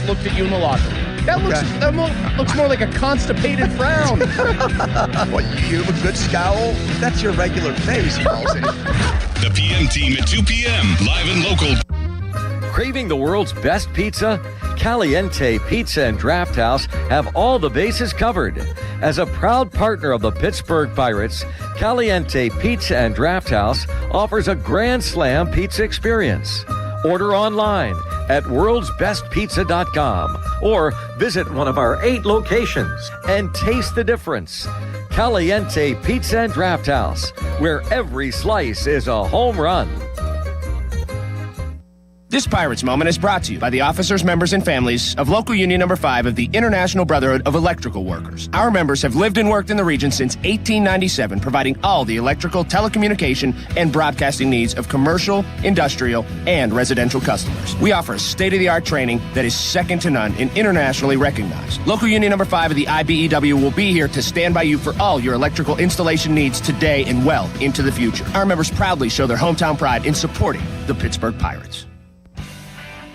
looked at you in the locker room. That looks more like a constipated frown. What, you have a good scowl? That's your regular face, Halsey. The PM team at 2 p.m. live and local. Craving the world's best pizza? Caliente Pizza and Draft House have all the bases covered. As a proud partner of the Pittsburgh Pirates, Caliente Pizza and Draft House offers a Grand Slam pizza experience. Order online at worldsbestpizza.com or visit one of our 8 locations and taste the difference. Caliente Pizza and Draft House, where every slice is a home run. This Pirates Moment is brought to you by the officers, members, and families of Local Union Number 5 of the International Brotherhood of Electrical Workers. Our members have lived and worked in the region since 1897, providing all the electrical, telecommunication, and broadcasting needs of commercial, industrial, and residential customers. We offer a state-of-the-art training that is second to none and internationally recognized. Local Union Number 5 of the IBEW will be here to stand by you for all your electrical installation needs today and well into the future. Our members proudly show their hometown pride in supporting the Pittsburgh Pirates.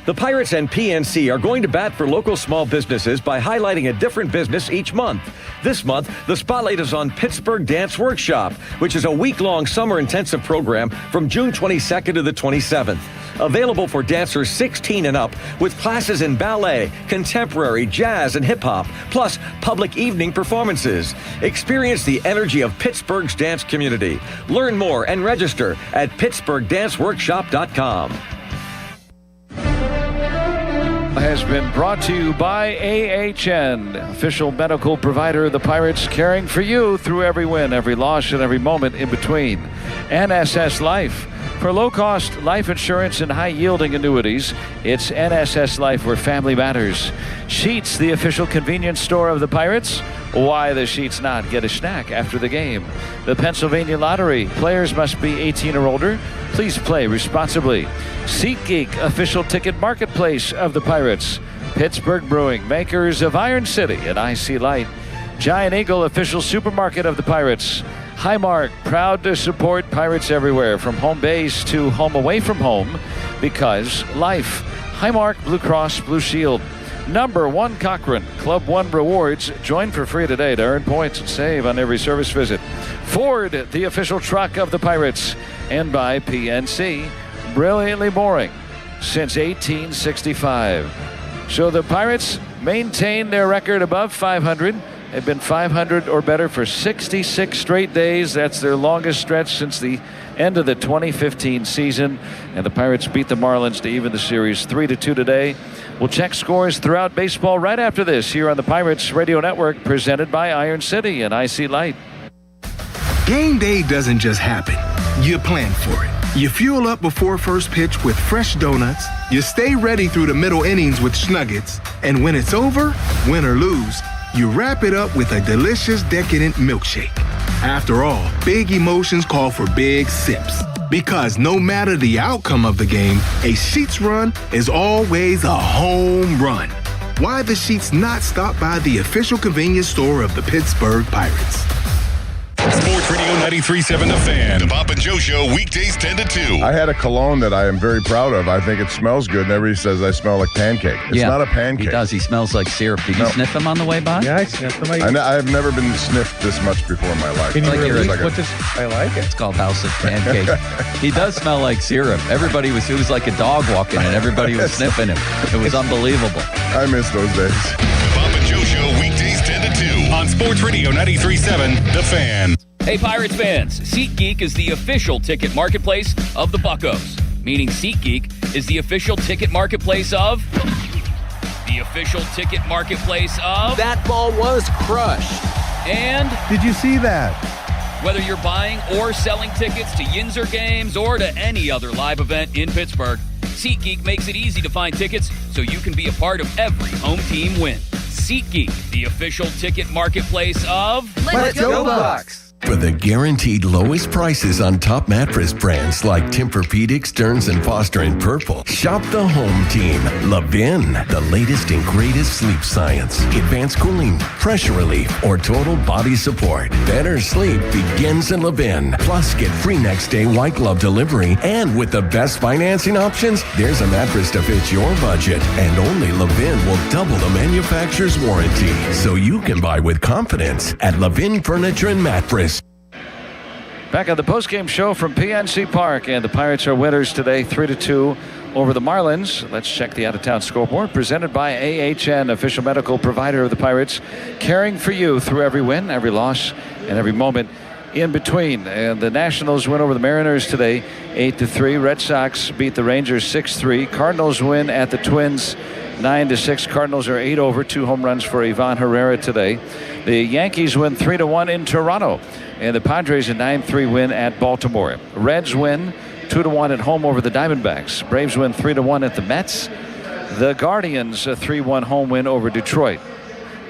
The Pirates and PNC are going to bat for local small businesses by highlighting a different business each month. This month, the spotlight is on Pittsburgh Dance Workshop, which is a week-long summer intensive program from June 22nd to the 27th. Available for dancers 16 and up with classes in ballet, contemporary, jazz, and hip-hop, plus public evening performances. Experience the energy of Pittsburgh's dance community. Learn more and register at pittsburghdanceworkshop.com. Has been brought to you by AHN, official medical provider of the Pirates, caring for you through every win, every loss, and every moment in between. NSS Life. For low-cost life insurance and high-yielding annuities, it's NSS Life, where family matters. Sheetz, the official convenience store of the Pirates. Why the Sheetz not? Get a snack after the game. The Pennsylvania Lottery. Players must be 18 or older. Please play responsibly. SeatGeek, official ticket marketplace of the Pirates. Pittsburgh Brewing, makers of Iron City and IC Light. Giant Eagle, official supermarket of the Pirates. Highmark, proud to support Pirates everywhere, from home base to home away from home, because life. Highmark, Blue Cross Blue Shield. Number 1 Cochrane, Club 1 Rewards. Join for free today to earn points and save on every service visit. Ford, the official truck of the Pirates. And by PNC, brilliantly boring since 1865. So the Pirates maintain their record above 500. They've been 500 or better for 66 straight days. That's their longest stretch since the end of the 2015 season. And the Pirates beat the Marlins to even the series 3-2 today. We'll check scores throughout baseball right after this here on the Pirates Radio Network, presented by Iron City and IC Light. Game day doesn't just happen. You plan for it. You fuel up before first pitch with fresh donuts. You stay ready through the middle innings with Schnuggets. And when it's over, win or lose, you wrap it up with a delicious, decadent milkshake. After all, big emotions call for big sips. Because no matter the outcome of the game, a Sheetz run is always a home run. Why the Sheetz not stop by the official convenience store of the Pittsburgh Pirates? Sports Radio 93.7 The Fan. The Bob and Joe Show, weekdays 10 to 2. I had a cologne that I am very proud of. I think it smells good, and everybody says I smell like pancake. It's not a pancake. He does. He smells like syrup. Did you sniff him on the way by? Yeah, I sniffed him. I've never been sniffed this much before in my life. Can you Like release you're- I like it. It's called House of Pancake. He does smell like syrup. Everybody it was like a dog walking in. Everybody was sniffing him. It was unbelievable. I miss those days. The Bob and Joe Show, weekdays 10 to 2 on Sports Radio 93.7 The Fan. Hey, Pirates fans, SeatGeek is the official ticket marketplace of the Buccos, meaning SeatGeek is the official ticket marketplace of... The official ticket marketplace of... That ball was crushed. And... Did you see that? Whether you're buying or selling tickets to Yinzer games or to any other live event in Pittsburgh, SeatGeek makes it easy to find tickets so you can be a part of every home team win. SeatGeek, the official ticket marketplace of... Let's go Bucks! For the guaranteed lowest prices on top mattress brands like Tempur-Pedic, Stearns & Foster, and Purple, shop the home team. Levin, the latest and greatest sleep science. Advanced cooling, pressure relief, or total body support. Better sleep begins in Levin. Plus, get free next day white glove delivery. And with the best financing options, there's a mattress to fit your budget. And only Levin will double the manufacturer's warranty. So you can buy with confidence at Levin Furniture and Mattress. Back on the postgame show from PNC Park, and the Pirates are winners today, 3-2 over the Marlins. Let's check the out-of-town scoreboard. Presented by AHN, official medical provider of the Pirates, caring for you through every win, every loss, and every moment in between. And the Nationals win over the Mariners today, 8-3. Red Sox beat the Rangers 6-3. Cardinals win at the Twins 9-6. Cardinals are 8 over, 2 home runs for Ivan Herrera today. The Yankees win 3-1 in Toronto. And the Padres a 9-3 win at Baltimore. Reds win 2-1 at home over the Diamondbacks. Braves win 3-1 at the Mets. The Guardians a 3-1 home win over Detroit.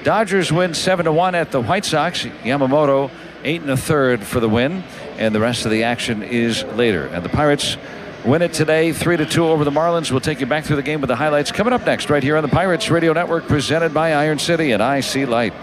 Dodgers win 7-1 at the White Sox. Yamamoto 8 1/3 for the win. And the rest of the action is later. And the Pirates win it today 3-2 over the Marlins. We'll take you back through the game with the highlights coming up next right here on the Pirates Radio Network, presented by Iron City and IC Light.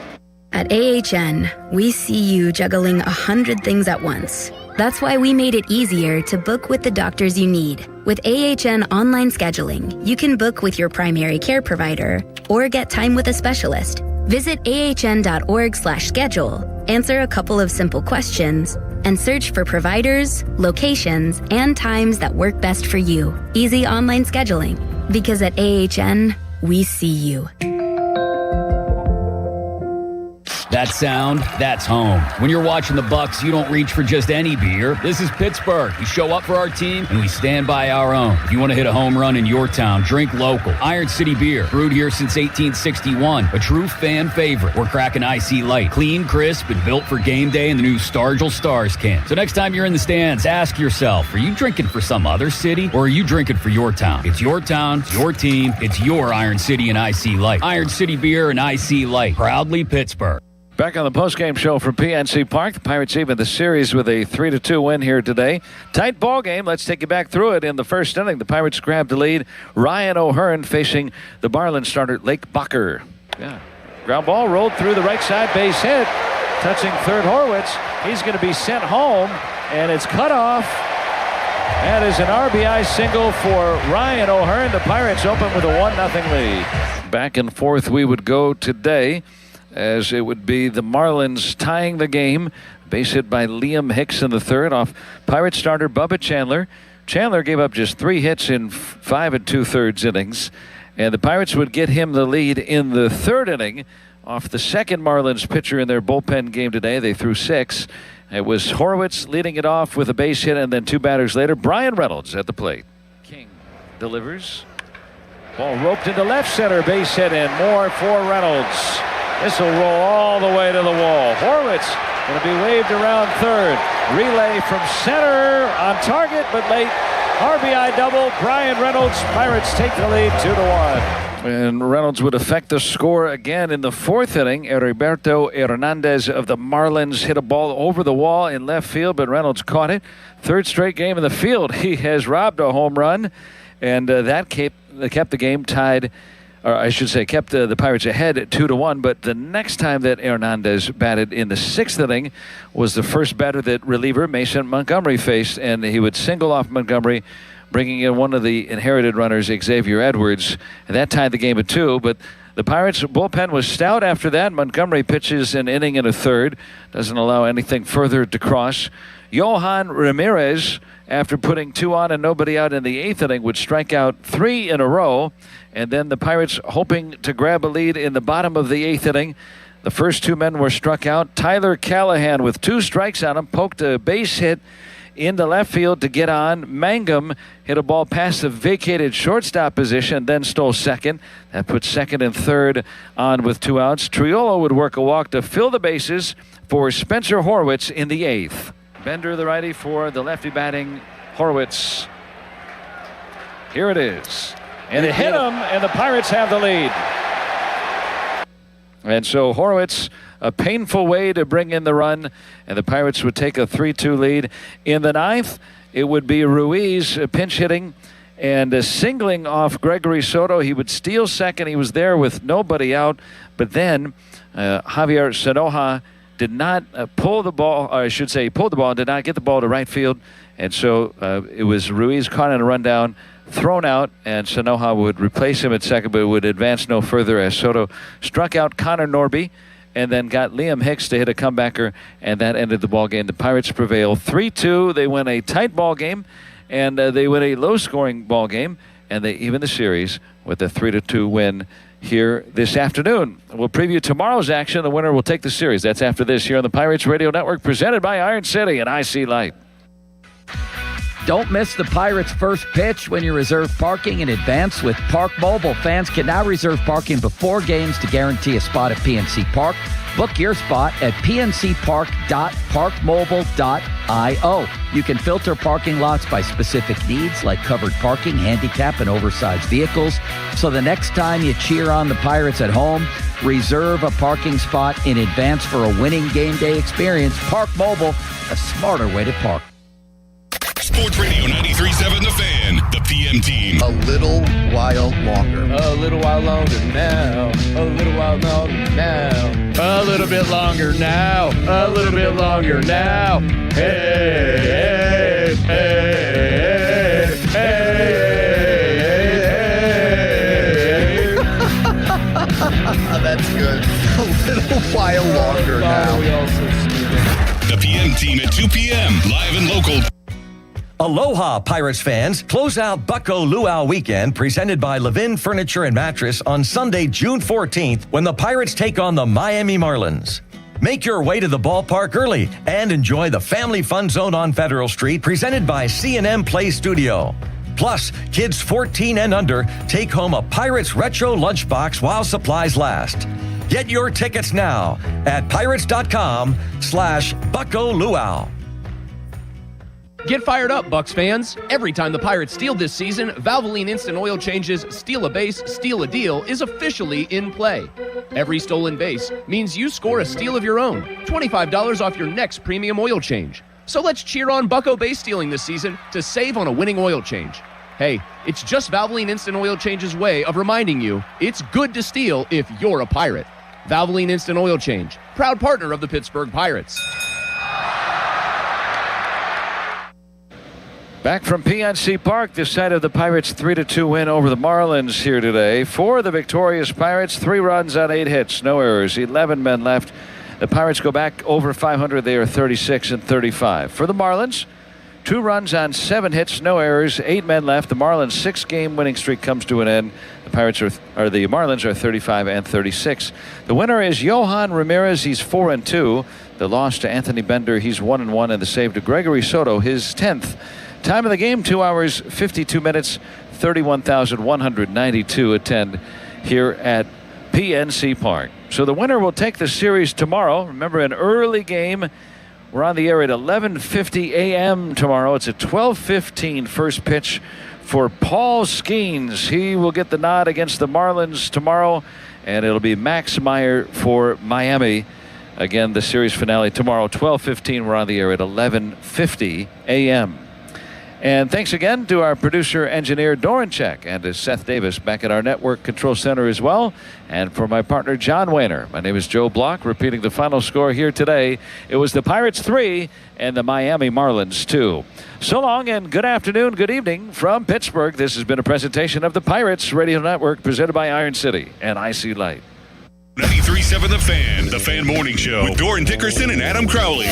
At AHN, we see you juggling 100 things at once. That's why we made it easier to book with the doctors you need. With AHN online scheduling, you can book with your primary care provider or get time with a specialist. Visit ahn.org/schedule, answer a couple of simple questions, and search for providers, locations, and times that work best for you. Easy online scheduling. Because at AHN, we see you. That sound, that's home. When you're watching the Bucks, you don't reach for just any beer. This is Pittsburgh. We show up for our team, and we stand by our own. If you want to hit a home run in your town, drink local. Iron City Beer, brewed here since 1861. A true fan favorite. We're cracking IC Light. Clean, crisp, and built for game day in the new Stargell Stars can. So next time you're in the stands, ask yourself, are you drinking for some other city, or are you drinking for your town? It's your town, it's your team, it's your Iron City and IC Light. Iron City Beer and IC Light. Proudly Pittsburgh. Back on the postgame show from PNC Park. The Pirates even the series with a 3-2 win here today. Tight ball game. Let's take you back through it. In the first inning, the Pirates grabbed the lead. Ryan O'Hearn facing the Marlins starter, Lake Bacher. Ground ball rolled through the right side, base hit. Touching third, Horwitz. He's going to be sent home, and it's cut off. That is an RBI single for Ryan O'Hearn. The Pirates open with a 1-0 lead. Back and forth we would go today, as it would be the Marlins tying the game. Base hit by Liam Hicks in the third off Pirate starter Bubba Chandler. Chandler gave up just 3 hits in 5 2/3 innings, and the Pirates would get him the lead in the third inning off the second Marlins pitcher in their bullpen game today. They threw 6. It was Horwitz leading it off with a base hit, and then 2 batters later, Brian Reynolds at the plate. King delivers. Ball roped into left center, base hit, and more for Reynolds. This will roll all the way to the wall. Horwitz going to be waved around third. Relay from center on target, but late. RBI double. Brian Reynolds. Pirates take the lead 2-1. And Reynolds would affect the score again in the fourth inning. Heriberto Hernandez of the Marlins hit a ball over the wall in left field, but Reynolds caught it. Third straight game in the field. He has robbed a home run, and that kept the game tied. Or I should say, kept the Pirates ahead at 2-1. But the next time that Hernandez batted in the sixth inning was the first batter that reliever Mason Montgomery faced, and he would single off Montgomery, bringing in one of the inherited runners, Xavier Edwards, and that tied the game at 2. But the Pirates' bullpen was stout after that. Montgomery pitches an inning and a third, doesn't allow anything further to cross. Johan Ramirez, after putting 2 on and nobody out in the eighth inning, would strike out 3 in a row. And then the Pirates, hoping to grab a lead in the bottom of the eighth inning, the first 2 men were struck out. Tyler Callahan, with 2 strikes on him, poked a base hit into left field to get on. Mangum hit a ball past the vacated shortstop position, then stole second. That put second and third on with 2 outs. Triolo would work a walk to fill the bases for Spencer Horwitz in the eighth. Bender, the righty, for the lefty batting Horwitz. Here it is. And it hit him, and the Pirates have the lead. And so Horowitz, a painful way to bring in the run, and the Pirates would take a 3-2 lead. In the ninth, it would be Ruiz pinch hitting and singling off Gregory Soto. He would steal second. He was there with nobody out. But then Javier Sanoja did not pull the ball, or I should say pulled the ball and did not get the ball to right field. And so it was Ruiz caught in a rundown, thrown out, and Sanoja would replace him at second, but would advance no further as Soto struck out Connor Norby and then got Liam Hicks to hit a comebacker, and that ended the ball game. The Pirates prevail 3-2. They win a tight ball game, and they win a low-scoring ball game, and they even the series with a 3-2 win here this afternoon. We'll preview tomorrow's action. The winner will take the series. That's after this here on the Pirates Radio Network, presented by Iron City and IC Light. Don't miss the Pirates' first pitch when you reserve parking in advance with Park Mobile. Fans can now reserve parking before games to guarantee a spot at PNC Park. Book your spot at pncpark.parkmobile.io. You can filter parking lots by specific needs like covered parking, handicap, and oversized vehicles. So the next time you cheer on the Pirates at home, reserve a parking spot in advance for a winning game day experience. Park Mobile, a smarter way to park. Sports Radio 93.7 The Fan, the PM team. A little while longer. A little while longer now. A little while longer now. A little bit longer now. A little bit longer now. Hey, hey, hey, hey, hey. That's good. A little while longer now. The PM team at 2 p.m. live and local. Aloha, Pirates fans. Close out Bucko Luau weekend presented by Levin Furniture and Mattress on Sunday, June 14th, when the Pirates take on the Miami Marlins. Make your way to the ballpark early and enjoy the Family Fun Zone on Federal Street presented by C&M Play Studio. Plus, kids 14 and under take home a Pirates Retro lunchbox while supplies last. Get your tickets now at pirates.com/Bucko Luau. Get fired up, Bucks fans. Every time the Pirates steal this season, Valvoline Instant Oil Changes Steal a Base, Steal a Deal is officially in play. Every stolen base means you score a steal of your own. $25 off your next premium oil change. So let's cheer on Bucko base stealing this season to save on a winning oil change. Hey, it's just Valvoline Instant Oil Change's way of reminding you it's good to steal if you're a Pirate. Valvoline Instant Oil Change, proud partner of the Pittsburgh Pirates. Back from PNC Park, this side of the Pirates' 3-2 win over the Marlins here today. For the victorious Pirates, 3 runs on 8 hits, no errors, 11 men left. The Pirates go back over 500. They are 36-35. For the Marlins, 2 runs on 7 hits, no errors, 8 men left. The Marlins' 6-game winning streak comes to an end. The Marlins are 35-36. The winner is Johan Ramirez. He's 4-2. The loss to Anthony Bender, he's 1-1, and the save to Gregory Soto, his 10th. Time of the game, 2 hours, 52 minutes, 31,192 attend here at PNC Park. So the winner will take the series tomorrow. Remember, an early game. We're on the air at 11:50 a.m. tomorrow. It's a 12:15 first pitch for Paul Skeens. He will get the nod against the Marlins tomorrow, and it'll be Max Meyer for Miami. Again, the series finale tomorrow, 12:15. We're on the air at 11:50 a.m. And thanks again to our producer, engineer Doran Check, and to Seth Davis back at our network control center as well. And for my partner, John Wayner, my name is Joe Block, repeating the final score here today. It was the Pirates 3 and the Miami Marlins 2. So long and good afternoon, good evening from Pittsburgh. This has been a presentation of the Pirates Radio Network presented by Iron City and IC Light. 93.7 The Fan Morning Show with Doran Dickerson and Adam Crowley.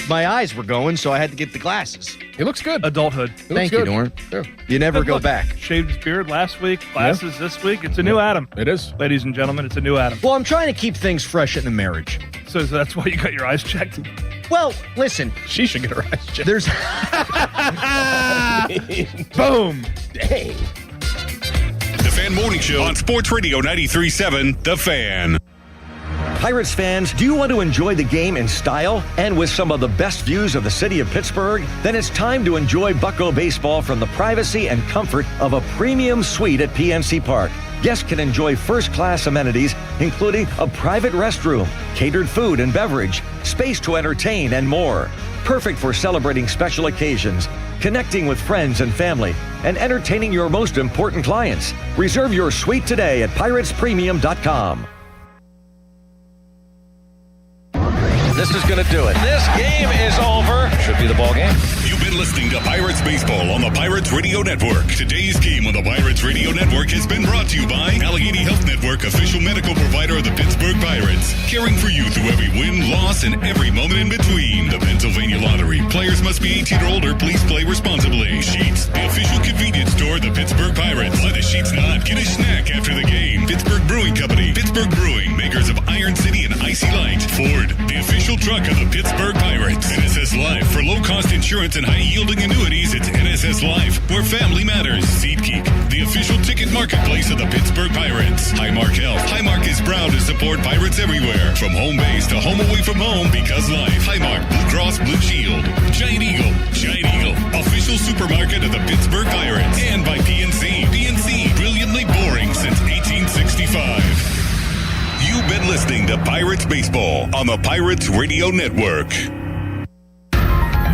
My eyes were going, so I had to get the glasses. It looks good. Adulthood. Thank you, Doran. Yeah. You never go back. Shaved his beard last week, glasses this week. It's a new Adam. It is. Ladies and gentlemen, it's a new Adam. Well, I'm trying to keep things fresh in the marriage. So that's why you got your eyes checked? Well, listen. She should get her eyes checked. There's... Boom. Dang. The Fan Morning Show on Sports Radio 93.7 The Fan. Pirates fans, do you want to enjoy the game in style and with some of the best views of the city of Pittsburgh? Then it's time to enjoy Bucko baseball from the privacy and comfort of a premium suite at PNC Park. Guests can enjoy first-class amenities, including a private restroom, catered food and beverage, space to entertain, and more. Perfect for celebrating special occasions, connecting with friends and family, and entertaining your most important clients. Reserve your suite today at piratespremium.com. This is going to do it. This game is over. Should be the ball game. You've been listening to Pirates Baseball on the Pirates Radio Network. Today's game on the Pirates Radio Network has been brought to you by Allegheny Health Network, official medical provider of the Pittsburgh Pirates. Caring for you through every win, loss, and every moment in between. The Pennsylvania Lottery. Players must be 18 or older. Please play responsibly. Sheets, the official convenience store of the Pittsburgh Pirates. Buy the Sheets Not. Get a snack after the game. Pittsburgh Brewing Company. Pittsburgh Brewing, makers of Iron City and Icy Light. Ford, the official truck of the Pittsburgh Pirates. NSS Life, for low-cost insurance and high-yielding annuities, it's NSS Life, where family matters. SeatGeek, the official ticket marketplace of the Pittsburgh Pirates. Highmark Health. Highmark is proud to support Pirates everywhere, from home base to home away from home, because life. Highmark, Blue Cross Blue Shield. Giant Eagle, official supermarket of the Pittsburgh Pirates. And by PNC. PNC, brilliantly boring since 1865. You've been listening to Pirates Baseball on the Pirates Radio Network.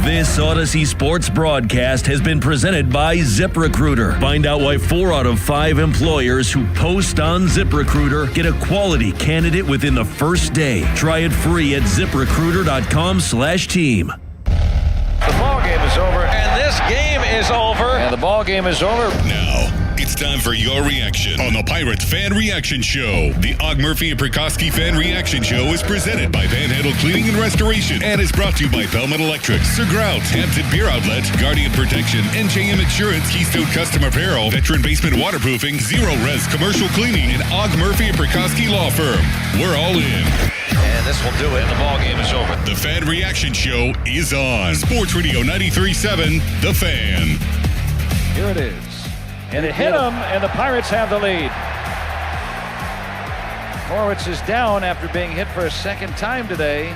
This Odyssey Sports broadcast has been presented by ZipRecruiter. Find out why 4 out of 5 employers who post on ZipRecruiter get a quality candidate within the first day. Try it free at ZipRecruiter.com/team. The ball game is over, and this game is over, and the ball game is over. Now, it's time for your reaction on the Pirates Fan Reaction Show. The Og Murphy and Prikoski Fan Reaction Show is presented by Van Handel Cleaning and Restoration and is brought to you by Bellman Electric, Sir Grout's, Hampton Beer Outlet, Guardian Protection, NJM Insurance, Keystone Custom Apparel, Veteran Basement Waterproofing, Zero Res Commercial Cleaning, and Og Murphy and Prikoski Law Firm. We're all in. And this will do it, and the ball game is over. The Fan Reaction Show is on Sports Radio 93.7, The Fan. Here it is. And it hit them, and the Pirates have the lead. Horwitz is down after being hit for a second time today.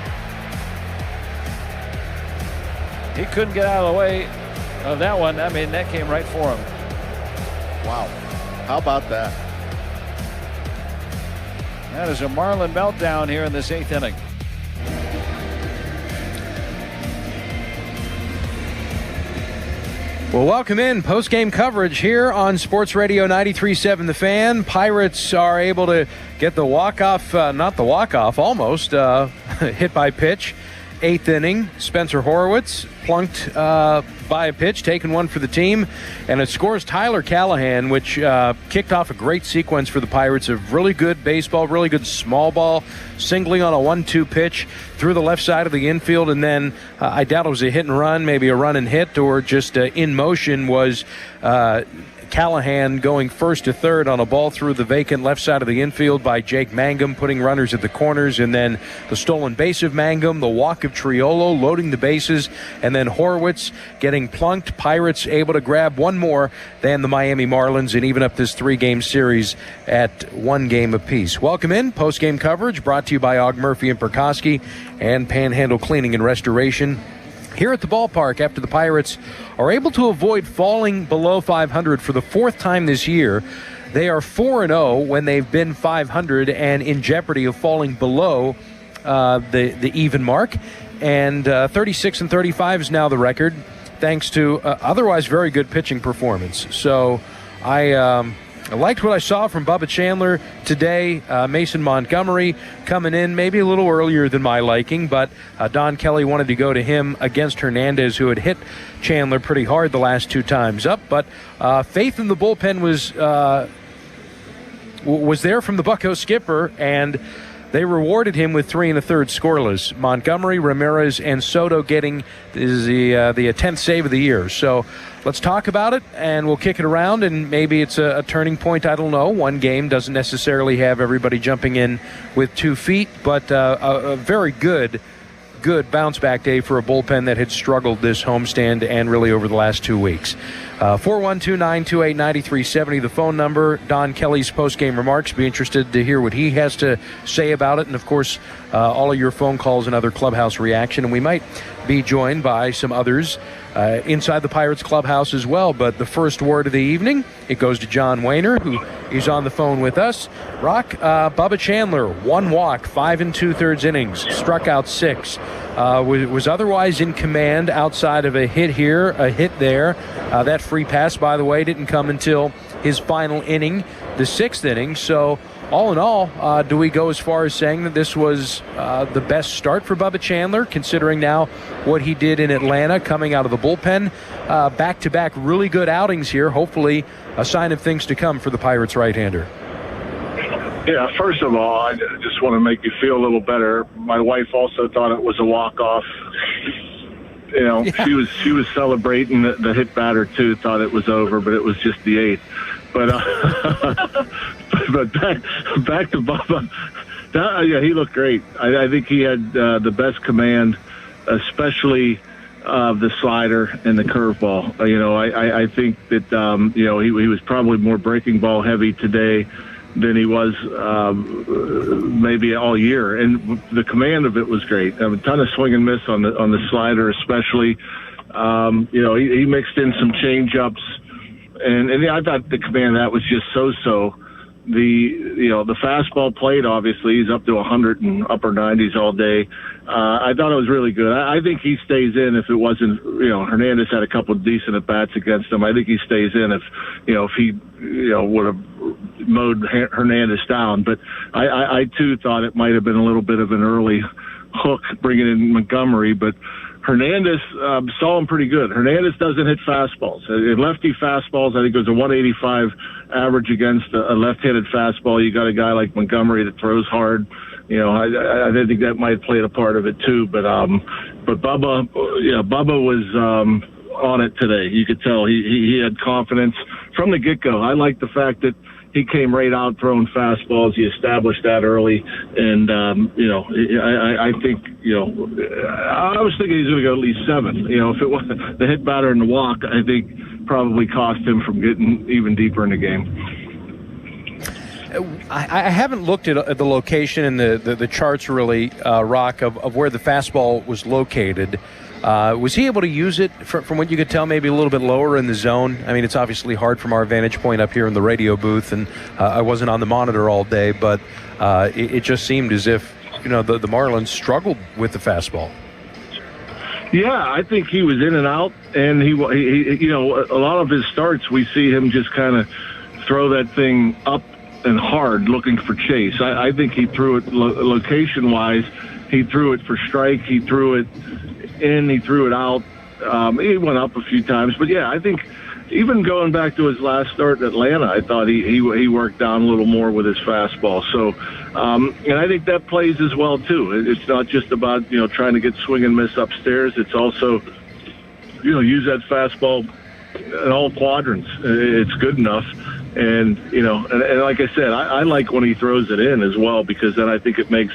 He couldn't get out of the way of that one. I mean, that came right for him. Wow. How about that? That is a Marlin meltdown here in this 8th inning. Well, welcome in. Post-game coverage here on Sports Radio 93.7 The Fan. Pirates are able to get the walk-off, not the walk-off, almost, hit by pitch. 8th inning, Spencer Horwitz plunked by a pitch, taking one for the team, and it scores Tyler Callahan, which kicked off a great sequence for the Pirates of really good baseball, really good small ball, singling on a 1-2 pitch through the left side of the infield, and then I doubt it was a hit and run, maybe a run and hit, or just in motion was Callahan going first to third on a ball through the vacant left side of the infield by Jake Mangum, putting runners at the corners, and then the stolen base of Mangum, the walk of Triolo, loading the bases, and then Horwitz getting plunked. Pirates able to grab one more than the Miami Marlins and even up this 3-game series at 1 game apiece. Welcome in. Post-game coverage brought to you by Og Murphy and Prikoski and Panhandle Cleaning and Restoration. Here at the ballpark, after the Pirates are able to avoid falling below 500 for the 4th time this year, they are 4-0 when they've been 500 and in jeopardy of falling below the even mark. And 36-35 is now the record, thanks to otherwise very good pitching performance. So I liked what I saw from Bubba Chandler today. Mason Montgomery coming in maybe a little earlier than my liking, but Don Kelly wanted to go to him against Hernandez, who had hit Chandler pretty hard the last 2 times up. But faith in the bullpen was there from the Bucco skipper, and they rewarded him with 3 1/3 scoreless. Montgomery, Ramirez, and Soto getting the 10th save of the year. So let's talk about it, and we'll kick it around, and maybe it's a turning point. I don't know. 1 game doesn't necessarily have everybody jumping in with 2 feet, but a very good bounce-back day for a bullpen that had struggled this homestand and really over the last 2 weeks. 412-928-9370, the phone number. Don Kelly's post-game remarks. Be interested to hear what he has to say about it. And, of course, all of your phone calls and other clubhouse reaction. And we might be joined by some others inside the Pirates clubhouse as well. But the first word of the evening, it goes to John Wayner, who is on the phone with us. Rock, Bubba Chandler, 1 walk, 5 2/3 innings, struck out 6. Was otherwise in command outside of a hit here, a hit there. That free pass, by the way, didn't come until his final inning, the 6th inning. So all in all, do we go as far as saying that this was the best start for Bubba Chandler, considering now what he did in Atlanta coming out of the bullpen? Back-to-back really good outings here, hopefully a sign of things to come for the Pirates right-hander. Yeah, first of all, I just want to make you feel a little better. My wife also thought it was a walk-off. You know, yeah. she was celebrating the hit batter too, thought it was over, but it was just the 8th. But but back to Bubba. Yeah, he looked great. I think he had the best command, especially the slider and the curveball. I think that he was probably more breaking ball heavy today than he was maybe all year, and the command of it was great. A ton of swing and miss on the slider, especially. He mixed in some change-ups, and I thought the command of that was just so. The fastball plate, obviously, he's up to 100 and upper 90s all day. I thought it was really good. I think he stays in if it wasn't, Hernandez had a couple of decent at-bats against him. I think he stays in if he would have mowed Hernandez down. But I too thought it might have been a little bit of an early hook bringing in Montgomery, but Hernandez saw him pretty good. Hernandez doesn't hit fastballs. Lefty fastballs, I think it was a 185 average against a left-handed fastball. You got a guy like Montgomery that throws hard. I think that might have played a part of it too. But Bubba was on it today. You could tell he had confidence from the get-go. I like the fact that he came right out throwing fastballs. He established that early, and I think I was thinking he's going to go at least 7. If it was the hit batter and the walk, I think probably cost him from getting even deeper in the game. I haven't looked at the location and the charts really, Rock, of where the fastball was located. Was he able to use it, from what you could tell, maybe a little bit lower in the zone? I mean, it's obviously hard from our vantage point up here in the radio booth, and I wasn't on the monitor all day, but it just seemed as if, the Marlins struggled with the fastball. Yeah, I think he was in and out, and he a lot of his starts, we see him just kind of throw that thing up and hard looking for chase. I think he threw it location-wise. He threw it for strike. He threw it in, he threw it out. He went up a few times, but yeah, I think even going back to his last start in Atlanta, I thought he worked down a little more with his fastball. So, and I think that plays as well too. It's not just about trying to get swing and miss upstairs. It's also use that fastball in all quadrants. It's good enough, and and like I said, I like when he throws it in as well, because then I think it makes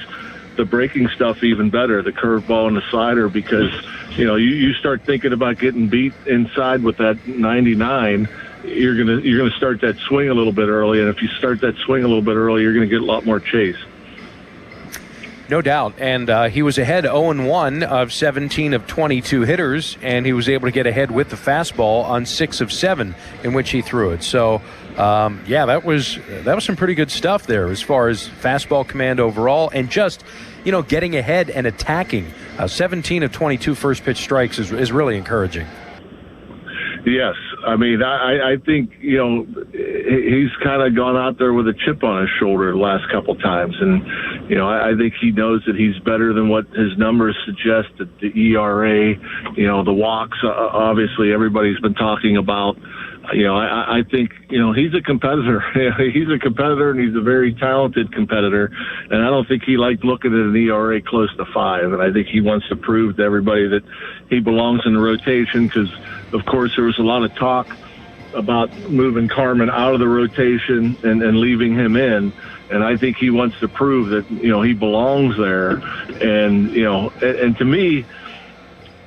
the breaking stuff even better, the curveball and the slider, because you start thinking about getting beat inside with that 99, you're gonna start that swing a little bit early, and if you start that swing a little bit early, you're gonna get a lot more chase. No doubt, and he was ahead 0-1 of 17 of 22 hitters, and he was able to get ahead with the fastball on 6 of 7 in which he threw it. So that was some pretty good stuff there as far as fastball command overall, and just getting ahead and attacking. 17 of 22 first pitch strikes is really encouraging. Yes, I mean I think he's kind of gone out there with a chip on his shoulder the last couple times, and I think he knows that he's better than what his numbers suggest. The ERA, the walks, obviously everybody's been talking about. I think, he's a competitor. He's a competitor, and he's a very talented competitor. And I don't think he liked looking at an ERA close to 5. And I think he wants to prove to everybody that he belongs in the rotation, because, of course, there was a lot of talk about moving Carmen out of the rotation and leaving him in. And I think he wants to prove that, he belongs there. And, and to me,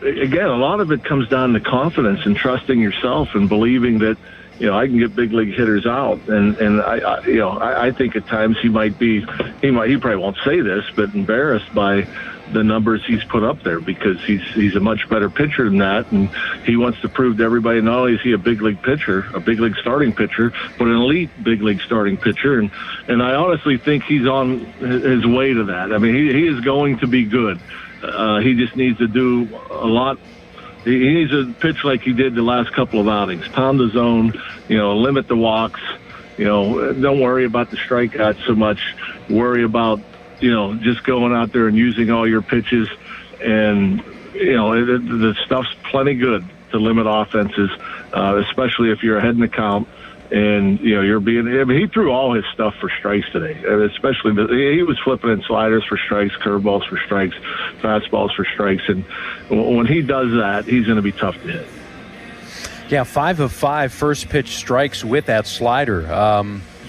again, a lot of it comes down to confidence and trusting yourself and believing that, I can get big league hitters out. And I think at times he probably won't say this, but embarrassed by the numbers he's put up there, because he's a much better pitcher than that, and he wants to prove to everybody not only is he a big league pitcher, a big league starting pitcher, but an elite big league starting pitcher, and I honestly think he's on his way to that. I mean, he is going to be good. He just needs to do a lot. He needs to pitch like he did the last couple of outings, pound the zone, limit the walks, don't worry about the strikeouts so much, worry about just going out there and using all your pitches, and the stuff's plenty good to limit offenses, especially if you're ahead in the count. And you're being. I mean, he threw all his stuff for strikes today. Especially he was flipping in sliders for strikes, curveballs for strikes, fastballs for strikes. And when he does that, he's going to be tough to hit. Yeah, 5 of 5 first pitch strikes with that slider.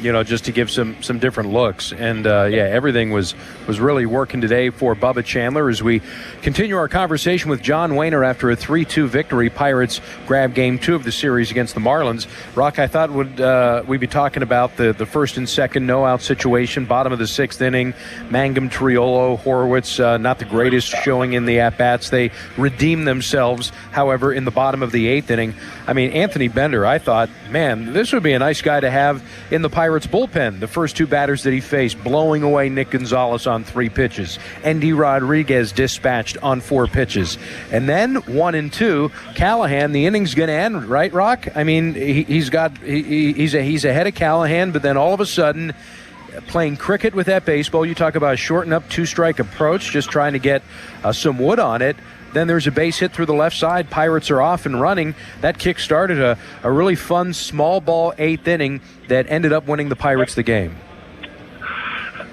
Just to give some different looks. And, everything was really working today for Bubba Chandler. As we continue our conversation with John Wehner after a 3-2 victory, Pirates grab Game 2 of the series against the Marlins. Rock, I thought we'd be talking about the first and second no-out situation, bottom of the 6th inning. Mangum, Triolo, Horwitz, not the greatest showing in the at-bats. They redeemed themselves, however, in the bottom of the 8th inning. I mean, Anthony Bender, I thought, man, this would be a nice guy to have in the Pirates bullpen. The first 2 batters that he faced, blowing away Nick Gonzalez on 3 pitches. Andy Rodriguez dispatched on 4 pitches. And then 1 and 2, Callahan, the inning's going to end, right, Rock? I mean, he's ahead of Callahan, but then all of a sudden, playing cricket with that baseball, you talk about a shorten up 2-strike approach, just trying to get some wood on it. Then there's a base hit through the left side. Pirates are off and running. That kick started a really fun small ball 8th inning that ended up winning the Pirates the game.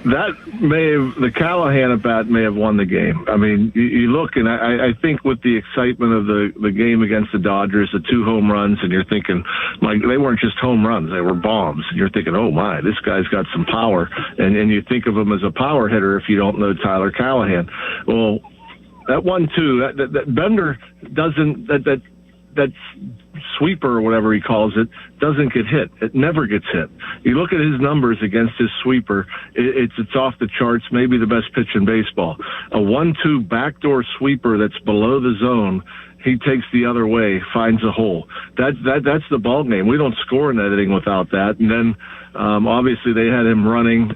The Callahan at bat may have won the game. I mean, you look, and I think with the excitement of the game against the Dodgers, the 2 home runs, and you're thinking, like, they weren't just home runs, they were bombs. And you're thinking, oh my, this guy's got some power. And you think of him as a power hitter if you don't know Tyler Callahan. Well, that 1-2, that Bender doesn't, that sweeper or whatever he calls it, doesn't get hit. It never gets hit. You look at his numbers against his sweeper, it's off the charts, maybe the best pitch in baseball. A 1-2 backdoor sweeper that's below the zone, he takes the other way, finds a hole. That's the ball game. We don't score in that inning without that. And then obviously they had him running.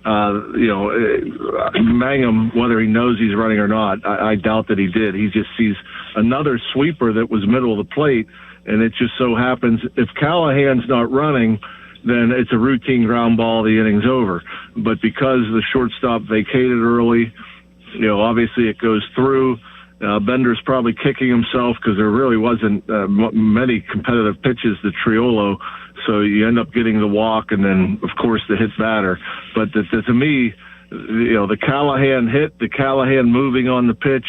Mangum, whether he knows he's running or not, I doubt that he did. He just sees another sweeper that was middle of the plate, and it just so happens if Callahan's not running, then it's a routine ground ball. The inning's over. But because the shortstop vacated early, obviously it goes through. Bender's probably kicking himself because there really wasn't many competitive pitches to Triolo, so you end up getting the walk and then, of course, the hit batter. But to me, the Callahan hit, the Callahan moving on the pitch,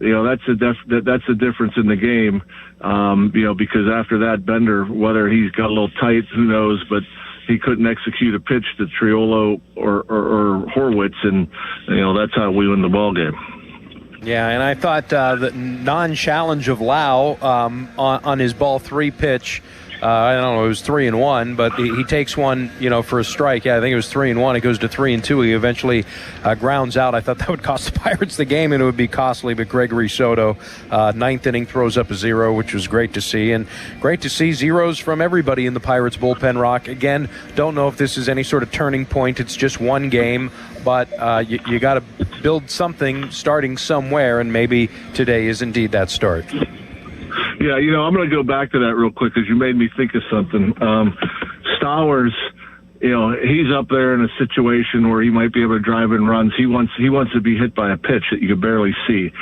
that's a difference in the game. Because after that, Bender, whether he's got a little tight, who knows, but he couldn't execute a pitch to Triolo or Horwitz, and that's how we win the ball game. Yeah, and I thought the non-challenge of Lau on his ball 3 pitch, I don't know, it was 3-1, but he takes one, for a strike. Yeah, I think it was 3-1. It goes to 3-2. He eventually grounds out. I thought that would cost the Pirates the game, and it would be costly. But Gregory Soto, 9th inning, throws up a 0, which was great to see. And great to see zeros from everybody in the Pirates bullpen, Rock. Again, don't know if this is any sort of turning point. It's just one game. But you got to build something starting somewhere, and maybe today is indeed that start. Yeah, I'm going to go back to that real quick because you made me think of something. Stowers, he's up there in a situation where he might be able to drive in runs. He wants to be hit by a pitch that you could barely see.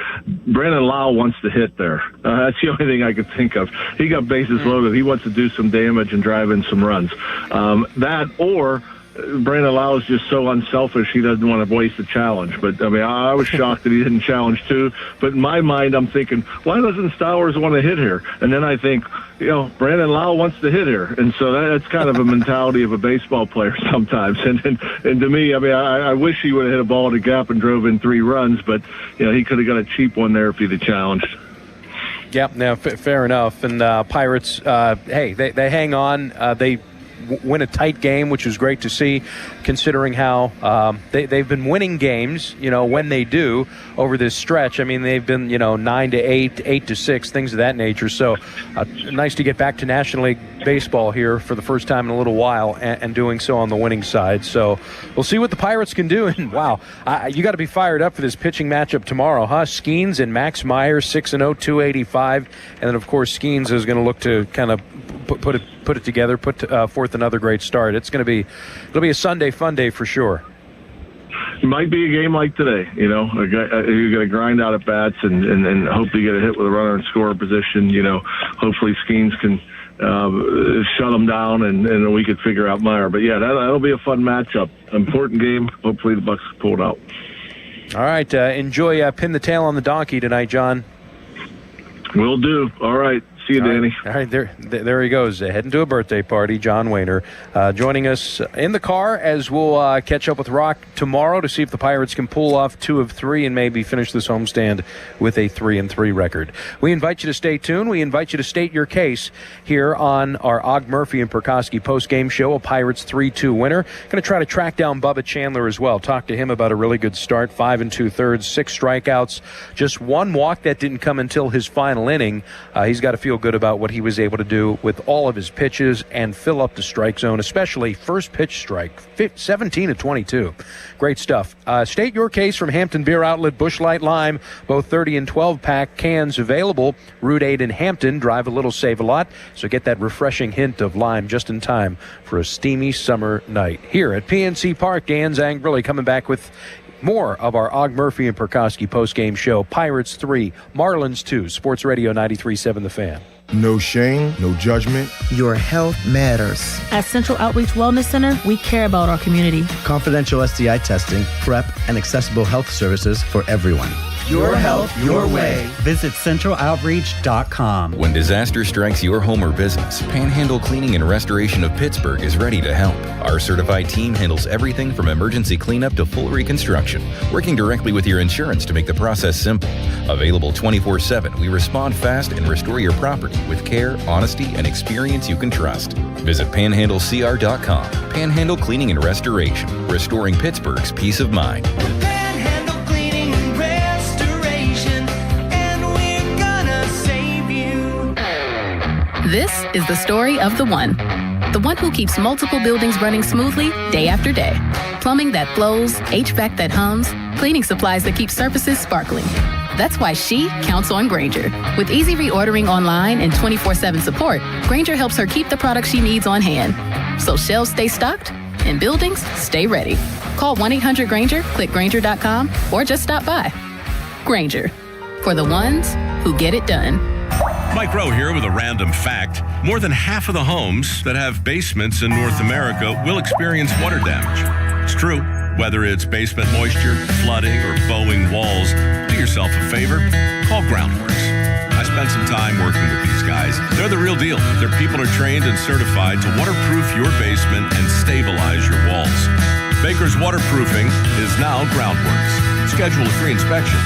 Brandon Lau wants to hit there. That's the only thing I could think of. He got bases loaded. He wants to do some damage and drive in some runs. That or Brandon Lau is just so unselfish, he doesn't want to waste the challenge. But, I mean, I was shocked that he didn't challenge too. But in my mind, I'm thinking, why doesn't Stowers want to hit here? And then I think, Brandon Lau wants to hit here. And so that's kind of a mentality of a baseball player sometimes. And to me, I mean, I wish he would have hit a ball at a gap and drove in 3 runs. But, he could have got a cheap one there if he'd have challenged. Yep, fair enough. And Pirates, they hang on. They win a tight game, which was great to see, considering how they've been winning games, when they do over this stretch. I mean, they've been, 9-8, 8-6, things of that nature. So nice to get back to National League Baseball here for the first time in a little while, and doing so on the winning side. So we'll see what the Pirates can do. And wow, you got to be fired up for this pitching matchup tomorrow, huh? Skeens and Max Meyer, 6-0, 285, and then of course Skeens is going to look to kind of put it together, put forth another great start. It'll be a Sunday fun day for sure. It might be a game like today, you're going to grind out at bats and hope you get a hit with a runner in scoring position. Hopefully Skeens can shut them down, and then we could figure out Meyer. But yeah, that'll be a fun matchup. Important game. Hopefully the Bucks pull it out. All right, enjoy Pin the Tail on the Donkey tonight, John. Will do. All right. See you, Danny. All right, there he goes, heading to a birthday party. John Wehner joining us in the car as we'll catch up with Rock tomorrow to see if the Pirates can pull off 2 of 3 and maybe finish this homestand with a 3-3 record. We invite you to stay tuned. We invite you to state your case here on our Og Murphy and Perkoski post-game show, a Pirates 3-2 winner. Going to try to track down Bubba Chandler as well. Talk to him about a really good start, 5 2/3, 6 strikeouts, just 1 walk that didn't come until his final inning. He's got to feel good about what he was able to do with all of his pitches and fill up the strike zone, especially first pitch strike, 17-22. Great stuff. State your case from Hampton Beer Outlet, Busch Light Lime, both 30 and 12-pack cans available. Route 8 in Hampton. Drive a little, save a lot. So get that refreshing hint of lime just in time for a steamy summer night. Here at PNC Park, Dan Zangrilli coming back with more of our Og Murphy and Perkoski post-game show. Pirates 3, Marlins 2, Sports Radio 93.7 The Fan. No shame, no judgment. Your health matters. At Central Outreach Wellness Center, we care about our community. Confidential STI testing, PrEP, and accessible health services for everyone. Your health, your way. Visit centraloutreach.com. When disaster strikes your home or business, Panhandle Cleaning and Restoration of Pittsburgh is ready to help. Our certified team handles everything from emergency cleanup to full reconstruction, working directly with your insurance to make the process simple. Available 24/7, we respond fast and restore your property with care, honesty, and experience you can trust. Visit panhandlecr.com. Panhandle Cleaning and Restoration, restoring Pittsburgh's peace of mind. This is the story of the one who keeps multiple buildings running smoothly day after day. Plumbing that flows, HVAC that hums, cleaning supplies that keep surfaces sparkling. That's why she counts on Grainger. With easy reordering online and 24/7 support, Grainger helps her keep the products she needs on hand. So shelves stay stocked and buildings stay ready. Call 1-800-GRAINGER, click Grainger.com, or just stop by. Grainger, for the ones who get it done. Mike Rowe here with a random fact. More than half of the homes that have basements in North America will experience water damage. It's true. Whether it's basement moisture, flooding, or bowing walls, do yourself a favor. Call Groundworks. I spent some time working with these guys. They're the real deal. Their people are trained and certified to waterproof your basement and stabilize your walls. Baker's Waterproofing is now Groundworks. Schedule a free inspection.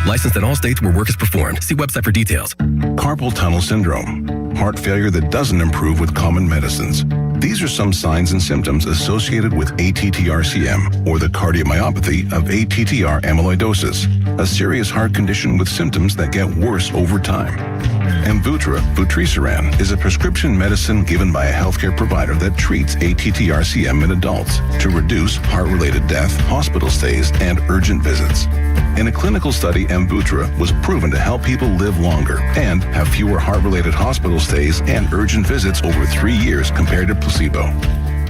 Licensed in all states where work is performed. See website for details. Carpal tunnel syndrome. Heart failure that doesn't improve with common medicines. These are some signs and symptoms associated with ATTR-CM, or the cardiomyopathy of ATTR amyloidosis, a serious heart condition with symptoms that get worse over time. Amvuttra, vutrisiran, is a prescription medicine given by a healthcare provider that treats ATTR-CM in adults to reduce heart-related death, hospital stays, and urgent visits. In a clinical study, Amvuttra was proven to help people live longer and have fewer heart-related hospital stays and urgent visits over 3 years compared to placebo.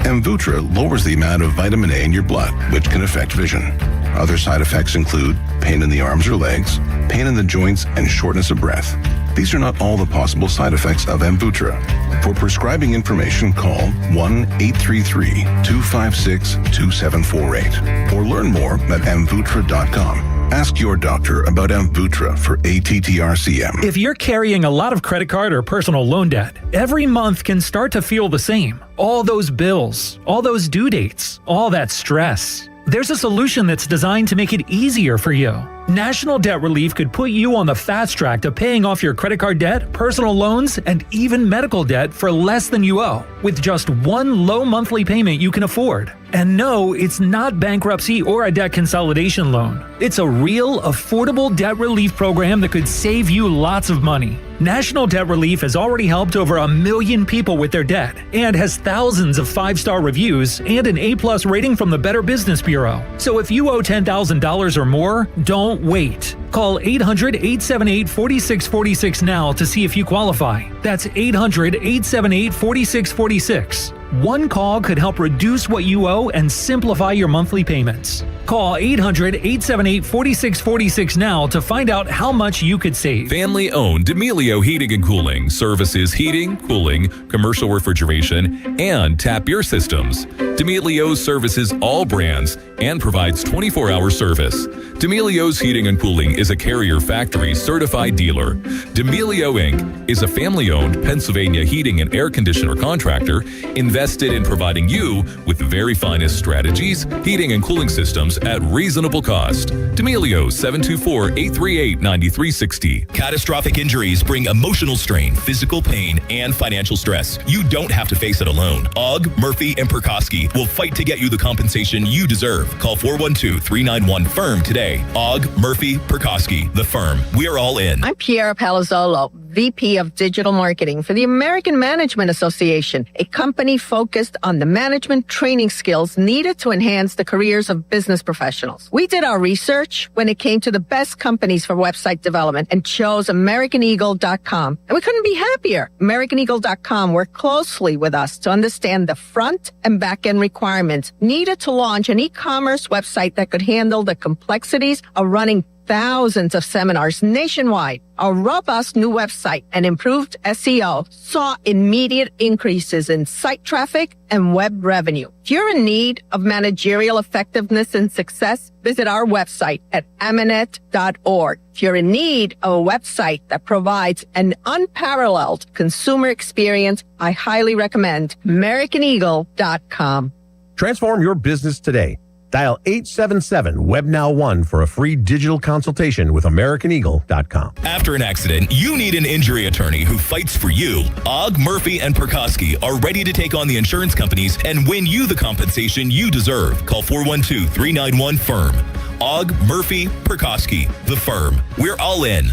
Amvuttra lowers the amount of vitamin A in your blood, which can affect vision. Other side effects include pain in the arms or legs, pain in the joints, and shortness of breath. These are not all the possible side effects of Amvuttra. For prescribing information, call 1-833-256-2748 or learn more at amvuttra.com. Ask your doctor about Amvuttra for ATTR-CM. If you're carrying a lot of credit card or personal loan debt, every month can start to feel the same. All those bills, all those due dates, all that stress. There's a solution that's designed to make it easier for you. National Debt Relief could put you on the fast track to paying off your credit card debt, personal loans, and even medical debt for less than you owe, with just one low monthly payment you can afford. And no, it's not bankruptcy or a debt consolidation loan. It's a real, affordable debt relief program that could save you lots of money. National Debt Relief has already helped over 1 million people with their debt and has thousands of 5-star reviews and an A+ rating from the Better Business Bureau. So if you owe $10,000 or more, don't wait. Call 800-878-4646 now to see if you qualify. That's 800-878-4646. One call could help reduce what you owe and simplify your monthly payments. Call 800-878-4646 now to find out how much you could save. Family-owned D'Amelio Heating and Cooling services heating, cooling, commercial refrigeration, and tap beer systems. D'Amelio services all brands and provides 24-hour service. D'Amelio's Heating and Cooling is a Carrier Factory certified dealer. D'Amelio Inc. is a family-owned Pennsylvania heating and air conditioner contractor invested in providing you with the very finest strategies, heating and cooling systems at reasonable cost. D'Amelio 724-838-9360. Catastrophic injuries bring emotional strain, physical pain, and financial stress. You don't have to face it alone. Ogg, Murphy, and Perkoski will fight to get you the compensation you deserve. Call 412-391-FIRM today. Ogg, Murphy, Perkoski, the firm. We're all in. I'm Piera Palazzolo, VP of Digital Marketing for the American Management Association, a company focused on the management training skills needed to enhance the careers of business professionals. We did our research when it came to the best companies for website development and chose AmericanEagle.com. And we couldn't be happier. AmericanEagle.com worked closely with us to understand the front and back end requirements needed to launch an e-commerce website that could handle the complexities of running thousands of seminars nationwide. Our robust new website and improved SEO saw immediate increases in site traffic and web revenue. If you're in need of managerial effectiveness and success, visit our website at Amanet.org. If you're in need of a website that provides an unparalleled consumer experience, I highly recommend AmericanEagle.com. Transform your business today. Dial 877-WebNow1 for a free digital consultation with AmericanEagle.com. After an accident, you need an injury attorney who fights for you. Ogg, Murphy, and Perkoski are ready to take on the insurance companies and win you the compensation you deserve. Call 412-391-FIRM. Ogg, Murphy, Perkoski, the firm. We're all in.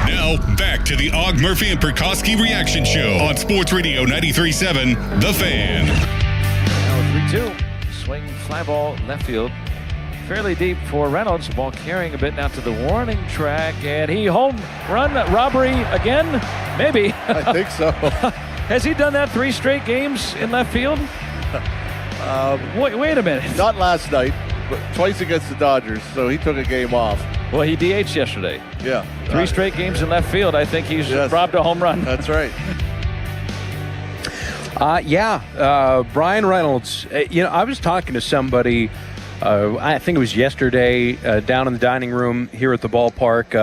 Now, back to the Ogg, Murphy, and Perkoski Reaction Show on Sports Radio 93.7, The Fan. Now 3-2. Swing fly ball left field. Fairly deep for Reynolds. Ball carrying a bit now to the warning track. And he home run robbery again? Maybe. I think so. Has he done that 3 straight games in left field? Wait a minute. Not last night, but twice against the Dodgers, so he took a game off. Well, he DH'd yesterday. Yeah. 3 straight games in left field. I think he's robbed a home run. That's right. Brian Reynolds. I was talking to somebody, I think it was yesterday, down in the dining room here at the ballpark.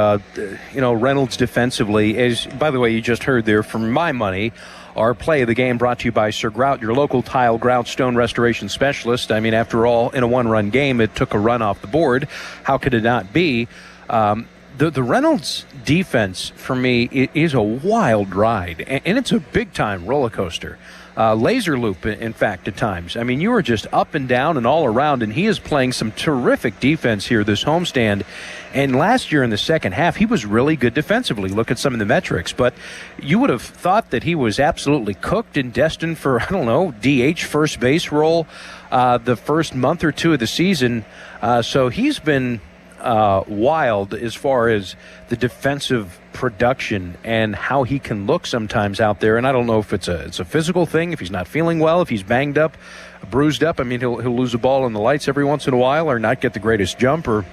Reynolds defensively, as by the way, you just heard there, for my money, our play of the game brought to you by Sir Grout, your local tile grout stone restoration specialist. I mean, after all, in a 1-run game, it took a run off the board. How could it not be? The Reynolds defense, for me, is a wild ride, and it's a big-time roller coaster. Laser loop, in fact, at times. I mean, you are just up and down and all around, and he is playing some terrific defense here this homestand. And last year in the second half, he was really good defensively. Look at some of the metrics. But you would have thought that he was absolutely cooked and destined for, DH first base role the first month or two of the season. So he's been wild as far as the defensive production and how he can look sometimes out there. And I don't know if it's a physical thing, if he's not feeling well, if he's banged up, bruised up. I mean, he'll lose a ball in the lights every once in a while or not get the greatest jump, or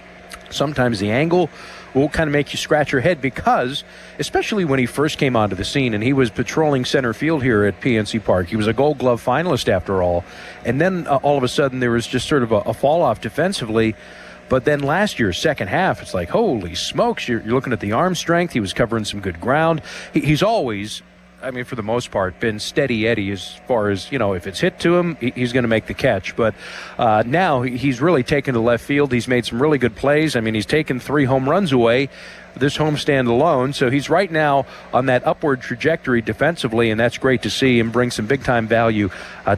sometimes the angle will kind of make you scratch your head, because especially when he first came onto the scene and he was patrolling center field here at PNC Park, he was a Gold Glove finalist after all. And then all of a sudden there was just sort of a fall off defensively. But then last year's second half, it's like, holy smokes, you're looking at the arm strength. He was covering some good ground. He's always I mean, for the most part, been steady Eddie as far as, if it's hit to him, he's going to make the catch. But now he's really taken to left field. He's made some really good plays. I mean, he's taken 3 home runs away this homestand alone. So he's right now on that upward trajectory defensively, and that's great to see him bring some big-time value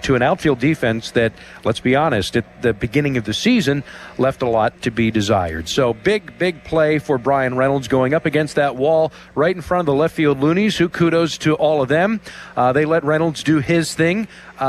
to an outfield defense that, let's be honest, at the beginning of the season left a lot to be desired. So big play for Bryan Reynolds going up against that wall right in front of the left field loonies, who kudos to all of them. They let Reynolds do his thing,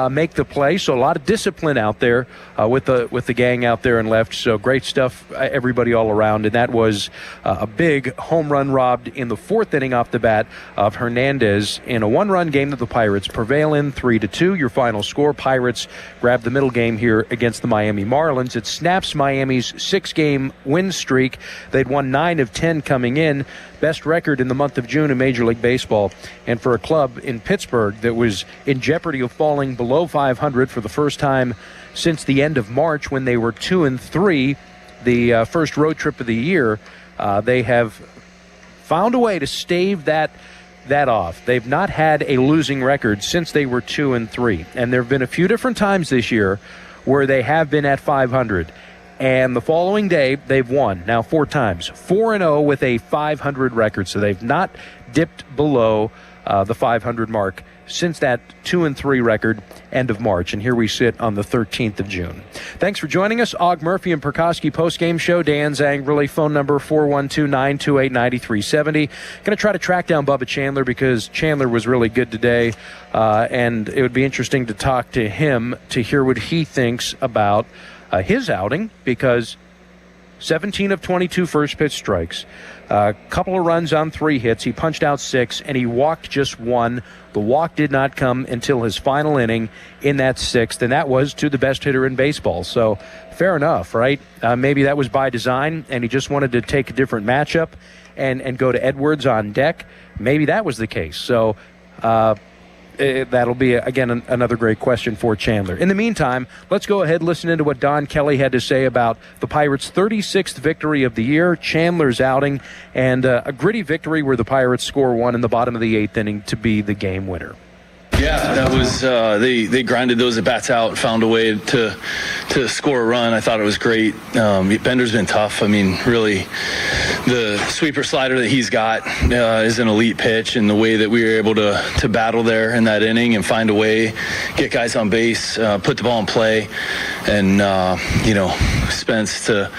make the play. So a lot of discipline out there with the gang out there in left. So great stuff, everybody all around. And that was a big home run robbed in the 4th inning off the bat of Hernandez in a 1-run game that the Pirates prevail in 3-2. Your final score: Pirates grab the middle game here against the Miami Marlins. It snaps Miami's 6-game win streak. They'd won 9 of 10 coming in. Best record in the month of June in Major League Baseball. And for a club in Pittsburgh that was in jeopardy of falling below 500 for the first time since the end of March, when they were 2-3, the first road trip of the year, they have found a way to stave that off. They've not had a losing record since they were 2-3. And there have been a few different times this year where they have been at 500. And the following day, they've won now 4 times. 4-0 with a 500 record. So they've not dipped below the 500 mark since that 2-3 record end of March. And here we sit on the 13th of June. Thanks for joining us. Og Murphy and Perkowski postgame show. Dan Zangrili, phone number 412-928-9370. Going to try to track down Bubba Chandler because Chandler was really good today. And it would be interesting to talk to him to hear what he thinks about his outing, because 17 of 22 first pitch strikes, a couple of runs on 3 hits. He punched out 6, and he walked just 1. The walk did not come until his final inning in that 6th, and that was to the best hitter in baseball. So fair enough, right? Maybe that was by design, and he just wanted to take a different matchup and go to Edwards on deck. Maybe that was the case. So that'll be, again, another great question for Chandler. In the meantime, let's go ahead and listen into what Don Kelly had to say about the Pirates' 36th victory of the year, Chandler's outing, and a gritty victory where the Pirates score 1 in the bottom of the 8th inning to be the game winner. Yeah, that was they grinded those at-bats out, found a way to score a run. I thought it was great. Bender's been tough. I mean, really, the sweeper slider that he's got is an elite pitch, and the way that we were able to battle there in that inning and find a way, get guys on base, put the ball in play, and Spence to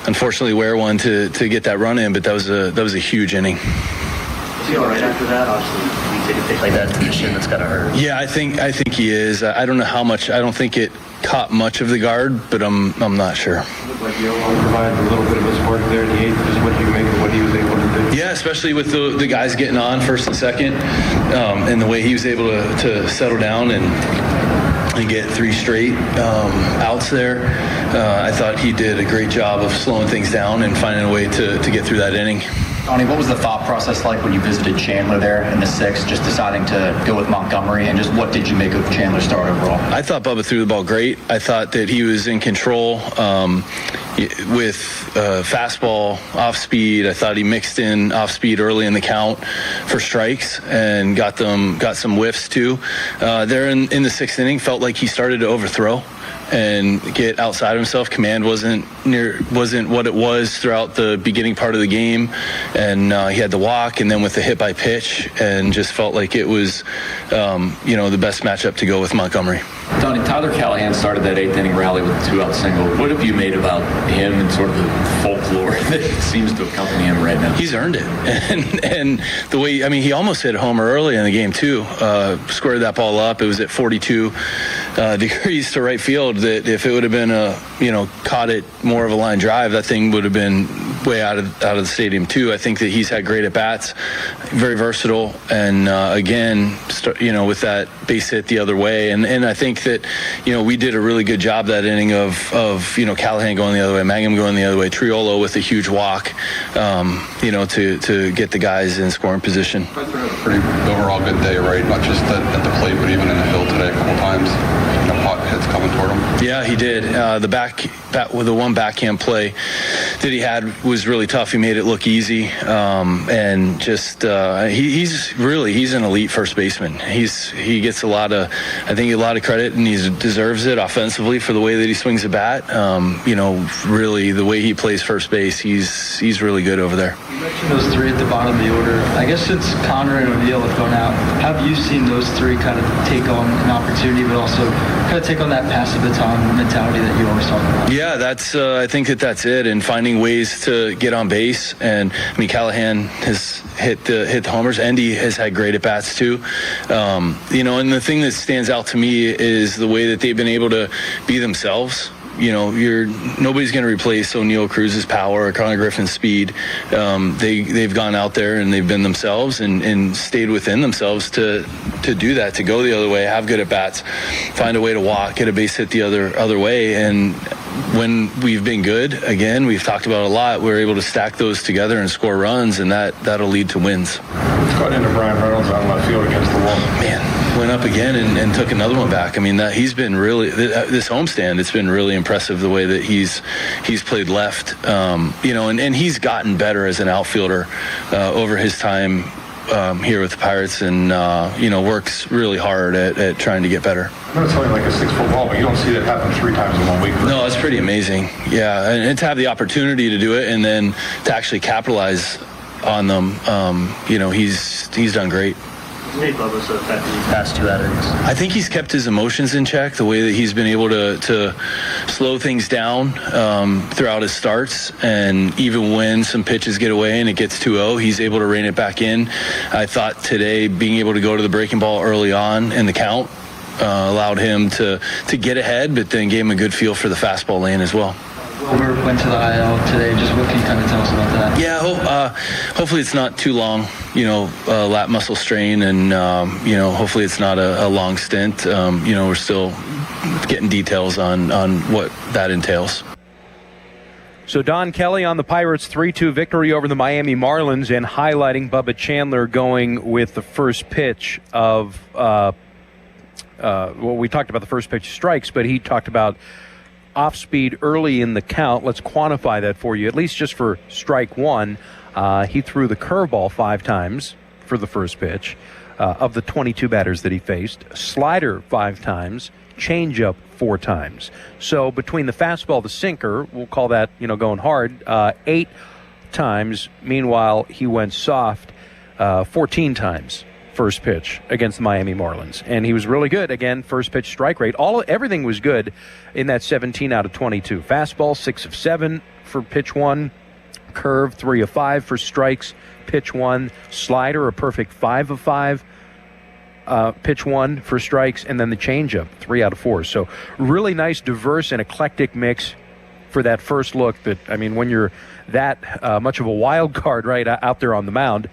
unfortunately wear one to get that run in, but that was a huge inning. Is he all right after that? Obviously, you take a pitch like that to the shin, that's got to hurt. Yeah, I think he is. I don't know how much. I don't think it caught much of the guard, but I'm not sure. It looked like you provided a little bit of a spark there in the 8th. Just what do you make of what he was able to do? Yeah, especially with the guys getting on first and second, and the way he was able to settle down and get 3 straight outs there. I thought he did a great job of slowing things down and finding a way to get through that inning. Tony, what was the thought process like when you visited Chandler there in the 6th, just deciding to go with Montgomery, and just what did you make of Chandler's start overall? I thought Bubba threw the ball great. I thought that he was in control with fastball off speed. I thought he mixed in off speed early in the count for strikes and got some whiffs too. There in the 6th inning, felt like he started to overthrow and get outside of himself. Command wasn't what it was throughout the beginning part of the game, and he had the walk, and then with the hit by pitch, and just felt like it was the best matchup to go with Montgomery. Tony, Tyler Callahan started that 8th inning rally with a 2-out single. What have you made about him and sort of the folklore that seems to accompany him right now? He's earned it, and the way, I mean, he almost hit a homer early in the game too. Squared that ball up. It was at 42 degrees to right field. That if it would have been caught it more of a line drive, that thing would have been way out of the stadium too. I think that he's had great at bats, very versatile, and again, with that base hit the other way, and I think that we did a really good job that inning of Callahan going the other way, Mangum going the other way, Triolo with a huge walk, to get the guys in scoring position. Pretty overall good day, right? Not just at the plate, but even in the field today a couple times. hits coming toward him? Yeah, he did. The one backhand play that he had was really tough. He made it look easy, and just he's an elite first baseman. He gets a lot of credit, and he deserves it offensively for the way that he swings the bat. Really the way he plays first base, he's really good over there. You mentioned those three at the bottom of the order. I guess since Connor and O'Neill have gone out, have you seen those three kind of take on an opportunity, but also kind of take on that passive baton mentality that you always talk about? Yeah, I think that's it, and finding ways to get on base. And I mean, Callahan has hit the homers. Endy has had great at bats too. And the thing that stands out to me is the way that they've been able to be themselves. Nobody's going to replace O'Neill Cruz's power or Connor Griffin's speed. They've gone out there and they've been themselves and stayed within themselves to do that, to go the other way, have good at bats, find a way to walk, get a base hit the other way. And when we've been good, again, we've talked about a lot, we're able to stack those together and score runs, and that'll lead to wins. Cut into Brian Reynolds on left field against the wall. Man, went up again and took another one back. I mean, he's been really, this homestand, it's been really impressive the way that he's played left. And he's gotten better as an outfielder over his time here with the Pirates, and works really hard at trying to get better. I know it's only like a 6-foot ball, but you don't see that happen 3 times in 1 week. No, that's pretty amazing. Yeah, and to have the opportunity to do it and then to actually capitalize on them, he's done great. Nate Bubba's affected these past 2 outings. I think he's kept his emotions in check, the way that he's been able to slow things down throughout his starts, and even when some pitches get away and it gets 2-0, he's able to rein it back in. I thought today being able to go to the breaking ball early on in the count allowed him to get ahead, but then gave him a good feel for the fastball lane as well. Wilbur went to the IL today. Just what can you kind of tell us about that? Yeah, hopefully it's not too long, lat muscle strain, and, hopefully it's not a long stint. We're still getting details on what that entails. So Don Kelly on the Pirates' 3-2 victory over the Miami Marlins, and highlighting Bubba Chandler going with the first pitch of, we talked about the first pitch strikes, but he talked about off speed early in the count. Let's quantify that for you, at least just for strike one. He threw the curveball 5 times for the first pitch of the 22 batters that he faced. Slider 5 times, changeup 4 times. So between the fastball, the sinker, we'll call that, going hard, 8 times. Meanwhile, he went soft 14 times. First pitch against the Miami Marlins, and he was really good. Again, first pitch strike rate, everything was good in that 17 out of 22. Fastball 6 of 7 for pitch 1, curve 3 of 5 for strikes pitch 1, slider a perfect 5 of 5 pitch 1 for strikes, and then the changeup 3 out of 4. So really nice, diverse, and eclectic mix for that first look. That, I mean, when you're that much of a wild card right out there on the mound,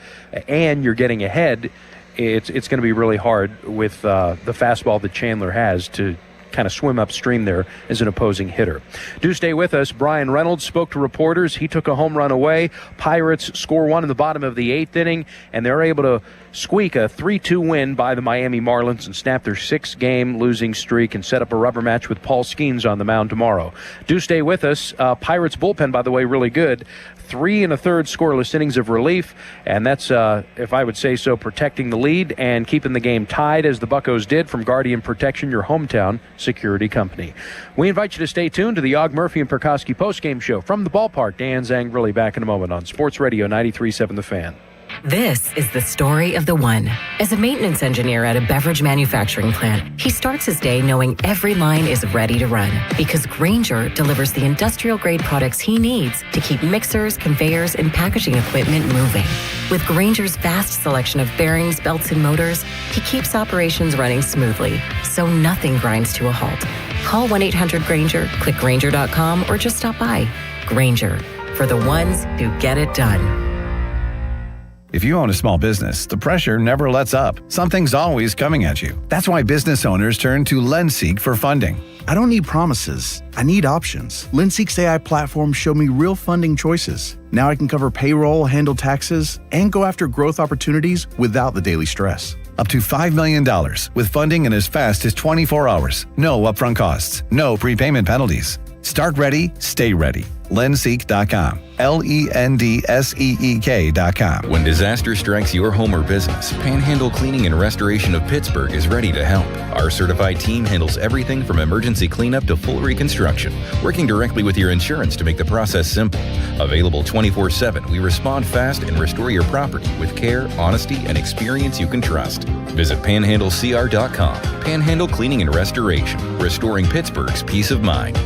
and you're getting ahead, it's going to be really hard with the fastball that Chandler has to kind of swim upstream there as an opposing hitter. Do stay with us. Brian Reynolds spoke to reporters. He took a home run away. Pirates score 1 in the bottom of the 8th inning, and they're able to squeak a 3-2 win by the Miami Marlins and snap their 6-game losing streak and set up a rubber match with Paul Skeens on the mound tomorrow. Do stay with us. Pirates bullpen, by the way, really good. 3 1/3 scoreless innings of relief, and that's, if I would say so, protecting the lead and keeping the game tied, as the Buccos did, from Guardian Protection, your hometown security company. We invite you to stay tuned to the Og Murphy and Perkowski postgame show from the ballpark. Dan Zangrilli back in a moment on Sports Radio 93.7 The Fan. This is the story of the one. As a maintenance engineer at a beverage manufacturing plant, he starts his day knowing every line is ready to run, because Grainger delivers the industrial-grade products he needs to keep mixers, conveyors, and packaging equipment moving. With Grainger's vast selection of bearings, belts, and motors, he keeps operations running smoothly, so nothing grinds to a halt. Call 1-800-GRAINGER, click Grainger.com, or just stop by. Grainger, for the ones who get it done. If you own a small business, the pressure never lets up. Something's always coming at you. That's why business owners turn to LendSeek for funding. I don't need promises. I need options. LendSeek's AI platform showed me real funding choices. Now I can cover payroll, handle taxes, and go after growth opportunities without the daily stress. Up to $5 million with funding in as fast as 24 hours. No upfront costs. No prepayment penalties. Start ready, stay ready. Lenseek.com. LENDSEEK.com. When disaster strikes your home or business, Panhandle Cleaning and Restoration of Pittsburgh is ready to help. Our certified team handles everything from emergency cleanup to full reconstruction, working directly with your insurance to make the process simple. Available 24/7, we respond fast and restore your property with care, honesty, and experience you can trust. Visit panhandlecr.com. Panhandle Cleaning and Restoration, restoring Pittsburgh's peace of mind.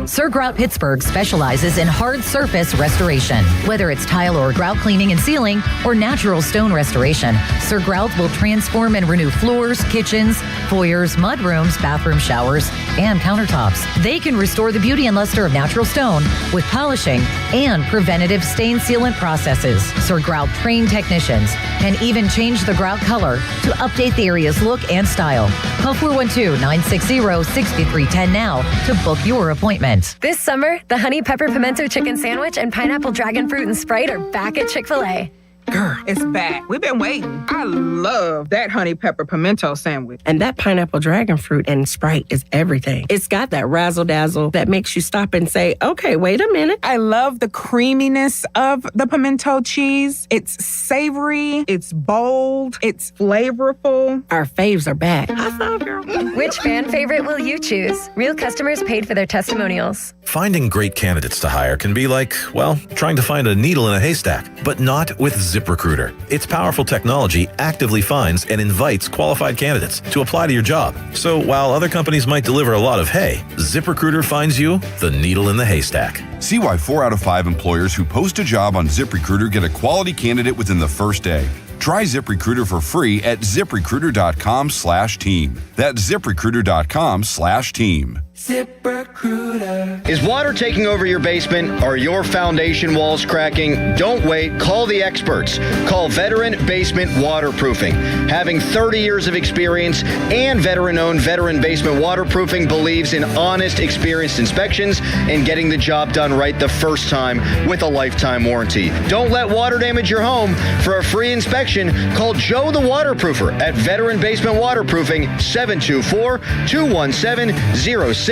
Sir Grout Pittsburgh specializes in hard surface restoration. Whether it's tile or grout cleaning and sealing or natural stone restoration, Sir Grout will transform and renew floors, kitchens, foyers, mudrooms, bathroom showers, and countertops. They can restore the beauty and luster of natural stone with polishing and preventative stain sealant processes. Sir Grout trained technicians can even change the grout color to update the area's look and style. Call 412-960-6310 now to book your appointment. This summer, the Honey Pepper Pimento Chicken Sandwich and Pineapple Dragon Fruit and Sprite are back at Chick-fil-A. Girl, it's back. We've been waiting. I love that Honey Pepper Pimento sandwich. And that Pineapple Dragon Fruit and Sprite is everything. It's got that razzle-dazzle that makes you stop and say, okay, wait a minute. I love the creaminess of the pimento cheese. It's savory, it's bold, it's flavorful. Our faves are back. High five, girl. Which fan favorite will you choose? Real customers paid for their testimonials. Finding great candidates to hire can be like, well, trying to find a needle in a haystack, but not with ZipRecruiter. Its powerful technology actively finds and invites qualified candidates to apply to your job. So while other companies might deliver a lot of hay, ZipRecruiter finds you the needle in the haystack. See why 4 out of 5 employers who post a job on ZipRecruiter get a quality candidate within the first day. Try ZipRecruiter for free at ZipRecruiter.com/team. That's ZipRecruiter.com/team. ZipRecruiter. Is water taking over your basement? Are your foundation walls cracking? Don't wait. Call the experts. Call Veteran Basement Waterproofing. Having 30 years of experience and veteran-owned Veteran Basement Waterproofing believes in honest, experienced inspections and getting the job done right the first time with a lifetime warranty. Don't let water damage your home. For a free inspection, call Joe the Waterproofer at Veteran Basement Waterproofing, 724-217-0677.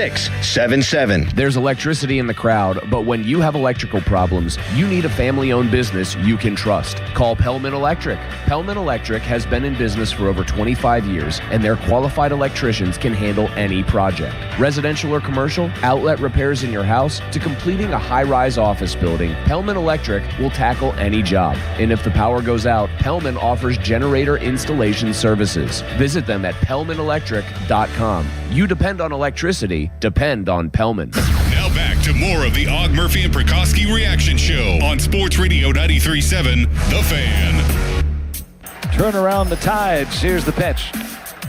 There's electricity in the crowd, but when you have electrical problems, you need a family-owned business you can trust. Call Pellman Electric. Pellman Electric has been in business for over 25 years, and their qualified electricians can handle any project. Residential or commercial, outlet repairs in your house, to completing a high-rise office building, Pellman Electric will tackle any job. And if the power goes out, Pellman offers generator installation services. Visit them at PellmanElectric.com. You depend on electricity, depend on Pellman. Now back to more of the Og Murphy and Prikoski Reaction Show on Sports Radio 93.7 The Fan. Turn around the Tides. Here's the pitch.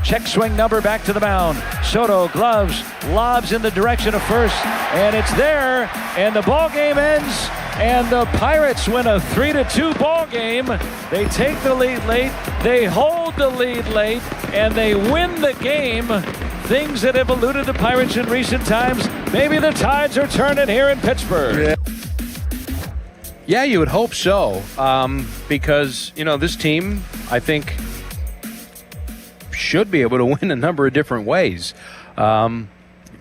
Check swing number back to the mound. Soto gloves, lobs in the direction of first, and it's there, and the ball game ends, and the Pirates win a 3-2 ball game. They take the lead late, they hold the lead late, and they win the game. Things that have eluded the Pirates in recent times. Maybe the Tides are turning here in Pittsburgh. Yeah, you would hope so, because, you know, this team, I think, should be able to win a number of different ways.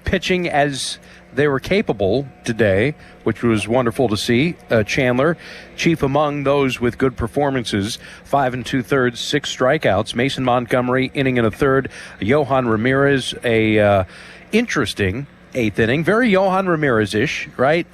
Pitching as they were capable today, which was wonderful to see. Chandler, chief among those with good performances, 5 2/3, 6 strikeouts. Mason Montgomery, inning and a third. Yohan Ramirez, a interesting 8th inning. Very Yohan Ramirez-ish, right?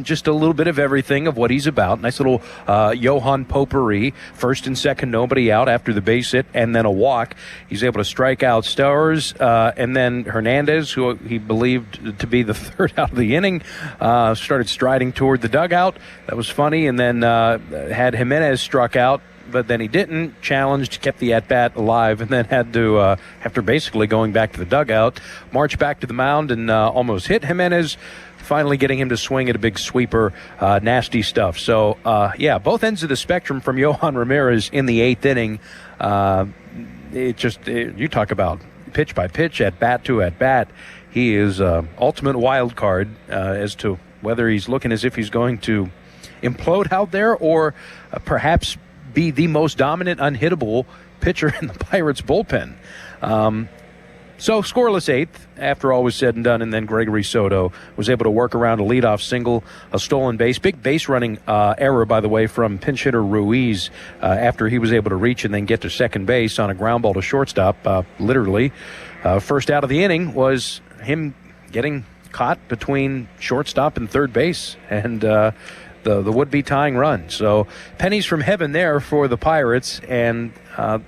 Just a little bit of everything of what he's about. Nice little Yohan potpourri. First and second, nobody out after the base hit, and then a walk. He's able to strike out Stowers, and then Hernandez, who he believed to be the third out of the inning, started striding toward the dugout. That was funny, and then had Jimenez struck out, but then he didn't, challenged, kept the at-bat alive, and then had to, after basically going back to the dugout, march back to the mound and almost hit Jimenez, finally getting him to swing at a big sweeper. Nasty stuff. So, yeah, both ends of the spectrum from Yohan Ramirez in the 8th inning. You talk about pitch by pitch, at-bat to at-bat. He is ultimate wild card as to whether he's looking as if he's going to implode out there, or perhaps be the most dominant, unhittable pitcher in the Pirates bullpen. So scoreless eighth after all was said and done, and then Gregory Soto was able to work around a leadoff single, a stolen base, big base running error, by the way, from pinch hitter Ruiz after he was able to reach and then get to second base on a ground ball to shortstop. Literally, first out of the inning was him getting caught between shortstop and third base, and the would-be tying run. So pennies from heaven there for the Pirates, and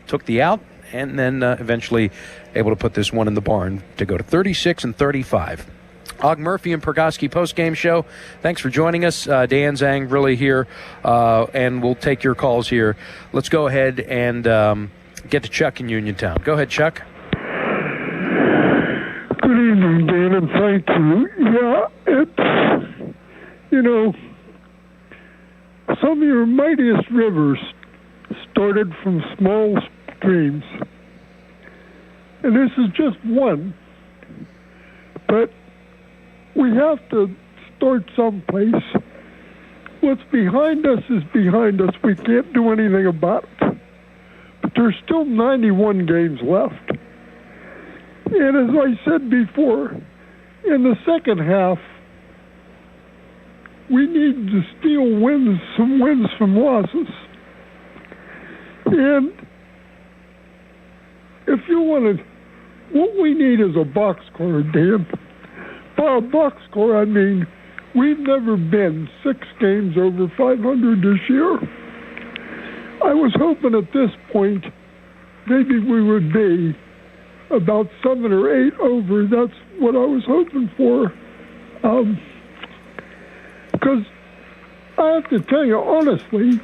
took the out, and then eventually able to put this one in the barn to go to 36-35. Og Murphy and Pergoski postgame show. Thanks for joining us. Dan Zhang really here, and we'll take your calls here. Let's go ahead and get to Chuck in Uniontown. Go ahead, Chuck. Good evening, Dan, and thank you. Yeah, it's, you know, some of your mightiest rivers started from small streams. And this is just one. But we have to start someplace. What's behind us is behind us. We can't do anything about it. But there's still 91 games left. And as I said before, in the second half, we need to steal some wins from losses. And if you want to, what we need is a box score, Dan. By a box score, I mean we've never been 6 games over 500 this year. I was hoping at this point maybe we would be about 7 or 8 over. That's what I was hoping for. Because I have to tell you, honestly,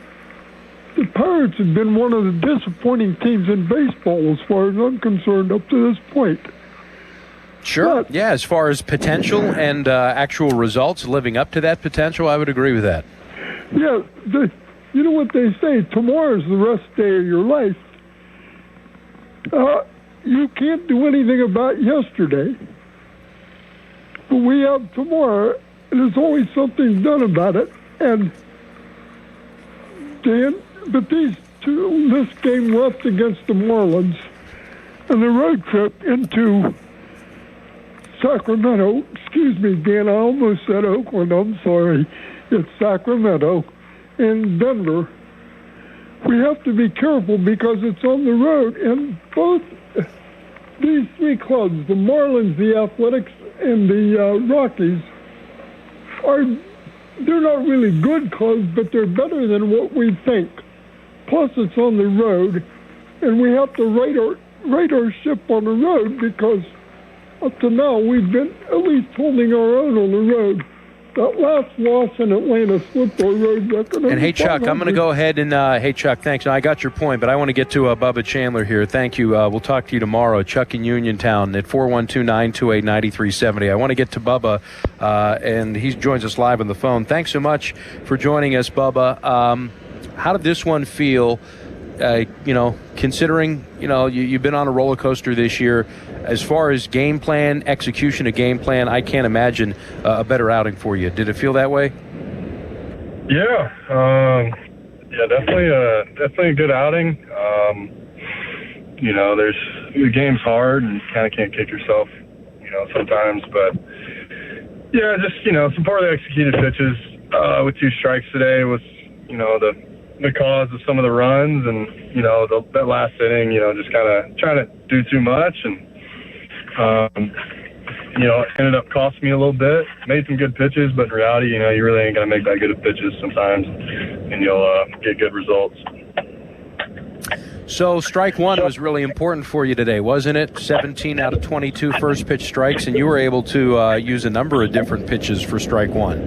the Pirates have been one of the disappointing teams in baseball as far as I'm concerned up to this point. Sure. But, yeah, as far as potential and actual results living up to that potential, I would agree with that. Yeah, you know what they say, tomorrow's the rest day of your life. You can't do anything about yesterday, but we have tomorrow, and there's always something done about it. And Dan, but this game left against the Marlins and the road trip into Sacramento, excuse me, Dan, I almost said Oakland, I'm sorry, it's Sacramento, and Denver. We have to be careful because it's on the road, and both these 3 clubs, the Marlins, the Athletics, and the Rockies, they're not really good clubs, but they're better than what we think. Plus, it's on the road, and we have to right our ship on the road because up to now we've been at least holding our own on the road. That last loss in Atlanta slipped our road record. And hey, Chuck, I'm going to go ahead and, hey, Chuck, thanks. I got your point, but I want to get to Bubba Chandler here. Thank you. We'll talk to you tomorrow. Chuck in Uniontown at 412-928-9370. I want to get to Bubba, and he joins us live on the phone. Thanks so much for joining us, Bubba. How did this one feel, considering, you've been on a roller coaster this year? As far as game plan, execution of game plan, I can't imagine a better outing for you. Did it feel that way? Yeah, definitely a good outing. The game's hard and you kind of can't kick yourself, sometimes. But yeah, just some poorly executed pitches with 2 strikes today was, the cause of some of the runs, and that last inning, just kind of trying to do too much, and ended up costing me a little bit. Made some good pitches, but in reality, you really ain't gonna make that good of pitches sometimes, and you'll get good results. So strike one was really important for you today, wasn't it? 17 out of 22 first pitch strikes, and you were able to use a number of different pitches for strike one.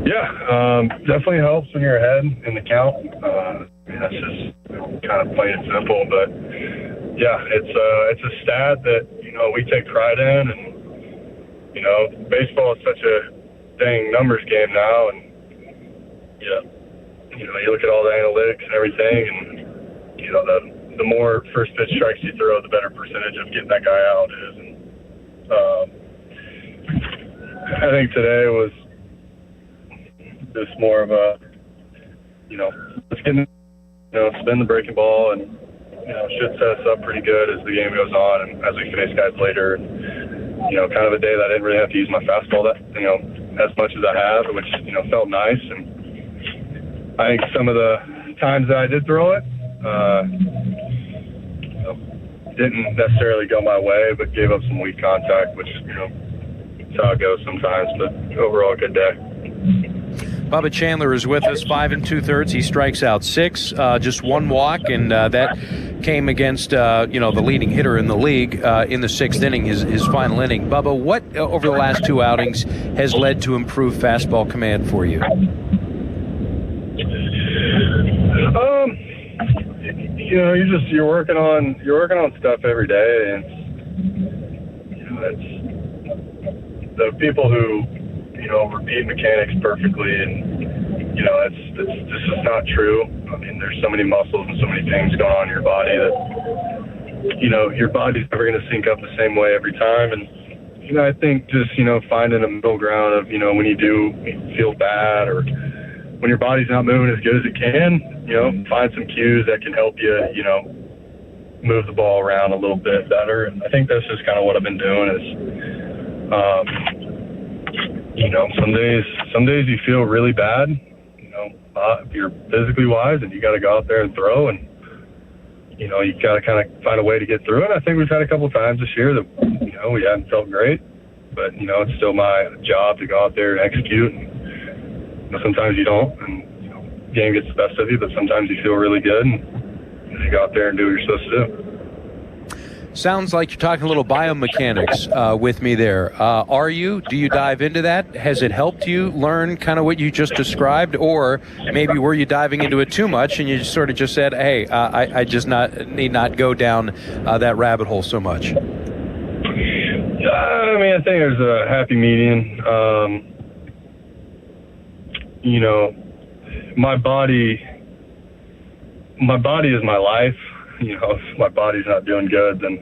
Yeah, definitely helps when you're ahead in the count. That's just kind of plain and simple, but yeah, it's a stat that we take pride in, and baseball is such a dang numbers game now, and you look at all the analytics and everything, and the more first pitch strikes you throw, the better percentage of getting that guy out is. And I think today was just more of a, let's get, spin the breaking ball and, should set us up pretty good as the game goes on and as we face guys later. Kind of a day that I didn't really have to use my fastball that, as much as I have, which, felt nice. And I think some of the times that I did throw it, didn't necessarily go my way, but gave up some weak contact, which, that's how it goes sometimes. But overall, a good day. Bubba Chandler is with us, 5 2/3. He strikes out 6, just 1 walk, and that came against the leading hitter in the league in the 6th inning, his final inning. Bubba, what over the last 2 outings has led to improved fastball command for you? You're working on stuff every day, and it's the people who repeat mechanics perfectly, and this is not true. I mean, there's so many muscles and so many things going on in your body that your body's never going to sync up the same way every time. And I think just finding a middle ground of when you do feel bad or when your body's not moving as good as it can, find some cues that can help you move the ball around a little bit better. And I think that's just kind of what I've been doing is some days you feel really bad, if you're physically wise, and you got to go out there and throw, and you got to kind of find a way to get through it. I think we've had a couple of times this year that we haven't felt great, but it's still my job to go out there and execute. And, sometimes you don't, and the game gets the best of you, but sometimes you feel really good, and you go out there and do what you're supposed to do. Sounds like you're talking a little biomechanics with me there. Do you dive into that? Has it helped you learn kind of what you just described, or maybe were you diving into it too much and you sort of just said, hey, I just need not go down that rabbit hole so much? I think there's a happy median. My body is my life. If my body's not doing good, then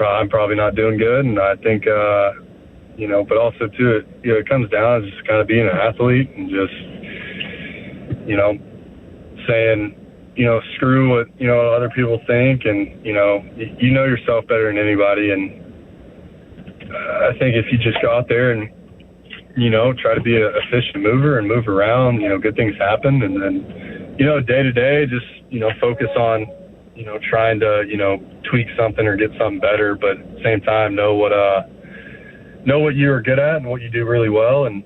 I'm probably not doing good. And I think, but also too, it comes down to just kind of being an athlete and just, saying, screw what, other people think. And, you know yourself better than anybody. And I think if you just go out there and, try to be a efficient mover and move around, good things happen. And then, day to day, just, focus on, trying to, tweak something or get something better, but at the same time, know what you are good at and what you do really well. And,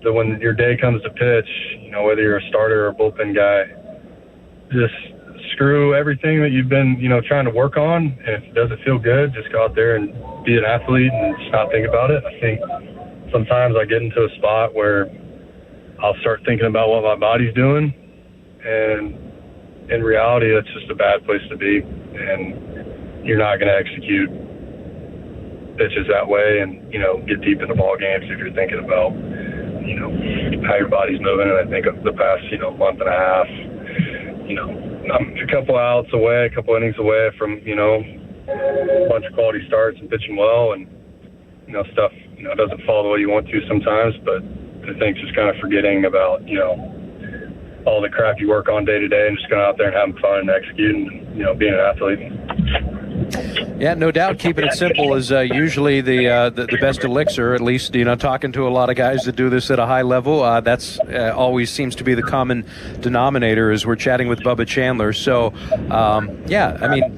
that when your day comes to pitch, whether you're a starter or a bullpen guy, just screw everything that you've been, trying to work on. And if it doesn't feel good, just go out there and be an athlete and just not think about it. I think sometimes I get into a spot where I'll start thinking about what my body's doing, and in reality, that's just a bad place to be, and you're not going to execute pitches that way and, get deep into ball games if you're thinking about, how your body's moving. And I think of the past, month and a half, I'm a couple outs away, a couple innings away from, a bunch of quality starts and pitching well, and, stuff, doesn't fall the way you want to sometimes, but I think just kind of forgetting about, all the crap you work on day to day and just going out there and having fun and executing, being an athlete. Yeah, no doubt. Keeping it simple is usually the best elixir. At least, talking to a lot of guys that do this at a high level, that's always seems to be the common denominator as we're chatting with Bubba Chandler. So,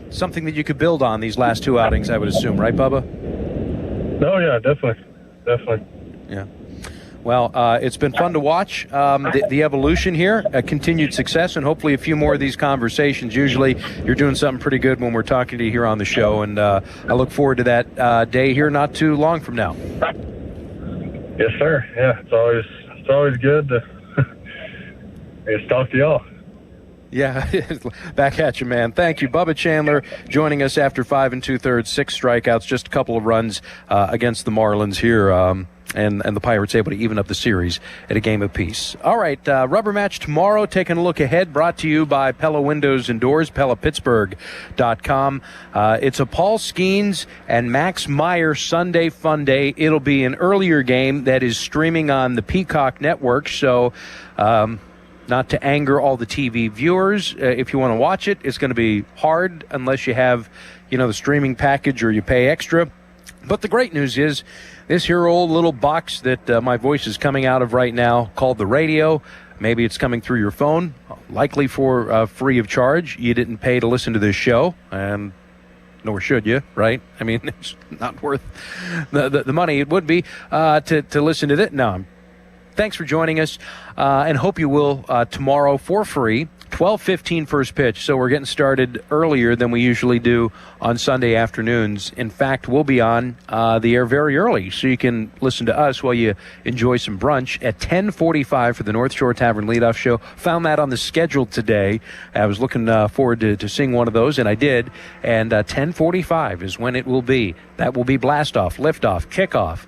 something that you could build on these last 2 outings, I would assume, right, Bubba? Oh, yeah, definitely. Yeah. Well, it's been fun to watch the evolution here, continued success, and hopefully a few more of these conversations. Usually you're doing something pretty good when we're talking to you here on the show, and I look forward to that day here not too long from now. Yes, sir. Yeah, it's always good to talk to y'all. Yeah, back at you, man. Thank you. Bubba Chandler joining us after 5 2/3, 6 strikeouts, just a couple of runs against the Marlins here. And the Pirates able to even up the series at a game apiece. All right, rubber match tomorrow. Taking a look ahead, brought to you by Pella Windows and Doors, PellaPittsburgh.com. It's a Paul Skeens and Max Meyer Sunday Fun Day. It'll be an earlier game that is streaming on the Peacock Network, so not to anger all the TV viewers. If you want to watch it, it's going to be hard unless you have, the streaming package or you pay extra. But the great news is this here old little box that my voice is coming out of right now called the radio. Maybe it's coming through your phone, likely for free of charge. You didn't pay to listen to this show, and nor should you, right? I mean, it's not worth the money it would be to listen to it. No, thanks for joining us, and hope you will tomorrow for free. 12:15 first pitch, so we're getting started earlier than we usually do on Sunday afternoons. In fact, we'll be on the air very early, so you can listen to us while you enjoy some brunch at 10:45 for the North Shore Tavern Leadoff Show. Found that on the schedule today. I was looking forward to seeing one of those, and I did. And 10:45 is when it will be. That will be blast-off, lift-off, kickoff.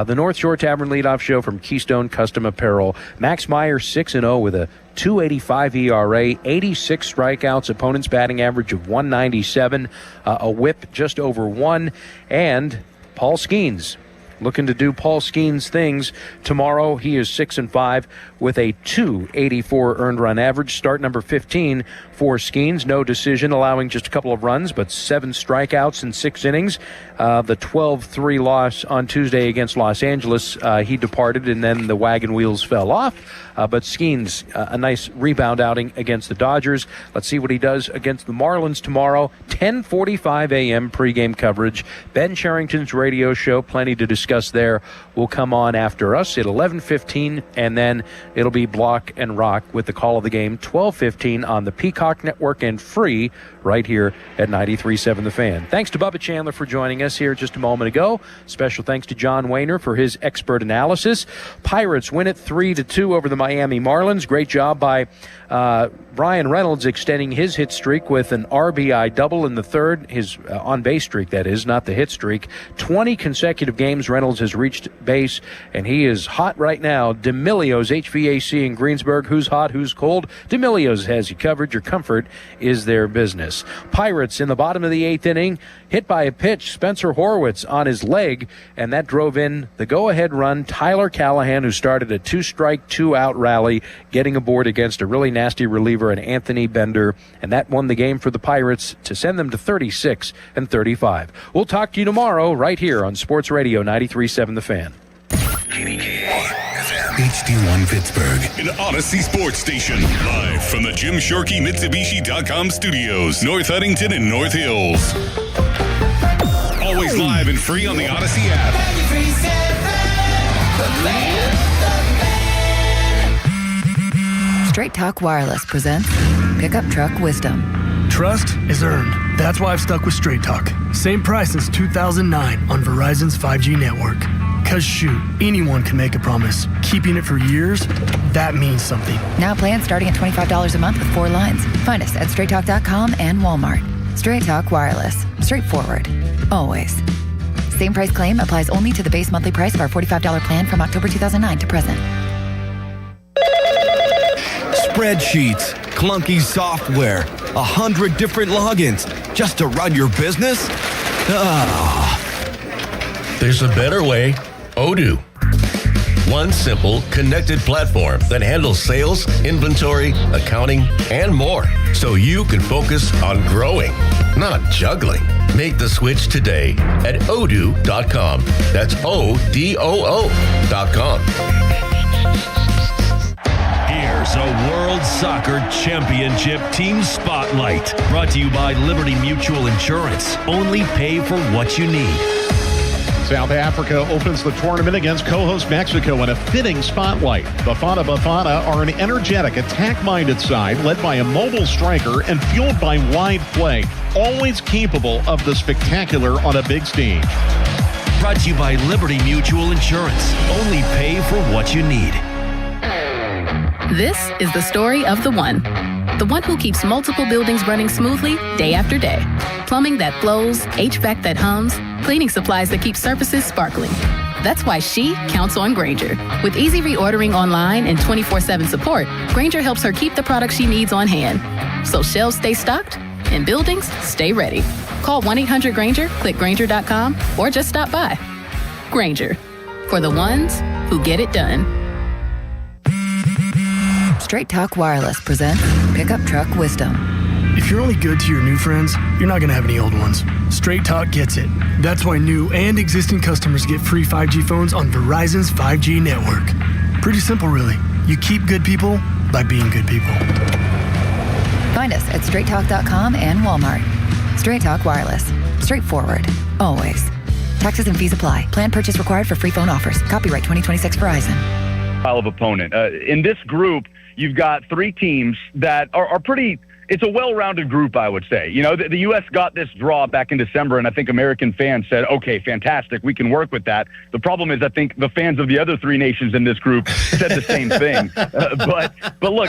The North Shore Tavern Leadoff Show from Keystone Custom Apparel. Max Meyer 6-0 with a 2.85 ERA, 86 strikeouts, opponent's batting average of 197, a whip just over 1, and Paul Skeens looking to do Paul Skeens things tomorrow. He is 6-5 with a 2.84 earned run average. Start number 15 for Skeens. No decision, allowing just a couple of runs, but 7 strikeouts in 6 innings. The 12-3 loss on Tuesday against Los Angeles, he departed, and then the wagon wheels fell off. But Skeens, a nice rebound outing against the Dodgers. Let's see what he does against the Marlins tomorrow. 10:45 a.m. pregame coverage. Ben Cherington's radio show, plenty to discuss there, will come on after us at 11:15, and then it'll be Block and Rock with the call of the game, 12:15 on the Peacock Network and free right here at 93.7 The Fan. Thanks to Bubba Chandler for joining us here just a moment ago. Special thanks to John Wayner for his expert analysis. Pirates win it 3-2 over the Miami Marlins. Great job by Brian Reynolds extending his hit streak with an RBI double in the third. His on-base streak, that is, not the hit streak. 20 consecutive games Reynolds has reached base, and he is hot right now. D'Amelio's HVAC in Greensburg. Who's hot, who's cold? D'Amelio's has you covered. Your comfort is their business. Pirates in the bottom of the 8th inning, hit by a pitch. Spencer Horwitz on his leg, and that drove in the go-ahead run. Tyler Callahan, who started a 2-strike, 2-out rally, getting aboard against a really nasty reliever and Anthony Bender, and that won the game for the Pirates to send them to 36-35. We'll talk to you tomorrow right here on Sports Radio 93.7 The Fan. HD1 Pittsburgh, an Odyssey Sports Station, live from the Jim Shorkey Mitsubishi.com studios, North Huntington and North Hills. Always live and free on the Odyssey app. 93.7 The Fan. Straight Talk Wireless presents Pickup Truck Wisdom. Trust is earned. That's why I've stuck with Straight Talk. Same price since 2009 on Verizon's 5G network. Cause shoot, anyone can make a promise. Keeping it for years, that means something. Now plans starting at $25 a month with 4 lines. Find us at straighttalk.com and Walmart. Straight Talk Wireless. Straightforward. Always. Same price claim applies only to the base monthly price of our $45 plan from October 2009 to present. Spreadsheets, clunky software, 100 different logins just to run your business? There's a better way. Odoo. One simple, connected platform that handles sales, inventory, accounting, and more, so you can focus on growing, not juggling. Make the switch today at odoo.com. That's ODOO.com. Here's a World Soccer Championship Team Spotlight, brought to you by Liberty Mutual Insurance. Only pay for what you need. South Africa opens the tournament against co-host Mexico in a fitting spotlight. Bafana Bafana are an energetic, attack-minded side led by a mobile striker and fueled by wide play, always capable of the spectacular on a big stage. Brought to you by Liberty Mutual Insurance. Only pay for what you need. This is the story of the one who keeps multiple buildings running smoothly day after day. Plumbing that flows, HVAC that hums, cleaning supplies that keep surfaces sparkling. That's why she counts on Grainger. With easy reordering online and 24/7 support, Grainger helps her keep the products she needs on hand. So shelves stay stocked and buildings stay ready. Call 1-800-GRAINGER, click Grainger.com, or just stop by. Grainger, for the ones who get it done. Straight Talk Wireless presents Pickup Truck Wisdom. If you're only good to your new friends, you're not going to have any old ones. Straight Talk gets it. That's why new and existing customers get free 5G phones on Verizon's 5G network. Pretty simple, really. You keep good people by being good people. Find us at straighttalk.com and Walmart. Straight Talk Wireless. Straightforward. Always. Taxes and fees apply. Plan purchase required for free phone offers. Copyright 2026 Verizon. Pile of opponent. In this group, you've got three teams that are pretty... It's a well-rounded group, I would say. You know, the U.S. got this draw back in December, and I think American fans said, okay, fantastic, we can work with that. The problem is I think the fans of the other three nations in this group said the same thing. But look,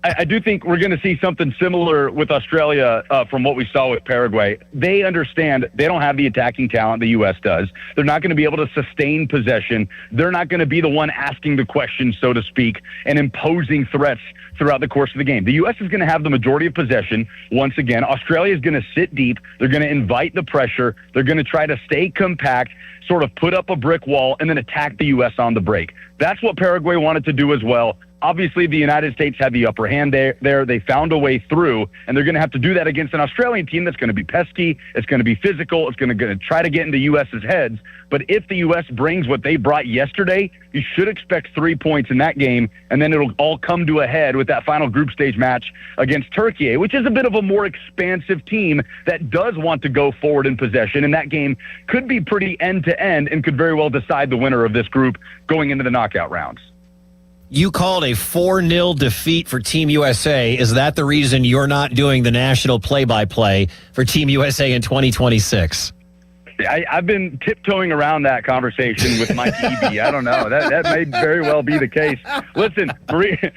I do think we're going to see something similar with Australia from what we saw with Paraguay. They understand they don't have the attacking talent the U.S. does. They're not going to be able to sustain possession. They're not going to be the one asking the questions, so to speak, and imposing threats throughout the course of the game. The U.S. is going to have the majority of possession. Once again, Australia is going to sit deep. They're going to invite the pressure. They're going to try to stay compact, sort of put up a brick wall, and then attack the U.S. on the break. That's what Paraguay wanted to do as well. Obviously, the United States had the upper hand there. They found a way through, and they're going to have to do that against an Australian team that's going to be pesky. It's going to be physical. It's going to try to get into U.S.'s heads. But if the U.S. brings what they brought yesterday, you should expect 3 points in that game, and then it'll all come to a head with that final group stage match against Turkey, which is a bit of a more expansive team that does want to go forward in possession, and that game could be pretty end-to-end and could very well decide the winner of this group going into the knockout rounds. You called a 4-0 defeat for Team USA. Is that the reason you're not doing the national play-by-play for Team USA in 2026? I've been tiptoeing around that conversation with Mike Eby. I don't know. That may very well be the case. Listen, Mauricio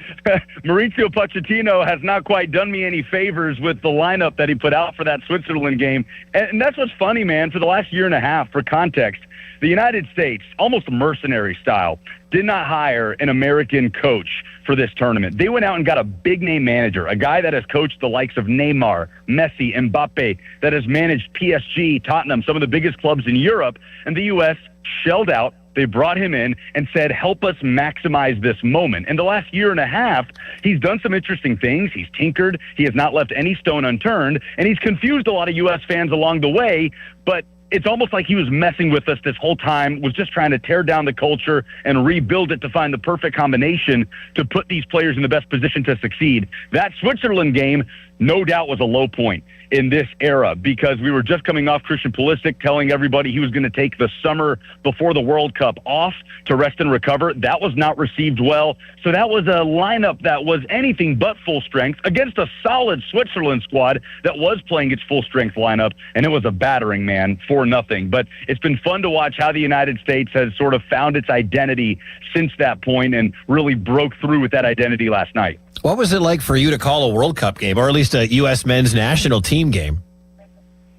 Pochettino has not quite done me any favors with the lineup that he put out for that Switzerland game. And that's what's funny, man. For the last year and a half, for context, the United States, almost mercenary style, did not hire an American coach for this tournament. They went out and got a big-name manager, a guy that has coached the likes of Neymar, Messi, Mbappe, that has managed PSG, Tottenham, some of the biggest clubs in Europe, and the U.S. shelled out. They brought him in and said, help us maximize this moment. In the last year and a half, he's done some interesting things. He's tinkered. He has not left any stone unturned, and he's confused a lot of U.S. fans along the way, but it's almost like he was messing with us this whole time, was just trying to tear down the culture and rebuild it to find the perfect combination to put these players in the best position to succeed. That Switzerland game, no doubt, was a low point in this era because we were just coming off Christian Pulisic telling everybody he was going to take the summer before the World Cup off to rest and recover. That was not received well. So that was a lineup that was anything but full strength against a solid Switzerland squad that was playing its full strength lineup, and it was a battering, man, 4-0. But it's been fun to watch how the United States has sort of found its identity since that point and really broke through with that identity last night. What was it like for you to call a World Cup game, or at least a U.S. men's national team game?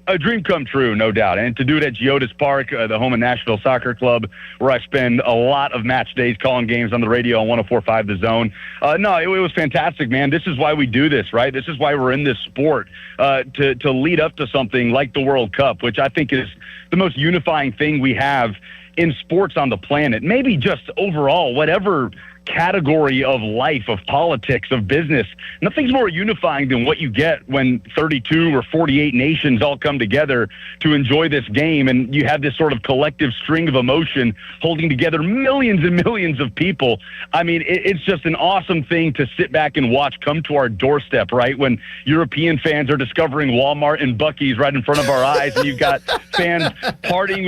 A dream come true, no doubt. And to do it at Geodis Park, the home of Nashville Soccer Club, where I spend a lot of match days calling games on the radio on 104.5 The Zone. No, it was fantastic, man. This is why we do this, right? This is why we're in this sport, to lead up to something like the World Cup, which I think is the most unifying thing we have in sports on the planet. Maybe just overall, whatever category of life, of politics, of business. Nothing's more unifying than what you get when 32 or 48 nations all come together to enjoy this game, and you have this sort of collective string of emotion holding together millions and millions of people. I mean, it's just an awesome thing to sit back and watch come to our doorstep, right? When European fans are discovering Walmart and Buc-ee's right in front of our eyes, and you've got fans partying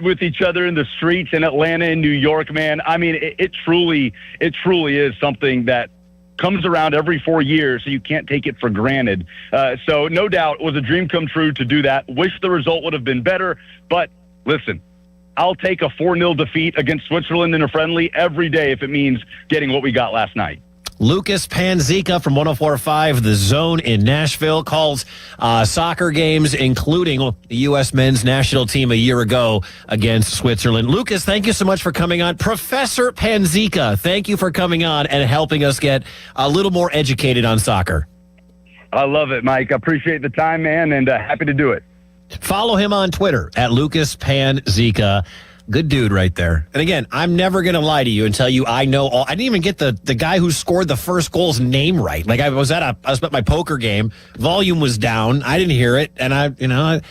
with each other in the streets in Atlanta and New York, man. I mean, it truly is something that comes around every 4 years, so you can't take it for granted. So no doubt it was a dream come true to do that. Wish the result would have been better, but listen, I'll take a 4-0 defeat against Switzerland in a friendly every day if it means getting what we got last night. Lucas Panzica from 104.5 The Zone in Nashville calls soccer games, including the U.S. men's national team a year ago against Switzerland. Lucas, thank you so much for coming on. Professor Panzica, thank you for coming on and helping us get a little more educated on soccer. I love it, Mike. I appreciate the time, man, and happy to do it. Follow him on Twitter at Lucas Panzica. Good dude right there. And again, I'm never going to lie to you and tell you I know all. I didn't even get the guy who scored the first goal's name right. Like I was at my poker game. Volume was down. I didn't hear it. And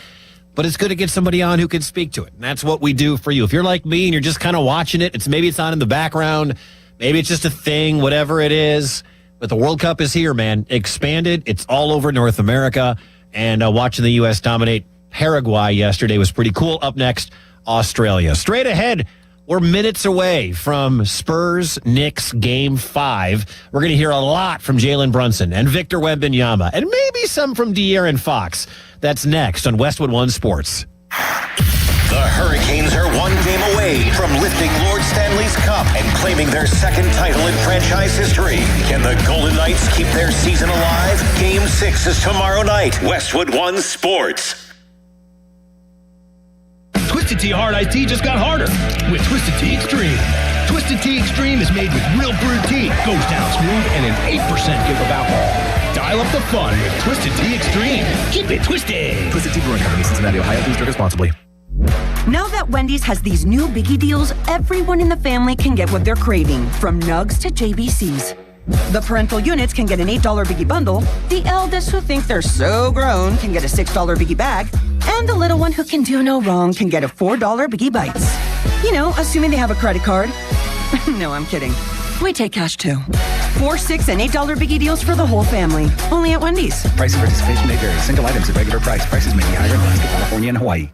but it's good to get somebody on who can speak to it. And that's what we do for you. If you're like me and you're just kind of watching it, maybe it's on in the background. Maybe it's just a thing, whatever it is. But the World Cup is here, man. Expanded. It's all over North America. And watching the U.S. dominate Paraguay yesterday was pretty cool. Up next, Australia. Straight ahead, we're minutes away from Spurs-Knicks Game 5. We're going to hear a lot from Jalen Brunson and Victor Wembanyama, and maybe some from De'Aaron Fox. That's next on Westwood One Sports. The Hurricanes are one game away from lifting Lord Stanley's Cup and claiming their second title in franchise history. Can the Golden Knights keep their season alive? Game 6 is tomorrow night. Westwood One Sports. Twisted Tea Hard Iced Tea just got harder with Twisted Tea Extreme. Twisted Tea Extreme is made with real brewed tea, goes down smooth, and an 8% give of alcohol. Dial up the fun with Twisted Tea Extreme. Keep it twisted. Twisted Tea Brewing Company, Cincinnati, Ohio. Please drink responsibly. Now that Wendy's has these new biggie deals, everyone in the family can get what they're craving, from nugs to JBCs. The parental units can get an $8 biggie bundle, the eldest who think they're so grown can get a $6 biggie bag, and the little one who can do no wrong can get a $4 biggie bites. You know, assuming they have a credit card. No, I'm kidding. We take cash too. $4, $6, and $8 biggie deals for the whole family. Only at Wendy's. Price and participation may vary. Single items at regular price. Prices may be higher in Alaska, California, and Hawaii.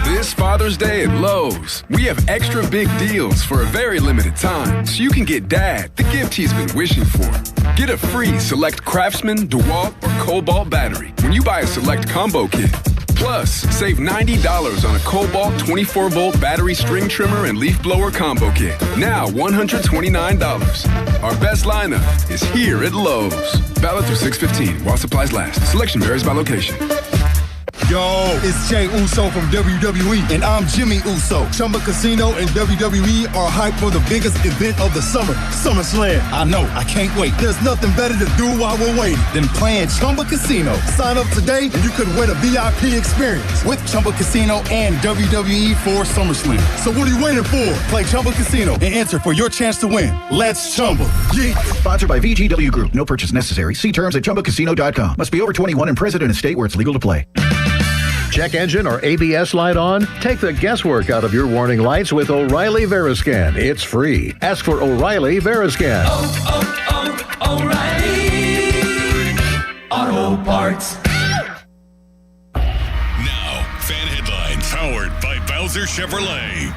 This Father's Day at Lowe's, we have extra big deals for a very limited time, so you can get Dad the gift he's been wishing for. Get a free Select Craftsman, DeWalt, or Cobalt battery when you buy a Select Combo Kit. Plus, save $90 on a Cobalt 24-volt battery string trimmer and leaf blower combo kit. Now $129. Our best lineup is here at Lowe's. Valid through 6/15 while supplies last. Selection varies by location. Yo, it's Jey Uso from WWE, and I'm Jimmy Uso. Chumba Casino and WWE are hyped for the biggest event of the summer, SummerSlam. I know, I can't wait. There's nothing better to do while we're waiting than playing Chumba Casino. Sign up today, and you could win a VIP experience with Chumba Casino and WWE for SummerSlam. So what are you waiting for? Play Chumba Casino and enter for your chance to win. Let's Chumba. Yeah. Sponsored by VGW Group. No purchase necessary. See terms at ChumbaCasino.com. Must be over 21 and present in a state where it's legal to play. Check engine or ABS light on? Take the guesswork out of your warning lights with O'Reilly Veriscan. It's free. Ask for O'Reilly Veriscan. O'Reilly Auto Parts. Now, fan headlines powered by Bowser Chevrolet.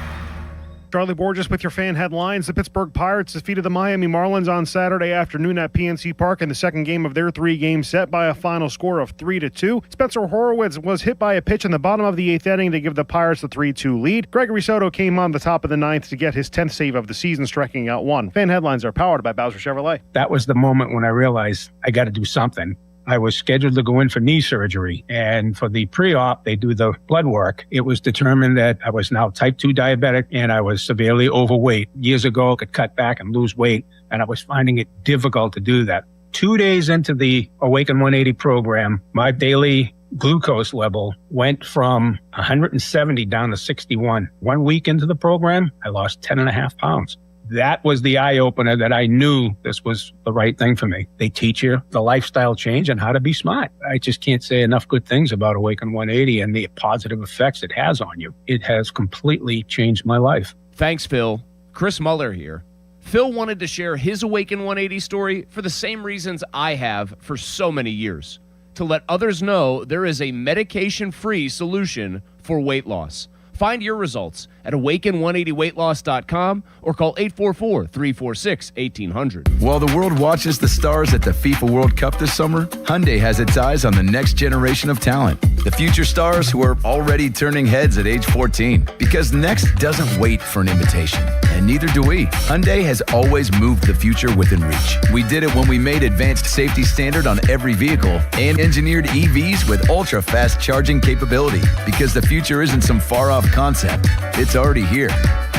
Charlie Borges with your fan headlines. The Pittsburgh Pirates defeated the Miami Marlins on Saturday afternoon at PNC Park in the second game of their three-game set by a final score of 3-2. Spencer Horwitz was hit by a pitch in the bottom of the eighth inning to give the Pirates the 3-2 lead. Gregory Soto came on the top of the ninth to get his 10th save of the season, striking out one. Fan headlines are powered by Bowser Chevrolet. That was the moment when I realized I got to do something. I was scheduled to go in for knee surgery, and for the pre-op, they do the blood work. It was determined that I was now type 2 diabetic and I was severely overweight. Years ago, I could cut back and lose weight, and I was finding it difficult to do that. 2 days into the Awaken 180 program, my daily glucose level went from 170 down to 61. 1 week into the program, I lost 10.5 pounds. That was the eye-opener that I knew this was the right thing for me. They teach you the lifestyle change and how to be smart. I just can't say enough good things about Awaken 180 and the positive effects it has on you. It has completely changed my life. Thanks, Phil. Chris Muller here. Phil wanted to share his Awaken 180 story for the same reasons I have for so many years. To let others know there is a medication-free solution for weight loss. Find your results at awaken180weightloss.com or call 844-346-1800. While the world watches the stars at the FIFA World Cup this summer, Hyundai has its eyes on the next generation of talent. The future stars who are already turning heads at age 14. Because next doesn't wait for an invitation, and And neither do we. Hyundai has always moved the future within reach. We did it when we made advanced safety standard on every vehicle and engineered EVs with ultra-fast charging capability. Because the future isn't some far-off concept. It's already here.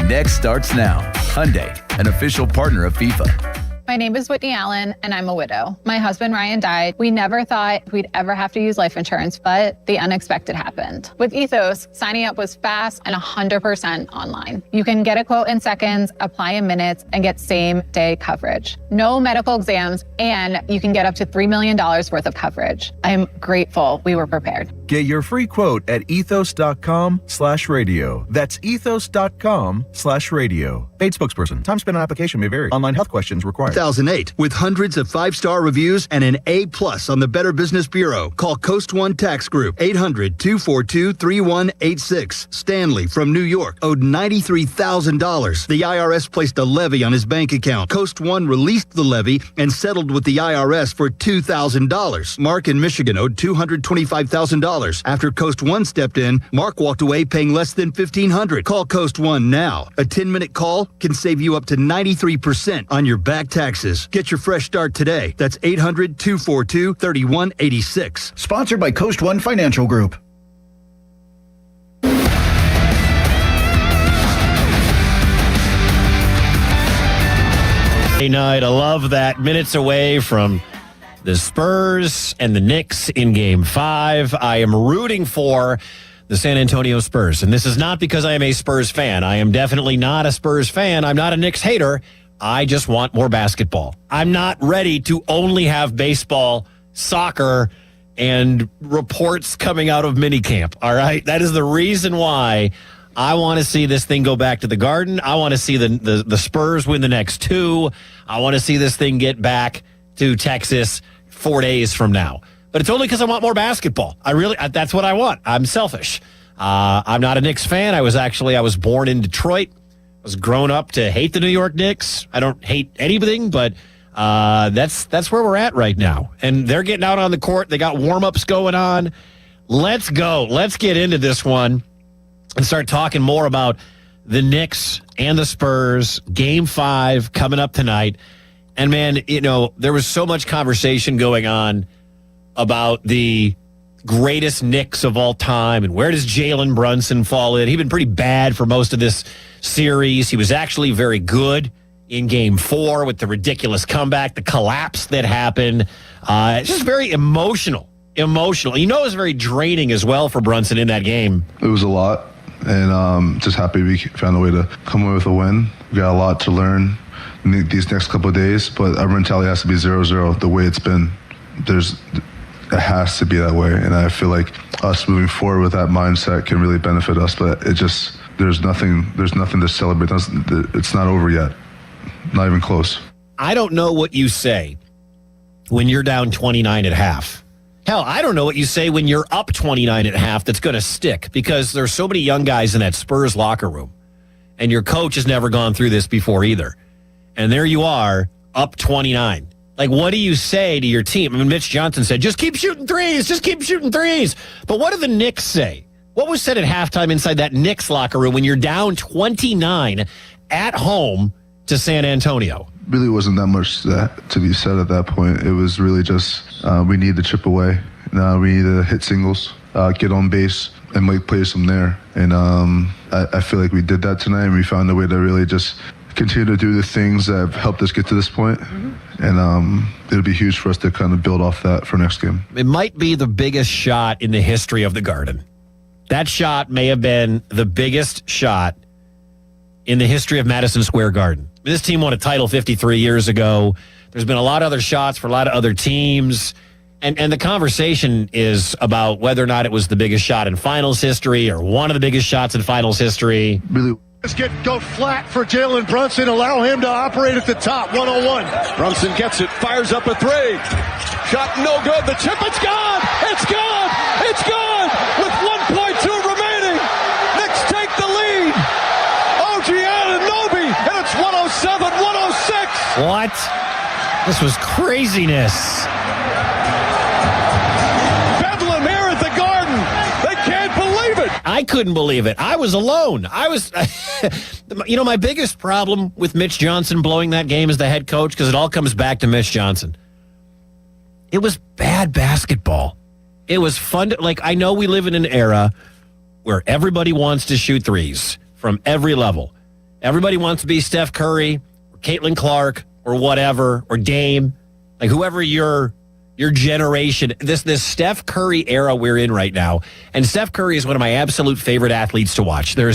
Next starts now. Hyundai, an official partner of FIFA. My name is Whitney Allen, and I'm a widow. My husband, Ryan, died. We never thought we'd ever have to use life insurance, but the unexpected happened. With Ethos, signing up was fast and 100% online. You can get a quote in seconds, apply in minutes, and get same-day coverage. No medical exams, and you can get up to $3 million worth of coverage. I am grateful we were prepared. Get your free quote at ethos.com/radio. That's ethos.com/radio. Paid spokesperson. Time spent on application may vary. Online health questions required. 2008, with hundreds of 5-star reviews and an A+ on the Better Business Bureau. Call Coast One Tax Group, 800-242-3186. Stanley from New York owed $93,000. The IRS placed a levy on his bank account. Coast One released the levy and settled with the IRS for $2,000. Mark in Michigan owed $225,000. After Coast One stepped in, Mark walked away paying less than $1,500. Call Coast One now. A 10-minute call can save you up to 93% on your back taxes. Get your fresh start today. That's 800-242-3186. Sponsored by Coast One Financial Group. Night. I love that. Minutes away from the Spurs and the Knicks in Game 5. I am rooting for the San Antonio Spurs. And this is not because I am a Spurs fan. I am definitely not a Spurs fan. I'm not a Knicks hater. I just want more basketball. I'm not ready to only have baseball, soccer, and reports coming out of minicamp. All right? That is the reason why I want to see this thing go back to the Garden. I want to see the Spurs win the next 2. I want to see this thing get back to Texas 4 days from now. But it's only because I want more basketball. That's what I want. I'm selfish. I'm not a Knicks fan. I was born in Detroit. I was grown up to hate the New York Knicks. I don't hate anything, but that's where we're at right now. And they're getting out on the court. They got warm-ups going on. Let's go. Let's get into this one and start talking more about the Knicks and the Spurs. Game 5 coming up tonight. And, man, there was so much conversation going on about the greatest Knicks of all time and where does Jalen Brunson fall in. He'd been pretty bad for most of this series. He was actually very good in Game 4 with the ridiculous comeback, the collapse that happened. It's just very emotional. It was very draining as well for Brunson in that game. It was a lot, and just happy we found a way to come away with a win. We got a lot to learn in these next couple of days, but our mentality has to be 0-0 the way it's been. It has to be that way, and I feel like us moving forward with that mindset can really benefit us, but there's nothing to celebrate. It's not over yet. Not even close. I don't know what you say when you're down 29 at half. Hell, I don't know what you say when you're up 29 at half that's going to stick, because there's so many young guys in that Spurs locker room, and your coach has never gone through this before either. And there you are, up 29. Like, what do you say to your team? I mean, Mitch Johnson said, just keep shooting threes. But what do the Knicks say? What was said at halftime inside that Knicks locker room when you're down 29 at home to San Antonio? Really wasn't that much to be said at that point. It was really just we need to chip away. We need to hit singles, get on base, and make plays from there. And I feel like we did that tonight, and we found a way to really just continue to do the things that have helped us get to this point. Mm-hmm. And it'll be huge for us to kind of build off that for next game. It might be the biggest shot in the history of the Garden. That shot may have been the biggest shot in the history of Madison Square Garden. This team won a title 53 years ago. There's been a lot of other shots for a lot of other teams. And the conversation is about whether or not it was the biggest shot in finals history or one of the biggest shots in finals history. Really. Let's go flat for Jalen Brunson. Allow him to operate at the top. 101. Brunson gets it. Fires up a 3. Shot no good. The chip, it's gone. It's gone. It's gone. With 1.2 remaining. Knicks take the lead. OG Anunoby. And it's 107-106. What? This was craziness. I couldn't believe it. I was alone. My biggest problem with Mitch Johnson blowing that game as the head coach, because it all comes back to Mitch Johnson. It was bad basketball. It was fun. I know we live in an era where everybody wants to shoot threes from every level. Everybody wants to be Steph Curry or Caitlin Clark or whatever, or Dame, whoever your generation, this Steph Curry era we're in right now. And Steph Curry is one of my absolute favorite athletes to watch. There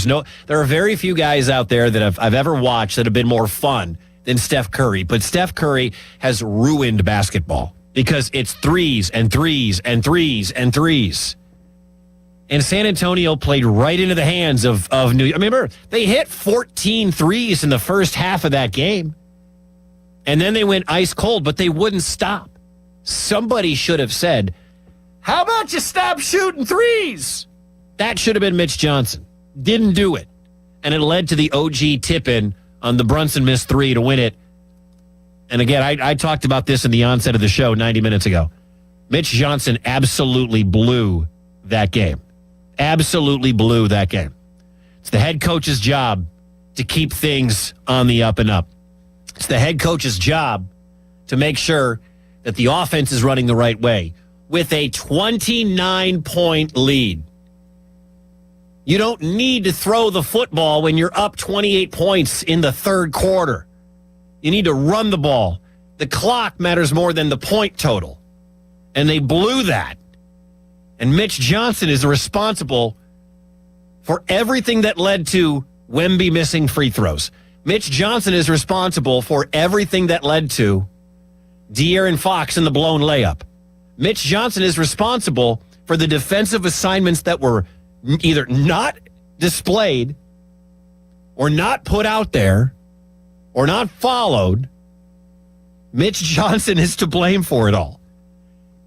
are very few guys out there that I've ever watched that have been more fun than Steph Curry. But Steph Curry has ruined basketball because it's threes and threes and threes and threes. And San Antonio played right into the hands of New York. Remember, they hit 14 threes in the first half of that game. And then they went ice cold, but they wouldn't stop. Somebody should have said, how about you stop shooting threes? That should have been Mitch Johnson. Didn't do it. And it led to the OG tip-in on the Brunson missed three to win it. And again, I talked about this in the onset of the show 90 minutes ago. Mitch Johnson absolutely blew that game. Absolutely blew that game. It's the head coach's job to keep things on the up and up. It's the head coach's job to make sure that the offense is running the right way with a 29-point lead. You don't need to throw the football when you're up 28 points in the third quarter. You need to run the ball. The clock matters more than the point total. And they blew that. And Mitch Johnson is responsible for everything that led to Wemby missing free throws. Mitch Johnson is responsible for everything that led to De'Aaron Fox in the blown layup. Mitch Johnson is responsible for the defensive assignments that were either not displayed or not put out there or not followed. Mitch Johnson is to blame for it all.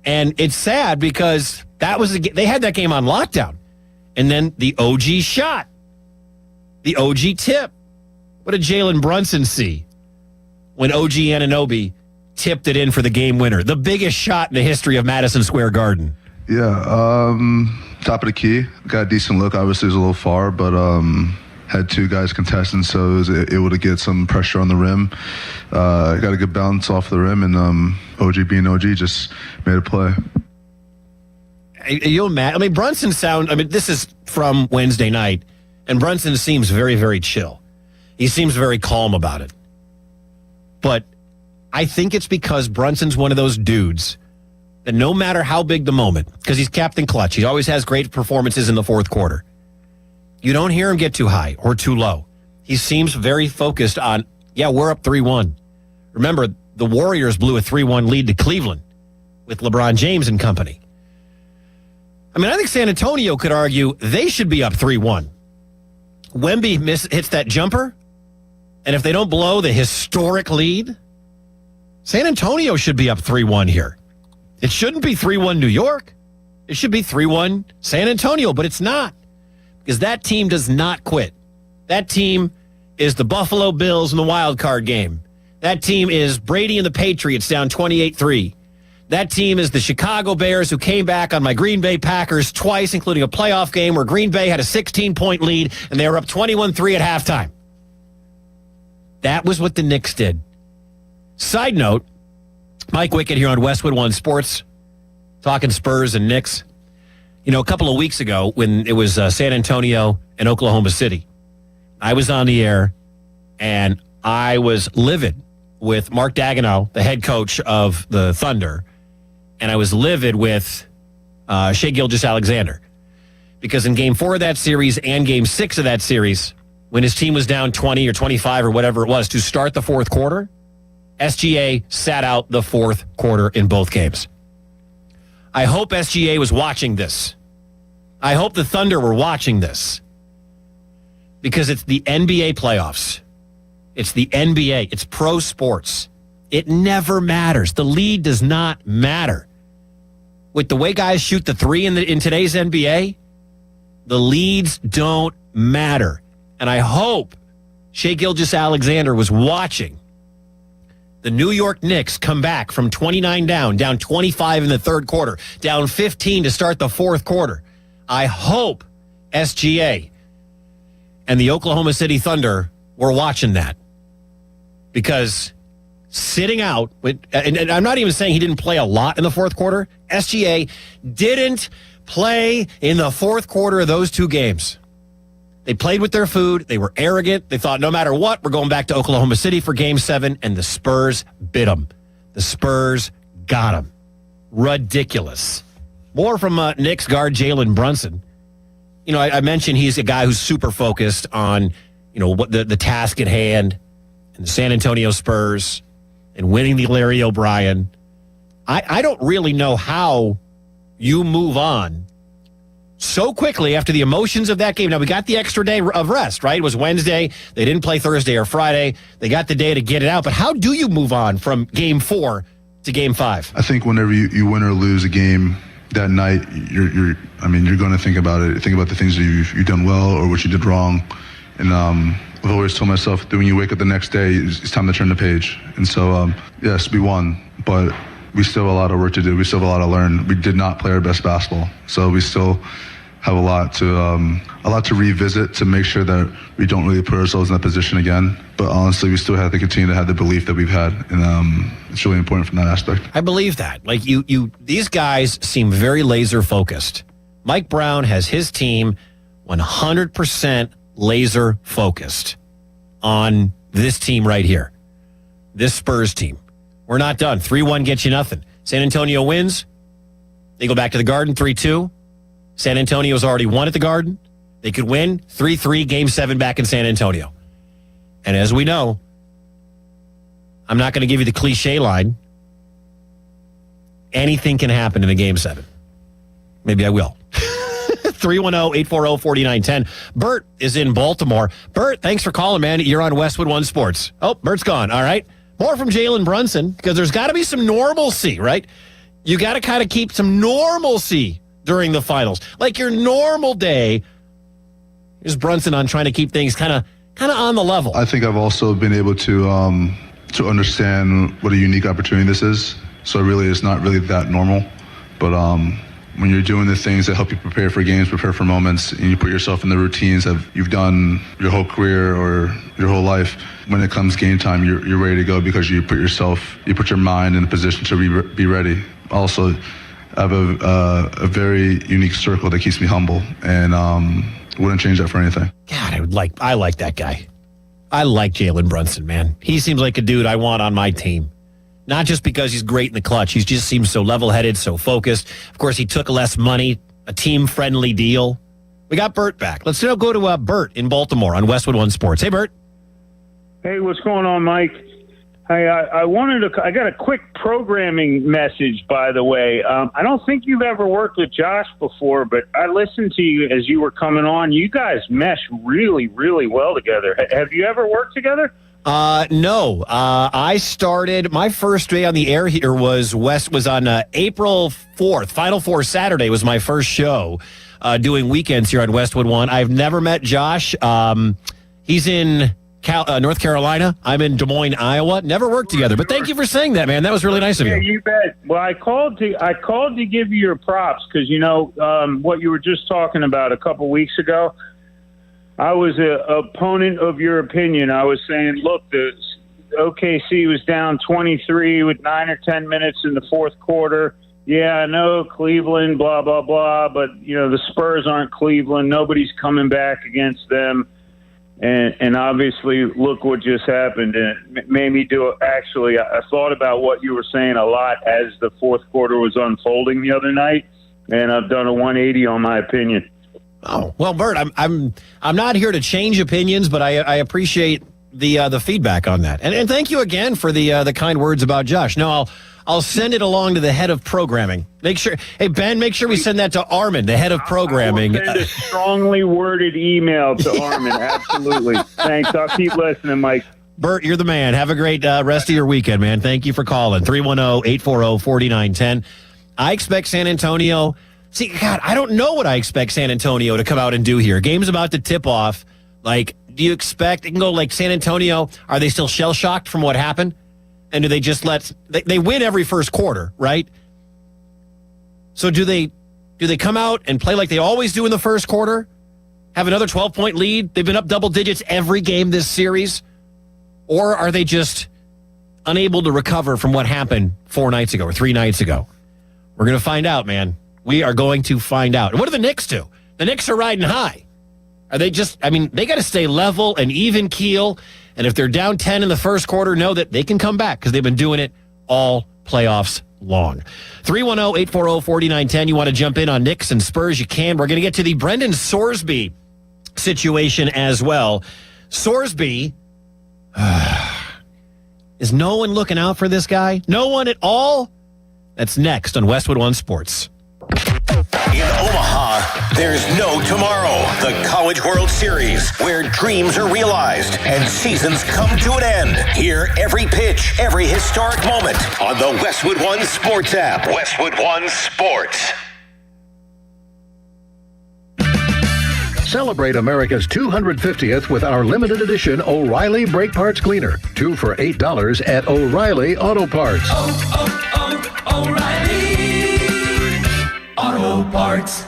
And it's sad because they had that game on lockdown. And then the OG shot, the OG tip. What did Jalen Brunson see when OG Anunoby tipped it in for the game winner? The biggest shot in the history of Madison Square Garden. Yeah, top of the key. Got a decent look. Obviously, it was a little far, but had two guys contesting, so it was able to get some pressure on the rim. Got a good bounce off the rim, and OG being OG just made a play. You'll mad? Brunson this is from Wednesday night, and Brunson seems very, very chill. He seems very calm about it. But I think it's because Brunson's one of those dudes that no matter how big the moment, because he's Captain Clutch, he always has great performances in the fourth quarter. You don't hear him get too high or too low. He seems very focused on, we're up 3-1. Remember, the Warriors blew a 3-1 lead to Cleveland with LeBron James and company. I think San Antonio could argue they should be up 3-1. Wemby hits that jumper, and if they don't blow the historic lead, San Antonio should be up 3-1 here. It shouldn't be 3-1 New York. It should be 3-1 San Antonio, but it's not. Because that team does not quit. That team is the Buffalo Bills in the wild card game. That team is Brady and the Patriots down 28-3. That team is the Chicago Bears, who came back on my Green Bay Packers twice, including a playoff game where Green Bay had a 16-point lead, and they were up 21-3 at halftime. That was what the Knicks did. Side note, Mike Wickett here on Westwood One Sports, talking Spurs and Knicks. A couple of weeks ago when it was San Antonio and Oklahoma City, I was on the air, and I was livid with Mark Daigneault, the head coach of the Thunder, and I was livid with Shai Gilgeous-Alexander. Because in Game 4 of that series and Game 6 of that series, when his team was down 20 or 25 or whatever it was to start the fourth quarter, SGA sat out the fourth quarter in both games. I hope SGA was watching this. I hope the Thunder were watching this. Because it's the NBA playoffs. It's the NBA. It's pro sports. It never matters. The lead does not matter. With the way guys shoot the three in today's NBA, the leads don't matter. And I hope Shai Gilgeous-Alexander was watching the New York Knicks come back from 29 down 25 in the third quarter, down 15 to start the fourth quarter. I hope SGA and the Oklahoma City Thunder were watching that. Because sitting out, and I'm not even saying he didn't play a lot in the fourth quarter. SGA didn't play in the fourth quarter of those two games. They played with their food. They were arrogant. They thought no matter what, we're going back to Oklahoma City for Game 7, and the Spurs bit them. The Spurs got them. Ridiculous. More from Knicks guard Jalen Brunson. You know, I mentioned he's a guy who's super focused on, you know, what the task at hand and the San Antonio Spurs and winning the Larry O'Brien. I don't really know how you move on so quickly after the emotions of that game. Now, we got the extra day of rest, right? It was Wednesday. They didn't play Thursday or Friday. They got the day to get it out. But how do you move on from Game 4 to Game 5? I think whenever you win or lose a game that night, you're going to think about it. Think about the things that you've done well or what you did wrong. And I've always told myself that when you wake up the next day, it's time to turn the page. And so, yes, we won, but we still have a lot of work to do. We still have a lot to learn. We did not play our best basketball, so we still have a lot to revisit to make sure that we don't really put ourselves in that position again. But honestly, we still have to continue to have the belief that we've had, and it's really important from that aspect. I believe that. Like these guys seem very laser focused. Mike Brown has his team 100% laser focused on this team right here, this Spurs team. We're not done. 3-1 gets you nothing. San Antonio wins. They go back to the Garden 3-2. San Antonio's already won at the Garden. They could win 3-3, Game 7 back in San Antonio. And as we know, I'm not going to give you the cliche line. Anything can happen in a Game 7. Maybe I will. 310-840-4910. Bert is in Baltimore. Bert, thanks for calling, man. You're on Westwood One Sports. Oh, Bert's gone. All right. More from Jalen Brunson, because there's got to be some normalcy, right? You got to kind of keep some normalcy during the finals. Like your normal day. Here's Brunson on trying to keep things kind of on the level. I think I've also been able to understand what a unique opportunity this is. So really, it's not really that normal. But when you're doing the things that help you prepare for games, prepare for moments, and you put yourself in the routines that you've done your whole career or your whole life, when it comes game time, you're ready to go because you put your mind in a position to be ready. Also, I have a very unique circle that keeps me humble, and wouldn't change that for anything. God, I like that guy. I like Jalen Brunson, man. He seems like a dude I want on my team. Not just because he's great in the clutch. He just seems so level-headed, so focused. Of course, he took less money, a team-friendly deal. We got Bert back. Let's now go to Bert in Baltimore on Westwood One Sports. Hey, Bert. Hey, what's going on, Mike? Hey, I got a quick programming message, by the way. I don't think you've ever worked with Josh before, but I listened to you as you were coming on. You guys mesh really, really well together. Have you ever worked together? No. I started, my first day on the air here was on April 4th. Final Four Saturday was my first show doing weekends here on Westwood One. I've never met Josh. He's in North Carolina. I'm in Des Moines, Iowa. Never worked together, but thank you for saying that, man. That was really nice of you. Yeah, you bet. Well, I called to give you your props because, what you were just talking about a couple weeks ago. I was an opponent of your opinion. I was saying, look, the OKC was down 23 with 9 or 10 minutes in the fourth quarter. Yeah, I know Cleveland, blah, blah, blah, but, the Spurs aren't Cleveland. Nobody's coming back against them. And obviously, look what just happened. And it made me I thought about what you were saying a lot as the fourth quarter was unfolding the other night, and I've done a 180 on my opinion. Oh, well, Bert, I'm not here to change opinions, but I appreciate the feedback on that. And thank you again for the kind words about Josh. No, I'll send it along to the head of programming. Hey, Ben, make sure we send that to Armin, the head of programming. I will send a strongly worded email to Armin. Absolutely. Thanks. I'll keep listening, Mike. Bert, you're the man. Have a great rest of your weekend, man. Thank you for calling. 310-840-4910. I expect San Antonio. See, God, I don't know what I expect San Antonio to come out and do here. Game's about to tip off. Like, do you expect it can go like San Antonio? Are they still shell-shocked from what happened? And do they just they win every first quarter, right? So do they come out and play like they always do in the first quarter? have another 12-point lead? They've been up double digits every game this series? Or are they just unable to recover from what happened 4 nights ago or 3 nights ago? We're going to find out, man. We are going to find out. And what do the Knicks do? The Knicks are riding high. Are they just, they got to stay level and even keel. And if they're down 10 in the first quarter, know that they can come back because they've been doing it all playoffs long. 310-840-4910. You want to jump in on Knicks and Spurs? You can. We're going to get to the Brendan Sorsby situation as well. Sorsby, is no one looking out for this guy? No one at all? That's next on Westwood One Sports. In Omaha, there's no tomorrow. The College World Series, where dreams are realized and seasons come to an end. Hear every pitch, every historic moment on the Westwood One Sports app. Westwood One Sports. Celebrate America's 250th with our limited edition O'Reilly Brake Parts Cleaner. 2 for $8 at O'Reilly Auto Parts. O'Reilly Auto Parts.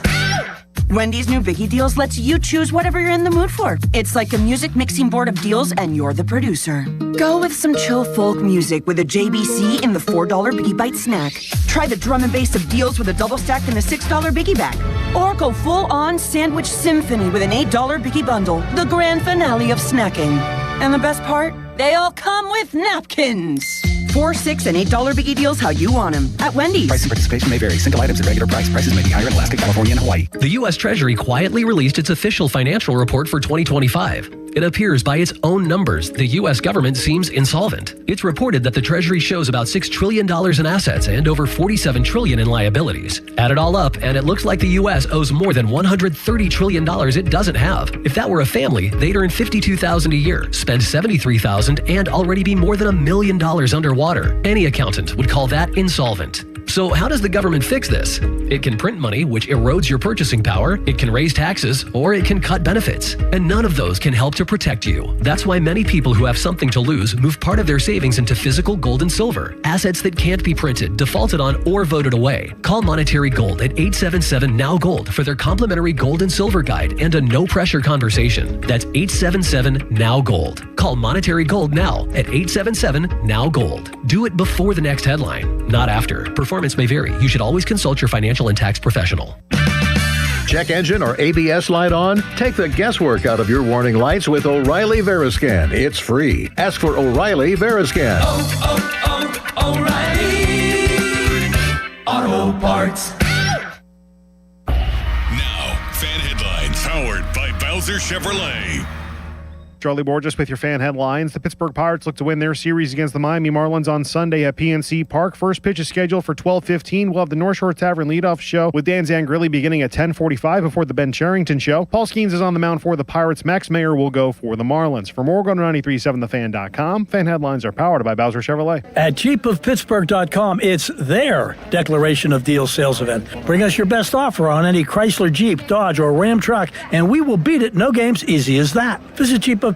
Wendy's new Biggie Deals lets you choose whatever you're in the mood for. It's like a music mixing board of deals, and you're the producer. Go with some chill folk music with a JBC in the $4 Biggie Bite snack. Try the drum and bass of deals with a double stack in the $6 Biggie bag. Or go full-on sandwich symphony with an $8 Biggie bundle, the grand finale of snacking. And the best part? They all come with napkins. $4, $6, and $8 Biggie Deals how you want them at Wendy's. Price and participation may vary. Single items at regular price. Prices may be higher in Alaska, California, and Hawaii. The U.S. Treasury quietly released its official financial report for 2025. It appears by its own numbers, the U.S. government seems insolvent. It's reported that the Treasury shows about $6 trillion in assets and over $47 trillion in liabilities. Add it all up, and it looks like the U.S. owes more than $130 trillion it doesn't have. If that were a family, they'd earn $52,000 a year, spend $73,000, and already be more than $1 million underwater. Any accountant would call that insolvent. So how does the government fix this? It can print money, which erodes your purchasing power, it can raise taxes, or it can cut benefits. And none of those can help to protect you. That's why many people who have something to lose move part of their savings into physical gold and silver, assets that can't be printed, defaulted on, or voted away. Call Monetary Gold at 877-NOW-GOLD for their complimentary gold and silver guide and a no-pressure conversation. That's 877-NOW-GOLD. Call Monetary Gold now at 877-NOW-GOLD. Do it before the next headline, not after. Performance may vary. You should always consult your financial and tax professional. Check engine or ABS light on? Take the guesswork out of your warning lights with O'Reilly Veriscan. It's free. Ask for O'Reilly Veriscan. O'Reilly Auto Parts. Now, fan headlines powered by Bowser Chevrolet. Charlie Borges with your fan headlines. The Pittsburgh Pirates look to win their series against the Miami Marlins on Sunday at PNC Park. First pitch is scheduled for 12:15. We'll have the North Shore Tavern leadoff show with Dan Zangrilli beginning at 10:45 before the Ben Charrington show. Paul Skeens is on the mound for the Pirates. Max Mayer will go for the Marlins. For more, go to 937thefan.com. Fan headlines are powered by Bowser Chevrolet. At jeepofpittsburgh.com, it's their Declaration of Deals sales event. Bring us your best offer on any Chrysler, Jeep, Dodge, or Ram truck, and we will beat it. No games, easy as that. Visit jeepofpittsburgh.com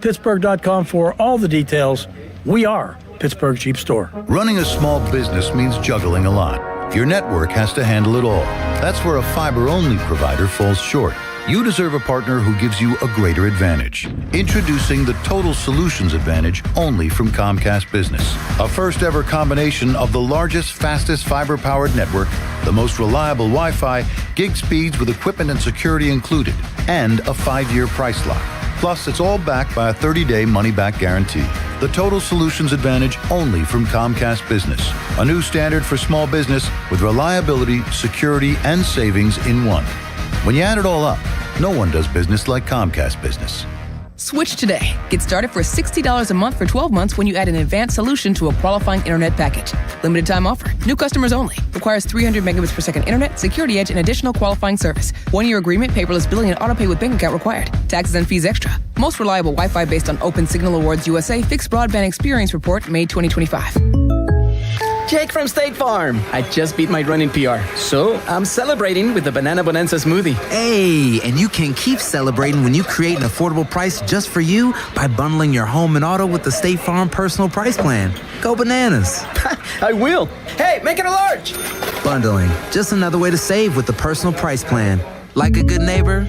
for all the details. We are Pittsburgh Jeep Store. Running a small business means juggling a lot. Your network has to handle it all. That's where a fiber-only provider falls short. You deserve a partner who gives you a greater advantage. Introducing the Total Solutions Advantage only from Comcast Business. A first-ever combination of the largest, fastest fiber-powered network, the most reliable Wi-Fi, gig speeds with equipment and security included, and a 5-year price lock. Plus, it's all backed by a 30-day money-back guarantee. The Total Solutions Advantage only from Comcast Business. A new standard for small business with reliability, security, and savings in one. When you add it all up, no one does business like Comcast Business. Switch today. Get started for $60 a month for 12 months when you add an advanced solution to a qualifying internet package. Limited time offer. New customers only. Requires 300 megabits per second internet, security edge, and additional qualifying service. 1-year agreement, paperless billing, and autopay with bank account required. Taxes and fees extra. Most reliable Wi-Fi based on Open Signal Awards USA Fixed Broadband Experience Report, May 2025. Jake from State Farm. I just beat my running PR, so I'm celebrating with the Banana Bonanza smoothie. Hey, and you can keep celebrating when you create an affordable price just for you by bundling your home and auto with the State Farm Personal Price Plan. Go bananas. I will. Hey, make it a large. Bundling, just another way to save with the Personal Price Plan. Like a good neighbor,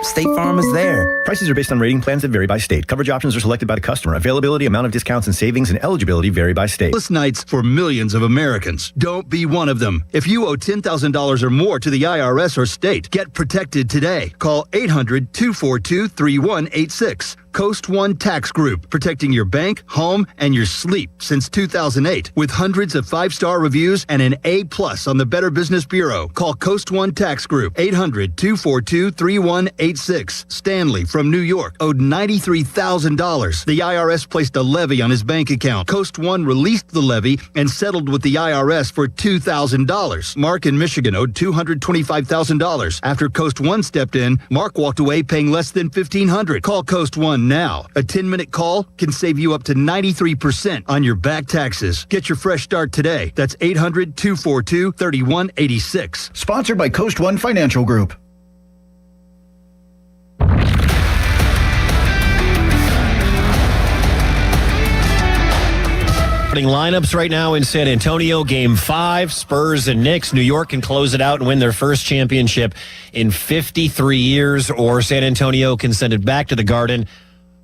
State Farm is there. Prices are based on rating plans that vary by state. Coverage options are selected by the customer. Availability, amount of discounts and savings, and eligibility vary by state. List nights for millions of Americans. Don't be one of them. If you owe $10,000 or more to the IRS or state, get protected today. Call 800-242-3186. Coast One Tax Group, protecting your bank, home, and your sleep since 2008. With hundreds of 5-star reviews and an A+ on the Better Business Bureau. Call Coast One Tax Group, 800-242-3186. Stanley from New York owed $93,000. The IRS placed a levy on his bank account. Coast One released the levy and settled with the IRS for $2,000. Mark in Michigan owed $225,000. After Coast One stepped in, Mark walked away paying less than $1,500. Call Coast One now. A 10-minute call can save you up to 93% on your back taxes. Get your fresh start today. That's 800-242-3186. Sponsored by Coast One Financial Group. Lineups right now in San Antonio, Game 5, Spurs and Knicks. New York can close it out and win their first championship in 53 years, or San Antonio can send it back to the Garden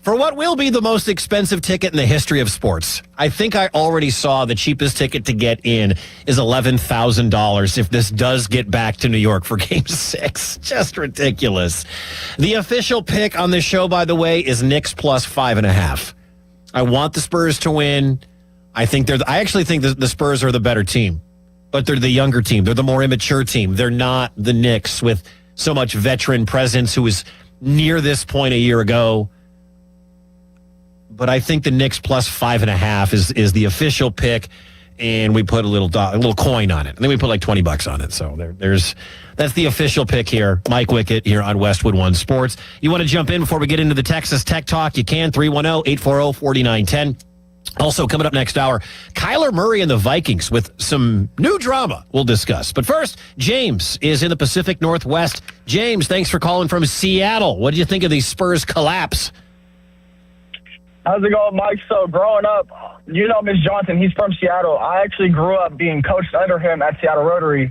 for what will be the most expensive ticket in the history of sports. I think I already saw the cheapest ticket to get in is $11,000 if this does get back to New York for Game 6. Just ridiculous. The official pick on this show, by the way, is Knicks plus 5.5. I want the Spurs to win. I actually think the Spurs are the better team, but they're the younger team. They're the more immature team. They're not the Knicks with so much veteran presence who was near this point a year ago. But I think the Knicks plus 5.5 is the official pick, and we put a little coin on it. And then we put like $20 on it. So that's the official pick here. Mike Wickett here on Westwood One Sports. You want to jump in before we get into the Texas Tech Talk? You can, 310-840-4910. Also coming up next hour, Kyler Murray and the Vikings with some new drama we'll discuss. But first, James is in the Pacific Northwest. James, thanks for calling from Seattle. What do you think of the Spurs collapse? How's it going, Mike? So growing up, you know Mitch Johnson, he's from Seattle. I actually grew up being coached under him at Seattle Rotary.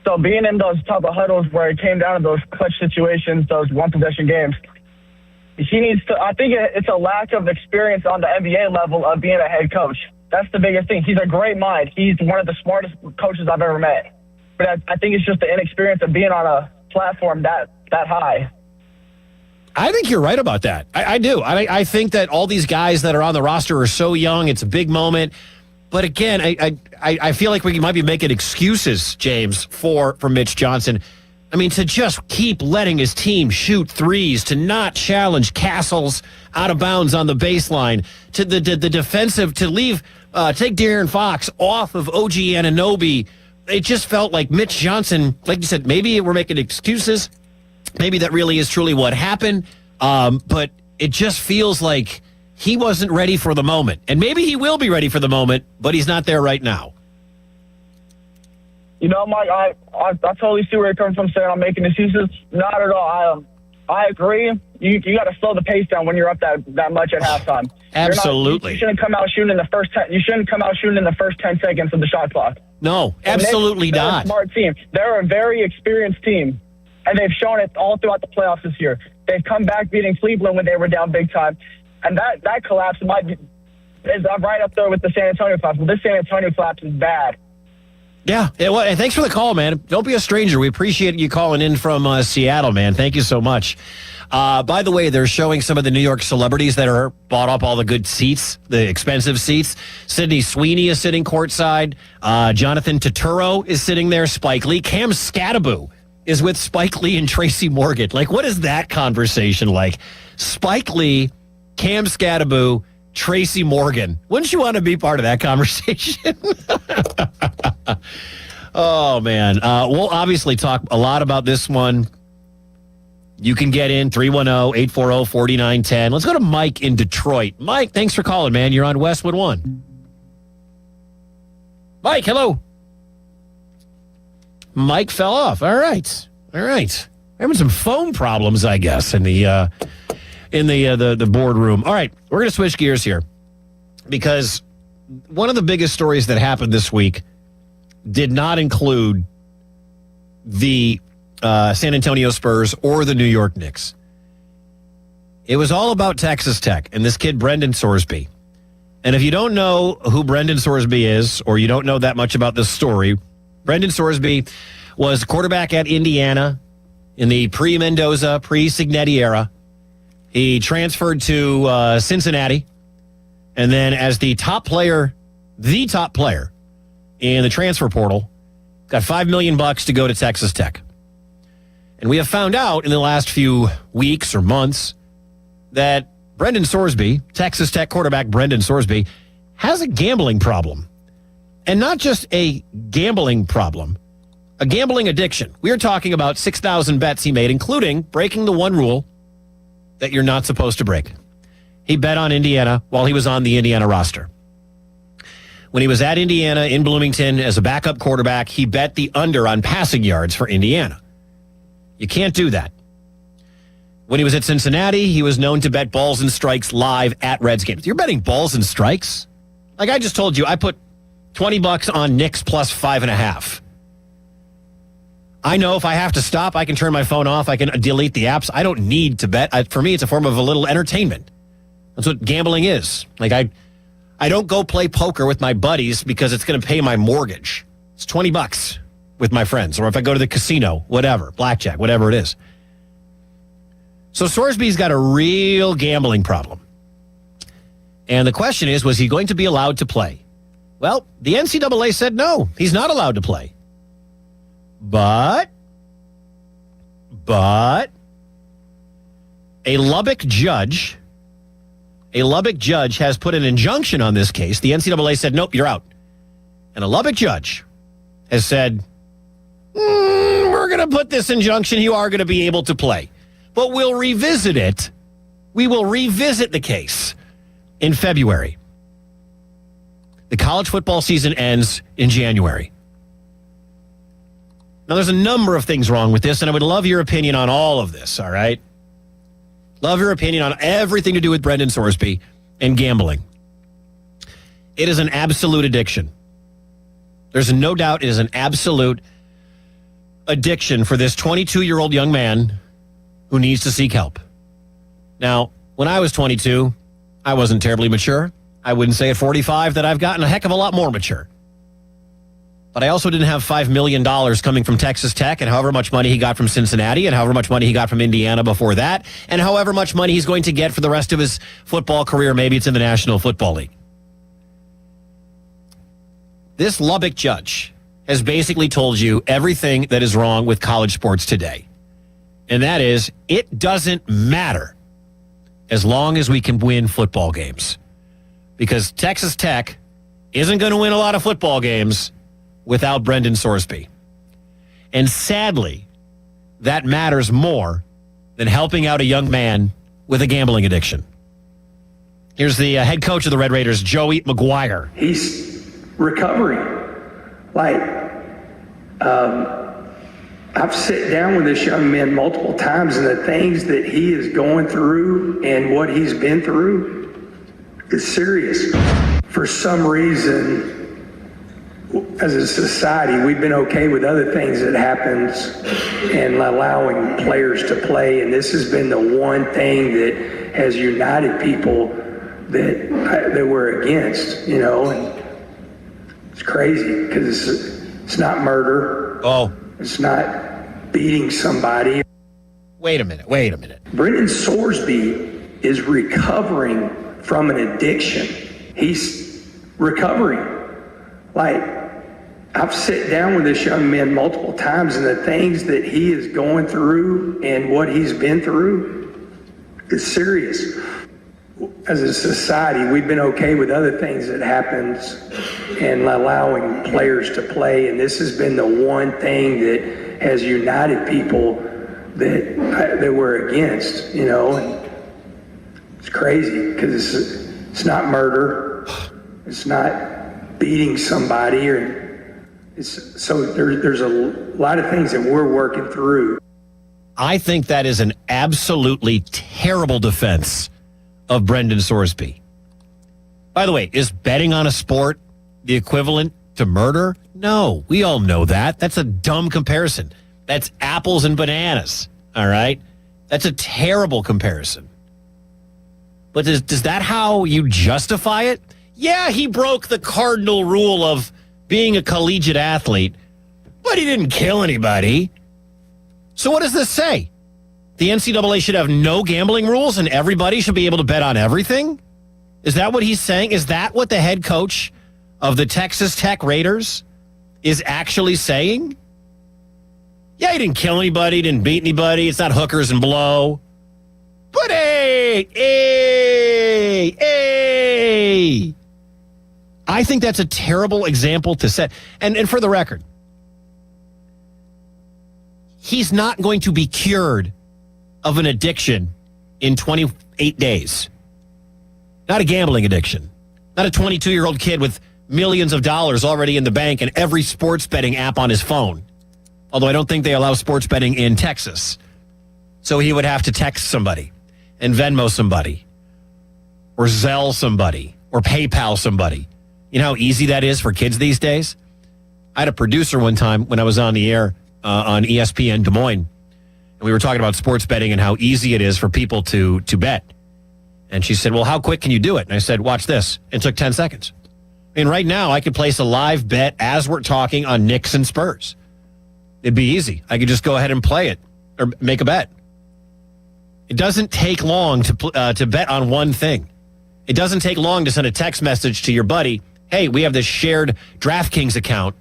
So being in those type of huddles where it came down to those clutch situations, those one-possession games, he needs to. I think it's a lack of experience on the NBA level of being a head coach. That's the biggest thing. He's a great mind. He's one of the smartest coaches I've ever met. But I think it's just the inexperience of being on a platform that high. I think you're right about that. I do. I think that all these guys that are on the roster are so young. It's a big moment. But again, I feel like we might be making excuses, James, for Mitch Johnson. I mean, to just keep letting his team shoot threes, to not challenge Castles out of bounds on the baseline, to the defensive, to leave, take De'Aaron Fox off of OG Anunoby. It just felt like Mitch Johnson, like you said, maybe we're making excuses. Maybe that really is truly what happened. But it just feels like he wasn't ready for the moment. And maybe he will be ready for the moment, but he's not there right now. You know, Mike, I totally see where you're coming from saying I'm making excuses. Not at all. I agree. You got to slow the pace down when you're up that much at halftime. Absolutely. You shouldn't come out shooting in the first 10. You shouldn't come out shooting in the first 10 seconds of the shot clock. No, absolutely not. They're a smart team. They're a very experienced team, and they've shown it all throughout the playoffs this year. They've come back beating Cleveland when they were down big time, and that collapse is right up there with the San Antonio collapse. But this San Antonio collapse is bad. Yeah, well, and thanks for the call, man. Don't be a stranger. We appreciate you calling in from Seattle, man. Thank you so much. By the way, they're showing some of the New York celebrities that are bought up all the good seats, the expensive seats. Sydney Sweeney is sitting courtside. Jonathan Turturro is sitting there. Spike Lee. Cam Scatterbo is with Spike Lee and Tracy Morgan. Like, what is that conversation like? Spike Lee, Cam Scatterbo, Tracy Morgan. Wouldn't you want to be part of that conversation? Oh, man. We'll obviously talk a lot about this one. You can get in 310-840-4910. Let's go to Mike in Detroit. Mike, thanks for calling, man. You're on Westwood One. Mike, hello. Mike fell off. All right. Having some phone problems, I guess, in the boardroom. All right, we're going to switch gears here because one of the biggest stories that happened this week did not include the San Antonio Spurs or the New York Knicks. It was all about Texas Tech and this kid, Brendan Sorsby. And if you don't know who Brendan Sorsby is, or you don't know that much about this story, Brendan Sorsby was quarterback at Indiana in the pre-Mendoza, pre-Signetti era. He transferred to Cincinnati, and then as the top player in the transfer portal, got $5 million to go to Texas Tech. And we have found out in the last few weeks or months that Brendan Sorsby, Texas Tech quarterback Brendan Sorsby, has a gambling problem. And not just a gambling problem, a gambling addiction. We are talking about 6,000 bets he made, including breaking the one rule that you're not supposed to break. He bet on Indiana while he was on the Indiana roster. When he was at Indiana in Bloomington as a backup quarterback, he bet the under on passing yards for Indiana. You can't do that. When he was at Cincinnati, he was known to bet balls and strikes live at Reds games. You're betting balls and strikes? Like I just told you, I put $20 on Knicks plus 5.5. I know if I have to stop, I can turn my phone off. I can delete the apps. I don't need to bet. For me, it's a form of a little entertainment. That's what gambling is. Like I don't go play poker with my buddies because it's going to pay my mortgage. It's $20 with my friends. Or if I go to the casino, whatever, blackjack, whatever it is. So Sorsby's got a real gambling problem. And the question is, was he going to be allowed to play? Well, the NCAA said no, he's not allowed to play. But a Lubbock judge has put an injunction on this case. The NCAA said, nope, you're out. And a Lubbock judge has said, we're going to put this injunction. You are going to be able to play. But we'll revisit it. We will revisit the case in February. The college football season ends in January. Now, there's a number of things wrong with this, and I would love your opinion on all of this, all right? Love your opinion on everything to do with Brendan Sorsby and gambling. It is an absolute addiction. There's no doubt it is an absolute addiction for this 22-year-old young man who needs to seek help. Now, when I was 22, I wasn't terribly mature. I wouldn't say at 45 that I've gotten a heck of a lot more mature. But I also didn't have $5 million coming from Texas Tech and however much money he got from Cincinnati and however much money he got from Indiana before that and however much money he's going to get for the rest of his football career. Maybe it's in the National Football League. This Lubbock judge has basically told you everything that is wrong with college sports today. And that is, it doesn't matter as long as we can win football games. Because Texas Tech isn't going to win a lot of football games without Brendan Sorsby. And sadly, that matters more than helping out a young man with a gambling addiction. Here's the head coach of the Red Raiders, Joey McGuire. He's recovering. I've sat down with this young man multiple times, and the things that he is going through and what he's been through is serious. For some reason, as a society, we've been okay with other things that happens and allowing players to play, and this has been the one thing that has united people that we're against, and it's crazy because it's not murder. Oh. It's not beating somebody. Wait a minute. Brendan Sorsby is recovering from an addiction. He's recovering. I've sat down with this young man multiple times, and the things that he is going through and what he's been through is serious. As a society, we've been okay with other things that happens and allowing players to play, and this has been the one thing that has united people that we're against, and it's crazy because it's not murder, it's not beating somebody, there's a lot of things that we're working through. I think that is an absolutely terrible defense of Brendan Sorsby. By the way, is betting on a sport the equivalent to murder? No, we all know that. That's a dumb comparison. That's apples and bananas, all right? That's a terrible comparison. But does that how you justify it? Yeah, he broke the cardinal rule of being a collegiate athlete, but he didn't kill anybody. So what does this say? The NCAA should have no gambling rules and everybody should be able to bet on everything? Is that what he's saying? Is that what the head coach of the Texas Tech Raiders is actually saying? Yeah, he didn't kill anybody, didn't beat anybody. It's not hookers and blow. But hey, I think that's a terrible example to set. And for the record, he's not going to be cured of an addiction in 28 days. Not a gambling addiction. Not a 22-year-old kid with millions of dollars already in the bank and every sports betting app on his phone. Although I don't think they allow sports betting in Texas. So he would have to text somebody and Venmo somebody or Zelle somebody or PayPal somebody. You know how easy that is for kids these days? I had a producer one time when I was on the air on ESPN Des Moines, and we were talking about sports betting and how easy it is for people to bet. And she said, well, how quick can you do it? And I said, watch this. It took 10 seconds. I mean, right now I could place a live bet as we're talking on Knicks and Spurs. It'd be easy. I could just go ahead and play it or make a bet. It doesn't take long to bet on one thing. It doesn't take long to send a text message to your buddy. Hey, we have this shared DraftKings account.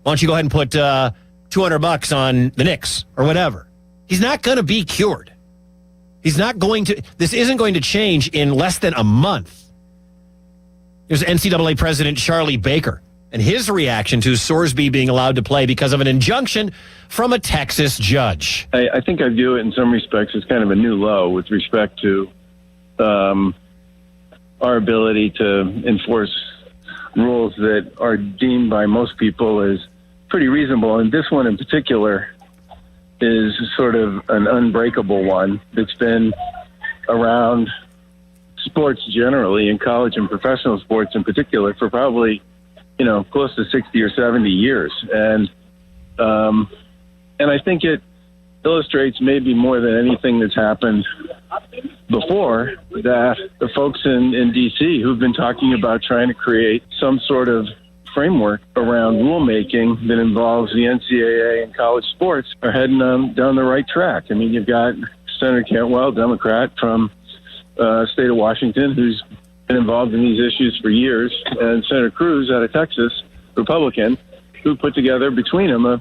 Why don't you go ahead and put $200 on the Knicks or whatever? He's not going to be cured. He's not going to. This isn't going to change in less than a month. There's NCAA President Charlie Baker and his reaction to Sorsby being allowed to play because of an injunction from a Texas judge. I think I view it in some respects as kind of a new low with respect to our ability to enforce rules that are deemed by most people as pretty reasonable. And this one in particular is sort of an unbreakable one that's been around sports generally, in college and professional sports in particular, for probably, close to 60 or 70 years. And I think it illustrates maybe more than anything that's happened before that the folks in D.C. who've been talking about trying to create some sort of framework around rulemaking that involves the NCAA and college sports are heading down the right track. I mean, you've got Senator Cantwell, Democrat from state of Washington, who's been involved in these issues for years, and Senator Cruz out of Texas, Republican, who put together between them a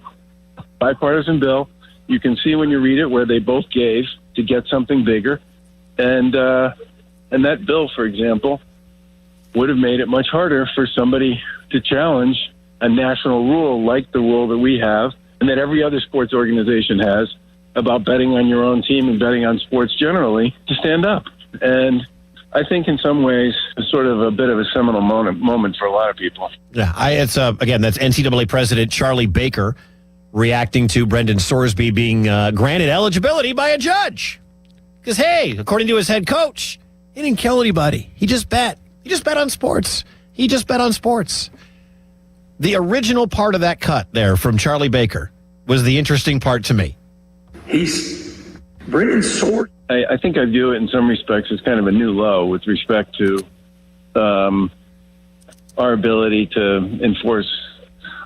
bipartisan bill. You can see when you read it where they both gave to get something bigger. And that bill, for example, would have made it much harder for somebody to challenge a national rule like the rule that we have and that every other sports organization has about betting on your own team and betting on sports generally to stand up. And I think in some ways it's sort of a bit of a seminal moment for a lot of people. Yeah, that's NCAA President Charlie Baker reacting to Brendan Sorsby being granted eligibility by a judge. Because, hey, according to his head coach, he didn't kill anybody. He just bet. He just bet on sports. The original part of that cut there from Charlie Baker was the interesting part to me. Brendan Sorsby. I think I view it in some respects as kind of a new low with respect to our ability to enforce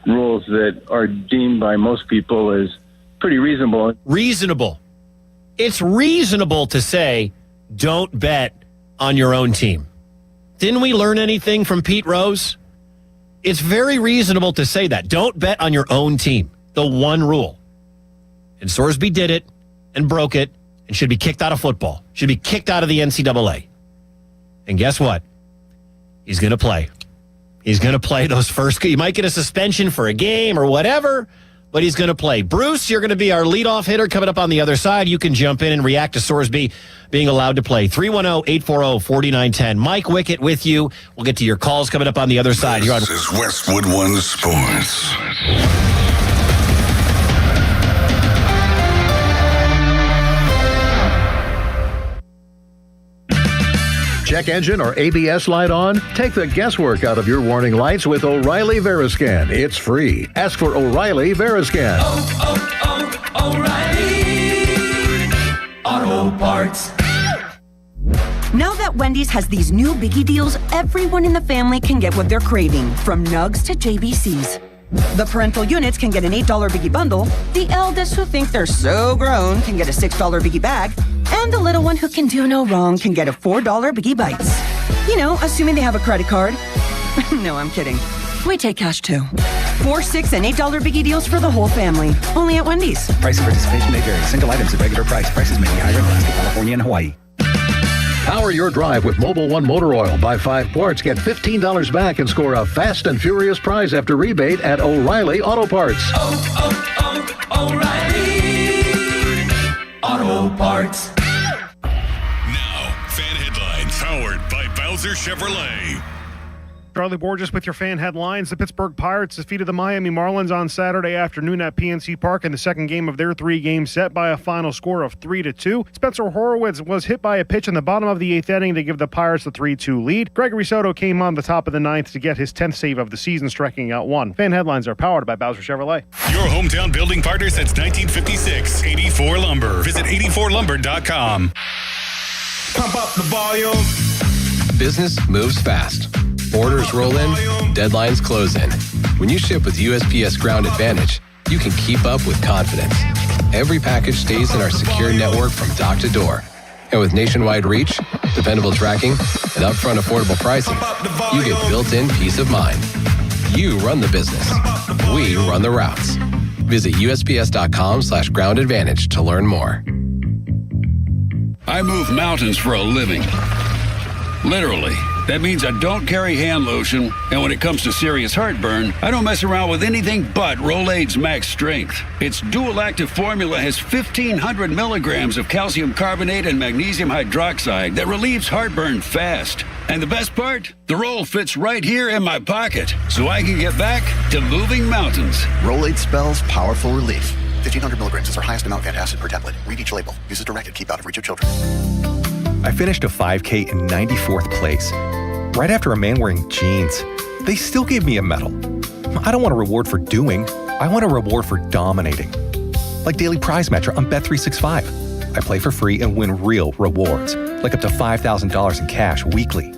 rules that are deemed by most people as pretty reasonable. Reasonable. It's reasonable to say, don't bet on your own team. Didn't we learn anything from Pete Rose? It's very reasonable to say that. Don't bet on your own team. The one rule. And Sorsby did it and broke it and should be kicked out of football. Should be kicked out of the NCAA. And guess what? He's going to play. He's going to play those first. He might get a suspension for a game or whatever, but he's going to play. Bruce, you're going to be our leadoff hitter coming up on the other side. You can jump in and react to Sorsby being allowed to play. 310-840-4910. Mike Wickett with you. We'll get to your calls coming up on the other side. This is Westwood One Sports. Check engine or ABS light on? Take the guesswork out of your warning lights with O'Reilly Veriscan. It's free. Ask for O'Reilly Veriscan. O'Reilly Auto Parts. that Wendy's has these new biggie deals, everyone in the family can get what they're craving, from nugs to JBCs. The parental units can get an $8 biggie bundle, the eldest who think they're so grown can get a $6 biggie bag, and the little one who can do no wrong can get a $4 biggie bites. You know, assuming they have a credit card. No, I'm kidding. We take cash too. 4, 6, and $8 biggie deals for the whole family. Only at Wendy's. Price and participation may vary. Single items at regular price. Prices may be higher in Alaska, California, and Hawaii. Power your drive with Mobil 1 Motor Oil. Buy 5 quarts, get $15 back, and score a fast and furious prize after rebate at O'Reilly Auto Parts. O'Reilly Auto Parts. Now, fan headlines powered by Bowser Chevrolet. Charlie Borges with your fan headlines. The Pittsburgh Pirates defeated the Miami Marlins on Saturday afternoon at PNC Park in the second game of their 3-game set by a final score of 3-2. Spencer Horwitz was hit by a pitch in the bottom of the 8th inning to give the Pirates the 3-2 lead. Gregory Soto came on the top of the 9th to get his 10th save of the season, striking out 1. Fan headlines are powered by Bowser Chevrolet. Your hometown building partner since 1956, 84 Lumber. Visit 84lumber.com. Pump up the volume. Business moves fast. Orders roll in, deadlines close in. When you ship with USPS Ground Advantage, you can keep up with confidence. Every package stays in our secure network from dock to door. And with nationwide reach, dependable tracking, and upfront affordable pricing, you get built-in peace of mind. You run the business. We run the routes. Visit USPS.com/Ground Advantage to learn more. I move mountains for a living. Literally. That means I don't carry hand lotion, and when it comes to serious heartburn, I don't mess around with anything but Rolaids Max Strength. Its dual-active formula has 1,500 milligrams of calcium carbonate and magnesium hydroxide that relieves heartburn fast. And the best part? The roll fits right here in my pocket, so I can get back to moving mountains. Rolaids spells powerful relief. 1,500 milligrams is our highest amount of antacid per tablet. Read each label. Use as directed. Keep out of reach of children. I finished a 5K in 94th place. Right after a man wearing jeans. They still gave me a medal. I don't want a reward for doing. I want a reward for dominating. Like Daily Prize Matcher on Bet365. I play for free and win real rewards, like up to $5,000 in cash weekly.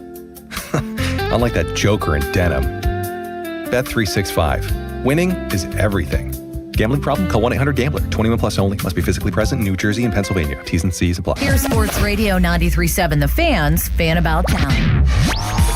Unlike that joker in denim. Bet365. Winning is everything. Gambling problem? Call 1-800-GAMBLER. 21 plus only. Must be physically present in New Jersey and Pennsylvania. T's and C's apply. Here's Sports Radio 93.7 The Fan's Fan About Town.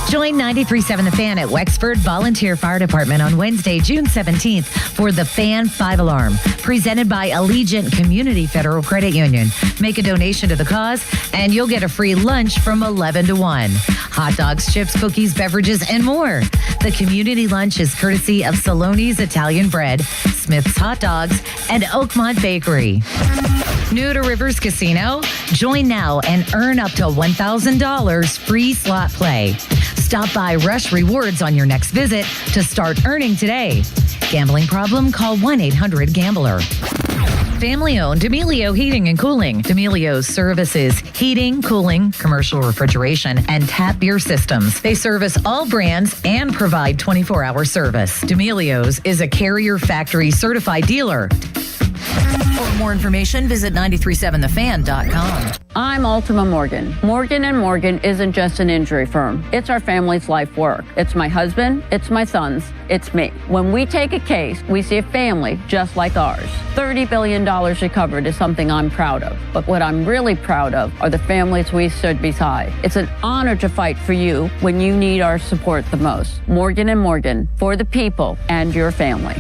Join 93.7 The Fan at Wexford Volunteer Fire Department on Wednesday, June 17th for the Fan 5 Alarm, presented by Allegiant Community Federal Credit Union. Make a donation to the cause, and you'll get a free lunch from 11 to 1. Hot dogs, chips, cookies, beverages, and more. The community lunch is courtesy of Saloni's Italian Bread, Smith's Hot Dogs, and Oakmont Bakery. New to Rivers Casino? Join now and earn up to $1,000 free slot play. Stop by Rush Rewards on your next visit to start earning today. Gambling problem? Call 1-800-GAMBLER. Family-owned D'Amelio Heating and Cooling. D'Amelio's services heating, cooling, commercial refrigeration, and tap beer systems. They service all brands and provide 24-hour service. D'Amelio's is a Carrier Factory certified dealer. For more information, visit 937thefan.com. I'm Ultima Morgan. Morgan & Morgan isn't just an injury firm. It's our family's life work. It's my husband, it's my sons, it's me. When we take a case, we see a family just like ours. $30 billion recovered is something I'm proud of. But what I'm really proud of are the families we stood beside. It's an honor to fight for you when you need our support the most. Morgan & Morgan, for the people and your family.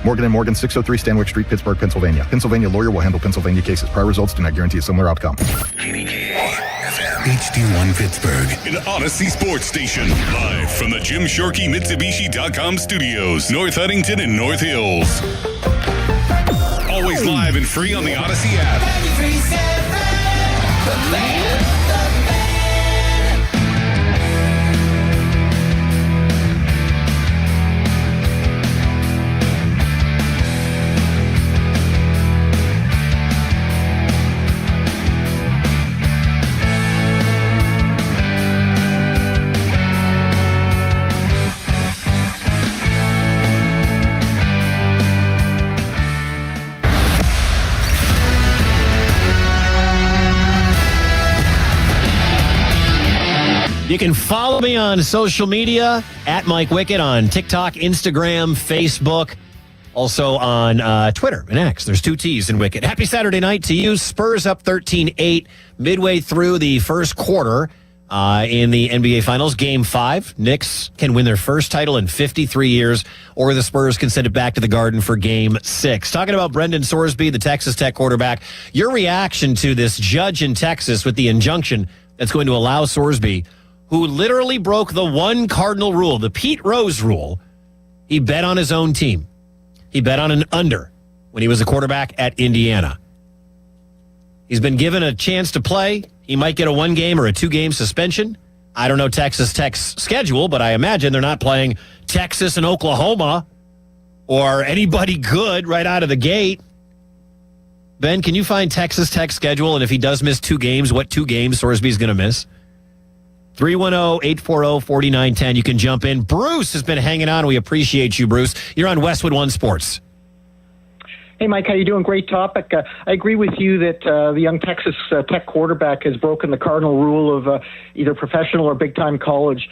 Morgan & Morgan, 603 Stanwyck Street, Pittsburgh, Pennsylvania. Pennsylvania lawyer will handle Pennsylvania cases. Prior results do not guarantee a similar outcome. HD1 Pittsburgh, an Odyssey sports station. Live from the Jim Shorkey Mitsubishi.com studios, North Huntington and North Hills. Always live and free on the Odyssey app. You can follow me on social media at Mike Wickett on TikTok, Instagram, Facebook, also on Twitter and X. There's 2 T's in Wickett. Happy Saturday night to you. Spurs up 13-8 midway through the first quarter in the NBA Finals. Game 5. Knicks can win their first title in 53 years, or the Spurs can send it back to the Garden for Game 6. Talking about Brendan Sorsby, the Texas Tech quarterback, your reaction to this judge in Texas with the injunction that's going to allow Sorsby, who literally broke the one cardinal rule, the Pete Rose rule. He bet on his own team. He bet on an under when he was a quarterback at Indiana. He's been given a chance to play. He might get a 1-game or a 2-game suspension. I don't know Texas Tech's schedule, but I imagine they're not playing Texas and Oklahoma or anybody good right out of the gate. Ben, can you find Texas Tech's schedule? And if he does miss 2 games, what 2 games Sorsby's going to miss? 310-840-4910. You can jump in. Bruce has been hanging on. We appreciate you, Bruce. You're on Westwood One Sports. Hey, Mike, how you doing? Great topic. I agree with you that the young Texas Tech quarterback has broken the cardinal rule of either professional or big-time college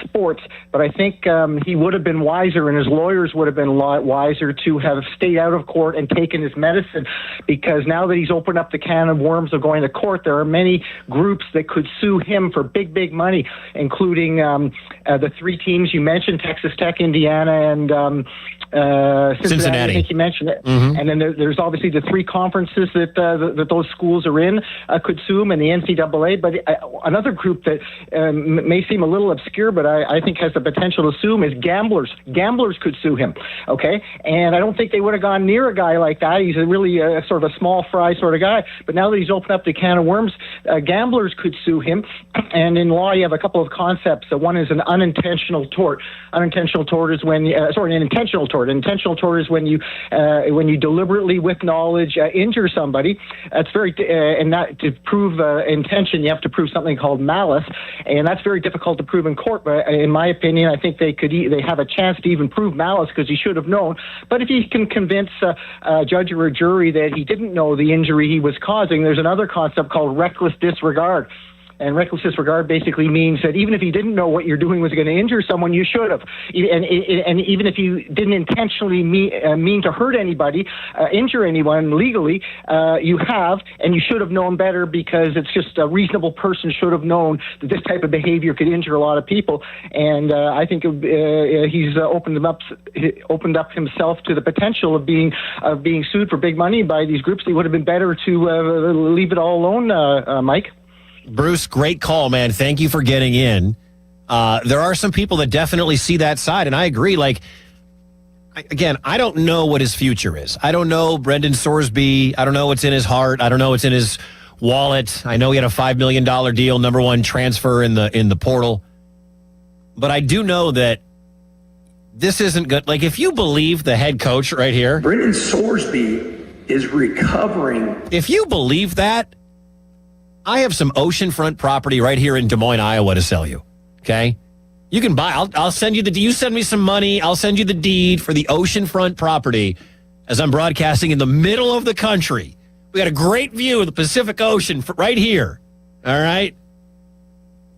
sports. But I think he would have been wiser, and his lawyers would have been wiser to have stayed out of court and taken his medicine, because now that he's opened up the can of worms of going to court, there are many groups that could sue him for big, big money, including the 3 teams you mentioned, Texas Tech, Indiana, and Cincinnati. I think you mentioned it. Mm-hmm. And then there's obviously the 3 conferences that those schools are in could sue him, and the NCAA. But another group that may seem a little obscure, but I think has the potential to sue him, is gamblers. Gamblers could sue him, okay? And I don't think they would have gone near a guy like that. He's a really sort of a small fry sort of guy. But now that he's opened up the can of worms, gamblers could sue him. And in law, you have a couple of concepts. One is an unintentional tort. Unintentional tort is when an intentional tort. An intentional tort is when you deliberately, with knowledge, injure somebody. That's very and that to prove intention, you have to prove something called malice, and that's very difficult to prove in court. But in my opinion, I think they have a chance to even prove malice because he should have known. But if he can convince a judge or a jury that he didn't know the injury he was causing, there's another concept called reckless disregard. And reckless disregard basically means that even if you didn't know what you're doing was going to injure someone, you should have. And even if you didn't intentionally mean to hurt anybody, injure anyone legally, you have, and you should have known better, because it's just a reasonable person should have known that this type of behavior could injure a lot of people. And I think he's opened up himself to the potential of being sued for big money by these groups. It would have been better to leave it all alone, Mike. Bruce, great call, man. Thank you for getting in. There are some people that definitely see that side, and I agree. Like, again, I don't know what his future is. I don't know Brendan Sorsby. I don't know what's in his heart. I don't know what's in his wallet. I know he had a $5 million deal, number 1 transfer in the portal. But I do know that this isn't good. Like, if you believe the head coach right here, Brendan Sorsby is recovering. If you believe that, I have some oceanfront property right here in Des Moines, Iowa to sell you. Okay? You can buy. I'll send you you send me some money. I'll send you the deed for the oceanfront property as I'm broadcasting in the middle of the country. We got a great view of the Pacific Ocean right here. All right?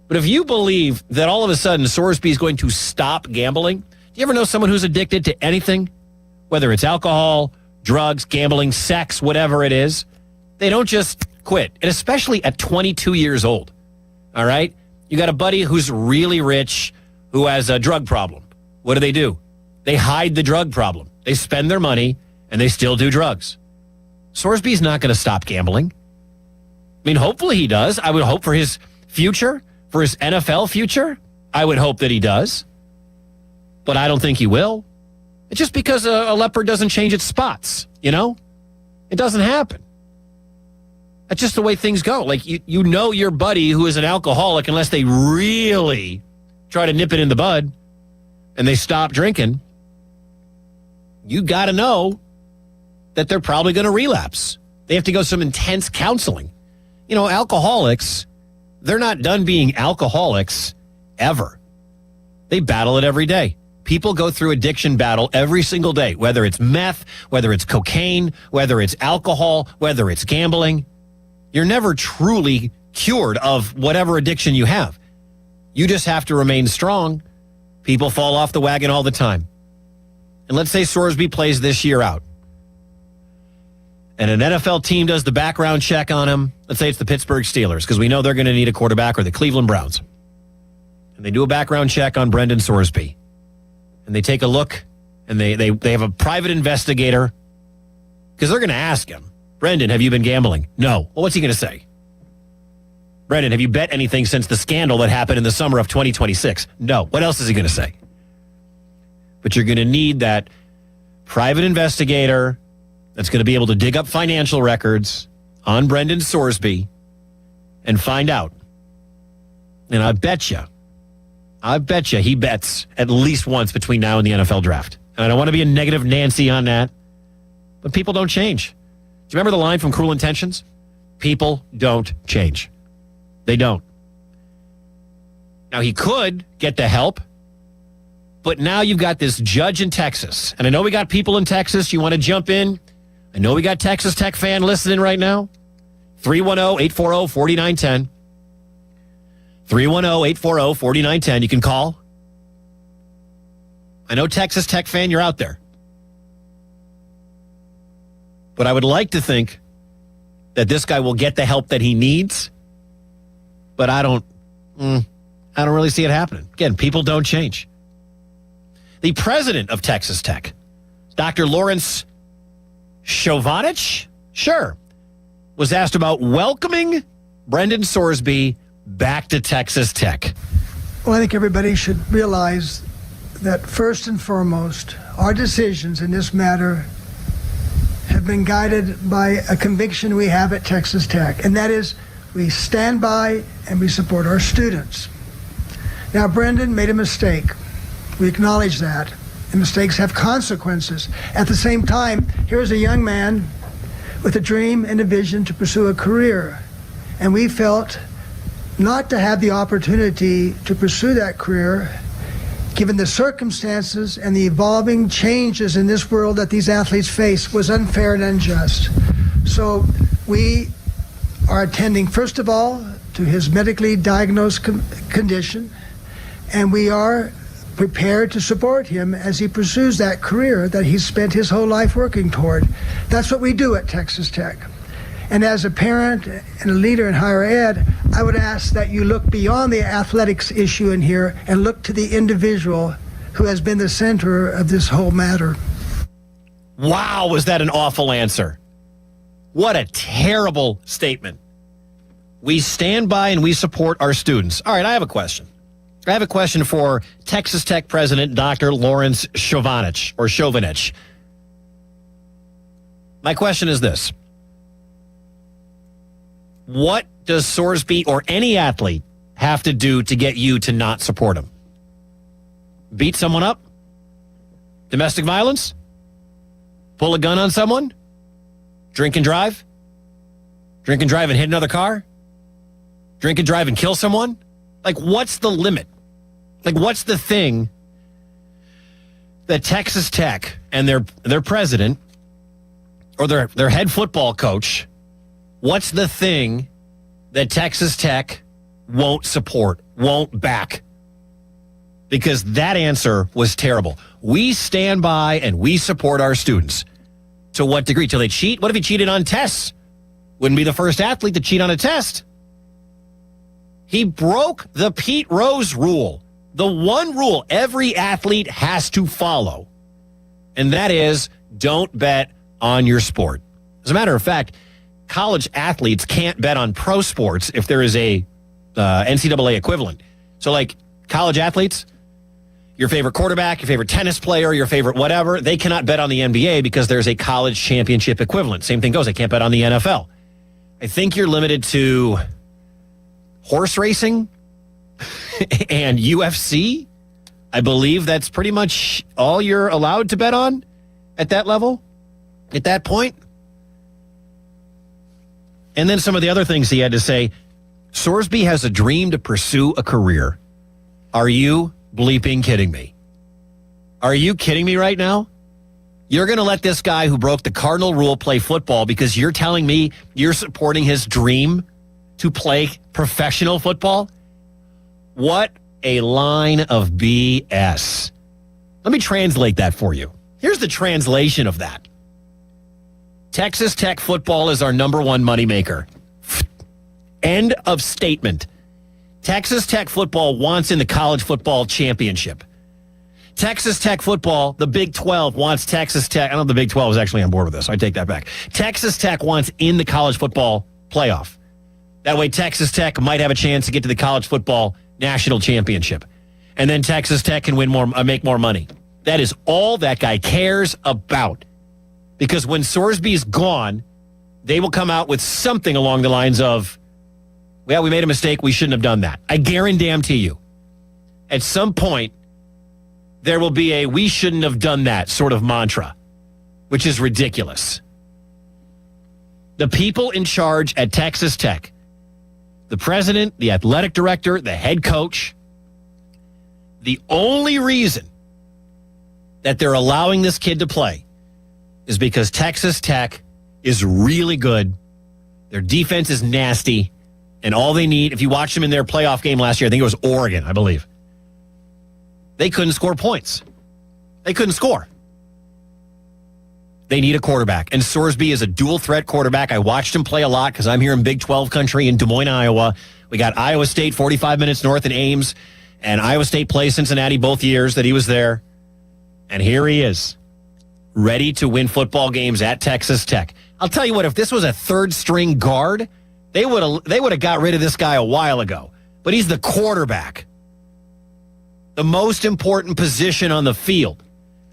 But if you believe that all of a sudden Sorsby is going to stop gambling, do you ever know someone who's addicted to anything? Whether it's alcohol, drugs, gambling, sex, whatever it is, they don't just quit, and especially at 22 years old. All right? You got a buddy who's really rich who has a drug problem. What do? They hide the drug problem. They spend their money, and they still do drugs. Sorsby's not going to stop gambling. I mean, hopefully he does. I would hope for his future, for his NFL future. I would hope that he does. But I don't think he will. It's just because a leopard doesn't change its spots, you know? It doesn't happen. That's just the way things go. Like, you know your buddy who is an alcoholic, unless they really try to nip it in the bud and they stop drinking, you got to know that they're probably going to relapse. They have to go some intense counseling. You know, alcoholics, they're not done being alcoholics ever. They battle it every day. People go through addiction battle every single day, whether it's meth, whether it's cocaine, whether it's alcohol, whether it's gambling. You're never truly cured of whatever addiction you have. You just have to remain strong. People fall off the wagon all the time. And let's say Sorsby plays this year out. And an NFL team does the background check on him. Let's say it's the Pittsburgh Steelers, because we know they're going to need a quarterback, or the Cleveland Browns. And they do a background check on Brendan Sorsby. And they take a look, and they have a private investigator, because they're going to ask him, Brendan, have you been gambling? No. Well, what's he going to say? Brendan, have you bet anything since the scandal that happened in the summer of 2026? No. What else is he going to say? But you're going to need that private investigator that's going to be able to dig up financial records on Brendan Sorsby and find out. And I bet you he bets at least once between now and the NFL draft. And I don't want to be a negative Nancy on that, but people don't change. Do you remember the line from Cruel Intentions? People don't change. They don't. Now, he could get the help, but now you've got this judge in Texas. And I know we got people in Texas. You want to jump in? I know we got Texas Tech fan listening right now. 310-840-4910. 310-840-4910. You can call. I know Texas Tech fan, you're out there. But I would like to think that this guy will get the help that he needs. But I don't really see it happening. Again, people don't change. The president of Texas Tech, Dr. Lawrence Chovanich, was asked about welcoming Brendan Sorsby back to Texas Tech. Well, I think everybody should realize that first and foremost, our decisions in this matter have been guided by a conviction we have at Texas Tech, and that is we stand by and we support our students. Now, Brendan made a mistake. We acknowledge that. And mistakes have consequences. At the same time, here's a young man with a dream and a vision to pursue a career. And we felt not to have the opportunity to pursue that career, given the circumstances and the evolving changes in this world that these athletes face, was unfair and unjust. So we are attending, first of all, to his medically diagnosed condition, and we are prepared to support him as he pursues that career that he's spent his whole life working toward. That's what we do at Texas Tech. And as a parent and a leader in higher ed, I would ask that you look beyond the athletics issue in here and look to the individual who has been the center of this whole matter. Wow, was that an awful answer? What a terrible statement. We stand by and we support our students. All right, I have a question. I have a question for Texas Tech President Dr. Lawrence Chovanich. My question is this. What does Sorsby or any athlete have to do to get you to not support him? Beat someone up? Domestic violence? Pull a gun on someone? Drink and drive? Drink and drive and hit another car? Drink and drive and kill someone? Like, what's the limit? Like, what's the thing that Texas Tech and their president or their head football coach, what's the thing that Texas Tech won't support, won't back? Because that answer was terrible. We stand by and we support our students. To what degree? Till they cheat? What if he cheated on tests? Wouldn't be the first athlete to cheat on a test. He broke the Pete Rose rule. The one rule every athlete has to follow. And that is, don't bet on your sport. As a matter of fact, college athletes can't bet on pro sports if there is a NCAA equivalent. So like college athletes, your favorite quarterback, your favorite tennis player, your favorite whatever, they cannot bet on the NBA because there's a college championship equivalent. Same thing goes. They can't bet on the NFL. I think you're limited to horse racing and UFC. I believe that's pretty much all you're allowed to bet on at that level, at that point. And then some of the other things he had to say. Sorsby has a dream to pursue a career. Are you bleeping kidding me? Are you kidding me right now? You're going to let this guy who broke the cardinal rule play football because you're telling me you're supporting his dream to play professional football? What a line of BS. Let me translate that for you. Here's the translation of that. Texas Tech football is our number one moneymaker. End of statement. Texas Tech football wants in the college football championship. Texas Tech football, the Big 12 wants Texas Tech. I don't know if the Big 12 is actually on board with this. I take that back. Texas Tech wants in the college football playoff. That way Texas Tech might have a chance to get to the college football national championship. And then Texas Tech can win more, make more money. That is all that guy cares about. Because when Sorsby's gone, they will come out with something along the lines of, well, we made a mistake. We shouldn't have done that. I guarantee you, at some point, there will be a we shouldn't have done that sort of mantra, which is ridiculous. The people in charge at Texas Tech, the president, the athletic director, the head coach, the only reason that they're allowing this kid to play is because Texas Tech is really good. Their defense is nasty. And all they need, if you watched them in their playoff game last year, I think it was Oregon, I believe. They couldn't score points. They couldn't score. They need a quarterback. And Sorsby is a dual threat quarterback. I watched him play a lot because I'm here in Big 12 country in Des Moines, Iowa. We got Iowa State 45 minutes north in Ames. And Iowa State plays Cincinnati both years that he was there. And here he is, ready to win football games at Texas Tech. I'll tell you what, if this was a third-string guard, they would have got rid of this guy a while ago. But he's the quarterback. The most important position on the field.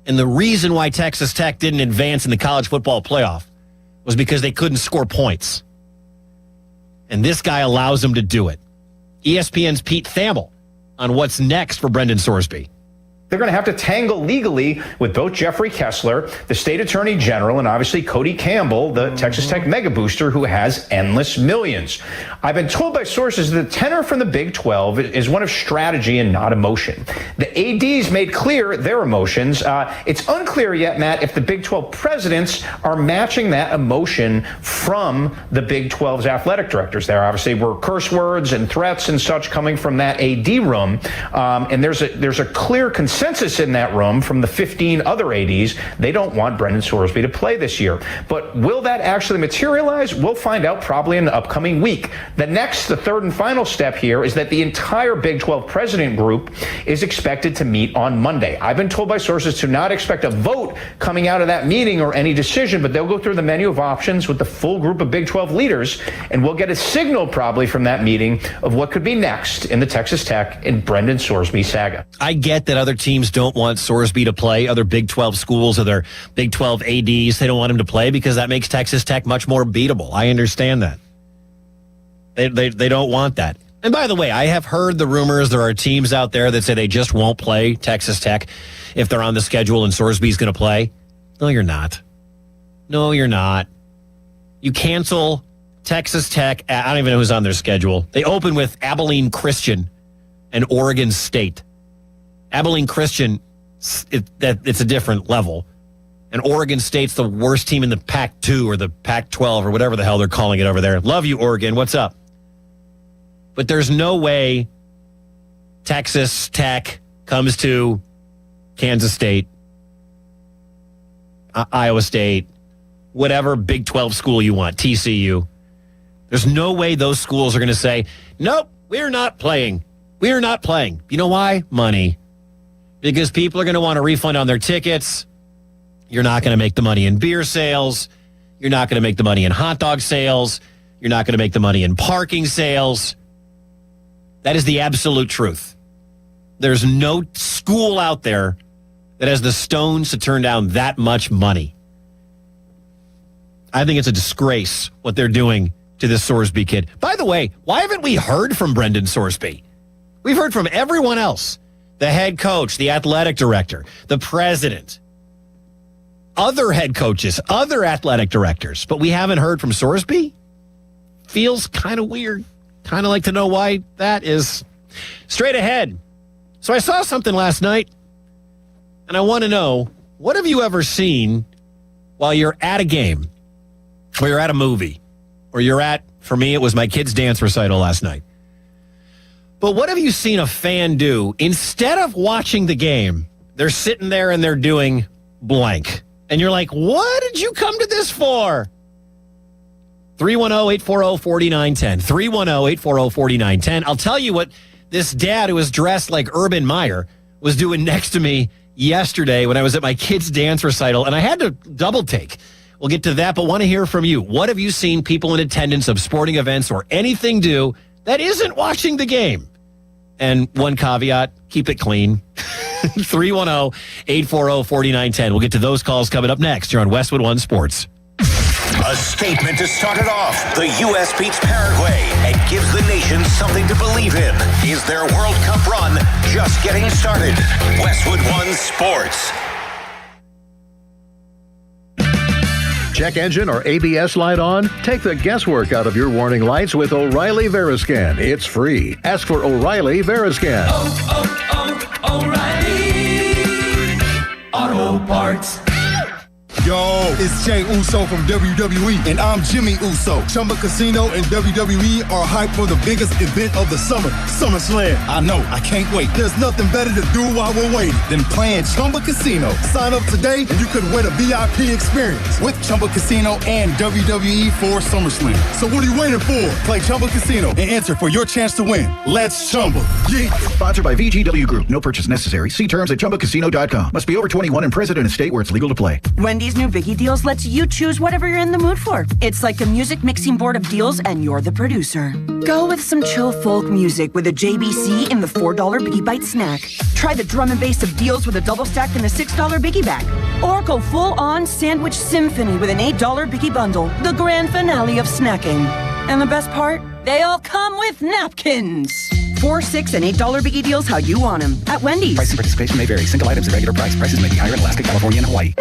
And the reason why Texas Tech didn't advance in the college football playoff was because they couldn't score points. And this guy allows them to do it. ESPN's Pete Thamel on what's next for Brendan Sorsby. They're going to have to tangle legally with both Jeffrey Kessler, the state attorney general, and obviously Cody Campbell, the Texas Tech mega booster who has endless millions. I've been told by sources that the tenor from the Big 12 is one of strategy and not emotion. The ADs made clear their emotions. It's unclear yet, Matt, if the Big 12 presidents are matching that emotion from the Big 12's athletic directors. There obviously were curse words and threats and such coming from that AD room. And there's a clear consensus in that room from the 15 other ADs. They don't want Brendan Sorsby to play this year. But will that actually materialize? We'll find out probably in the upcoming week. The third and final step here is that the entire Big 12 president group is expected to meet on Monday. I've been told by sources to not expect a vote coming out of that meeting or any decision, but they'll go through the menu of options with the full group of Big 12 leaders, and we'll get a signal probably from that meeting of what could be next in the Texas Tech and Brendan Sorsby saga. I get that other teams don't want Sorsby to play, other Big 12 schools, other Big 12 ADs, they don't want him to play because that makes Texas Tech much more beatable. I understand that. They don't want that. And by the way, I have heard the rumors there are teams out there that say they just won't play Texas Tech if they're on the schedule and Sorsby's going to play. No, you're not. No, you're not. You cancel Texas Tech. I don't even know who's on their schedule. They open with Abilene Christian and Oregon State. Abilene Christian, it's a different level. And Oregon State's the worst team in the Pac-2 or the Pac-12 or whatever the hell they're calling it over there. Love you, Oregon. What's up? But there's no way Texas Tech comes to Kansas State, Iowa State, whatever Big 12 school you want, TCU. There's no way those schools are going to say, nope, we're not playing. We're not playing. You know why? Money. Because people are going to want a refund on their tickets. You're not going to make the money in beer sales. You're not going to make the money in hot dog sales. You're not going to make the money in parking sales. That is the absolute truth. There's no school out there that has the stones to turn down that much money. I think it's a disgrace what they're doing to this Sorsby kid. By the way, why haven't we heard from Brendan Sorsby? We've heard from everyone else. The head coach, the athletic director, the president, other head coaches, other athletic directors. But we haven't heard from Sorsby? Feels kind of weird. Kind of like to know why that is. Straight ahead. So I saw something last night, and I want to know, what have you ever seen while you're at a game, or you're at a movie, or you're at, for me, it was my kid's dance recital last night. But what have you seen a fan do? Instead of watching the game, they're sitting there and they're doing blank. And you're like, what did you come to this for? 310-840-4910. 310-840-4910. I'll tell you what this dad who was dressed like Urban Meyer was doing next to me yesterday when I was at my kid's dance recital, and I had to double take. We'll get to that, but want to hear from you. What have you seen people in attendance of sporting events or anything do that isn't watching the game? And one caveat, keep it clean. 310-840-4910. We'll get to those calls coming up next here on Westwood One Sports. A statement to start it off. The U.S. beats Paraguay and gives the nation something to believe in. Is their World Cup run just getting started? Westwood One Sports. Check engine or ABS light on? Take the guesswork out of your warning lights with O'Reilly Veriscan. It's free. Ask for O'Reilly Veriscan. O'Reilly Auto Parts. Yo, it's Jay Uso from WWE, and I'm Jimmy Uso. Chumba Casino and WWE are hyped for the biggest event of the summer, SummerSlam. I know, I can't wait. There's nothing better to do while we're waiting than playing Chumba Casino. Sign up today and you could win a VIP experience with Chumba Casino and WWE for SummerSlam. So what are you waiting for? Play Chumba Casino and enter for your chance to win. Let's Chumba. Yeah. Sponsored by VGW Group. No purchase necessary. See terms at ChumbaCasino.com. Must be over 21 and present in a state where it's legal to play. Wendy's new Biggie Deals lets you choose whatever you're in the mood for. It's like a music mixing board of deals, and you're the producer. Go with some chill folk music with a JBC in the $4 Biggie Bite snack. Try the drum and bass of deals with a double stack in the $6 Biggie bag. Or go full-on sandwich symphony with an $8 Biggie bundle, the grand finale of snacking. And the best part? They all come with napkins. $4, $6, and $8 Biggie Deals how you want them at Wendy's. Price and participation may vary. Single items at regular price. Prices may be higher in Alaska, California, and Hawaii.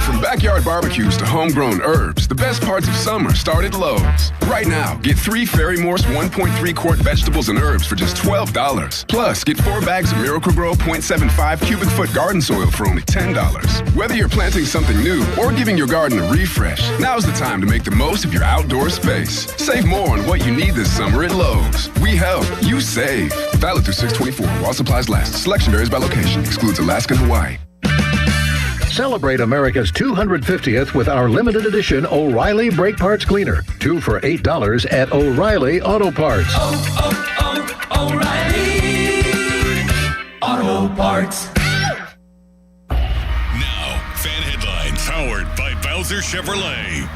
From backyard barbecues to homegrown herbs, the best parts of summer start at Lowe's. Right now, get 3 Ferry-Morse 1.3 quart vegetables and herbs for just $12. Plus, get 4 bags of Miracle-Gro 0.75 cubic foot garden soil for only $10. Whether you're planting something new or giving your garden a refresh, now's the time to make the most of your outdoor space. Save more on what you need this summer at Lowe's. We help, you save. Valid through 6/24 while supplies last. Selection varies by location. Excludes Alaska and Hawaii. Celebrate America's 250th with our limited edition O'Reilly Brake Parts Cleaner. 2 for $8 at O'Reilly Auto Parts. O'Reilly Auto Parts. Now, fan headlines powered by Bowser Chevrolet.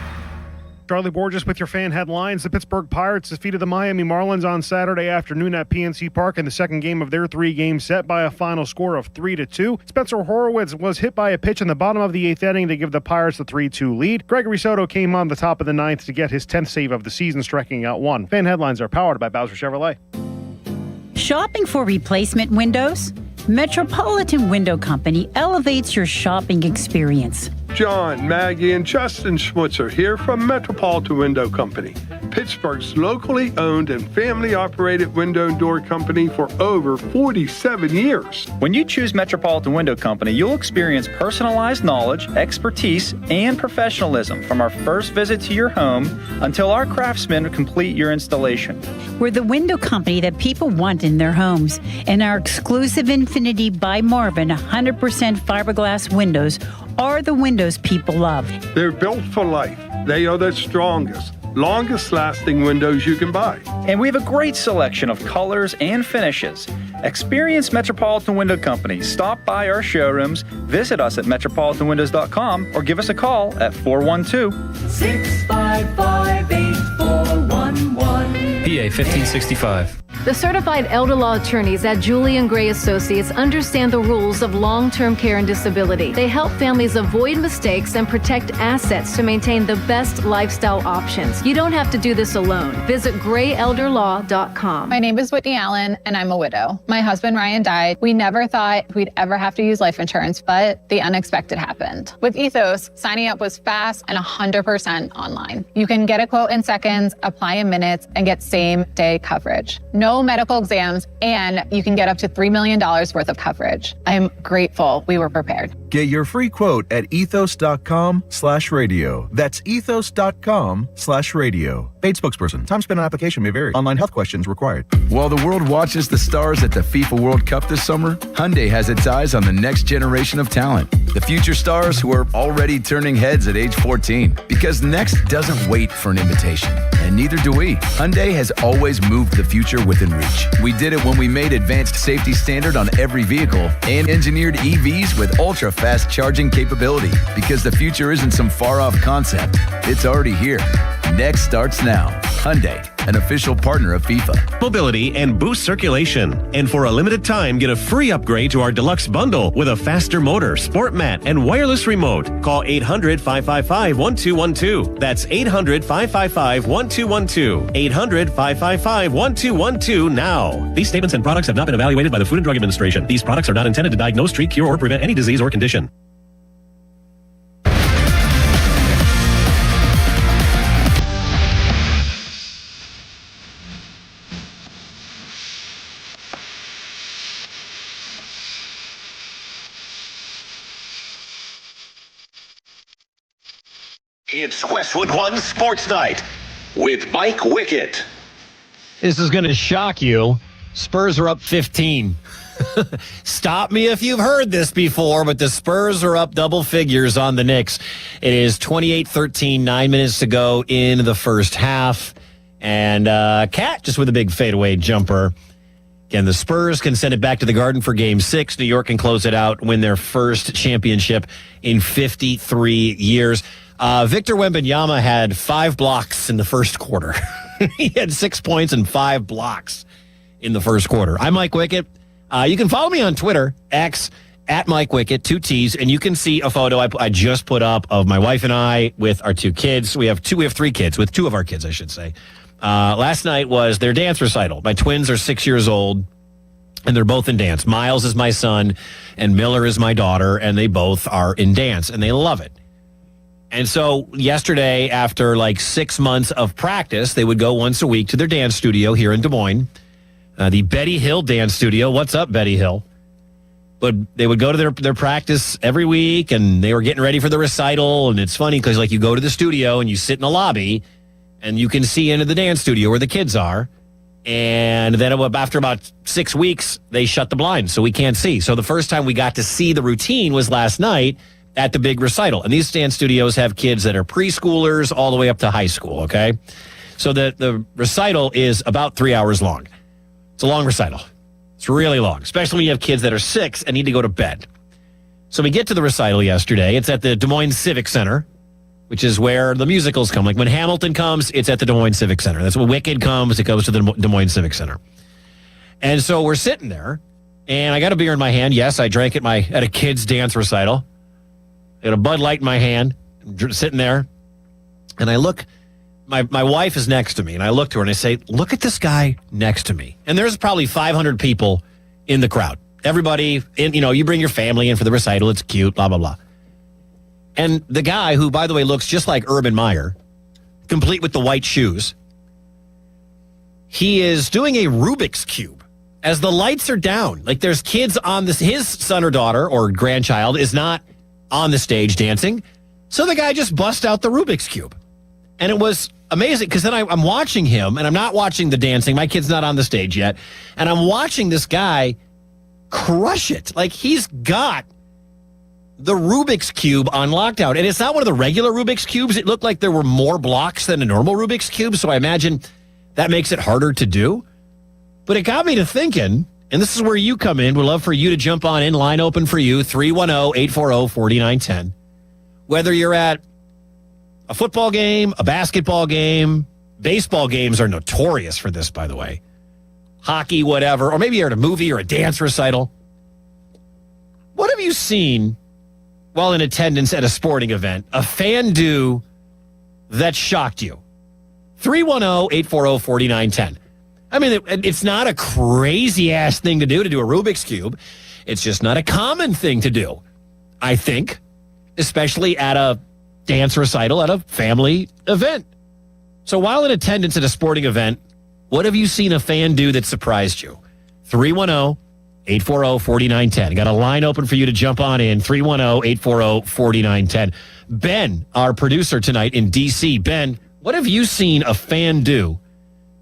Charlie Borges with your fan headlines. The Pittsburgh Pirates defeated the Miami Marlins on Saturday afternoon at PNC Park in the second game of their 3-game set by a final score of 3-2. Spencer Horwitz was hit by a pitch in the bottom of the 8th inning to give the Pirates the 3-2 lead. Gregory Soto came on the top of the 9th to get his 10th save of the season, striking out 1. Fan headlines are powered by Bowser Chevrolet. Shopping for replacement windows? Metropolitan Window Company elevates your shopping experience. John, Maggie, and Justin Schmutzer here from Metropolitan Window Company, Pittsburgh's locally owned and family-operated window and door company for over 47 years. When you choose Metropolitan Window Company, you'll experience personalized knowledge, expertise, and professionalism from our first visit to your home until our craftsmen complete your installation. We're the window company that people want in their homes, and our exclusive Infinity by Marvin 100% fiberglass windows are the windows people love. They're built for life. They are the strongest, longest-lasting windows you can buy. And we have a great selection of colors and finishes. Experience Metropolitan Window Company. Stop by our showrooms, visit us at metropolitanwindows.com, or give us a call at 412-655-8411. PA 1565. The certified elder law attorneys at Julian Gray Associates understand the rules of long-term care and disability. They help families avoid mistakes and protect assets to maintain the best lifestyle options. You don't have to do this alone. Visit grayelderlaw.com. My name is Whitney Allen, and I'm a widow. My husband, Ryan, died. We never thought we'd ever have to use life insurance, but the unexpected happened. With Ethos, signing up was fast and 100% online. You can get a quote in seconds, apply in minutes, and get same-day coverage. No no medical exams, and you can get up to $3 million worth of coverage. I'm grateful we were prepared. Get your free quote at ethos.com/radio. That's ethos.com/radio. Paid spokesperson. Time spent on application may vary. Online health questions required. While the world watches the stars at the FIFA World Cup this summer, Hyundai has its eyes on the next generation of talent. The future stars who are already turning heads at age 14. Because next doesn't wait for an invitation. And neither do we. Hyundai has always moved the future within reach. We did it when we made advanced safety standard on every vehicle and engineered EVs with ultra-fast charging capability. Because the future isn't some far-off concept. It's already here. Next starts now. Hyundai, an official partner of FIFA. Mobility and boost circulation. And for a limited time, get a free upgrade to our deluxe bundle with a faster motor, sport mat, and wireless remote. Call 800-555-1212. That's 800-555-1212. 800-555-1212 now. These statements and products have not been evaluated by the Food and Drug Administration. These products are not intended to diagnose, treat, cure, or prevent any disease or condition. It's Westwood One Sports Night with Mike Wickett. This is going to shock you. Spurs are up 15. Stop me if you've heard this before, but the Spurs are up double figures on the Knicks. It is 28-13, 9 minutes to go in the first half. And Cat just with a big fadeaway jumper. Again, the Spurs can send it back to the Garden for Game 6. New York can close it out, win their first championship in 53 years. Victor Wembanyama had 5 blocks in the first quarter. He had 6 points and 5 blocks in the first quarter. I'm Mike Wickett. You can follow me on Twitter, X, at Mike Wickett, 2 T's, and you can see a photo I just put up of my wife and I with our 2 kids. We have 3 kids, with 2 of our kids, I should say. Last night was their dance recital. My twins are 6 years old, and they're both in dance. Miles is my son, and Miller is my daughter, and they both are in dance, and they love it. And so yesterday, after like 6 months of practice, they would go once a week to their dance studio here in Des Moines, the Betty Hill Dance Studio. What's up, Betty Hill? But they would go to their practice every week, and they were getting ready for the recital. And it's funny because like you go to the studio and you sit in the lobby, and you can see into the dance studio where the kids are. And then after about 6 weeks, they shut the blinds, so we can't see. So the first time we got to see the routine was last night at the big recital. And these dance studios have kids that are preschoolers all the way up to high school, okay? So the recital is about 3 hours long. It's a long recital. It's really long, especially when you have kids that are 6 and need to go to bed. So we get to the recital yesterday. It's at the Des Moines Civic Center, which is where the musicals come. Like when Hamilton comes, it's at the Des Moines Civic Center. That's when Wicked comes, it goes to the Des Moines Civic Center. And so we're sitting there, and I got a beer in my hand. Yes, I drank at a kid's dance recital. I got a Bud Light in my hand, sitting there, and I look. My wife is next to me, and I look to her and I say, "Look at this guy next to me." And there's probably 500 people in the crowd. Everybody, you bring your family in for the recital. It's cute, blah blah blah. And the guy, who by the way looks just like Urban Meyer, complete with the white shoes, he is doing a Rubik's Cube as the lights are down. Like there's kids on this. His son or daughter or grandchild is not on the stage dancing. So the guy just bust out the Rubik's Cube. And it was amazing because then I'm watching him, and I'm not watching the dancing. My kid's not on the stage yet. And I'm watching this guy crush it. Like he's got the Rubik's Cube on lockdown. And it's not one of the regular Rubik's Cubes. It looked like there were more blocks than a normal Rubik's Cube. So I imagine that makes it harder to do. But it got me to thinking, and this is where you come in. We'd love for you to jump on in. Line open for you, 310-840-4910. Whether you're at a football game, a basketball game, baseball games are notorious for this, by the way. Hockey, whatever. Or maybe you're at a movie or a dance recital. What have you seen while in attendance at a sporting event, a fan do that shocked you? 310-840-4910. I mean, it's not a crazy-ass thing to do a Rubik's Cube. It's just not a common thing to do, I think, especially at a dance recital at a family event. So while in attendance at a sporting event, What have you seen a fan do that surprised you? 310-840-4910. Got a line open for you to jump on in. 310-840-4910. Ben, our producer tonight in D.C. Ben, what have you seen a fan do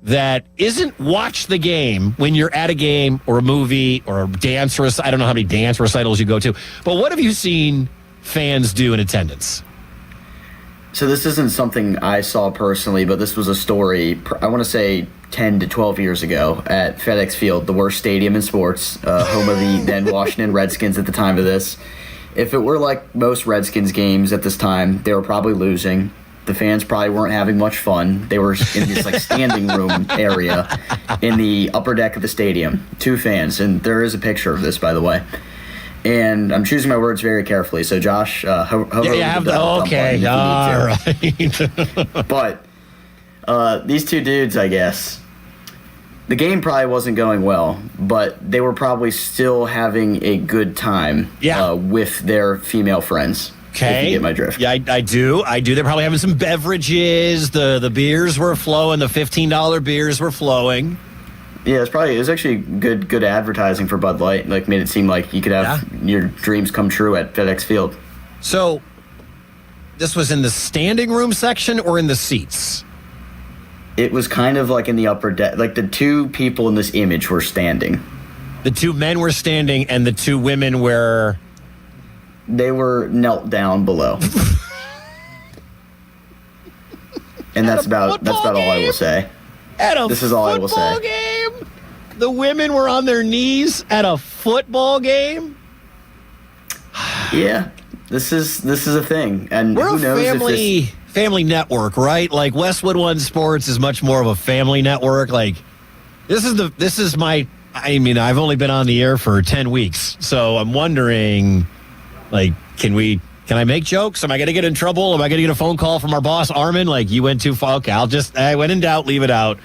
that isn't watch the game when you're at a game or a movie or a dance recital? I don't know how many dance recitals you go to, but what have you seen fans do in attendance? So this isn't something I saw personally, but this was a story, I want to say 10 to 12 years ago at FedEx Field, the worst stadium in sports, home of the then Washington Redskins at the time of this. If it were like most Redskins games at this time, they were probably losing. The fans probably weren't having much fun. They were in this like standing room area in the upper deck of the stadium. 2 fans, and there is a picture of this, by the way. And I'm choosing my words very carefully. So, Josh, okay, all right. But these 2 dudes, I guess, the game probably wasn't going well, but they were probably still having a good time with their female friends. Okay. If you get my drift. Yeah, I do. They're probably having some beverages. The beers were flowing. The $15 beers were flowing. Yeah, it was actually good advertising for Bud Light. Like, made it seem like you could have your dreams come true at FedEx Field. So, this was in the standing room section or in the seats? It was kind of like in the upper deck. Like, the 2 people in this image were standing. The 2 men were standing, and the 2 women were... They were knelt down below. And that's about all I will say. This is all I will say. Game? The women were on their knees at a football game? Yeah. This is a thing. And we're who knows a family network, right? Like Westwood One Sports is much more of a family network. Like I've only been on the air for 10 weeks. So I'm wondering, like, can I make jokes? Am I going to get in trouble? Am I going to get a phone call from our boss, Armin? Like, you went too far. Okay, when in doubt, leave it out.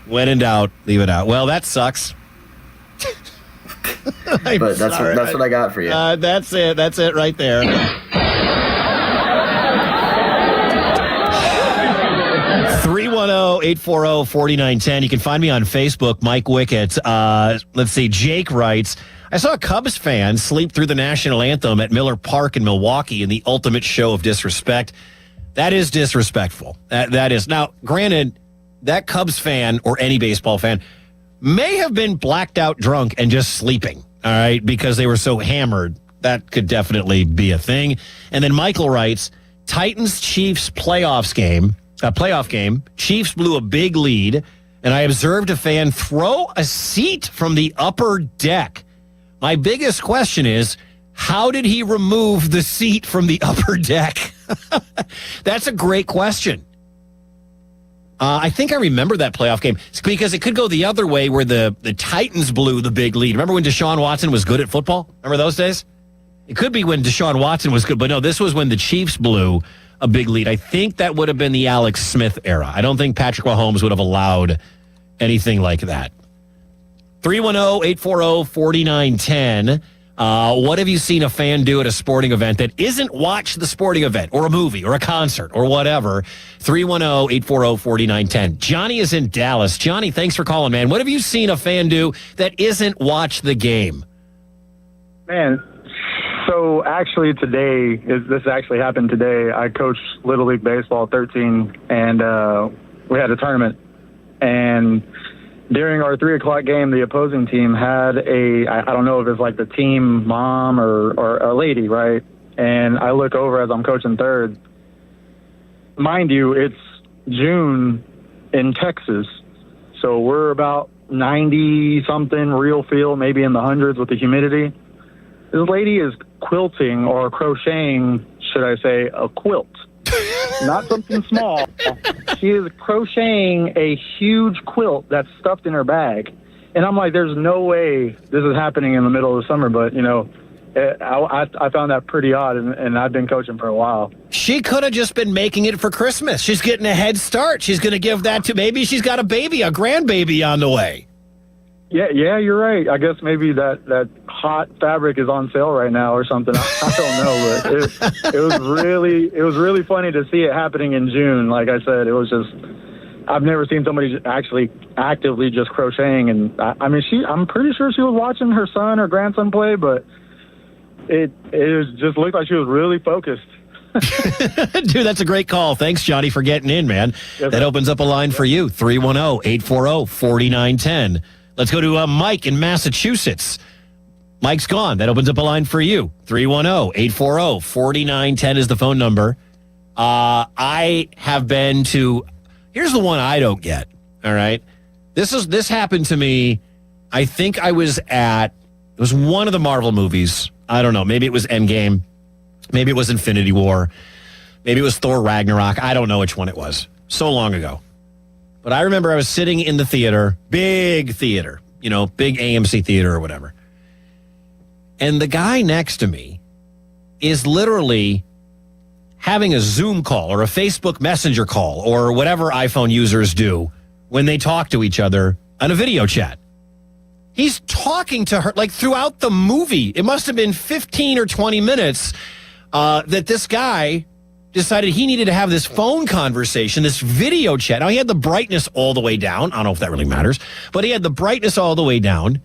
When in doubt, leave it out. Well, that sucks. But that's what I got for you. That's it. That's it right there. 310-840-4910. You can find me on Facebook, Mike Wickett. Let's see. Jake writes, I saw a Cubs fan sleep through the national anthem at Miller Park in Milwaukee in the ultimate show of disrespect. That is disrespectful. That is. Now, granted, that Cubs fan or any baseball fan may have been blacked out drunk and just sleeping, all right, because they were so hammered. That could definitely be a thing. And then Michael writes, Titans-Chiefs playoff game. Chiefs blew a big lead, and I observed a fan throw a seat from the upper deck. My biggest question is, how did he remove the seat from the upper deck? That's a great question. I think I remember that playoff game because it could go the other way where the Titans blew the big lead. Remember when Deshaun Watson was good at football? Remember those days? It could be when Deshaun Watson was good, but no, this was when the Chiefs blew a big lead. I think that would have been the Alex Smith era. I don't think Patrick Mahomes would have allowed anything like that. 310-840-4910. What have you seen a fan do at a sporting event that isn't watch the sporting event or a movie or a concert or whatever? 310-840-4910. Johnny is in Dallas. Johnny, thanks for calling, man. What have you seen a fan do that isn't watch the game? Man, so actually this actually happened today. I coached Little League Baseball 13, and we had a tournament. And during our 3 o'clock game, the opposing team had I don't know if it's like the team mom or a lady, right? And I look over as I'm coaching third. Mind you, it's June in Texas, so we're about 90-something real feel, maybe in the hundreds with the humidity. This lady is quilting or crocheting, should I say, a quilt. Not something small. She is crocheting a huge quilt that's stuffed in her bag. And I'm like, there's no way this is happening in the middle of the summer. But, I found that pretty odd, and I've been coaching for a while. She could have just been making it for Christmas. She's getting a head start. She's going to give that to, maybe she's got a grandbaby on the way. Yeah, you're right. I guess maybe that hot fabric is on sale right now or something. I don't know, but it was really funny to see it happening in June. Like I said, it was just I've never seen somebody actually actively just crocheting. And I mean, I'm pretty sure she was watching her son or grandson play, but it just looked like she was really focused. Dude, that's a great call. Thanks, Johnny, for getting in, man. That opens up a line for you, 310-840-4910. Let's go to Mike in Massachusetts. Mike's gone. That opens up a line for you, 310-840-4910 is the phone number. I have been to, here's the one I don't get, all right? This happened to me, I think I was it was one of the Marvel movies. I don't know, maybe it was Endgame. Maybe it was Infinity War. Maybe it was Thor Ragnarok. I don't know which one it was. So long ago. But I remember I was sitting in the theater, big theater, big AMC theater or whatever. And the guy next to me is literally having a Zoom call or a Facebook Messenger call or whatever iPhone users do when they talk to each other on a video chat. He's talking to her like throughout the movie. It must have been 15 or 20 minutes that this guy decided he needed to have this phone conversation, this video chat. Now, he had the brightness all the way down. I don't know if that really matters, but he had the brightness all the way down,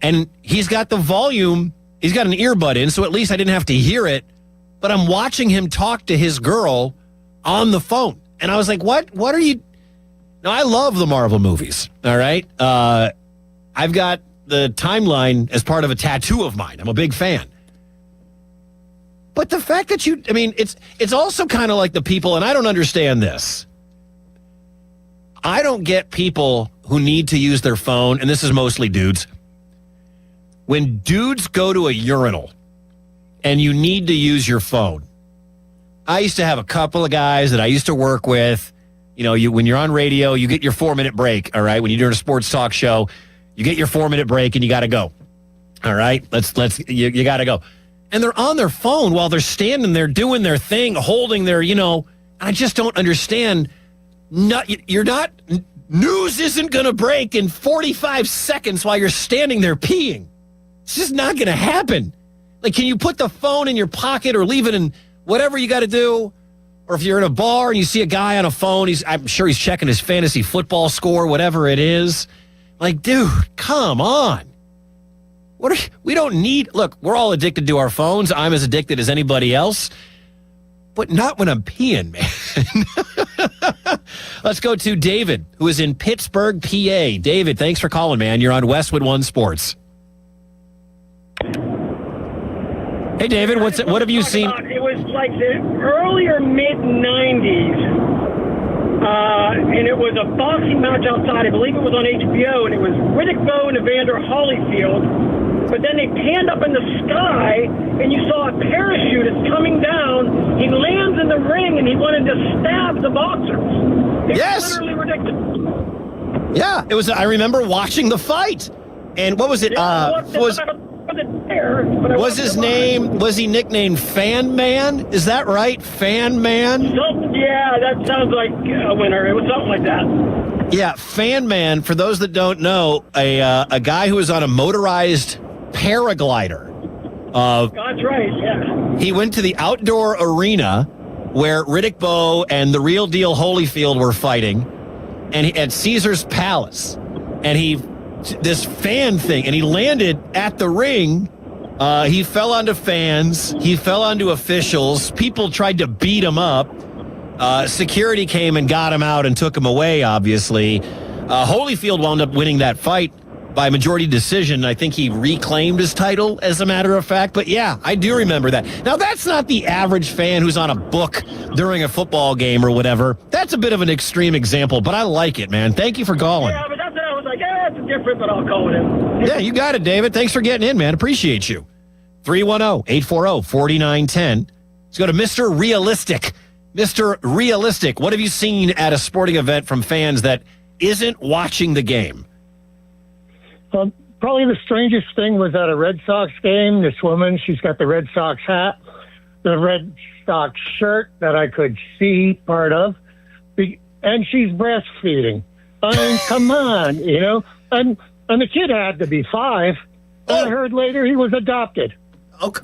and he's got the volume. He's got an earbud in, so at least I didn't have to hear it, but I'm watching him talk to his girl on the phone. And I was like, what are you? Now, I love the Marvel movies, all right? I've got the timeline as part of a tattoo of mine. I'm a big fan. But the fact that it's also kind of like the people, and I don't understand this. I don't get people who need to use their phone, and this is mostly dudes. When dudes go to a urinal and you need to use your phone. I used to have a couple of guys that I used to work with. When you're on radio, you get your 4-minute break, all right? When you're doing a sports talk show, you get your 4-minute break and you got to go. All right? You got to go. And they're on their phone while they're standing there doing their thing, holding their, I just don't understand. News isn't going to break in 45 seconds while you're standing there peeing. It's just not going to happen. Like, can you put the phone in your pocket or leave it in whatever you got to do? Or if you're in a bar and you see a guy on a phone, I'm sure he's checking his fantasy football score, whatever it is. Like, dude, come on. We don't need, look, we're all addicted to our phones. I'm as addicted as anybody else, but not when I'm peeing, man. Let's go to David, who is in Pittsburgh, PA. David, thanks for calling, man. You're on Westwood One Sports. Hey, David, what have you seen? It was like the earlier mid-'90s. And it was a boxing match outside. I believe it was on HBO, and it was Riddick Bowe and Evander Holyfield. But then they panned up in the sky, and you saw a parachutist coming down. He lands in the ring, and he wanted to stab the boxers. It was literally ridiculous. Yeah, it was. I remember watching the fight. And what was it? Was his name? Was he nicknamed Fan Man? Is that right, Fan Man? Yeah, that sounds like a winner. It was something like that. Yeah, Fan Man. For those that don't know, a guy who was on a motorized paraglider. That's right. Yeah. He went to the outdoor arena where Riddick Bowe and the real deal Holyfield were fighting, and at Caesar's Palace, and this fan thing, and he landed at the ring. He fell onto fans. He fell onto officials. People tried to beat him up. Security came and got him out and took him away, obviously. Holyfield wound up winning that fight by majority decision. I think he reclaimed his title, as a matter of fact. But yeah, I do remember that. Now, that's not the average fan who's on a book during a football game or whatever. That's a bit of an extreme example, but I like it, man. Thank you for calling. Yeah, but that's what I was like, it's different, but I'll call it in. Yeah, you got it, David. Thanks for getting in, man. Appreciate you. 310-840-4910. Let's go to Mr. Realistic. Mr. Realistic, what have you seen at a sporting event from fans that isn't watching the game? Probably the strangest thing was at a Red Sox game. This woman, she's got the Red Sox hat, the Red Sox shirt that I could see part of, and she's breastfeeding. I mean, come on, And the kid had to be 5. And I heard later he was adopted.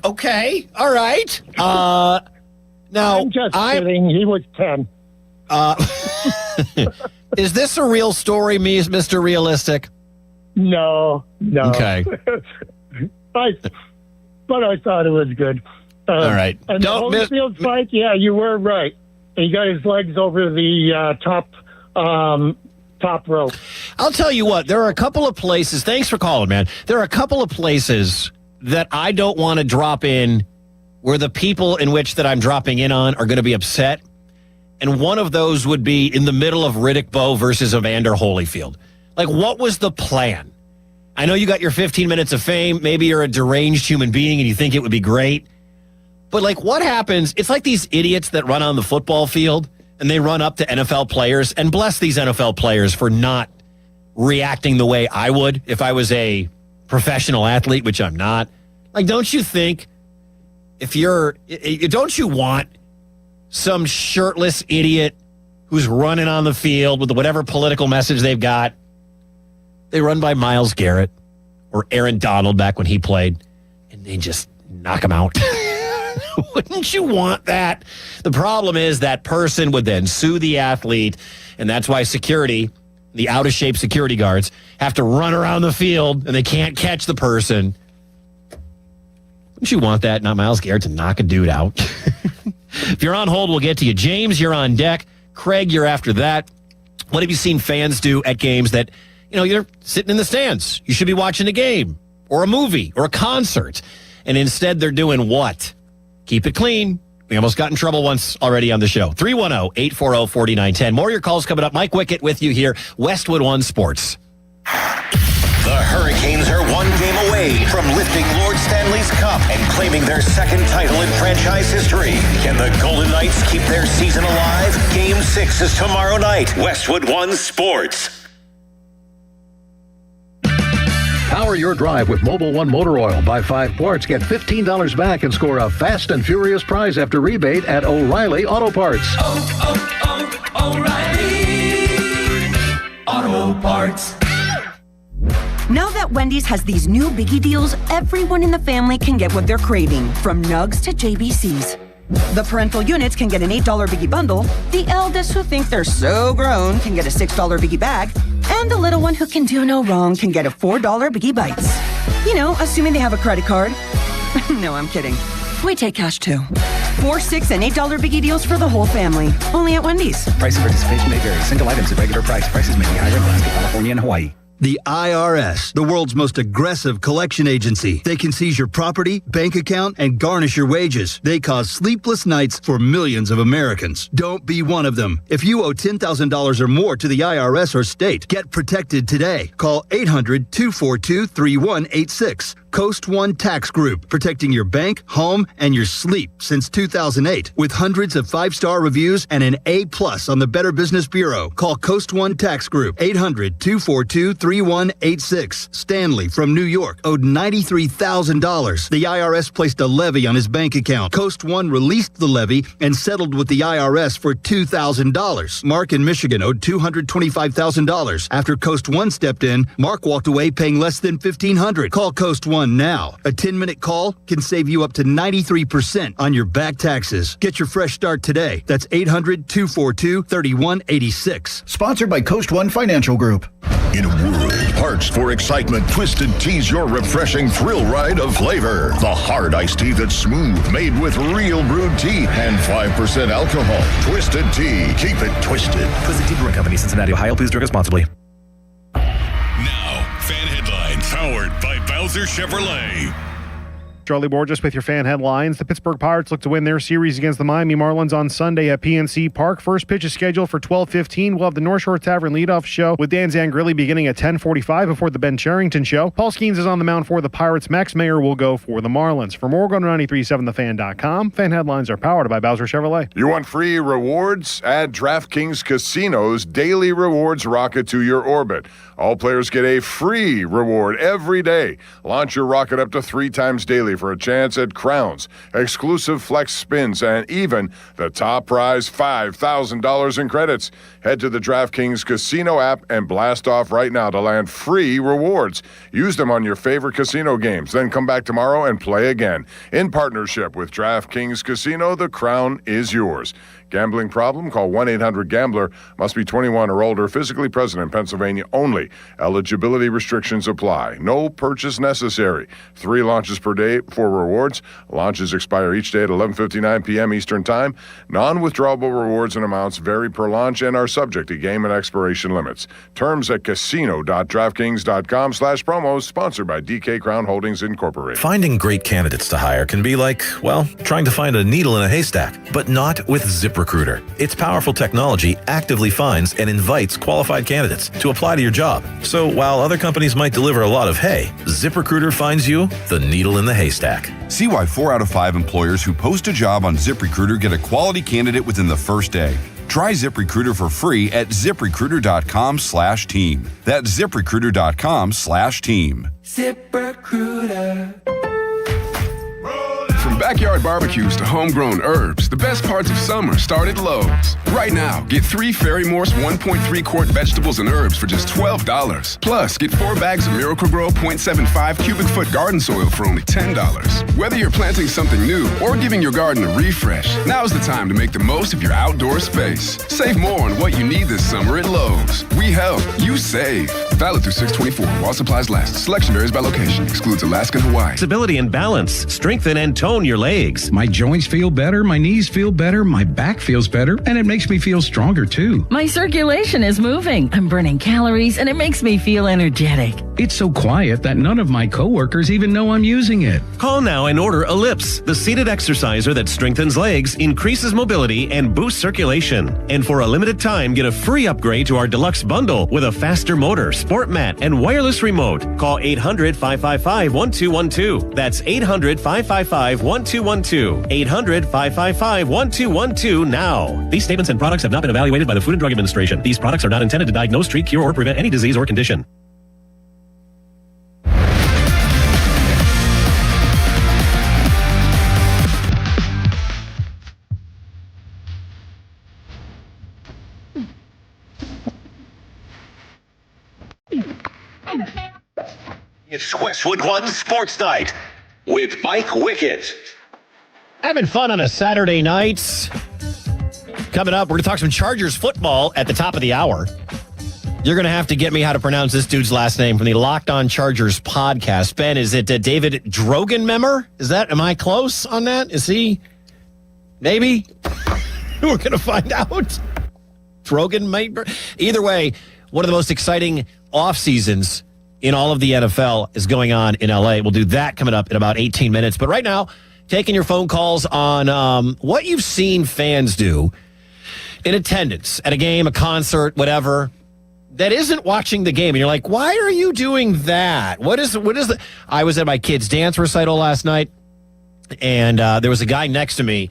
Okay, all right. Now I'm just kidding. He was 10. Is this a real story, Mr. Realistic? No. Okay. But I thought it was good. All right. And the Holyfield fight, yeah, you were right. He got his legs over the top rope. I'll tell you what, there are a couple of places, thanks for calling, man. There are a couple of places that I don't want to drop in where the people in which that I'm dropping in on are going to be upset. And one of those would be in the middle of Riddick Bowe versus Evander Holyfield. Like, what was the plan? I know you got your 15 minutes of fame. Maybe you're a deranged human being and you think it would be great. But, like, what happens? It's like these idiots that run on the football field and they run up to NFL players, and bless these NFL players for not reacting the way I would if I was a professional athlete, which I'm not. Like, don't you think don't you want some shirtless idiot who's running on the field with whatever political message they've got? They run by Myles Garrett or Aaron Donald back when he played, and they just knock him out. Wouldn't you want that? The problem is that person would then sue the athlete, and that's why security, the out-of-shape security guards, have to run around the field, and they can't catch the person. Wouldn't you want that, not Myles Garrett, to knock a dude out? If you're on hold, we'll get to you. James, you're on deck. Craig, you're after that. What have you seen fans do at games that, you're sitting in the stands? You should be watching a game or a movie or a concert. And instead, they're doing what? Keep it clean. We almost got in trouble once already on the show. 310-840-4910. More of your calls coming up. Mike Wickett with you here. Westwood One Sports. The Hurricanes are one game away from lifting Lord Stanley's Cup and claiming their second title in franchise history. Can the Golden Knights keep their season alive? Game 6 is tomorrow night. Westwood One Sports. Power your drive with Mobil 1 Motor Oil. Buy 5 quarts, get $15 back, and score a fast and furious prize after rebate at O'Reilly Auto Parts. O'Reilly Auto Parts. Now that Wendy's has these new biggie deals, everyone in the family can get what they're craving, from nugs to JBCs. The parental units can get an $8 biggie bundle, the eldest who think they're so grown can get a $6 biggie bag, and the little one who can do no wrong can get a $4 biggie bites. Assuming they have a credit card. No, I'm kidding. We take cash too. $4, $6, and $8 biggie deals for the whole family. Only at Wendy's. Price and participation may vary. Single items at regular price. Prices may be higher in Alaska, California, and Hawaii. The IRS, the world's most aggressive collection agency. They can seize your property, bank account, and garnish your wages. They cause sleepless nights for millions of Americans. Don't be one of them. If you owe $10,000 or more to the IRS or state, get protected today. Call 800-242-3186. Coast One Tax Group, protecting your bank, home, and your sleep since 2008. With hundreds of 5-star reviews and an A+ on the Better Business Bureau. Call Coast One Tax Group, 800-242-3186. Stanley from New York owed $93,000. The IRS placed a levy on his bank account. Coast One released the levy and settled with the IRS for $2,000. Mark in Michigan owed $225,000. After Coast One stepped in, Mark walked away paying less than $1,500. Call Coast One now. A 10-minute call can save you up to 93% on your back taxes. Get your fresh start today. That's 800-242-3186. Sponsored by Coast One Financial Group. In a world parched for excitement, Twisted Tea's your refreshing thrill ride of flavor. The hard iced tea that's smooth, made with real brewed tea and 5% alcohol. Twisted Tea. Keep it twisted. Twisted Tea Brewing Company, Cincinnati, Ohio. Please drink responsibly. Now, fan headlines powered by Bowser Chevrolet. Charlie Borges with your fan headlines. The Pittsburgh Pirates look to win their series against the Miami Marlins on Sunday at PNC Park. First pitch is scheduled for 12:15. We'll have the North Shore Tavern leadoff show with Dan Zangrilli beginning at 10:45 before the Ben Charrington show. Paul Skeens is on the mound for the Pirates. Max Mayer will go for the Marlins. For more, go to 937thefan.com. Fan headlines are powered by Bowser Chevrolet. You want free rewards? Add DraftKings Casino's daily rewards rocket to your orbit. All players get a free reward every day. Launch your rocket up to 3 times daily for a chance at crowns, exclusive flex spins, and even the top prize, $5,000 in credits. Head to the DraftKings Casino app and blast off right now to land free rewards. Use them on your favorite casino games, then come back tomorrow and play again. In partnership with DraftKings Casino, the crown is yours. Gambling problem? Call 1-800-GAMBLER. Must be 21 or older. Physically present in Pennsylvania only. Eligibility restrictions apply. No purchase necessary. 3 launches per day for rewards. Launches expire each day at 11:59 p.m. Eastern Time. Non-withdrawable rewards and amounts vary per launch and are subject to game and expiration limits. Terms at casino.draftkings.com/promos. Sponsored by DK Crown Holdings Incorporated. Finding great candidates to hire can be like, well, trying to find a needle in a haystack, but not with ZipRecruiter. Its powerful technology actively finds and invites qualified candidates to apply to your job. So while other companies might deliver a lot of hay, ZipRecruiter finds you the needle in the haystack. See why 4 out of 5 employers who post a job on ZipRecruiter get a quality candidate within the first day. Try ZipRecruiter for free at ZipRecruiter.com/team. That's ZipRecruiter.com/team. ZipRecruiter. From backyard barbecues to homegrown herbs, the best parts of summer start at Lowe's. Right now, get 3 Fairy Morse 1.3 quart vegetables and herbs for just $12. Plus, get 4 bags of Miracle-Gro 0.75 cubic foot garden soil for only $10. Whether you're planting something new or giving your garden a refresh, now's the time to make the most of your outdoor space. Save more on what you need this summer at Lowe's. We help, you save. Valid through 6/24 while supplies last. Selection varies by location. Excludes Alaska and Hawaii. Stability and balance. Strengthen and tone your legs. My joints feel better, my knees feel better, my back feels better, and it makes me feel stronger too. My circulation is moving. I'm burning calories, and it makes me feel energetic. It's so quiet that none of my coworkers even know I'm using it. Call now and order Ellipse, the seated exerciser that strengthens legs, increases mobility, and boosts circulation. And for a limited time, get a free upgrade to our deluxe bundle with a faster motor, sport mat, and wireless remote. Call 800-555-1212. That's 800-555-1212. 800-555-1212 now. These statements and products have not been evaluated by the Food and Drug Administration. These products are not intended to diagnose, treat, cure, or prevent any disease or condition. It's Westwood One Sports Night with Mike Wickett. Having fun on a Saturday night. Coming up, we're going to talk some Chargers football at the top of the hour. You're going to have to get me how to pronounce this dude's last name from the Locked On Chargers podcast. Ben, is it David Drogenmemmer? Am I close on that? Is he? Maybe? We're going to find out. Drogenmemmer? Either way, one of the most exciting off seasons in all of the NFL is going on in LA. We'll do that coming up in about 18 minutes. But right now, taking your phone calls on what you've seen fans do in attendance at a game, a concert, whatever, that isn't watching the game. And you're like, why are you doing that? What is the... I was at my kid's dance recital last night, and there was a guy next to me.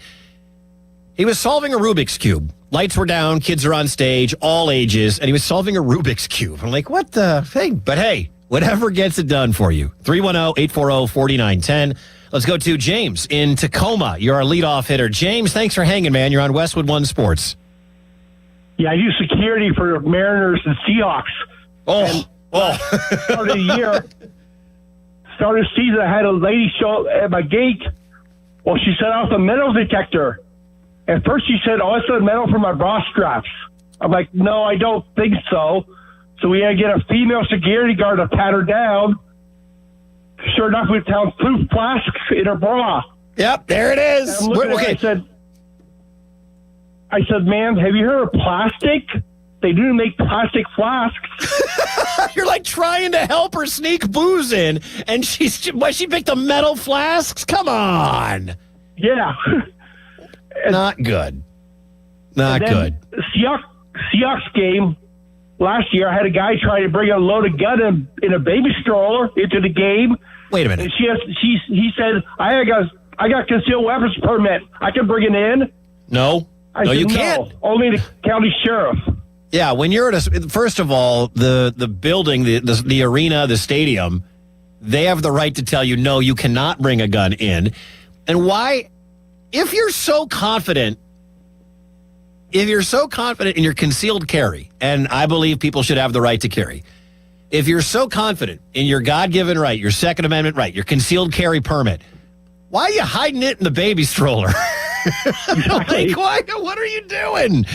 He was solving a Rubik's Cube. Lights were down, kids are on stage, all ages, and he was solving a Rubik's Cube. I'm like, what the thing? But hey, whatever gets it done for you. 310-840-4910. Let's go to James in Tacoma. You're our leadoff hitter. James, thanks for hanging, man. You're on Westwood One Sports. Yeah, I do security for Mariners and Seahawks. Started the year, started the season, I had a lady show up at my gate. Well, she set off a metal detector. At first she said, oh, it's a metal for my bra straps. I'm like, no, I don't think so. So we had to get a female security guard to pat her down. Sure enough, we found proof flasks in her bra. Yep, there it is. Okay. I said, ma'am, have you heard of plastic? They do make plastic flasks. You're like trying to help her sneak booze in, and she picked the metal flasks? Come on. Yeah. Not good. Not good. Seahawks game last year, I had a guy try to bring a loaded gun in a baby stroller into the game. Wait a minute. And he said, I got concealed weapons permit. I can bring it in. No. I said, you can't. Only the county sheriff. Yeah, when you're at first of all, the building, the arena, the stadium, they have the right to tell you, no, you cannot bring a gun in. And why? If you're so confident in your concealed carry, and I believe people should have the right to carry, if you're so confident in your God-given right, your Second Amendment right, your concealed carry permit, why are you hiding it in the baby stroller? Like, what are you doing?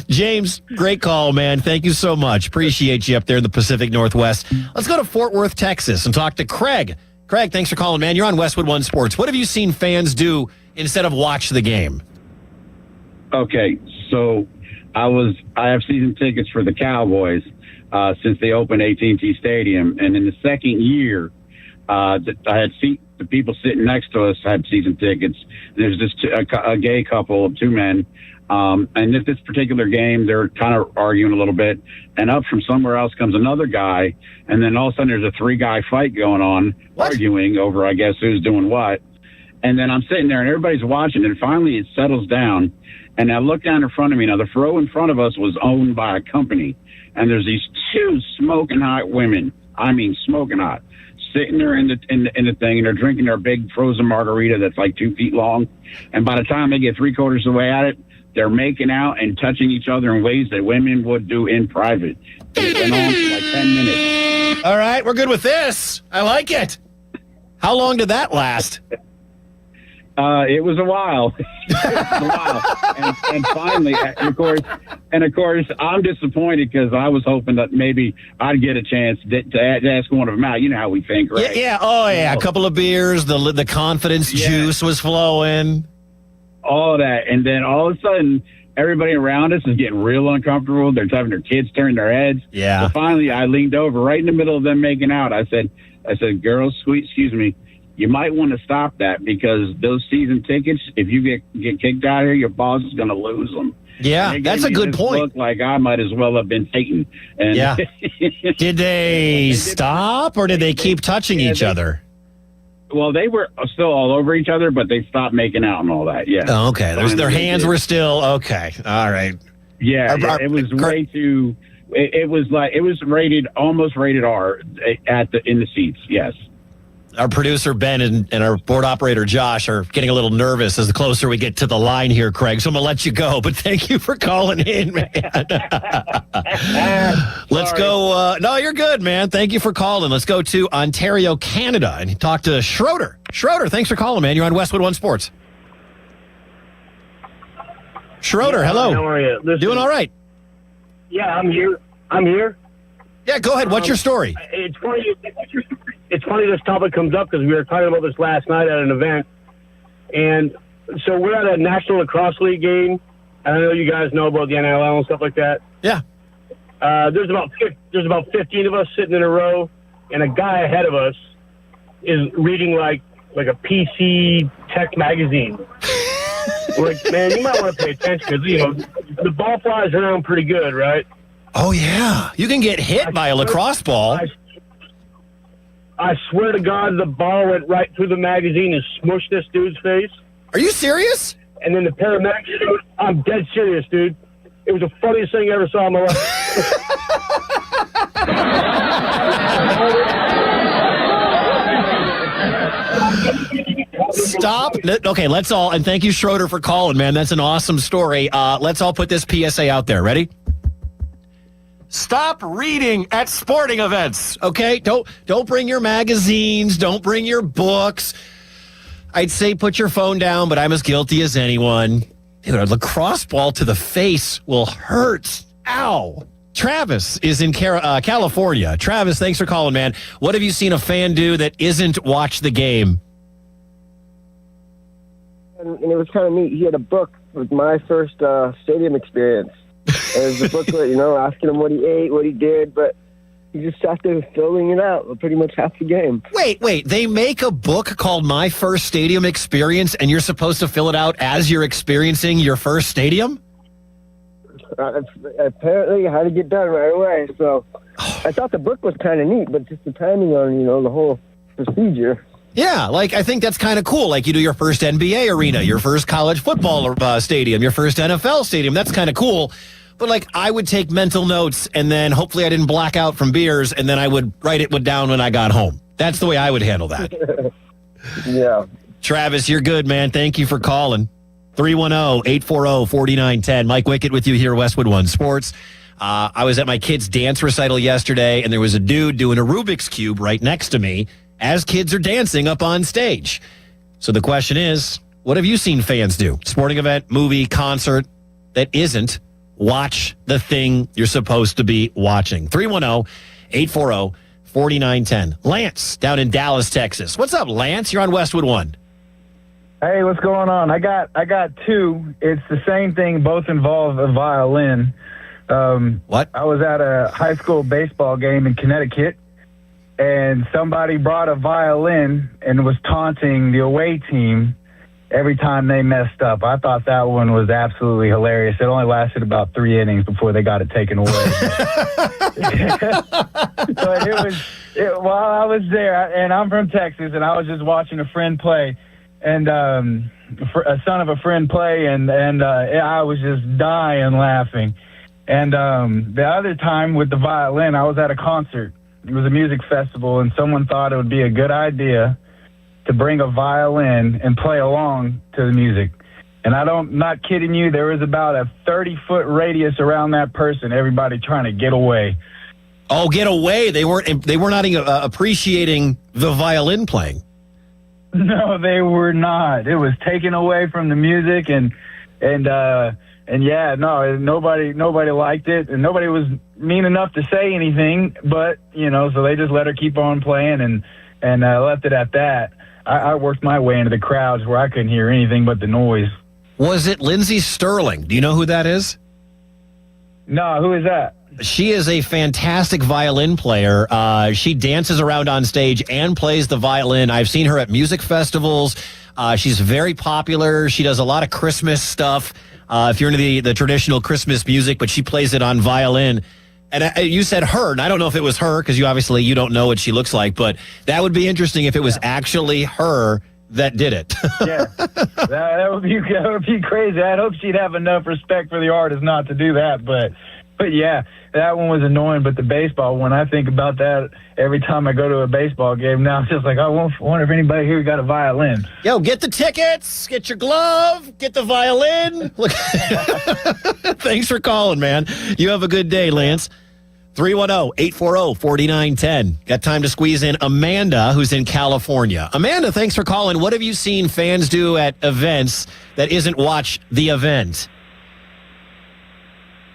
James, great call, man. Thank you so much. Appreciate you up there in the Pacific Northwest. Let's go to Fort Worth, Texas, and talk to Craig. Craig, thanks for calling, man. You're on Westwood One Sports. What have you seen fans do instead of watch the game? Okay, so I have season tickets for the Cowboys since they opened AT&T Stadium, and in the second year, I had the people sitting next to us had season tickets. There's just a gay couple of two men, and at this particular game, they're kind of arguing a little bit, and up from somewhere else comes another guy, and then all of a sudden there's a 3-guy fight going on, arguing over, I guess, who's doing what. And then I'm sitting there, and everybody's watching, and finally it settles down. And I look down in front of me. Now, the row in front of us was owned by a company. And there's these two smoking hot women. I mean, smoking hot. Sitting there in the thing, and they're drinking their big frozen margarita that's like 2 feet long. And by the time they get 3/4 of the way at it, they're making out and touching each other in ways that women would do in private. It's been on for like 10 minutes. All right, we're good with this. I like it. How long did that last? It was a while. And finally, of course, I'm disappointed because I was hoping that maybe I'd get a chance to ask one of them out. You know how we think, right? Yeah. Oh, yeah. A couple of beers, the confidence juice was flowing. All that. And then all of a sudden, everybody around us is getting real uncomfortable. They're having their kids turn their heads. Yeah. So finally, I leaned over right in the middle of them making out. I said, girls, excuse me. You might want to stop that because those season tickets, if you get kicked out of here, your boss is going to lose them. Yeah, that's a good point. Look like I might as well have been taken. And yeah. Did they stop or did they keep touching each other? Well, they were still all over each other, but they stopped making out and all that. Yeah. Oh, okay. Their hands were still okay. All right. Yeah, it was way too. It was almost rated R in the seats. Yes. Our producer, Ben, and our board operator, Josh, are getting a little nervous as the closer we get to the line here, Craig. So I'm going to let you go, but thank you for calling in, man. Let's go. No, you're good, man. Thank you for calling. Let's go to Ontario, Canada, and talk to Schroeder. Schroeder, thanks for calling, man. You're on Westwood One Sports. Schroeder, hello. How are you? Doing all right. Yeah, I'm here. Yeah, go ahead. What's your story? It's funny this topic comes up because we were talking about this last night at an event. And so we're at a National Lacrosse League game. And I know you guys know about the NLL and stuff like that. Yeah. There's about 15 of us sitting in a row, and a guy ahead of us is reading like a PC tech magazine. We're like, man, you might want to pay attention because, the ball flies around pretty good, right? Oh, yeah. You can get hit by a lacrosse ball. I swear to God, the ball went right through the magazine and smushed this dude's face. Are you serious? And then the paramedics, I'm dead serious, dude. It was the funniest thing I ever saw in my life. Stop. Okay, let's all, and thank you, Schroeder, for calling, man. That's an awesome story. Let's all put this PSA out there. Ready? Stop reading at sporting events, okay? Don't bring your magazines. Don't bring your books. I'd say put your phone down, but I'm as guilty as anyone. Dude, a lacrosse ball to the face will hurt. Ow. Travis is in California. Travis, thanks for calling, man. What have you seen a fan do that isn't watch the game? And it was kind of neat. He had a book with my first stadium experience. There's a booklet, asking him what he ate, what he did, but he just sat there filling it out for pretty much half the game. Wait. They make a book called My First Stadium Experience, and you're supposed to fill it out as you're experiencing your first stadium? Apparently, I had to get done right away. So I thought the book was kind of neat, but just the timing on, the whole procedure. Yeah, I think that's kind of cool. You do your first NBA arena, your first college football stadium, your first NFL stadium. That's kind of cool. But, I would take mental notes, and then hopefully I didn't black out from beers, and then I would write it down when I got home. That's the way I would handle that. Yeah. Travis, you're good, man. Thank you for calling. 310-840-4910. Mike Wickett with you here, Westwood One Sports. I was at my kid's dance recital yesterday, and there was a dude doing a Rubik's Cube right next to me as kids are dancing up on stage. So the question is, What have you seen fans do? Sporting event, movie, concert that isn't watch the thing you're supposed to be watching. 310-840-4910. Lance down in Dallas, Texas. What's up, Lance? You're on Westwood One. Hey, what's going on? I got two. It's the same thing. Both involve a violin. What? I was at a high school baseball game in Connecticut, and somebody brought a violin and was taunting the away team every time they messed up. I thought that one was absolutely hilarious. It only lasted about 3 innings before they got it taken away. But while I was there, and I'm from Texas, and I was just watching a friend play, and a son of a friend play, and I was just dying laughing. And the other time with the violin, I was at a concert. It was a music festival, and someone thought it would be a good idea to bring a violin and play along to the music. And not kidding you, there was about a 30-foot radius around that person, everybody trying to get away. Oh, get away. They were not appreciating the violin playing. No, they were not. It was taken away from the music, and yeah, no, nobody liked it, and nobody was mean enough to say anything, but, so they just let her keep on playing and left it at that. I worked my way into the crowds where I couldn't hear anything but the noise. Was it Lindsey Sterling? Do you know who that is? No, who is that? She is a fantastic violin player. She dances around on stage and plays the violin. I've seen her at music festivals. She's very popular. She does a lot of Christmas stuff. If you're into the traditional Christmas music, but she plays it on violin. And you said her, and I don't know if it was her, because you don't know what she looks like, but that would be interesting if it was actually her that did it. Yeah, that would be crazy. I hope she'd have enough respect for the artist not to do that, but yeah, that one was annoying. But the baseball one, I think about that every time I go to a baseball game now. It's just like, I wonder if anybody here got a violin. Yo, get the tickets, get your glove, get the violin. Look. Thanks for calling, man. You have a good day, Lance. 310-840-4910. Got time to squeeze in Amanda, who's in California. Amanda, thanks for calling. What have you seen fans do at events that isn't watch the event?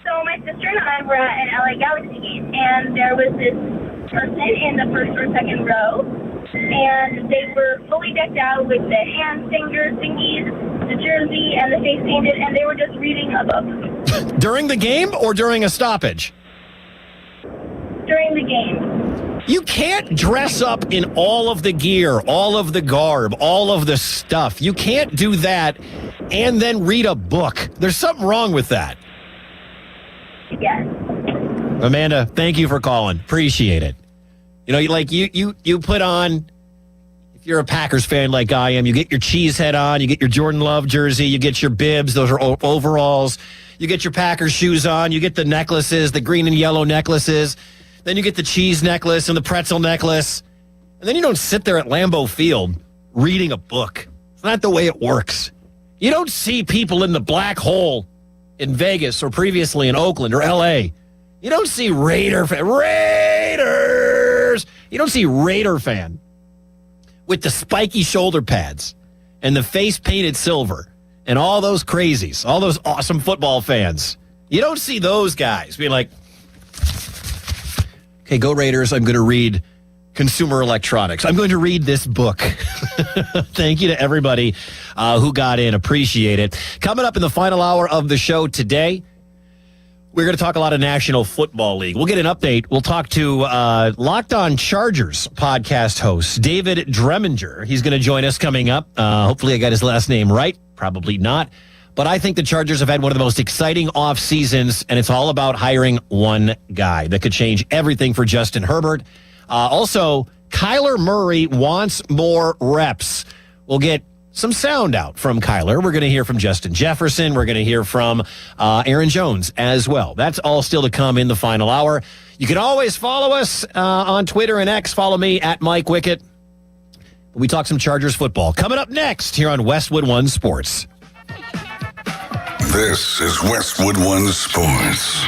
So my sister and I were at an LA Galaxy game, and there was this person in the first or second row, and they were fully decked out with the hand finger thingies, the jersey, and the face painted, and they were just reading a book. During the game or during a stoppage? During the game. You can't dress up in all of the gear, all of the garb, all of the stuff. You can't do that and then read a book. There's something wrong with that. Yes. Amanda, thank you for calling. Appreciate it. You put on, if you're a Packers fan like I am, you get your cheese head on, you get your Jordan Love jersey, you get your bibs, those are overalls, you get your Packers shoes on, you get the necklaces, the green and yellow necklaces, then you get the cheese necklace and the pretzel necklace, and then you don't sit there at Lambeau Field reading a book. It's not the way it works. You don't see people in the black hole in Vegas or previously in Oakland or L.A. You don't see Raiders. You don't see Raider fan with the spiky shoulder pads and the face painted silver and all those crazies, all those awesome football fans. You don't see those guys being like, okay, go Raiders. I'm going to read consumer electronics. I'm going to read this book. Thank you to everybody who got in. Appreciate it. Coming up in the final hour of the show today, we're going to talk a lot of National Football League. We'll get an update. We'll talk to Locked On Chargers podcast host, David Dreminger. He's going to join us coming up. Hopefully I got his last name right. Probably not. But I think the Chargers have had one of the most exciting off seasons, and it's all about hiring one guy that could change everything for Justin Herbert. Also, Kyler Murray wants more reps. We'll get some sound out from Kyler. We're going to hear from Justin Jefferson. We're going to hear from Aaron Jones as well. That's all still to come in the final hour. You can always follow us on Twitter and X. Follow me at Mike Wickett. We talk some Chargers football. Coming up next here on Westwood One Sports. This is Westwood One Sports.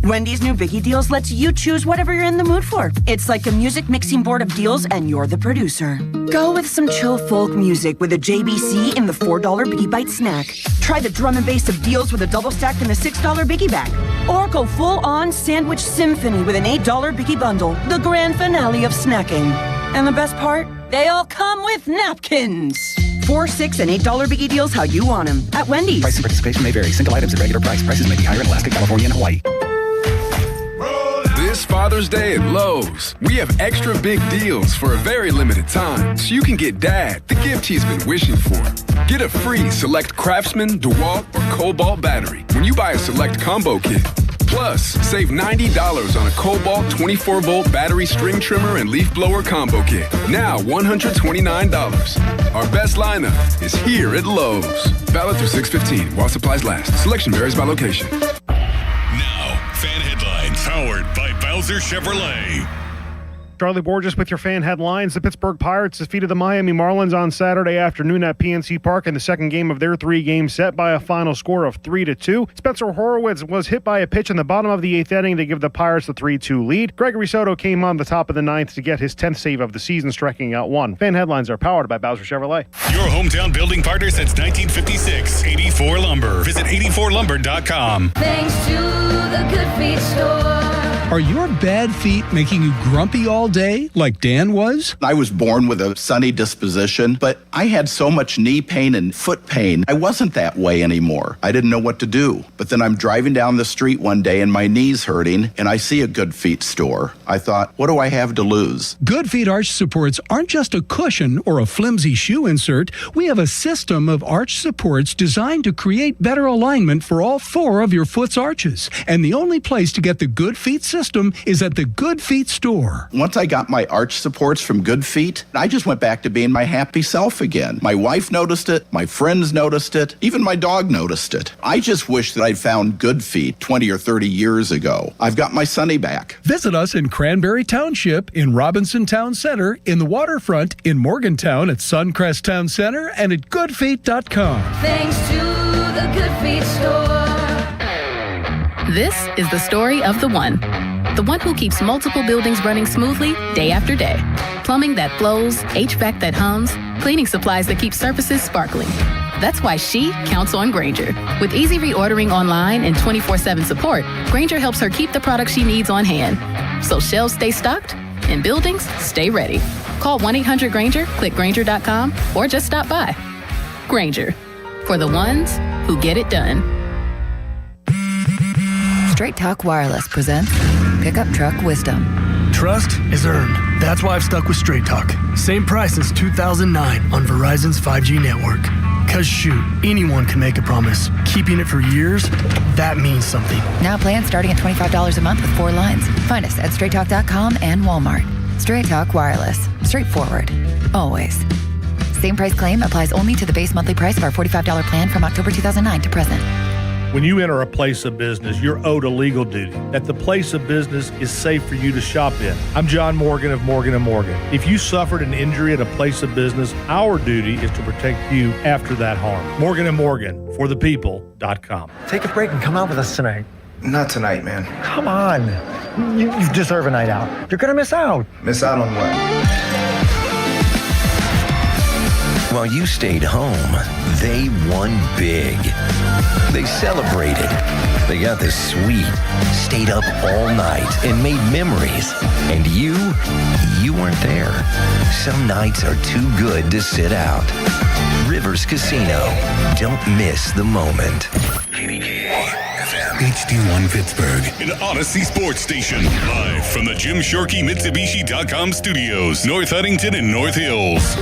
Wendy's new Biggie Deals lets you choose whatever you're in the mood for. It's like a music mixing board of deals, and you're the producer. Go with some chill folk music with a JBC in the $4 Biggie Bite snack. Try the drum and bass of deals with a double stack in the $6 Biggie bag. Or go full-on sandwich symphony with an $8 Biggie bundle, the grand finale of snacking. And the best part? They all come with napkins. $4, $6, and $8 Biggie Deals how you want them at Wendy's. Price and participation may vary. Single items at regular price. Prices may be higher in Alaska, California, and Hawaii. This Father's Day at Lowe's, we have extra big deals for a very limited time, so you can get Dad the gift he's been wishing for. Get a free Select Craftsman, DeWalt, or Cobalt battery when you buy a Select Combo Kit. Plus, save $90 on a Cobalt 24-volt battery string trimmer and leaf blower combo kit. Now $129. Our best lineup is here at Lowe's. Valid through 6/15 while supplies last. Selection varies by location. Now, fan headlines powered by Bowser Chevrolet. Charlie Borges with your fan headlines. The Pittsburgh Pirates defeated the Miami Marlins on Saturday afternoon at PNC Park in the second game of their three-game set by a final score of 3-2. Spencer Horwitz was hit by a pitch in the bottom of the eighth inning to give the Pirates the 3-2 lead. Gregory Soto came on the top of the ninth to get his 10th save of the season, striking out one. Fan headlines are powered by Bowser Chevrolet. Your hometown building partner since 1956, 84 Lumber. Visit 84lumber.com. Thanks to the Good Feet store. Are your bad feet making you grumpy all day like Dan was? I was born with a sunny disposition, but I had so much knee pain and foot pain. I wasn't that way anymore. I didn't know what to do. But then I'm driving down the street one day and my knee's hurting, and I see a Good Feet store. I thought, what do I have to lose? Good Feet arch supports aren't just a cushion or a flimsy shoe insert. We have a system of arch supports designed to create better alignment for all four of your foot's arches. And the only place to get the Good Feet system is at the Good Feet store. Once I got my arch supports from Good Feet, I just went back to being my happy self again. My wife noticed it, my friends noticed it, even my dog noticed it. I just wish that I'd found Good Feet 20 or 30 years ago. I've got my Sonny back. Visit us in Cranberry Township, in Robinson Town Center, in the waterfront, in Morgantown at Suncrest Town Center, and at goodfeet.com. Thanks to the Good Feet store. This is the story of the one who keeps multiple buildings running smoothly day after day. Plumbing that flows, HVAC that hums, cleaning supplies that keep surfaces sparkling. That's why she counts on Grainger. With easy reordering online and 24/7 support, Grainger helps her keep the products she needs on hand. So shelves stay stocked and buildings stay ready. Call 1-800-GRAINGER, click Grainger.com, or just stop by. Grainger, for the ones who get it done. Straight Talk Wireless presents Pickup Truck Wisdom. Trust is earned. That's why I've stuck with Straight Talk. Same price since 2009 on Verizon's 5G network. Cause shoot, anyone can make a promise. Keeping it for years, that means something. Now plans starting at $25 a month with 4 lines. Find us at straighttalk.com and Walmart. Straight Talk Wireless. Straightforward. Always. Same price claim applies only to the base monthly price of our $45 plan from October 2009 to present. When you enter a place of business, you're owed a legal duty, that the place of business is safe for you to shop in. I'm John Morgan of Morgan & Morgan. If you suffered an injury at a place of business, our duty is to protect you after that harm. Morgan & Morgan, forthepeople.com. Take a break and come out with us tonight. Not tonight, man. Come on. You deserve a night out. You're going to miss out. Miss out on what? While you stayed home, they won big. They celebrated. They got the suite, stayed up all night, and made memories. And you weren't there. Some nights are too good to sit out. Rivers Casino. Don't miss the moment. HD1 Pittsburgh, an Odyssey sports station. Live from the Jim Shorkey Mitsubishi.com studios, North Huntington and North Hills.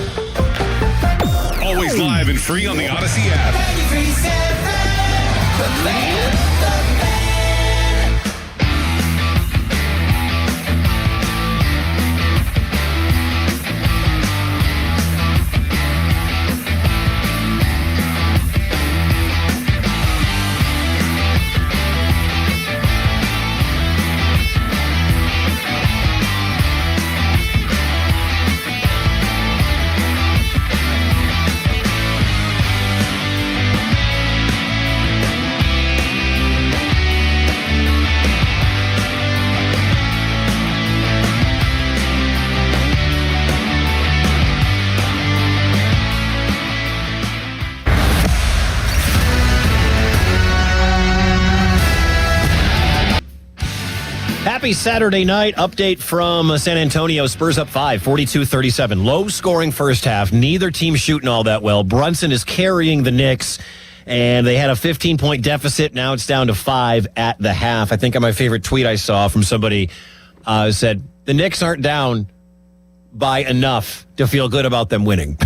Always live and free on the Odyssey app. Happy Saturday night. Update from San Antonio. Spurs up 5, 42-37. Low-scoring first half. Neither team shooting all that well. Brunson is carrying the Knicks, and they had a 15-point deficit. Now it's down to 5 at the half. I think on my favorite tweet I saw from somebody said, the Knicks aren't down by enough to feel good about them winning.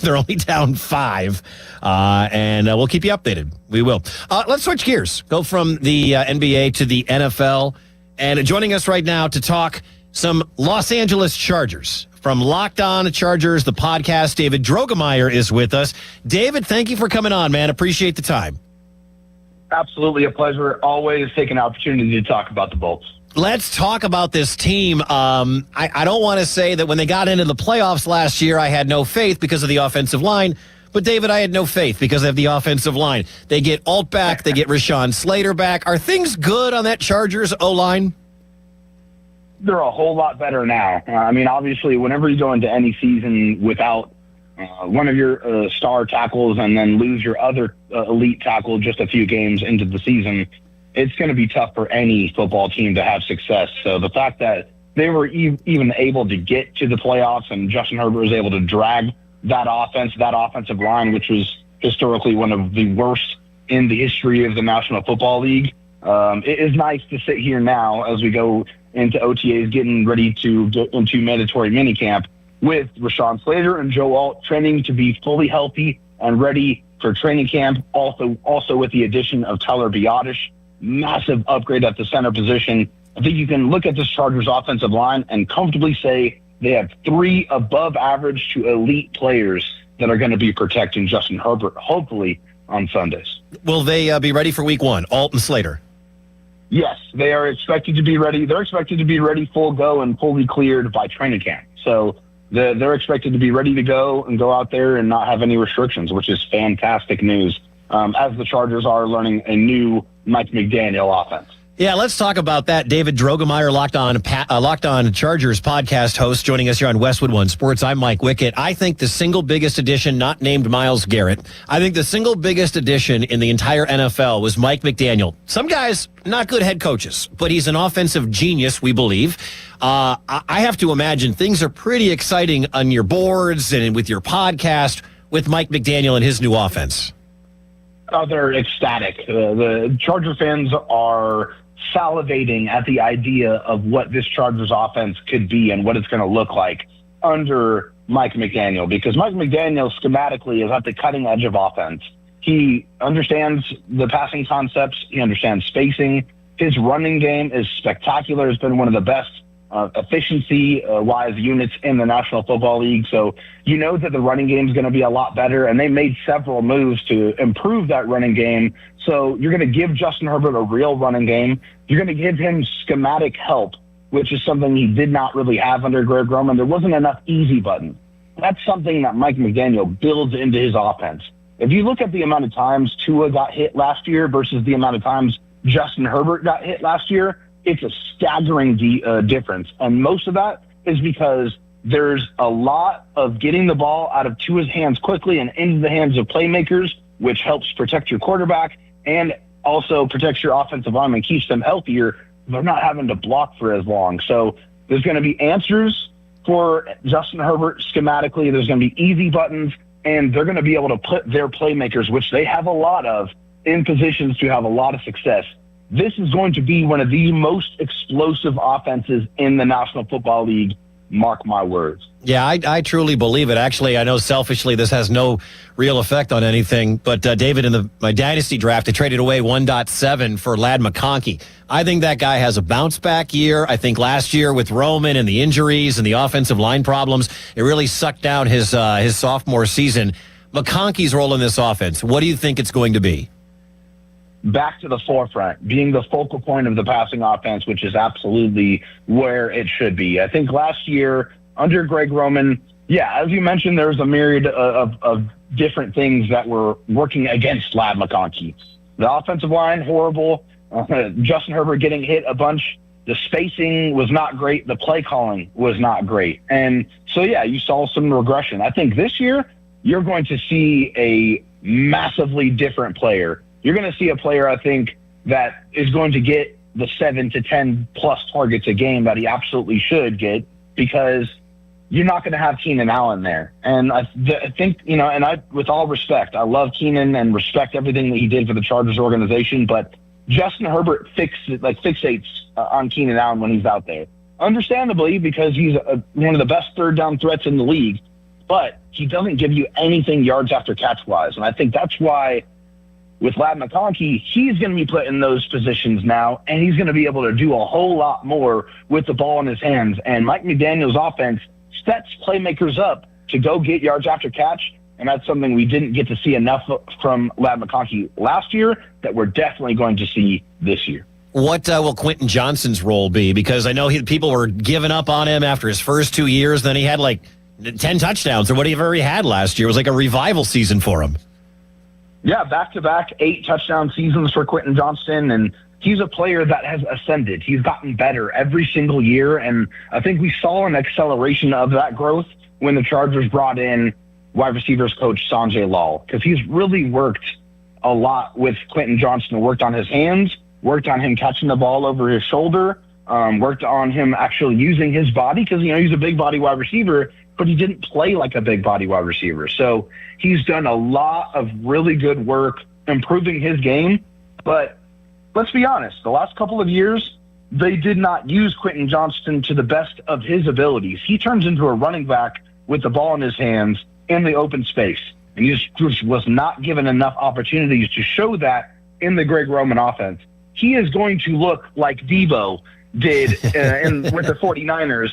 They're only down 5, and we'll keep you updated. We will. Let's switch gears. Go from the NBA to the NFL. And joining us right now to talk some Los Angeles Chargers. From Locked On Chargers, the podcast, David Drogemeyer is with us. David, thank you for coming on, man. Appreciate the time. Absolutely a pleasure. Always take an opportunity to talk about the Bolts. Let's talk about this team. I don't want to say that when they got into the playoffs last year, I had no faith because of the offensive line. But, David, I had no faith because of the offensive line. They get Alt back. They get Rashawn Slater back. Are things good on that Chargers O-line? They're a whole lot better now. I mean, obviously, whenever you go into any season without one of your star tackles and then lose your other elite tackle just a few games into the season, it's going to be tough for any football team to have success. So the fact that they were even able to get to the playoffs and Justin Herbert was able to drag that offensive line, which was historically one of the worst in the history of the National Football League. It is nice to sit here now as we go into OTAs, getting ready to get into mandatory minicamp with Rashawn Slater and Joe Alt training to be fully healthy and ready for training camp. Also with the addition of Tyler Biadasz, massive upgrade at the center position. I think you can look at this Chargers offensive line and comfortably say they have 3 above average to elite players that are going to be protecting Justin Herbert, hopefully, on Sundays. Will they be ready for week 1, Alt and Slater? Yes, they are expected to be ready. They're expected to be ready full go and fully cleared by training camp. So they're expected to be ready to go and go out there and not have any restrictions, which is fantastic news, as the Chargers are learning a new Mike McDaniel offense. Yeah, let's talk about that. David Drogemeyer, Locked On Chargers podcast host, joining us here on Westwood One Sports. I'm Mike Wickett. I think the single biggest addition, not named Myles Garrett, I think the single biggest addition in the entire NFL was Mike McDaniel. Some guys, not good head coaches, but he's an offensive genius, we believe. I have to imagine things are pretty exciting on your boards and with your podcast with Mike McDaniel and his new offense. Oh, they're ecstatic. The Charger fans are salivating at the idea of what this Chargers offense could be and what it's going to look like under Mike McDaniel, because Mike McDaniel schematically is at the cutting edge of offense. He understands the passing concepts. He understands spacing. His running game is spectacular. It's been one of the best efficiency-wise units in the National Football League. So you know that the running game is going to be a lot better, and they made several moves to improve that running game. So you're going to give Justin Herbert a real running game. You're going to give him schematic help, which is something he did not really have under Greg Roman. There wasn't enough easy buttons. That's something that Mike McDaniel builds into his offense. If you look at the amount of times Tua got hit last year versus the amount of times Justin Herbert got hit last year, it's a staggering difference. And most of that is because there's a lot of getting the ball out of Tua's hands quickly and into the hands of playmakers, which helps protect your quarterback and also protects your offensive lineman, keeps them healthier. They're not having to block for as long. So there's going to be answers for Justin Herbert schematically. There's going to be easy buttons, and they're going to be able to put their playmakers, which they have a lot of, in positions to have a lot of success. This is going to be one of the most explosive offenses in the National Football League. Mark my words. Yeah, I truly believe it. Actually, I know selfishly this has no real effect on anything, but David, in my dynasty draft, I traded away 1.7 for Ladd McConkey. I think that guy has a bounce-back year. I think last year with Roman and the injuries and the offensive line problems, it really sucked down his sophomore season. McConkey's role in this offense, what do you think it's going to be? Back to the forefront, being the focal point of the passing offense, which is absolutely where it should be. I think last year, under Greg Roman, yeah, as you mentioned, there's a myriad of different things that were working against Ladd McConkey. The offensive line, horrible. Justin Herbert getting hit a bunch. The spacing was not great. The play calling was not great. And so, yeah, you saw some regression. I think this year, you're going to see a massively different player. You're going to see a player, I think, that is going to get the 7 to 10 plus targets a game that he absolutely should get, because you're not going to have Keenan Allen there. And I think, and with all respect, I love Keenan and respect everything that he did for the Chargers organization, but Justin Herbert fixates on Keenan Allen when he's out there. Understandably, because he's one of the best third down threats in the league, but he doesn't give you anything yards after catch wise. And I think that's why with Ladd McConkey, he's going to be put in those positions now, and he's going to be able to do a whole lot more with the ball in his hands. And Mike McDaniel's offense sets playmakers up to go get yards after catch, and that's something we didn't get to see enough from Ladd McConkey last year that we're definitely going to see this year. What will Quentin Johnston's role be? Because I know people were giving up on him after his first 2 years. Then he had 10 touchdowns or whatever he had last year. It was like a revival season for him. Yeah, back-to-back 8 touchdown seasons for Quentin Johnston, and he's a player that has ascended. He's gotten better every single year, and I think we saw an acceleration of that growth when the Chargers brought in wide receivers coach Sanjay Lal, because he's really worked a lot with Quentin Johnston, worked on his hands, worked on him catching the ball over his shoulder, worked on him actually using his body, because he's a big body wide receiver, but he didn't play like a big body wide receiver. So he's done a lot of really good work improving his game. But let's be honest, the last couple of years, they did not use Quentin Johnston to the best of his abilities. He turns into a running back with the ball in his hands in the open space. And he just was not given enough opportunities to show that in the Greg Roman offense. He is going to look like Debo did with the 49ers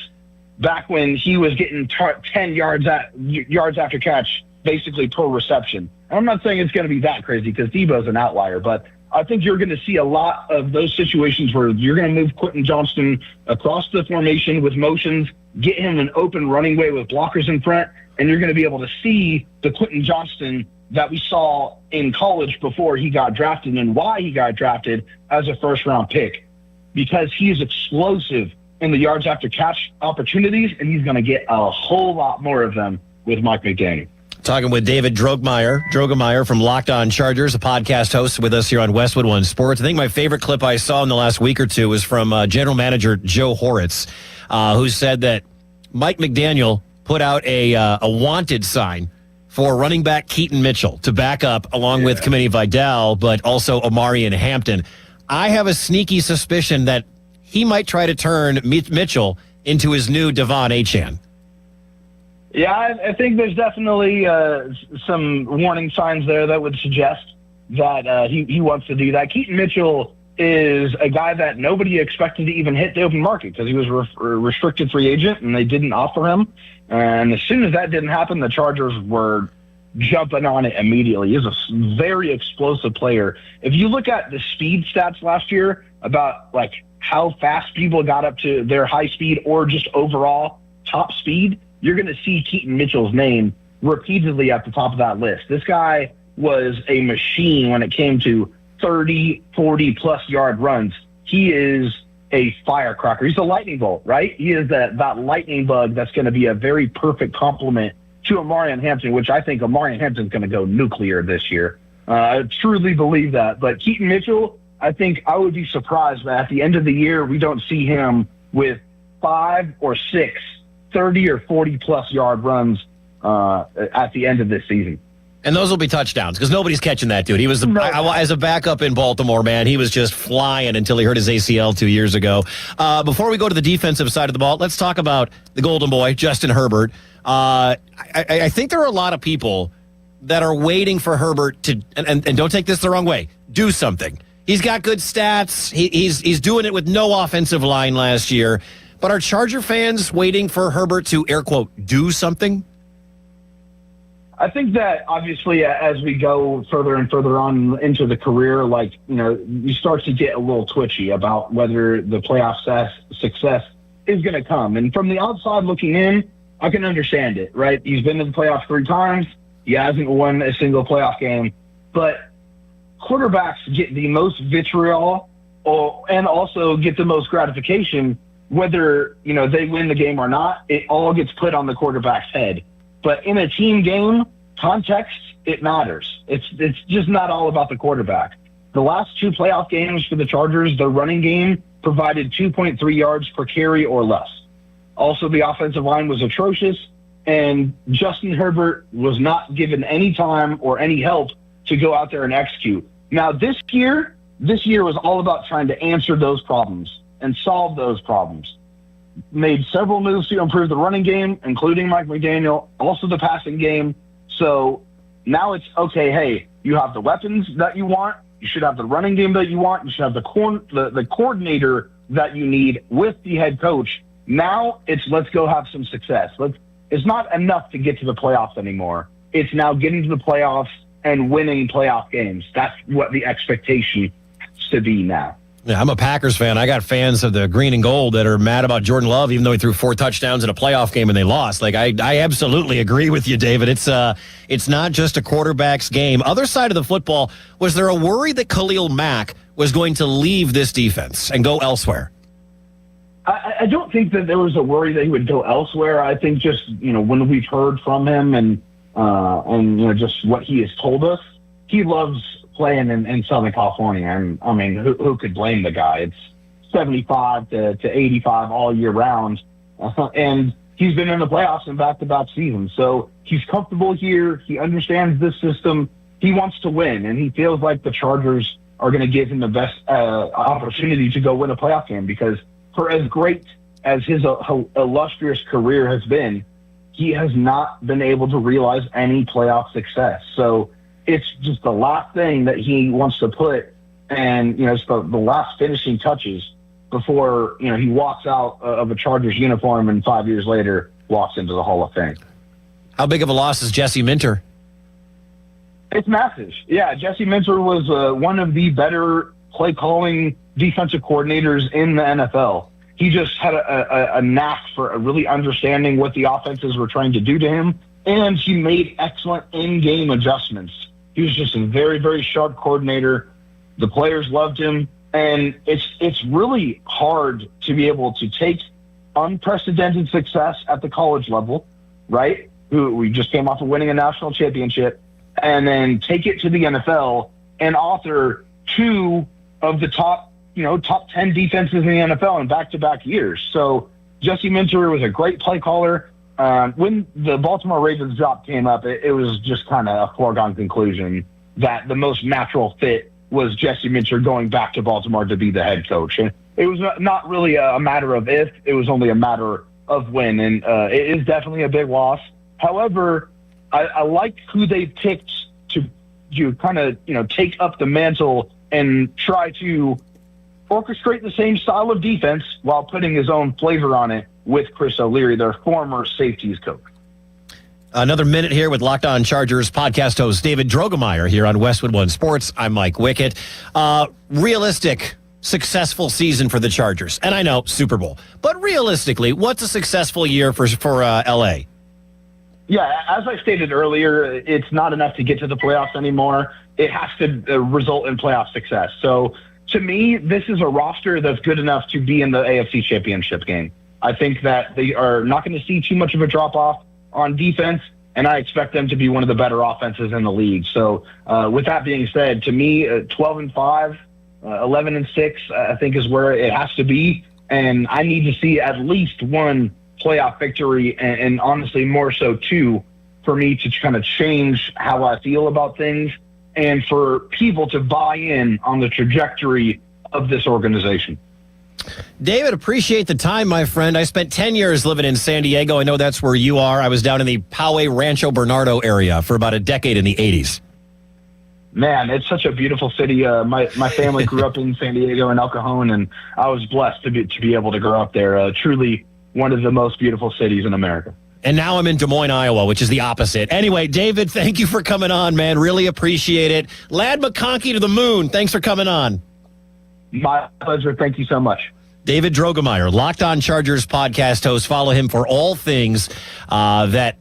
back when he was getting 10 yards after catch, basically per reception. And I'm not saying it's going to be that crazy because Debo's an outlier, but I think you're going to see a lot of those situations where you're going to move Quentin Johnston across the formation with motions, get him an open running way with blockers in front, and you're going to be able to see the Quentin Johnston that we saw in college before he got drafted and why he got drafted as a first-round pick, because he is explosive in the yards after catch opportunities, and he's going to get a whole lot more of them with Mike McDaniel. Talking with David Drogemeyer from Locked On Chargers, a podcast host with us here on Westwood One Sports. I think my favorite clip I saw in the last week or two was from General Manager Joe Horitz, who said that Mike McDaniel put out a wanted sign for running back Keaton Mitchell to back up along with Kamini Vidal, but also Omarion Hampton. I have a sneaky suspicion that he might try to turn Mitchell into his new Devon Achane. Yeah, I think there's definitely some warning signs there that would suggest that he wants to do that. Keaton Mitchell is a guy that nobody expected to even hit the open market because he was a restricted free agent and they didn't offer him. And as soon as that didn't happen, the Chargers were jumping on it immediately. He's a very explosive player. If you look at the speed stats last year about how fast people got up to their high speed or just overall top speed, you're going to see Keaton Mitchell's name repeatedly at the top of that list. This guy was a machine when it came to 30, 40-plus yard runs. He is a firecracker. He's a lightning bolt, right? He is that lightning bug that's going to be a very perfect complement to Omarion Hampton, which I think Omarion Hampton's going to go nuclear this year. I truly believe that. But Keaton Mitchell, I think I would be surprised that at the end of the year we don't see him with 5 or 6 30 or 40-plus yard runs at the end of this season. And those will be touchdowns because nobody's catching that dude. He was, as a backup in Baltimore, man, he was just flying until he hurt his ACL 2 years ago. Before we go to the defensive side of the ball, let's talk about the golden boy, Justin Herbert. I think there are a lot of people that are waiting for Herbert to, and don't take this the wrong way, do something. He's got good stats. He's doing it with no offensive line last year. But are Charger fans waiting for Herbert to, air quote, do something? I think that obviously as we go further and further on into the career, you start to get a little twitchy about whether the playoff success is going to come. And from the outside looking in, I can understand it, right? He's been in the playoffs 3 times. He hasn't won a single playoff game. But quarterbacks get the most vitriol and also get the most gratification whether, they win the game or not. It all gets put on the quarterback's head. But in a team game, context, it matters. It's just not all about the quarterback. the last 2 playoff games for the Chargers, their running game provided 2.3 yards per carry or less. Also, the offensive line was atrocious, and Justin Herbert was not given any time or any help to go out there and execute. Now, this year was all about trying to answer those problems and solve those problems. Made several moves to improve the running game, including Mike McDaniel, also the passing game. So now it's, okay, hey, you have the weapons that you want. You should have the running game that you want. You should have the coordinator that you need with the head coach. Now it's let's go have some success. It's not enough to get to the playoffs anymore. It's now getting to the playoffs and winning playoff games. That's what the expectation has to be now. Yeah, I'm a Packers fan. I got fans of the green and gold that are mad about Jordan Love, even though he threw 4 touchdowns in a playoff game and they lost. Like, I absolutely agree with you, David. It's not just a quarterback's game. Other side of the football, was there a worry that Khalil Mack was going to leave this defense and go elsewhere? I don't think that there was a worry that he would go elsewhere. I think just, when we've heard from him and just what he has told us, he loves playing in Southern California. And I mean, who could blame the guy? It's 75 to 85 all year round. And he's been in the playoffs in back-to-back seasons. So he's comfortable here. He understands this system. He wants to win, and he feels like the Chargers are going to give him the best opportunity to go win a playoff game, because for as great as his illustrious career has been, he has not been able to realize any playoff success. So it's just the last thing that he wants to put, and it's the last finishing touches before he walks out of a Chargers uniform and 5 years later walks into the Hall of Fame. How big of a loss is Jesse Minter? It's massive. Yeah, Jesse Minter was one of the better play-calling defensive coordinators in the NFL. He just had a knack for really understanding what the offenses were trying to do to him, and he made excellent in-game adjustments. He was just a very, very sharp coordinator. The players loved him, and it's really hard to be able to take unprecedented success at the college level, right? We just came off of winning a national championship, and then take it to the NFL and author 2 of the top 10 defenses in the NFL in back-to-back years. So Jesse Minter was a great play caller. When the Baltimore Ravens job came up, it was just kind of a foregone conclusion that the most natural fit was Jesse Minter going back to Baltimore to be the head coach. And it was not really a matter of if, it was only a matter of when. And it is definitely a big loss. However, I like who they picked to kind of, take up the mantle and try to orchestrate the same style of defense while putting his own flavor on it with Chris O'Leary, their former safeties coach. Another minute here with Locked On Chargers podcast host David Drogemeyer here on Westwood One Sports. I'm Mike Wickett. Realistic, successful season for the Chargers. And I know, Super Bowl. But realistically, what's a successful year for L.A.? Yeah, as I stated earlier, it's not enough to get to the playoffs anymore. It has to result in playoff success. So, to me, this is a roster that's good enough to be in the AFC Championship game. I think that they are not going to see too much of a drop-off on defense, and I expect them to be one of the better offenses in the league. So, with that being said, to me, 12-5, 11-6, I think is where it has to be, and I need to see at least one playoff victory, and honestly more so 2, for me to kind of change how I feel about things and for people to buy in on the trajectory of this organization. David, appreciate the time, my friend. I spent 10 years living in San Diego. I know that's where you are. I was down in the Poway Rancho Bernardo area for about a decade in the 80s. Man, it's such a beautiful city. My family grew up in San Diego and El Cajon, and I was blessed to be able to grow up there. Truly one of the most beautiful cities in America. And now I'm in Des Moines, Iowa, which is the opposite. Anyway, David, thank you for coming on, man. Really appreciate it. Ladd McConkey to the moon. Thanks for coming on. My pleasure. Thank you so much. David Drogemeyer, Locked On Chargers podcast host. Follow him for all things I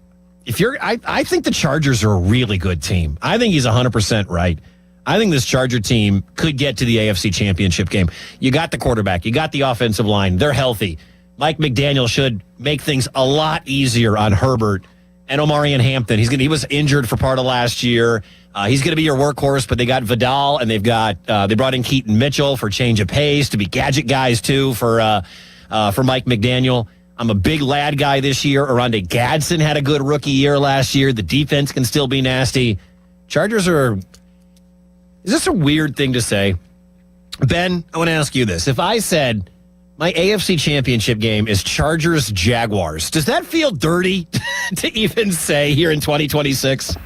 think the Chargers are a really good team. I think he's 100% right. I think this Charger team could get to the AFC Championship game. You got the quarterback. You got the offensive line. They're healthy. Mike McDaniel should make things a lot easier on Herbert and Omarion Hampton. He was injured for part of last year. He's going to be your workhorse, but they got Vidal, and they brought in Keaton Mitchell for change of pace to be gadget guys too for Mike McDaniel. I'm a big lad guy this year. Oronde Gadsden had a good rookie year last year. The defense can still be nasty. Chargers is this a weird thing to say? Ben, I want to ask you this. If I said my AFC championship game is Chargers-Jaguars, does that feel dirty to even say here in 2026?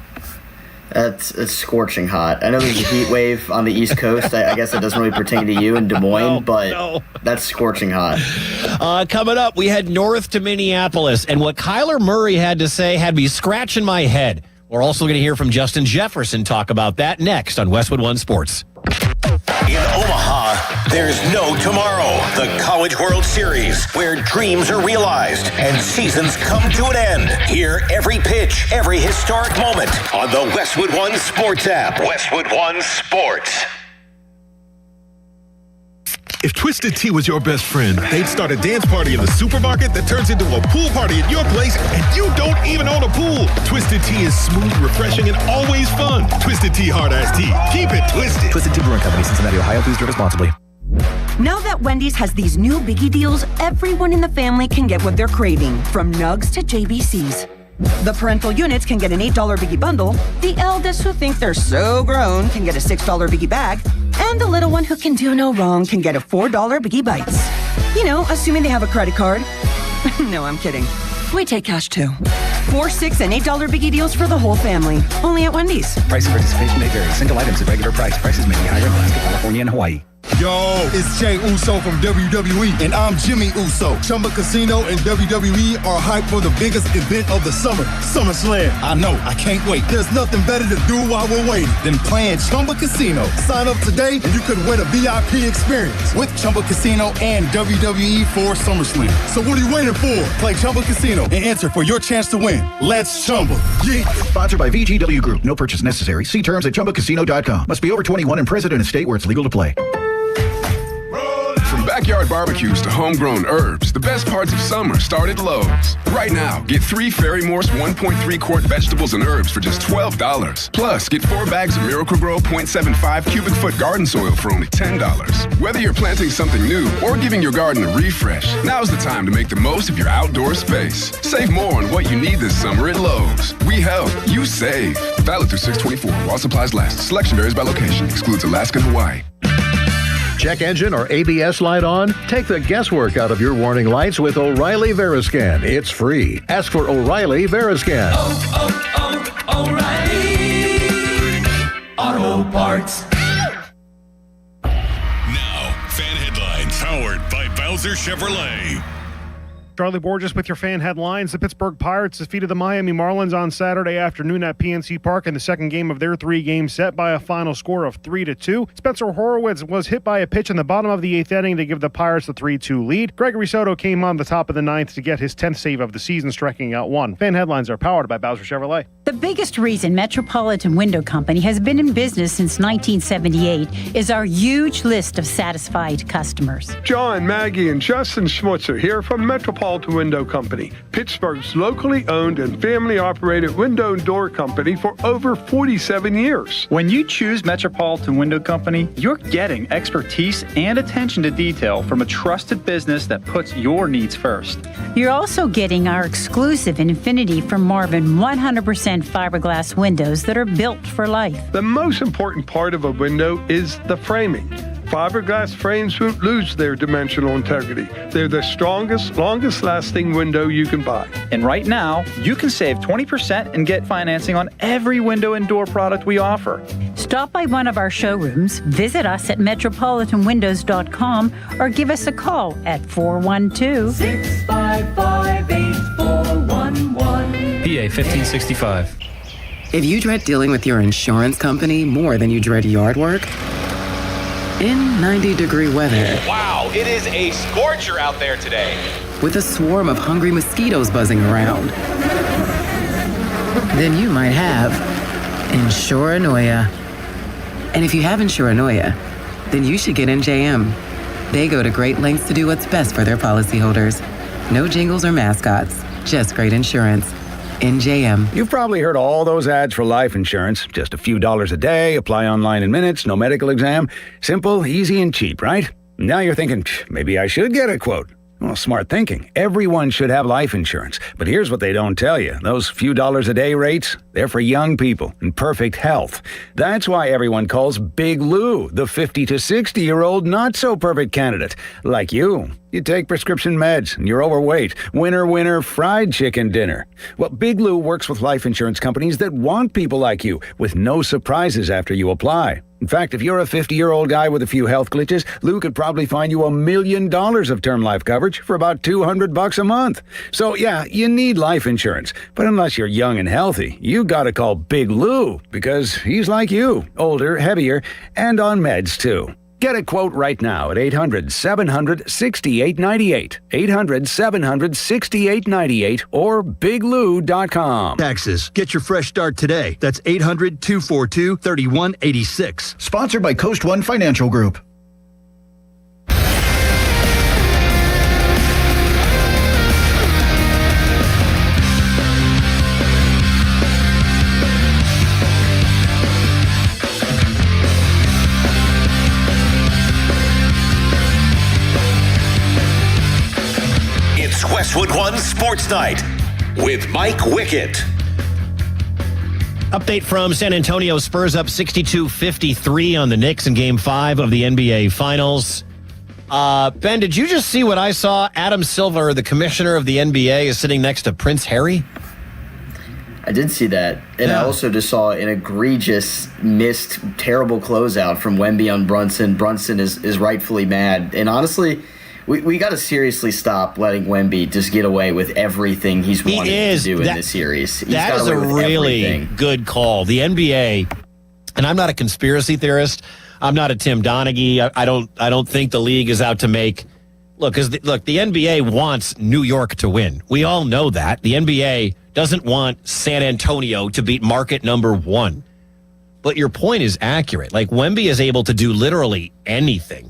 It's scorching hot. I know there's a heat wave on the East Coast. I guess it doesn't really pertain to you in Des Moines, but that's scorching hot. Coming up, we head north to Minneapolis, and what Kyler Murray had to say had me scratching my head. We're also going to hear from Justin Jefferson talk about that next on Westwood One Sports. In Omaha, there's no tomorrow. The College World Series, where dreams are realized and seasons come to an end. Hear every pitch, every historic moment on the Westwood One Sports app. Westwood One Sports. If Twisted Tea was your best friend, they'd start a dance party in the supermarket that turns into a pool party at your place, and you don't even own a pool. Twisted Tea is smooth, refreshing, and always fun. Twisted Tea Hard Iced Tea. Keep it twisted. Twisted Tea Brewing Company, Cincinnati, Ohio. Please drink responsibly. Now that Wendy's has these new biggie deals, everyone in the family can get what they're craving, from nugs to JBCs. The parental units can get an $8 biggie bundle, the eldest who think they're so grown can get a $6 biggie bag, and the little one who can do no wrong can get a $4 biggie bites. You know, assuming they have a credit card. No, I'm kidding. We take cash too. $4, $6, and $8 biggie deals for the whole family. Only at Wendy's. Price and participation may vary. Single items at regular price. Prices may be higher in Alaska, California, and Hawaii. Yo, it's Jey Uso from WWE, and I'm Jimmy Uso. Chumba Casino and WWE are hyped for the biggest event of the summer, SummerSlam. I know, I can't wait. There's nothing better to do while we're waiting than playing Chumba Casino. Sign up today, and you could win a VIP experience with Chumba Casino and WWE for SummerSlam. So what are you waiting for? Play Chumba Casino and enter for your chance to win. Let's Chumba. Yeah. Sponsored by VGW Group. No purchase necessary. See terms at ChumbaCasino.com. Must be over 21 and present in a state where it's legal to play. From backyard barbecues to homegrown herbs, the best parts of summer start at Lowe's. Right now, get 3 Ferry Morse 1.3 quart vegetables and herbs for just $12. Plus, get 4 bags of Miracle-Gro 0.75 cubic foot garden soil for only $10. Whether you're planting something new or giving your garden a refresh, now's the time to make the most of your outdoor space. Save more on what you need this summer at Lowe's. We help, you save. Valid through 6/24 while supplies last. Selection varies by location. Excludes Alaska and Hawaii. Check engine or ABS light on? Take the guesswork out of your warning lights with O'Reilly Veriscan. It's free. Ask for O'Reilly Veriscan. O'Reilly Auto Parts. Now, fan headlines powered by Bowser Chevrolet. Charlie Borges with your fan headlines. The Pittsburgh Pirates defeated the Miami Marlins on Saturday afternoon at PNC Park in the second game of their 3-game set by a final score of 3-2. Spencer Horwitz was hit by a pitch in the bottom of the 8th inning to give the Pirates the 3-2 lead. Gregory Soto came on the top of the 9th to get his 10th save of the season, striking out 1. Fan headlines are powered by Bowser Chevrolet. The biggest reason Metropolitan Window Company has been in business since 1978 is our huge list of satisfied customers. John, Maggie, and Justin Schmutzer here from Metropolitan Window Company, Pittsburgh's locally owned and family-operated window and door company for over 47 years. When you choose Metropolitan Window Company, you're getting expertise and attention to detail from a trusted business that puts your needs first. You're also getting our exclusive Infinity from Marvin 100% fiberglass windows that are built for life. The most important part of a window is the framing. Fiberglass frames won't lose their dimensional integrity. They're the strongest, longest-lasting window you can buy. And right now, you can save 20% and get financing on every window and door product we offer. Stop by one of our showrooms, visit us at metropolitanwindows.com, or give us a call at 412-655-8411. PA 1565. If you dread dealing with your insurance company more than you dread yard work, in 90-degree weather. Wow, it is a scorcher out there today. With a swarm of hungry mosquitoes buzzing around. Then you might have Insuranoia. And if you have Insuranoia, then you should get NJM. They go to great lengths to do what's best for their policyholders. No jingles or mascots, just great insurance. NJM. You've probably heard all those ads for life insurance. Just a few dollars a day, apply online in minutes, no medical exam. Simple, easy, and cheap, right? Now you're thinking, maybe I should get a quote. Well, smart thinking. Everyone should have life insurance. But here's what they don't tell you. Those few dollars a day rates, they're for young people in perfect health. That's why everyone calls Big Lou the 50 to 60-year-old not-so-perfect candidate. Like you. You take prescription meds, and you're overweight. Winner, fried chicken dinner. Well, Big Lou works with life insurance companies that want people like you, with no surprises after you apply. In fact, if you're a 50-year-old guy with a few health glitches, Lou could probably find you $1 million of term life coverage for about $200 a month. So yeah, you need life insurance. But unless you're young and healthy, you gotta call Big Lou, because he's like you, older, heavier, and on meds too. Get a quote right now at 800-700-6898, 800-700-6898, or biglou.com. Taxes. Get your fresh start today. That's 800-242-3186. Sponsored by Coast One Financial Group. Westwood One Sports Night with Mike Wickett. Update from San Antonio. Spurs up 62-53 on the Knicks in Game 5 of the NBA Finals. Ben, did you just see what I saw? Adam Silver, the commissioner of the NBA, is sitting next to Prince Harry. I did see that. And I also just saw an egregious, missed, terrible closeout from Wemby on Brunson. Brunson is rightfully mad. And honestly, we got to seriously stop letting Wemby just get away with everything he's wanted to do in this series. That is a really good call. The NBA, and I'm not a conspiracy theorist. I'm not a Tim Donaghy. I don't think the league is out to make. Look, the NBA wants New York to win. We all know that. The NBA doesn't want San Antonio to beat market number 1. But your point is accurate. Like, Wemby is able to do literally anything.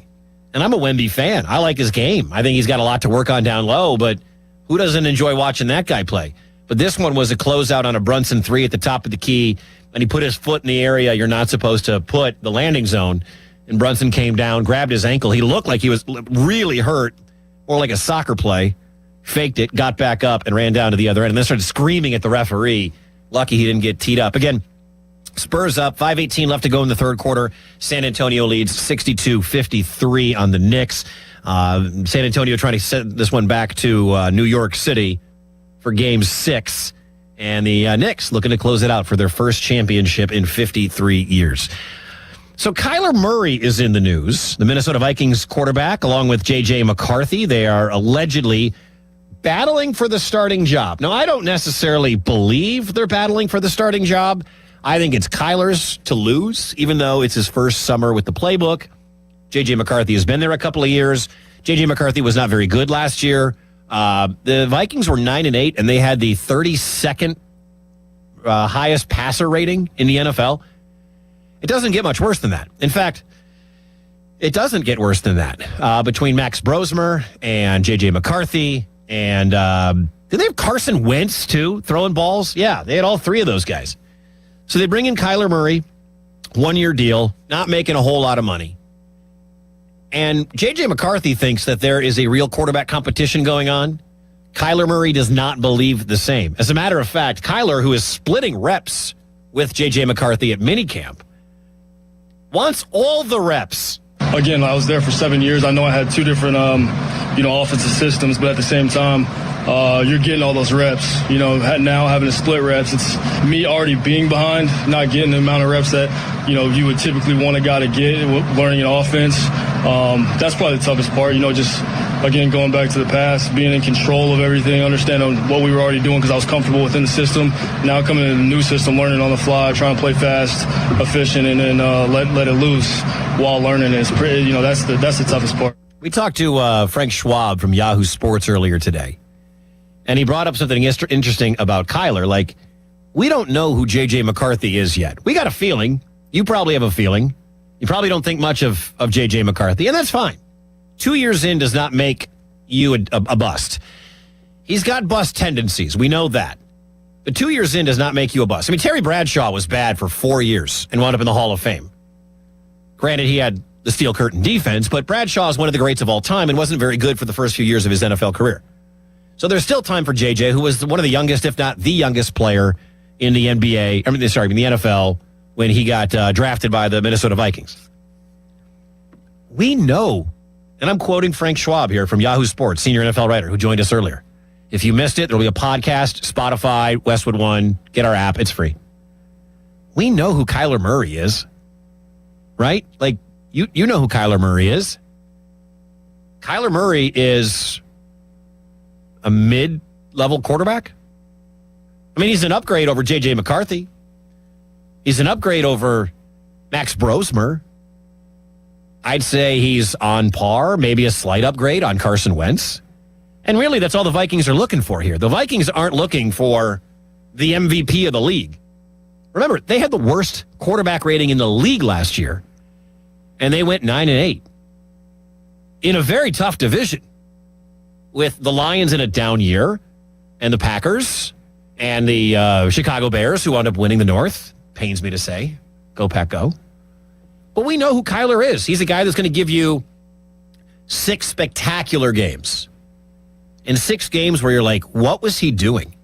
And I'm a Wemby fan. I like his game. I think he's got a lot to work on down low, but who doesn't enjoy watching that guy play? But this one was a closeout on a Brunson 3 at the top of the key, and he put his foot in the area you're not supposed to put, the landing zone, and Brunson came down, grabbed his ankle. He looked like he was really hurt, or like a soccer play, faked it, got back up, and ran down to the other end, and then started screaming at the referee. Lucky he didn't get teed up. Again, Spurs up, 5:18 left to go in the third quarter. San Antonio leads 62-53 on the Knicks. San Antonio trying to set this one back to New York City for Game 6. And the Knicks looking to close it out for their first championship in 53 years. So Kyler Murray is in the news. The Minnesota Vikings quarterback, along with J.J. McCarthy, they are allegedly battling for the starting job. Now, I don't necessarily believe they're battling for the starting job. I think it's Kyler's to lose, even though it's his first summer with the playbook. J.J. McCarthy has been there a couple of years. J.J. McCarthy was not very good last year. The Vikings were 9-8, and they had the 32nd highest passer rating in the NFL. It doesn't get much worse than that. In fact, it doesn't get worse than that. Between Max Brosmer and J.J. McCarthy and did they have Carson Wentz, too, throwing balls? Yeah, they had all three of those guys. So they bring in Kyler Murray, 1-year deal, not making a whole lot of money. And J.J. McCarthy thinks that there is a real quarterback competition going on. Kyler Murray does not believe the same. As a matter of fact, Kyler, who is splitting reps with J.J. McCarthy at minicamp, wants all the reps. Again, I was there for 7 years. I know I had two different, offensive systems, but at the same time, you're getting all those reps. Now having to split reps, it's me already being behind, not getting the amount of reps that, you would typically want a guy to get learning an offense. That's probably the toughest part, just, again, going back to the past, being in control of everything, understanding what we were already doing because I was comfortable within the system. Now coming into the new system, learning on the fly, trying to play fast, efficient, and then let it loose while learning. It's pretty, that's the toughest part. We talked to Frank Schwab from Yahoo Sports earlier today, and he brought up something interesting about Kyler. Like, we don't know who J.J. McCarthy is yet. We got a feeling. You probably have a feeling. You probably don't think much of J.J. McCarthy, and that's fine. 2 years in does not make you a bust. He's got bust tendencies. We know that. But 2 years in does not make you a bust. I mean, Terry Bradshaw was bad for 4 years and wound up in the Hall of Fame. Granted, he had the steel curtain defense, but Bradshaw is one of the greats of all time and wasn't very good for the first few years of his NFL career. So there's still time for JJ, who was one of the youngest, if not the youngest player in the NBA, in the NFL, when he got drafted by the Minnesota Vikings. We know, and I'm quoting Frank Schwab here from Yahoo Sports, senior NFL writer who joined us earlier. If you missed it, there'll be a podcast, Spotify, Westwood One. Get our app. It's free. We know who Kyler Murray is, right? Like, you know who Kyler Murray is. Kyler Murray is a mid-level quarterback. I mean, he's an upgrade over J.J. McCarthy. He's an upgrade over Max Brosmer. I'd say he's on par, maybe a slight upgrade on Carson Wentz. And really, that's all the Vikings are looking for here. The Vikings aren't looking for the MVP of the league. Remember, they had the worst quarterback rating in the league last year, and they went 9-8 in a very tough division with the Lions in a down year and the Packers and the Chicago Bears, who wound up winning the North. Pains me to say. Go, Pack, go. But we know who Kyler is. He's a guy that's going to give you 6 spectacular games. In 6 games where you're like, what was he doing?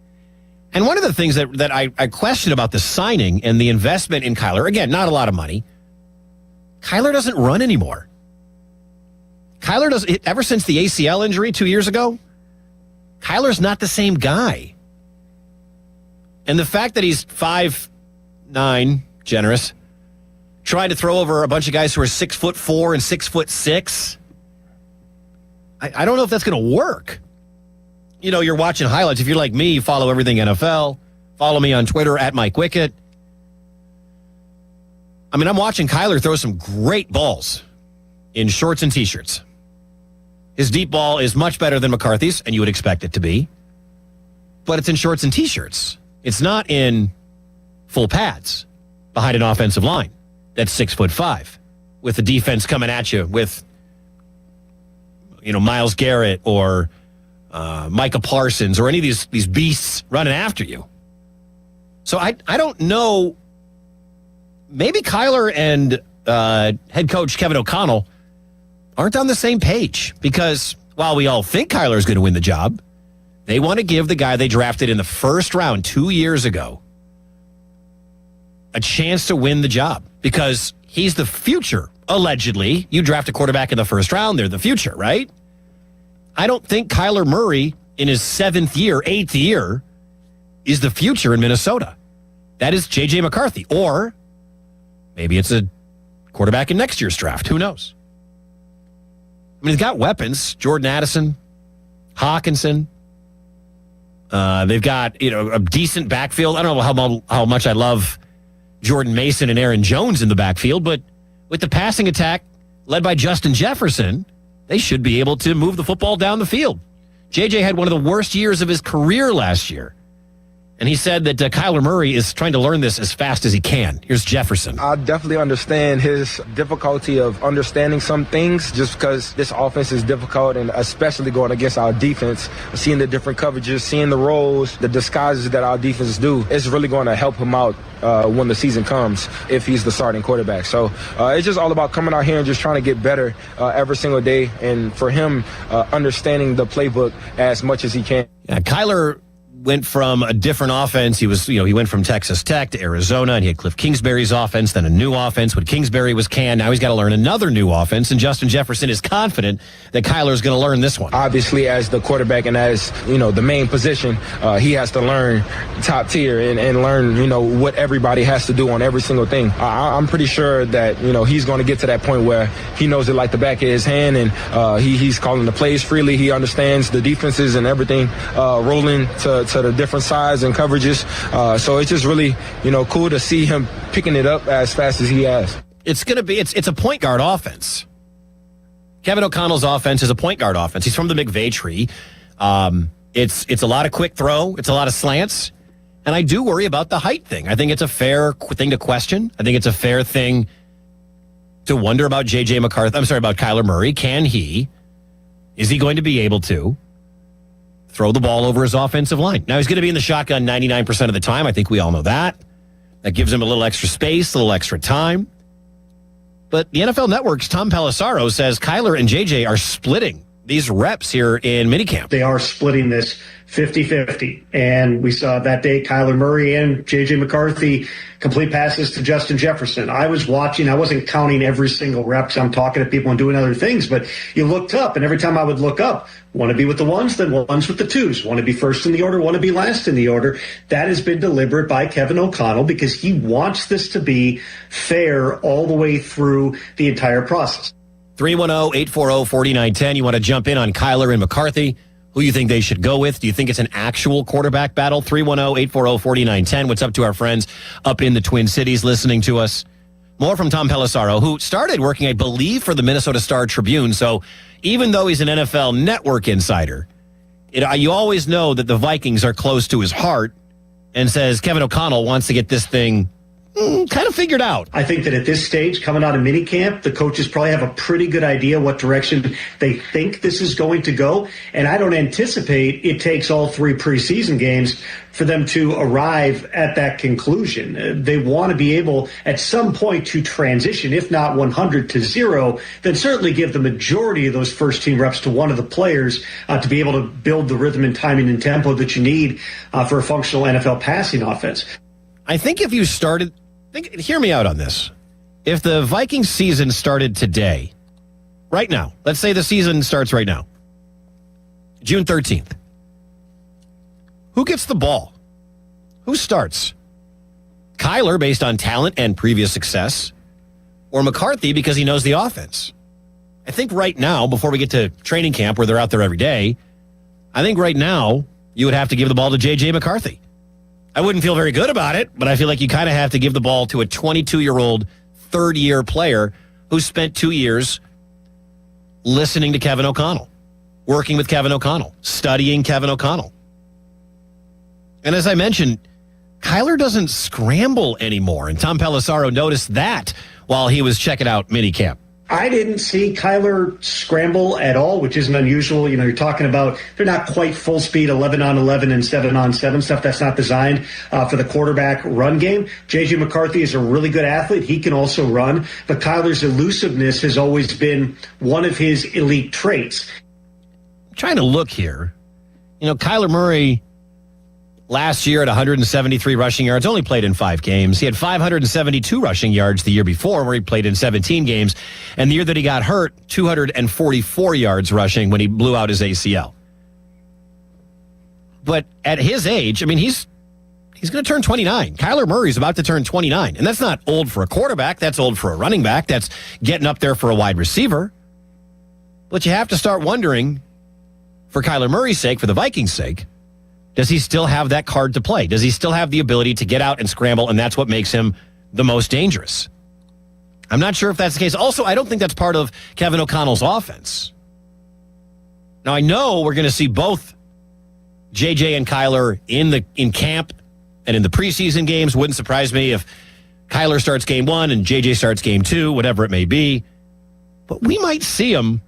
And one of the things that I question about the signing and the investment in Kyler, again, not a lot of money, Kyler doesn't run anymore. Kyler doesn't, ever since the ACL injury 2 years ago, Kyler's not the same guy. And the fact that he's 5'9", generous, trying to throw over a bunch of guys who are 6'4" and 6'6", I don't know if that's going to work. You know, you're watching highlights. If you're like me, you follow everything NFL. Follow me on Twitter at Mike Wickett. I mean, I'm watching Kyler throw some great balls in shorts and T-shirts. His deep ball is much better than McCarthy's, and you would expect it to be. But it's in shorts and T-shirts. It's not in full pads behind an offensive line that's 6'5", with the defense coming at you with, you know, Myles Garrett or Micah Parsons or any of these beasts running after you. So I don't know. Maybe Kyler and head coach Kevin O'Connell aren't on the same page, because while we all think Kyler is going to win the job, they want to give the guy they drafted in the first round 2 years ago a chance to win the job, because he's the future, allegedly. You draft a quarterback in the first round, they're the future, right? I don't think Kyler Murray in his 8th year, is the future in Minnesota. That is J.J. McCarthy. Or maybe it's a quarterback in next year's draft. Who knows? I mean, he's got weapons. Jordan Addison, Hawkinson. They've got, you know, a decent backfield. I don't know how much I love Jordan Mason and Aaron Jones in the backfield, but with the passing attack led by Justin Jefferson, they should be able to move the football down the field. JJ had one of the worst years of his career last year. And he said that Kyler Murray is trying to learn this as fast as he can. Here's Jefferson. I definitely understand his difficulty of understanding some things, just because this offense is difficult, and especially going against our defense, seeing the different coverages, seeing the roles, the disguises that our defense do. It's really going to help him out when the season comes, if he's the starting quarterback. So it's just all about coming out here and just trying to get better every single day, and for him understanding the playbook as much as he can. Yeah, Kyler went from a different offense. He went from Texas Tech to Arizona, and he had Cliff Kingsbury's offense, then a new offense when Kingsbury was canned. Now he's got to learn another new offense, and Justin Jefferson is confident that Kyler's going to learn this one. Obviously, as the quarterback and as, you know, the main position, he has to learn top tier and learn, you know, what everybody has to do on every single thing. I'm pretty sure that, you know, he's going to get to that point where he knows it like the back of his hand, and he's calling the plays freely. He understands the defenses and everything, rolling to the different sides and coverages. So it's just really, you know, cool to see him picking it up as fast as he has. It's a point guard offense. Kevin O'Connell's offense is a point guard offense. He's from the McVay tree. It's a lot of quick throw. It's a lot of slants. And I do worry about the height thing. I think it's a fair thing to question. I think it's a fair thing to wonder about J.J. McCarthy. I'm sorry, about Kyler Murray. Is he going to be able to throw the ball over his offensive line. Now, he's going to be in the shotgun 99% of the time. I think we all know that. That gives him a little extra space, a little extra time. But the NFL Network's Tom Pelissaro says Kyler and JJ are splitting these reps here in minicamp. They are splitting this 50-50. And we saw that day Kyler Murray and J.J. McCarthy complete passes to Justin Jefferson. I was watching. I wasn't counting every single rep because I'm talking to people and doing other things. But you looked up, and every time I would look up, want to be with the ones, then ones with the twos. Want to be first in the order, want to be last in the order. That has been deliberate by Kevin O'Connell because he wants this to be fair all the way through the entire process. 310-840-4910. You want to jump in on Kyler and McCarthy? Who you think they should go with? Do you think it's an actual quarterback battle? 310-840-4910. What's up to our friends up in the Twin Cities listening to us? More from Tom Pelissaro, who started working, I believe, for the Minnesota Star Tribune. So even though he's an NFL Network insider, you always know that the Vikings are close to his heart, and says Kevin O'Connell wants to get this thing kind of figured out. I think that at this stage, coming out of minicamp, the coaches probably have a pretty good idea what direction they think this is going to go. And I don't anticipate it takes all 3 preseason games for them to arrive at that conclusion. They want to be able at some point to transition, if not 100 to 0, then certainly give the majority of those first team reps to one of the players to be able to build the rhythm and timing and tempo that you need for a functional NFL passing offense. I think if you started... Hear me out on this. If the Vikings season started today, right now, let's say the season starts right now, June 13th, who gets the ball? Who starts? Kyler, based on talent and previous success, or McCarthy because he knows the offense? I think right now, before we get to training camp where they're out there every day, I think right now you would have to give the ball to J.J. McCarthy. I wouldn't feel very good about it, but I feel like you kind of have to give the ball to a 22-year-old third-year player who spent 2 years listening to Kevin O'Connell, working with Kevin O'Connell, studying Kevin O'Connell. And as I mentioned, Kyler doesn't scramble anymore, and Tom Pelissaro noticed that while he was checking out minicamp. I didn't see Kyler scramble at all, which isn't unusual. You're talking about they're not quite full speed 11-on-11 and 7-on-7 stuff. That's not designed for the quarterback run game. J.J. McCarthy is a really good athlete. He can also run, but Kyler's elusiveness has always been one of his elite traits. I'm trying to look here. Kyler Murray last year at 173 rushing yards, only played in 5 games. He had 572 rushing yards the year before, where he played in 17 games. And the year that he got hurt, 244 yards rushing when he blew out his ACL. But at his age, he's going to turn 29. Kyler Murray's about to turn 29. And that's not old for a quarterback. That's old for a running back. That's getting up there for a wide receiver. But you have to start wondering, for Kyler Murray's sake, for the Vikings' sake, does he still have that card to play? Does he still have the ability to get out and scramble, and that's what makes him the most dangerous? I'm not sure if that's the case. Also, I don't think that's part of Kevin O'Connell's offense. Now, I know we're going to see both JJ and Kyler in camp and in the preseason games. Wouldn't surprise me if Kyler starts game 1 and JJ starts game 2, whatever it may be. But we might see him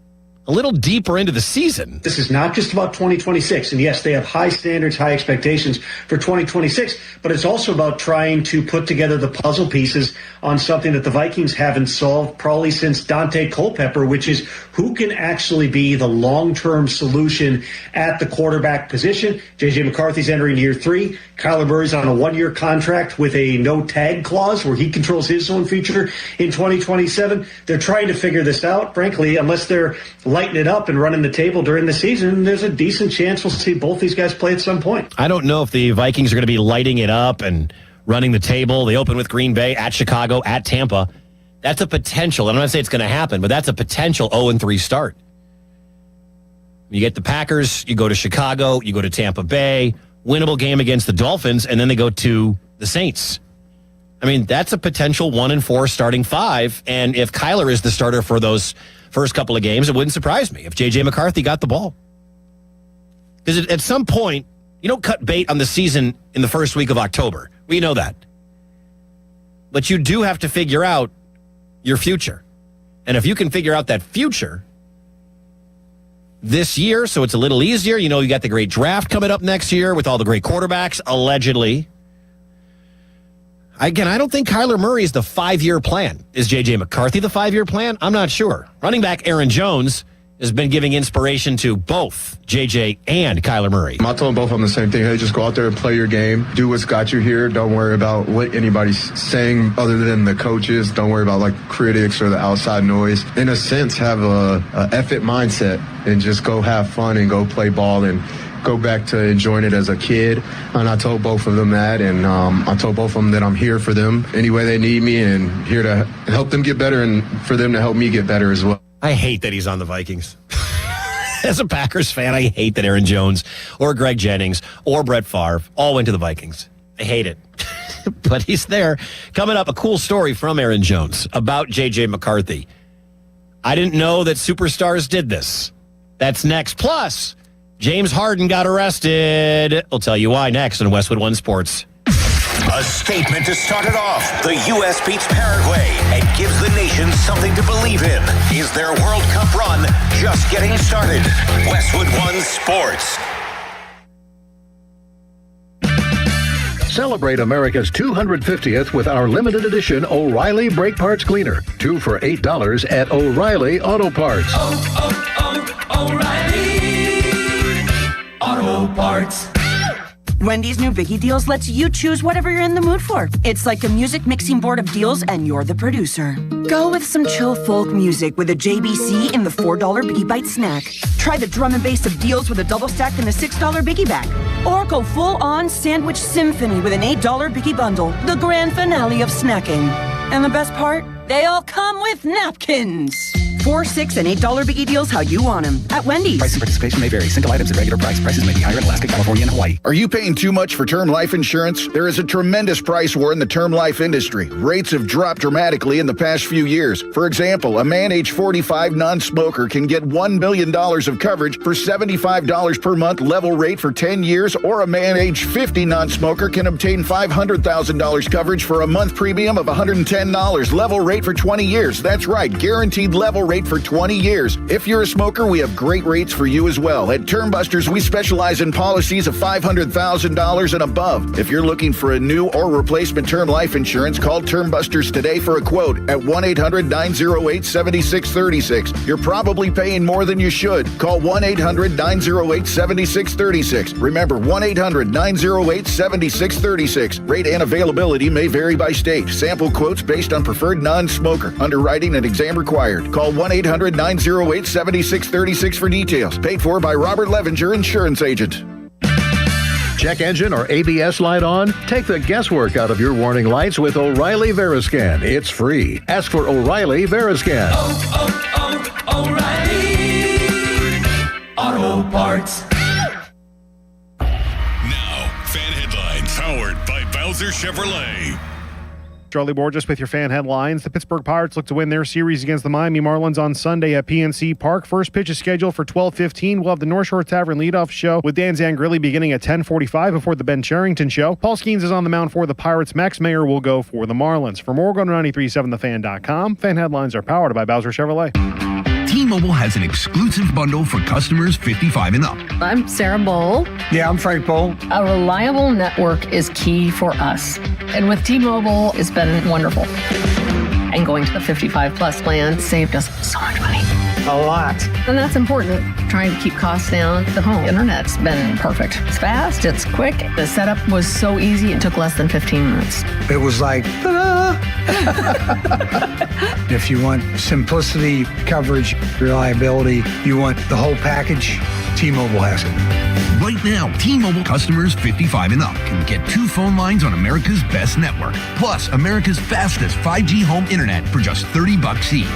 a little deeper into the season. This is not just about 2026. And yes, they have high standards, high expectations for 2026, but it's also about trying to put together the puzzle pieces on something that the Vikings haven't solved probably since Dante Culpepper, which is who can actually be the long-term solution at the quarterback position. J.J. McCarthy's entering year 3. Kyler Murray's on a 1-year contract with a no-tag clause where he controls his own future in 2027. They're trying to figure this out. Frankly, unless they're lighting it up and running the table during the season, there's a decent chance we'll see both these guys play at some point. I don't know if the Vikings are going to be lighting it up and running the table. They open with Green Bay, at Chicago, at Tampa. That's a potential. I'm not saying it's going to happen, but that's a potential 0-3 start. You get the Packers, you go to Chicago, you go to Tampa Bay, winnable game against the Dolphins, and then they go to the Saints. That's a potential 1-4 starting 5, and if Kyler is the starter for those first couple of games, it wouldn't surprise me if J.J. McCarthy got the ball. Because at some point, you don't cut bait on the season in the first week of October. We know that. But you do have to figure out your future. And if you can figure out that future, this year, so it's a little easier. You know, you got the great draft coming up next year with all the great quarterbacks, allegedly. Again, I don't think Kyler Murray is the 5-year plan. Is J.J. McCarthy the 5-year plan? I'm not sure. Running back Aaron Jones has been giving inspiration to both J.J. and Kyler Murray. I told both of them the same thing. Hey, just go out there and play your game. Do what's got you here. Don't worry about what anybody's saying other than the coaches. Don't worry about critics or the outside noise. In a sense, have a F-it mindset and just go have fun and go play ball and go back to enjoying it as a kid. And I told both of them that, and I told both of them that I'm here for them any way they need me and here to help them get better and for them to help me get better as well. I hate that he's on the Vikings. As a Packers fan, I hate that Aaron Jones or Greg Jennings or Brett Favre all went to the Vikings. I hate it. But he's there. Coming up, a cool story from Aaron Jones about J.J. McCarthy. I didn't know that superstars did this. That's next. Plus, James Harden got arrested. We'll tell you why next on Westwood One Sports. A statement to start it off. The U.S. beats Paraguay and gives the nation something to believe in. Is their World Cup run just getting started? Westwood One Sports. Celebrate America's 250th with our limited edition O'Reilly Brake Parts Cleaner. 2 for $8 at O'Reilly Auto Parts. O'Reilly Auto Parts. Wendy's new Biggie Deals lets you choose whatever you're in the mood for. It's like a music mixing board of deals, and you're the producer. Go with some chill folk music with a JBC in the $4 Biggie Bite snack. Try the drum and bass of deals with a double stack in the $6 Biggie Bag. Or go full-on sandwich symphony with an $8 Biggie Bundle, the grand finale of snacking. And the best part? They all come with napkins. $4, $6, and $8 Biggie Deals how you want them at Wendy's. Price and participation may vary. Single items at regular price. Prices may be higher in Alaska, California, and Hawaii. Are you paying too much for term life insurance? There is a tremendous price war in the term life industry. Rates have dropped dramatically in the past few years. For example, a man age 45 non-smoker can get $1 million of coverage for $75 per month level rate for 10 years, or a man age 50 non-smoker can obtain $500,000 coverage for a month premium of $110 level rate for 20 years. That's right, guaranteed level rate for 20 years. If you're a smoker, we have great rates for you as well. At Termbusters, we specialize in policies of $500,000 and above. If you're looking for a new or replacement term life insurance, call Termbusters today for a quote at 1-800-908-7636. You're probably paying more than you should. Call 1-800-908-7636. Remember, 1-800-908-7636. Rate and availability may vary by state. Sample quotes based on preferred non-smoker. Underwriting and exam required. Call 1-800-908-7636 for details. Paid for by Robert Levenger, insurance agent. Check engine or ABS light on? Take the guesswork out of your warning lights with O'Reilly Veriscan. It's free. Ask for O'Reilly Veriscan. O'Reilly Auto Parts. Now, fan headlines powered by Bowser Chevrolet. Charlie Borges with your fan headlines. The Pittsburgh Pirates look to win their series against the Miami Marlins on Sunday at PNC Park. First pitch is scheduled for 12:15. We'll have the North Shore Tavern leadoff show with Dan Zangrilli beginning at 10:45 before the Ben Cherington show. Paul Skeens is on the mound for the Pirates. Max Mayer will go for the Marlins. For more, go to 937thefan.com. Fan headlines are powered by Bowser Chevrolet. T-Mobile has an exclusive bundle for customers 55 and up. I'm Sarah Bowl. Yeah, I'm Frank Bowl. A reliable network is key for us. And with T-Mobile, it's been wonderful. And going to the 55 plus plan saved us so much money. A lot. And that's important. Trying to keep costs down. The home internet's been perfect. It's fast, it's quick. The setup was so easy, it took less than 15 minutes. It was like, ta-da! If you want simplicity, coverage, reliability, you want the whole package, T-Mobile has it. Right now, T-Mobile customers 55 and up can get 2 phone lines on America's best network, plus America's fastest 5G home internet for just $30 each.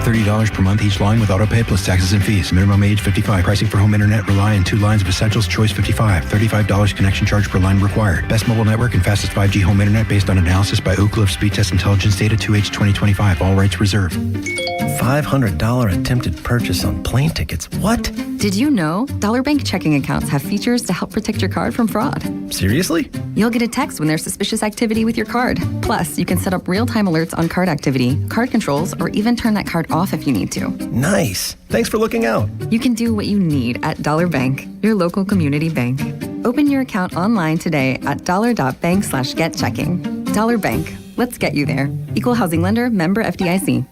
$30 per month each line with autopay plus taxes and fees. Minimum age 55. Pricing for home internet rely on 2 lines of Essentials Choice 55. $35 connection charge per line required. Best mobile network and fastest 5G home internet based on analysis by Ookla of Speed Test Intelligence Data 2H 2025. All rights reserved. $500 attempted purchase on plane tickets. What? Did you know Dollar Bank checking accounts have features to help protect your card from fraud? Seriously? You'll get a text when there's suspicious activity with your card. Plus, you can set up real-time alerts on card activity, card controls, or even turn that card off if you need to. Nice. Thanks for looking out. You can do what you need at Dollar Bank, your local community bank. Open your account online today at dollar.bank/getchecking. Dollar Bank. Let's get you there. Equal housing lender, member FDIC.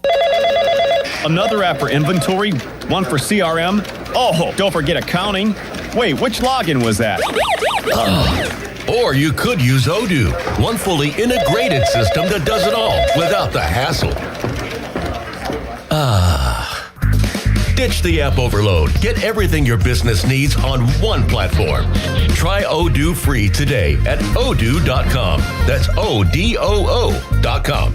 Another app for inventory, one for CRM. Oh, don't forget accounting. Wait, which login was that? Or you could use Odoo, one fully integrated system that does it all without the hassle. Ditch the app overload. Get everything your business needs on one platform. Try Odoo free today at odoo.com. That's ODOO.com.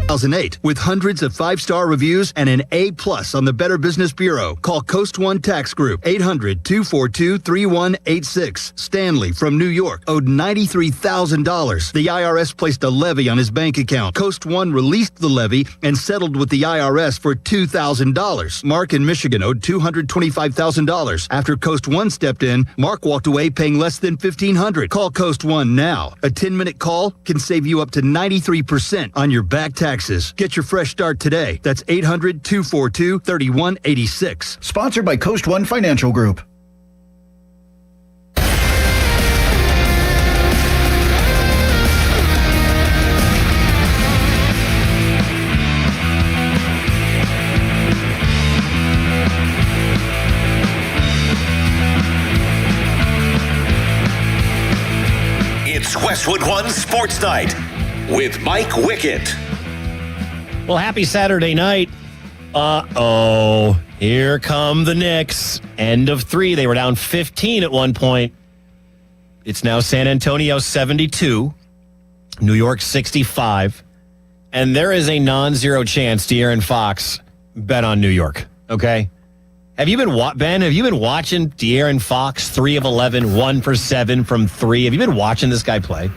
2008 with hundreds of 5-star reviews and an A+ on the Better Business Bureau. Call Coast One Tax Group 800-242-3186. Stanley from New York owed $93,000. The IRS placed a levy on his bank account. Coast One released the levy and settled with the IRS for $2,000. Mark in Michigan owed $225,000. After Coast One stepped in, Mark walked away paying less than $1,500. Call Coast One now. A 10-minute call can save you up to 93% on your back taxes. Get your fresh start today. That's 800-242-3186. Sponsored by Coast One Financial Group. It's Westwood One Sports Night with Mike Wickett. Well, happy Saturday night. Here come the Knicks. End of 3. They were down 15 at one point. It's now San Antonio 72, New York 65. And there is a non-zero chance De'Aaron Fox bet on New York. Okay? Have you been Ben? Have you been watching De'Aaron Fox 3 of 11, 1 for 7 from 3? Have you been watching this guy play?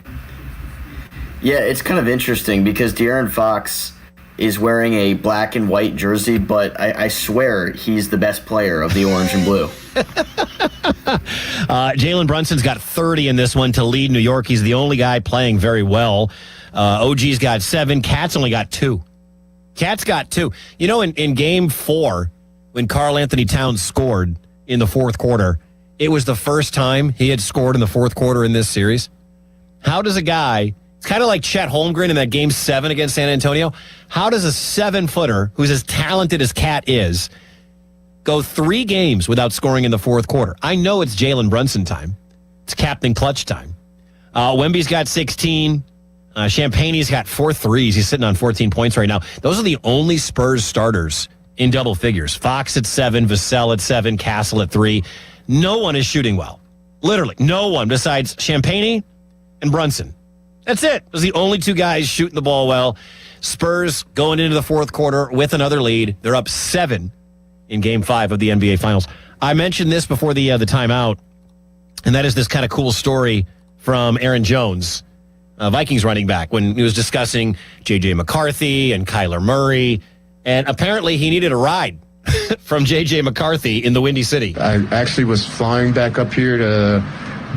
Yeah, it's kind of interesting because De'Aaron Fox is wearing a black and white jersey, but I swear he's the best player of the orange and blue. Jalen Brunson's got 30 in this one to lead New York. He's the only guy playing very well. OG's got 7. Cat's only got 2. Cat's got 2. You know, in Game 4, when Karl Anthony Towns scored in the fourth quarter, it was the first time he had scored in the fourth quarter in this series. How does a guy... It's kind of like Chet Holmgren in that Game 7 against San Antonio. How does a 7-footer, who's as talented as Cat is, go 3 games without scoring in the fourth quarter? I know it's Jalen Brunson time. It's Captain Clutch time. Wemby's got 16. Champagne's got 4 threes. He's sitting on 14 points right now. Those are the only Spurs starters in double figures. Fox at 7, Vassell at 7, Castle at 3. No one is shooting well. Literally, no one besides Champagne and Brunson. That's it. Those are the only 2 guys shooting the ball well. Spurs going into the fourth quarter with another lead. They're up 7 in Game 5 of the NBA Finals. I mentioned this before the timeout, and that is this kind of cool story from Aaron Jones, Vikings running back, when he was discussing J.J. McCarthy and Kyler Murray, and apparently he needed a ride from J.J. McCarthy in the Windy City. I actually was flying back up here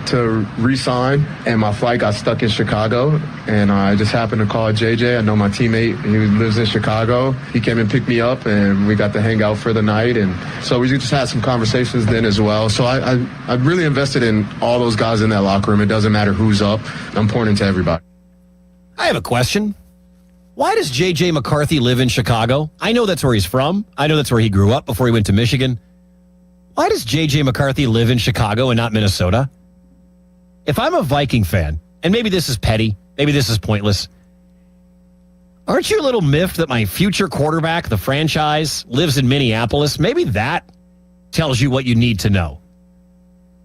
to re-sign, and my flight got stuck in Chicago, and I just happened to call JJ. I know my teammate, he lives in Chicago. He came and picked me up, and we got to hang out for the night, and so we just had some conversations then as well. So I really invested in all those guys in that locker room. It doesn't matter who's up. I'm pointing to everybody. I have a question. Why does J.J. McCarthy live in Chicago? I know that's where he's from. I know that's where he grew up before he went to Michigan. Why does J.J. McCarthy live in Chicago and not Minnesota? If I'm a Viking fan, and maybe this is petty, maybe this is pointless, aren't you a little miffed that my future quarterback, the franchise, lives in Minneapolis? Maybe that tells you what you need to know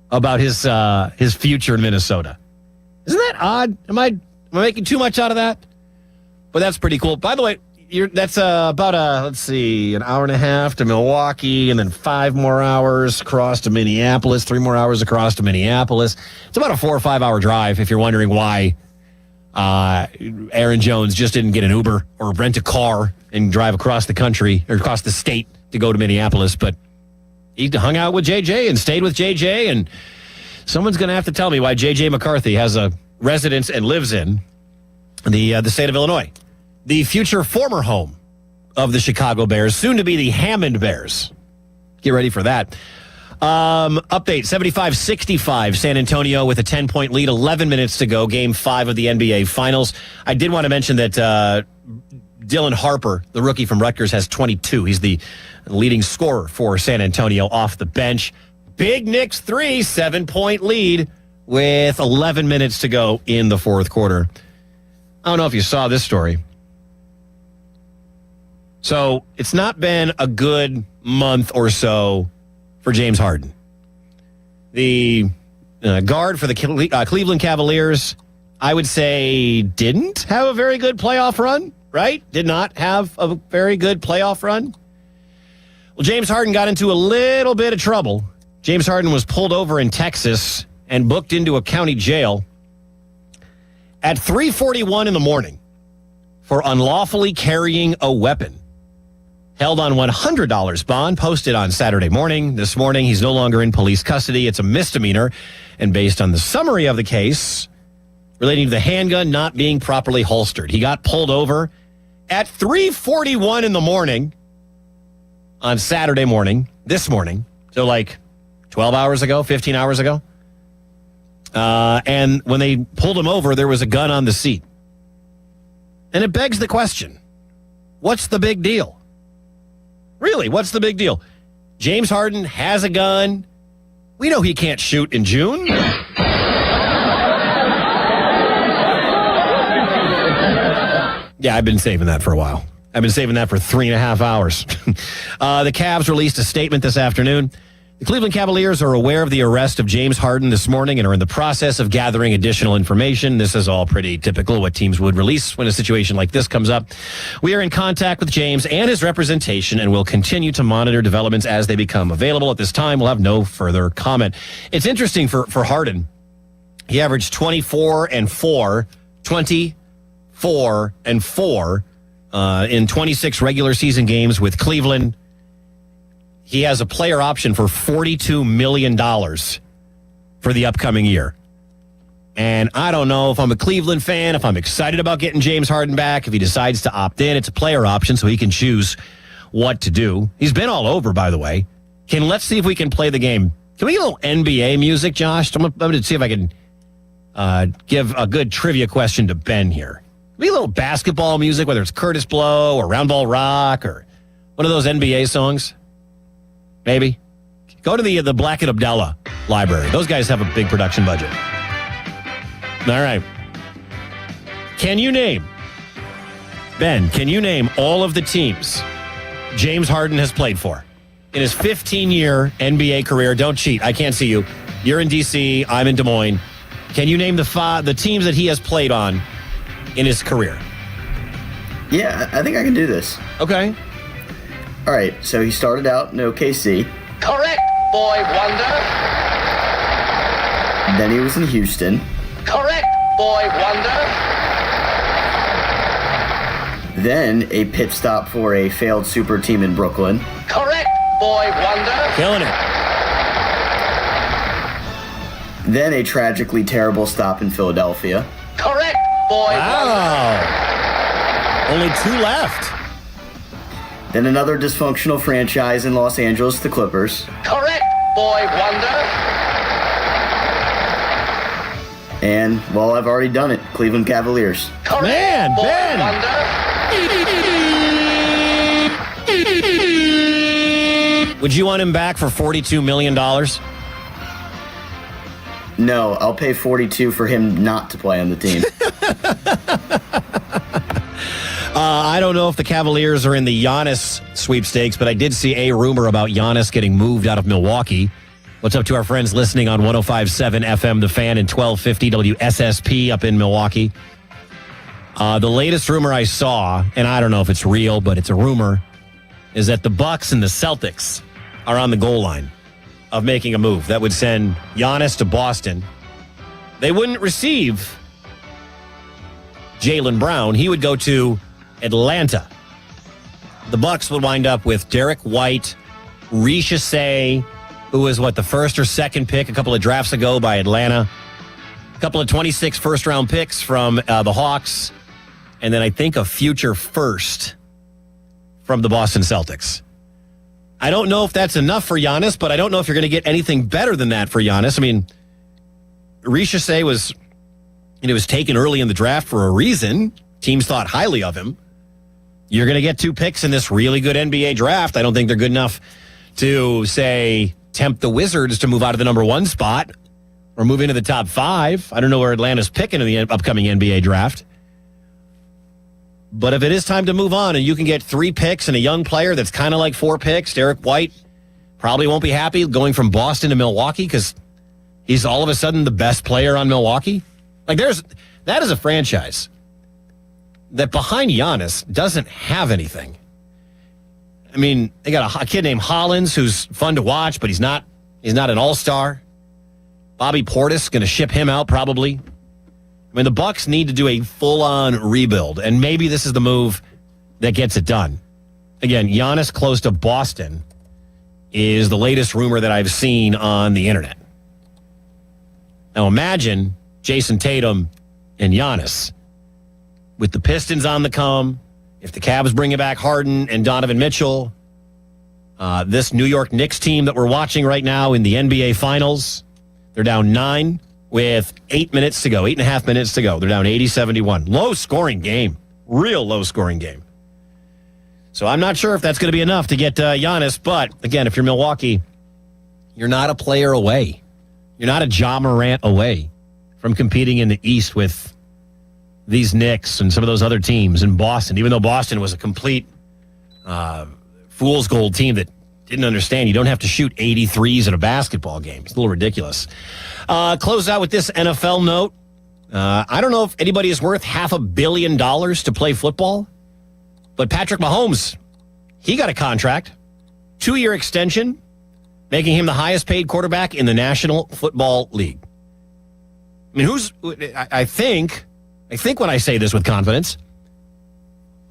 about his future in Minnesota. Isn't that odd? Am I making too much out of that? But that's pretty cool. By the way, that's about an hour and a half to Milwaukee, and then 5 more hours across to Minneapolis, 3 more hours across to Minneapolis. It's about a 4 or 5 hour drive if you're wondering why Aaron Jones just didn't get an Uber or rent a car and drive across the country or across the state to go to Minneapolis, but he hung out with JJ and stayed with JJ, and someone's going to have to tell me why JJ McCarthy has a residence and lives in the state of Illinois. The future former home of the Chicago Bears, soon to be the Hammond Bears. Get ready for that. Update, 75-65, San Antonio with a 10-point lead, 11 minutes to go, Game 5 of the NBA Finals. I did want to mention that Dylan Harper, the rookie from Rutgers, has 22. He's the leading scorer for San Antonio off the bench. Big Knicks 3, 7-point lead with 11 minutes to go in the fourth quarter. I don't know if you saw this story. So it's not been a good month or so for James Harden. The guard for the Cleveland Cavaliers, I would say, didn't have a very good playoff run, right? Did not have a very good playoff run. Well, James Harden got into a little bit of trouble. James Harden was pulled over in Texas and booked into a county jail at 3:41 in the morning for unlawfully carrying a weapon. Held on $100 bond, posted on Saturday morning. This morning, he's no longer in police custody. It's a misdemeanor. And based on the summary of the case relating to the handgun not being properly holstered, he got pulled over at 3:41 in the morning on Saturday morning, this morning. So like 12 hours ago, 15 hours ago. And when they pulled him over, there was a gun on the seat. And it begs the question, what's the big deal? Really, what's the big deal? James Harden has a gun. We know he can't shoot in June. Yeah, I've been saving that for a while. I've been saving that for 3.5 hours. The Cavs released a statement this afternoon. The Cleveland Cavaliers are aware of the arrest of James Harden this morning and are in the process of gathering additional information. This is all pretty typical what teams would release when a situation like this comes up. We are in contact with James and his representation and will continue to monitor developments as they become available. At this time, we'll have no further comment. It's interesting for Harden. He averaged 24 and 4 in 26 regular season games with Cleveland. He has a player option for $42 million for the upcoming year. And I don't know if I'm a Cleveland fan, if I'm excited about getting James Harden back, if he decides to opt in. It's a player option, so he can choose what to do. He's been all over, by the way. Let's see if we can play the game. Can we get a little NBA music, Josh? I'm going to see if I can give a good trivia question to Ben here. Maybe a little basketball music, whether it's Curtis Blow or Round Ball Rock or one of those NBA songs. Maybe. Go to the Black and Abdallah library. Those guys have a big production budget. All right. Can you name all of the teams James Harden has played for in his 15-year NBA career? Don't cheat. I can't see you. You're in D.C. I'm in Des Moines. Can you name the teams that he has played on in his career? Yeah, I think I can do this. Okay. All right, so he started out in OKC. Correct, boy wonder. Then he was in Houston. Correct, boy wonder. Then a pit stop for a failed super team in Brooklyn. Correct, boy wonder. Killing it. Then a tragically terrible stop in Philadelphia. Correct, boy wonder. Only 2 left. Then another dysfunctional franchise in Los Angeles, the Clippers. Correct, boy wonder. And, well, I've already done it, Cleveland Cavaliers. Correct, man, boy Ben. Wonder. Would you want him back for $42 million? No, I'll pay $42 for him not to play on the team. I don't know if the Cavaliers are in the Giannis sweepstakes, but I did see a rumor about Giannis getting moved out of Milwaukee. What's up to our friends listening on 105.7 FM The Fan and 1250 WSSP up in Milwaukee? The latest rumor I saw, and I don't know if it's real, but it's a rumor, is that the Bucks and the Celtics are on the goal line of making a move that would send Giannis to Boston. They wouldn't receive Jaylen Brown. He would go to Atlanta. the Bucks would wind up with Derek White, Richesay, who was, the first or second pick a couple of drafts ago by Atlanta, a couple of 26 first-round picks from the Hawks, and then I think a future first from the Boston Celtics. I don't know if that's enough for Giannis, but I don't know if you're going to get anything better than that for Giannis. I mean, Richesay was taken early in the draft for a reason. Teams thought highly of him. You're going to get 2 picks in this really good NBA draft. I don't think they're good enough to, say, tempt the Wizards to move out of the number 1 spot or move into the top 5. I don't know where Atlanta's picking in the upcoming NBA draft. But if it is time to move on and you can get 3 picks and a young player that's kind of like 4 picks, Derek White probably won't be happy going from Boston to Milwaukee because he's all of a sudden the best player on Milwaukee. That is a franchise that behind Giannis doesn't have anything. I mean, they got a kid named Hollins who's fun to watch, but he's not an all-star. Bobby Portis going to ship him out probably. I mean, the Bucks need to do a full-on rebuild, and maybe this is the move that gets it done. Again, Giannis close to Boston is the latest rumor that I've seen on the internet. Now imagine Jason Tatum and Giannis with the Pistons on the come. If the Cavs bring back Harden and Donovan Mitchell, this New York Knicks team that we're watching right now in the NBA Finals, they're down 9 with 8 minutes to go, 8.5 minutes to go. They're down 80-71. Low-scoring game. Real low-scoring game. So I'm not sure if that's going to be enough to get Giannis, but, again, if you're Milwaukee, you're not a player away. You're not a Ja Morant away from competing in the East with these Knicks and some of those other teams in Boston, even though Boston was a complete fool's gold team that didn't understand you don't have to shoot 83s in a basketball game. It's a little ridiculous. Close out with this NFL note. I don't know if anybody is worth $500 million to play football, but Patrick Mahomes, he got a contract, 2-year extension, making him the highest paid quarterback in the National Football League. I mean, I think when I say this with confidence,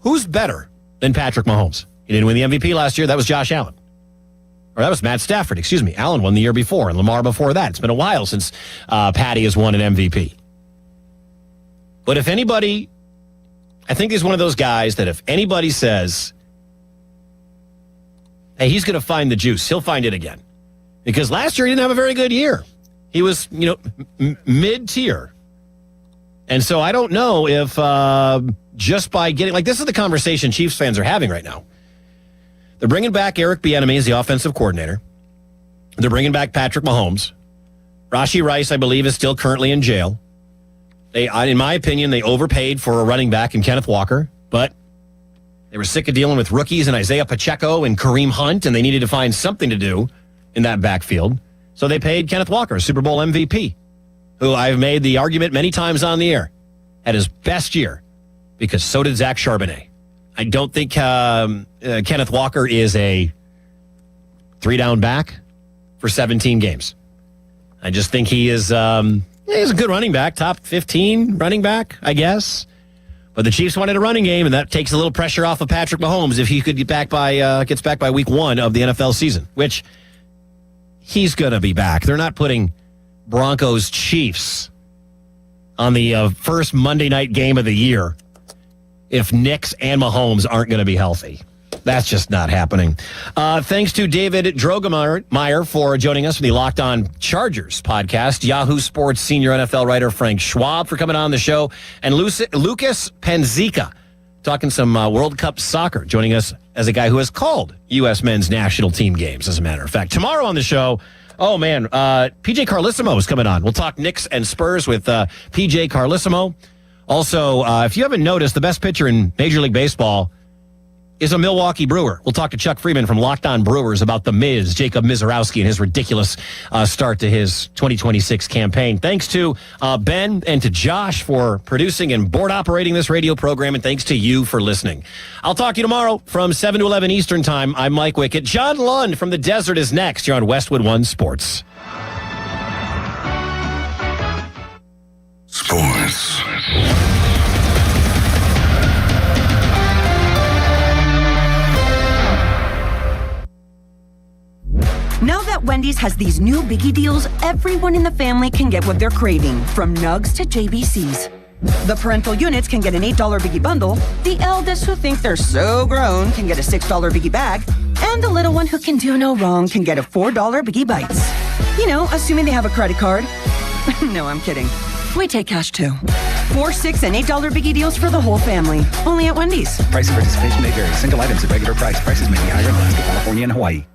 who's better than Patrick Mahomes? He didn't win the MVP last year. That was Josh Allen. Or that was Matt Stafford, excuse me. Allen won the year before, and Lamar before that. It's been a while since Patty has won an MVP. But if anybody, I think he's one of those guys that if anybody says, hey, he's going to find the juice, he'll find it again. Because last year he didn't have a very good year. He was, mid-tier. And so I don't know if just by getting, this is the conversation Chiefs fans are having right now. They're bringing back Eric Bieniemy as the offensive coordinator. They're bringing back Patrick Mahomes. Rashee Rice, I believe, is still currently in jail. In my opinion, they overpaid for a running back in Kenneth Walker, but they were sick of dealing with rookies and Isaiah Pacheco and Kareem Hunt, and they needed to find something to do in that backfield. So they paid Kenneth Walker, a Super Bowl MVP, who I've made the argument many times on the air, had his best year, because so did Zach Charbonnet. I don't think Kenneth Walker is a 3-down back for 17 games. I just think he is he's a good running back, top 15 running back, I guess. But the Chiefs wanted a running game, and that takes a little pressure off of Patrick Mahomes if he could gets back by week 1 of the NFL season, which he's going to be back. They're not putting Broncos Chiefs on the first Monday night game of the year if Knicks and Mahomes aren't going to be healthy. That's just not happening. Thanks to David Drogemeyer for joining us for the Locked On Chargers podcast. Yahoo Sports senior NFL writer Frank Schwab for coming on the show. And Lucas Panzica talking some World Cup soccer, joining us as a guy who has called U.S. men's national team games, as a matter of fact. Tomorrow on the show, PJ Carlesimo is coming on. We'll talk Knicks and Spurs with PJ Carlesimo. Also, if you haven't noticed, the best pitcher in Major League Baseball is a Milwaukee Brewer. We'll talk to Chuck Freeman from Locked On Brewers about the Miz, Jacob Mizorowski, and his ridiculous start to his 2026 campaign. Thanks to Ben and to Josh for producing and board operating this radio program, and thanks to you for listening. I'll talk to you tomorrow from 7 to 11 Eastern Time. I'm Mike Wickett. John Lund from the Desert is next. You're on Westwood One Sports. Sports. Now that Wendy's has these new biggie deals, everyone in the family can get what they're craving, from nugs to JBCs. The parental units can get an $8 biggie bundle, the eldest who think they're so grown can get a $6 biggie bag, and the little one who can do no wrong can get a $4 biggie bites. You know, assuming they have a credit card. No, I'm kidding. We take cash too. $4, $6, and $8 biggie deals for the whole family. Only at Wendy's. Price and participation may vary. Single items at regular price. Prices may be higher in Alaska, California, and Hawaii.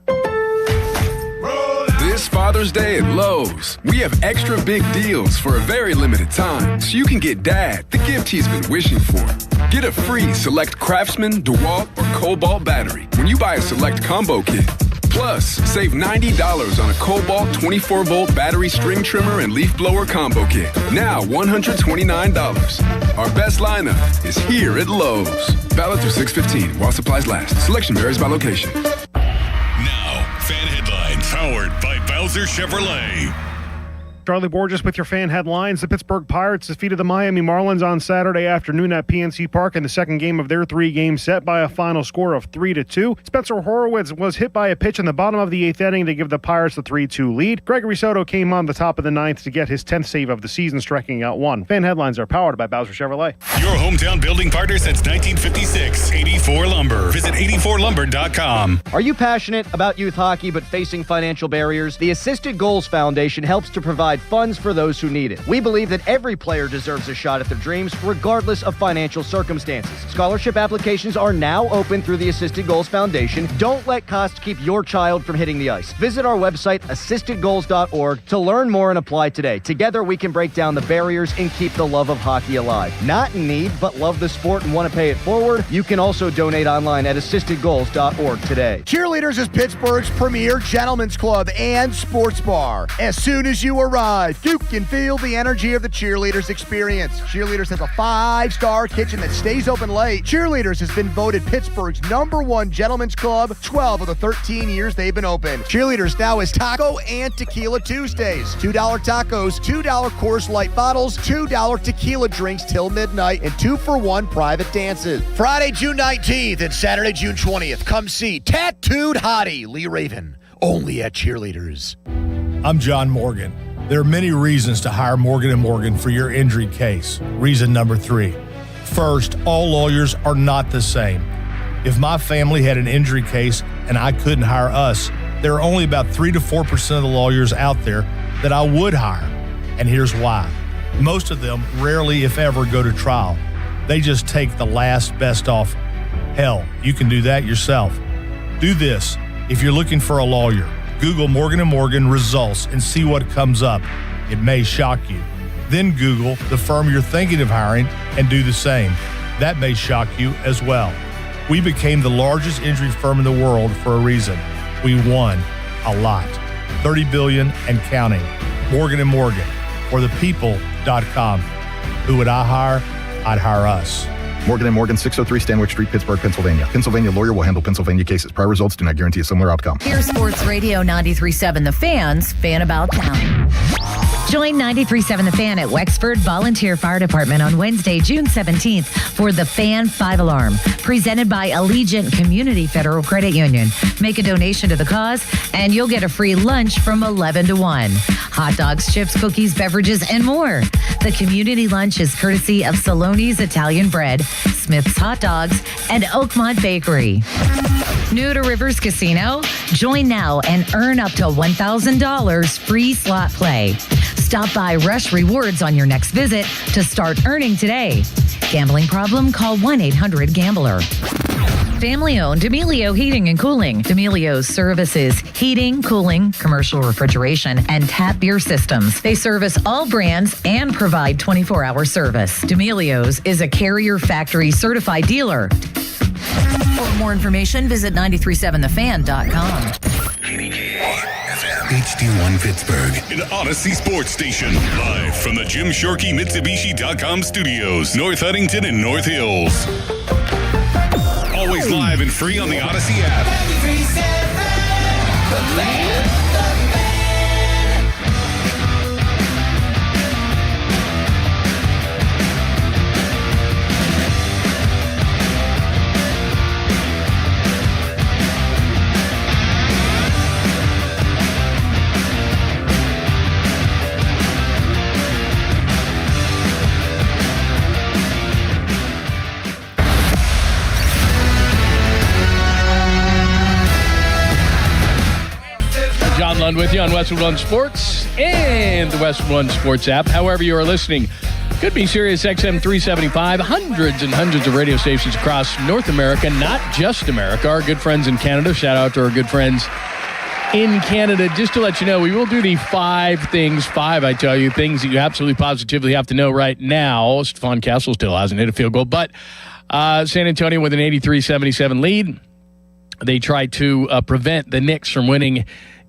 This Father's Day at Lowe's, we have extra big deals for a very limited time, so you can get Dad the gift he's been wishing for. Get a free Select Craftsman, DeWalt, or Cobalt battery when you buy a Select Combo Kit. Plus, save $90 on a Cobalt 24-volt battery string trimmer and leaf blower combo kit. Now $129. Our best lineup is here at Lowe's. Valid through 6/15 while supplies last. Selection varies by location. Now, fan headlines powered by Bowser Chevrolet. Charlie Borges with your fan headlines. The Pittsburgh Pirates defeated the Miami Marlins on Saturday afternoon at PNC Park in the second game of their three-game set by a final score of 3-2. Spencer Horwitz was hit by a pitch in the bottom of the eighth inning to give the Pirates the 3-2 lead. Gregory Soto came on the top of the ninth to get his 10th save of the season, striking out one. Fan headlines are powered by Bowser Chevrolet. Your hometown building partner since 1956, 84 Lumber. Visit 84lumber.com. Are you passionate about youth hockey but facing financial barriers? The Assisted Goals Foundation helps to provide funds for those who need it. We believe that every player deserves a shot at their dreams, regardless of financial circumstances. Scholarship applications are now open through the Assisted Goals Foundation. Don't let costs keep your child from hitting the ice. Visit our website, assistedgoals.org, to learn more and apply today. Together, we can break down the barriers and keep the love of hockey alive. Not in need, but love the sport and want to pay it forward? You can also donate online at assistedgoals.org today. Cheerleaders is Pittsburgh's premier gentlemen's club and sports bar. As soon as you arrive, you can feel the energy of the Cheerleaders experience. Cheerleaders has a 5-star kitchen that stays open late. Cheerleaders has been voted Pittsburgh's #1 gentlemen's club 12 of the 13 years they've been open. Cheerleaders now is Taco and Tequila Tuesdays. $2 tacos, $2 Coors Light bottles, $2 tequila drinks till midnight, and 2-for-1 private dances. Friday, June 19th and Saturday, June 20th. Come see Tattooed Hottie Lee Raven. Only at Cheerleaders. I'm John Morgan. There are many reasons to hire Morgan & Morgan for your injury case. Reason number 3. First, all lawyers are not the same. If my family had an injury case and I couldn't hire us, there are only about 3 to 4% of the lawyers out there that I would hire. And here's why. Most of them rarely, if ever, go to trial. They just take the last best offer. Hell, you can do that yourself. Do this. If you're looking for a lawyer, Google Morgan & Morgan results and see what comes up. It may shock you. Then Google the firm you're thinking of hiring and do the same. That may shock you as well. We became the largest injury firm in the world for a reason. We won a lot. $30 billion and counting. Morgan & Morgan, or thepeople.com. Who would I hire? I'd hire us. Morgan & Morgan, 603 Stanwich Street, Pittsburgh, Pennsylvania. Pennsylvania lawyer will handle Pennsylvania cases. Prior results do not guarantee a similar outcome. Here's Sports Radio 93.7 The Fan's Fan About Town. Join 93.7 The Fan at Wexford Volunteer Fire Department on Wednesday, June 17th for the Fan 5 Alarm, presented by Allegiant Community Federal Credit Union. Make a donation to the cause, and you'll get a free lunch from 11 to 1. Hot dogs, chips, cookies, beverages, and more. The community lunch is courtesy of Saloni's Italian Bread, Smith's Hot Dogs, and Oakmont Bakery. New to Rivers Casino? Join now and earn up to $1,000 free slot play. Stop by Rush Rewards on your next visit to start earning today. Gambling problem? Call 1-800-GAMBLER. Family-owned D'Amelio Heating and Cooling. D'Amelio's services heating, cooling, commercial refrigeration, and tap beer systems. They service all brands and provide 24-hour service. D'Amelio's is a Carrier Factory certified dealer. For more information, visit 937thefan.com. HD1 Pittsburgh, an Odyssey sports station. Live from the Jim Shorkey Mitsubishi.com studios, North Huntington and North Hills. Always live and free on the Odyssey app. John with you on Westwood One Sports and the Westwood One Sports app. However you are listening, could be Sirius XM 375, hundreds and hundreds of radio stations across North America, not just America. Our good friends in Canada. Shout out to our good friends in Canada. Just to let you know, we will do the five things that you absolutely positively have to know right now. Stephon Castle still hasn't hit a field goal, but San Antonio with an 83-77 lead. They tried to prevent the Knicks from winning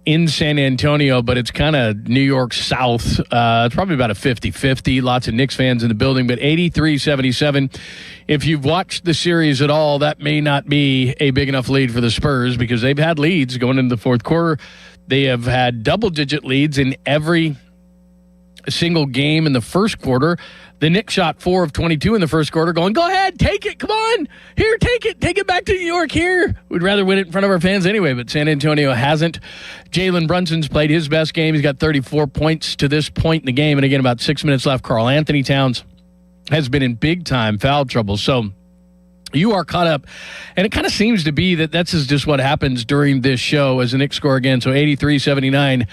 in San Antonio, but it's kind of New York South. It's probably about a 50-50. Lots of Knicks fans in the building, but 83-77. If you've watched the series at all, that may not be a big enough lead for the Spurs because they've had leads going into the fourth quarter. They have had double-digit leads in every single game in the first quarter. The Knicks shot 4 of 22 in the first quarter, going, go ahead, take it, come on. Here, take it back to New York here. We'd rather win it in front of our fans anyway, but San Antonio hasn't. Jalen Brunson's played his best game. He's got 34 points to this point in the game, and again, about 6 minutes left. Karl Anthony Towns has been in big-time foul trouble, so you are caught up, and it kind of seems to be that that's just what happens during this show as the Knicks score again, so 83-79.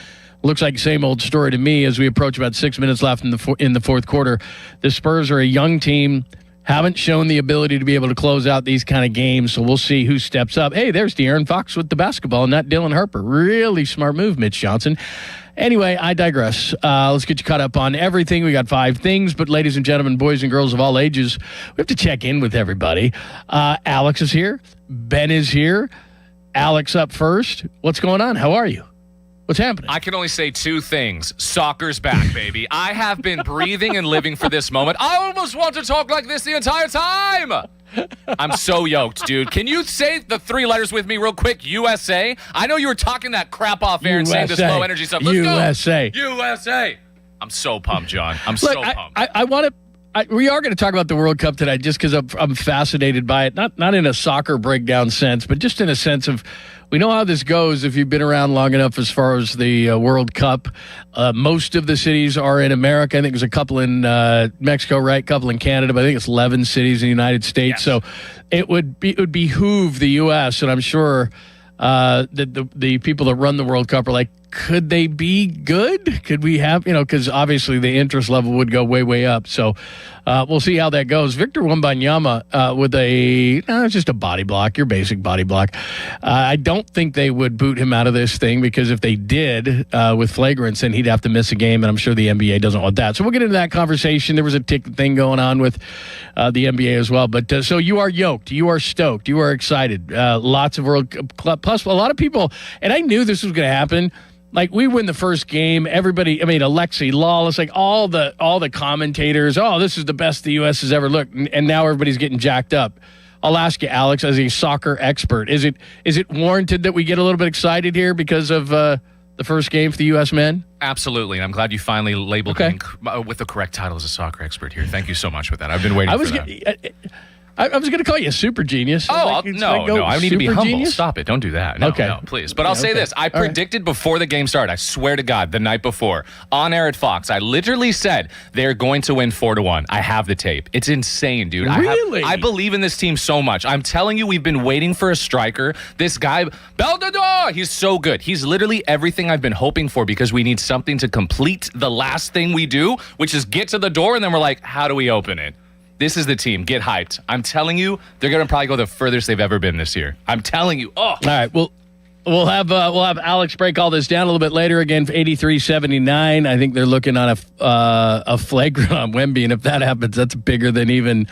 Looks like the same old story to me as we approach about 6 minutes left in the fourth quarter. The Spurs are a young team, haven't shown the ability to be able to close out these kind of games, so we'll see who steps up. Hey, there's De'Aaron Fox with the basketball, not Dylan Harper. Really smart move, Mitch Johnson. Anyway, I digress. Let's get you caught up on everything. We got five things, but ladies and gentlemen, boys and girls of all ages, we have to check in with everybody. Alex is here. Ben is here. Alex up first. What's going on? How are you? What's happening? I can only say two things. Soccer's back, baby. I have been breathing and living for this moment. I almost want to talk like this the entire time. I'm so yoked, dude. Can you say the three letters with me real quick? USA? I know you were talking that crap off air and saying this low energy stuff. Let's USA. go. USA. I'm so pumped, John. I'm so pumped. I want to. We are going to talk about the World Cup tonight just because I'm fascinated by it. Not in a soccer breakdown sense, but just in a sense of we know how this goes if you've been around long enough as far as the World Cup. Most of the cities are in America. I think there's a couple in Mexico, right? A couple in Canada, but I think it's 11 cities in the United States. Yes. So it would behoove the U.S., and I'm sure that the people that run the World Cup are like, could they be good? Could we have, because obviously the interest level would go way, way up. So we'll see how that goes. Victor Wembanyama with it's just a body block, your basic body block. I don't think they would boot him out of this thing because if they did with flagrants, then he'd have to miss a game, and I'm sure the NBA doesn't want that. So we'll get into that conversation. There was a ticket thing going on with the NBA as well. But so you are yoked. You are stoked. You are excited. Lots of World Cup. Plus, a lot of people, and I knew this was going to happen. Like, we win the first game, everybody, Alexi Lawless, like all the commentators, this is the best the U.S. has ever looked, and now everybody's getting jacked up. I'll ask you, Alex, as a soccer expert, is it warranted that we get a little bit excited here because of the first game for the U.S. men? Absolutely, and I'm glad you finally labeled me with the correct title as a soccer expert here. Thank you so much for that. I've been waiting for that. I was going to call you a super genius. No, I need to be humble. Genius? Stop it. Don't do that. No, please. But I'll say this. I predicted before the game started, I swear to God, the night before, on air at Fox, I literally said they're going to win 4-1. I have the tape. It's insane, dude. Really? I believe in this team so much. I'm telling you, we've been waiting for a striker. This guy, Beldador, he's so good. He's literally everything I've been hoping for because we need something to complete the last thing we do, which is get to the door, and then we're like, how do we open it? This is the team. Get hyped. I'm telling you, they're going to probably go the furthest they've ever been this year. I'm telling you. All right. Well, we'll have Alex break all this down a little bit later. Again, 83-79. I think they're looking on a flagrant on Wemby, and if that happens, that's bigger than even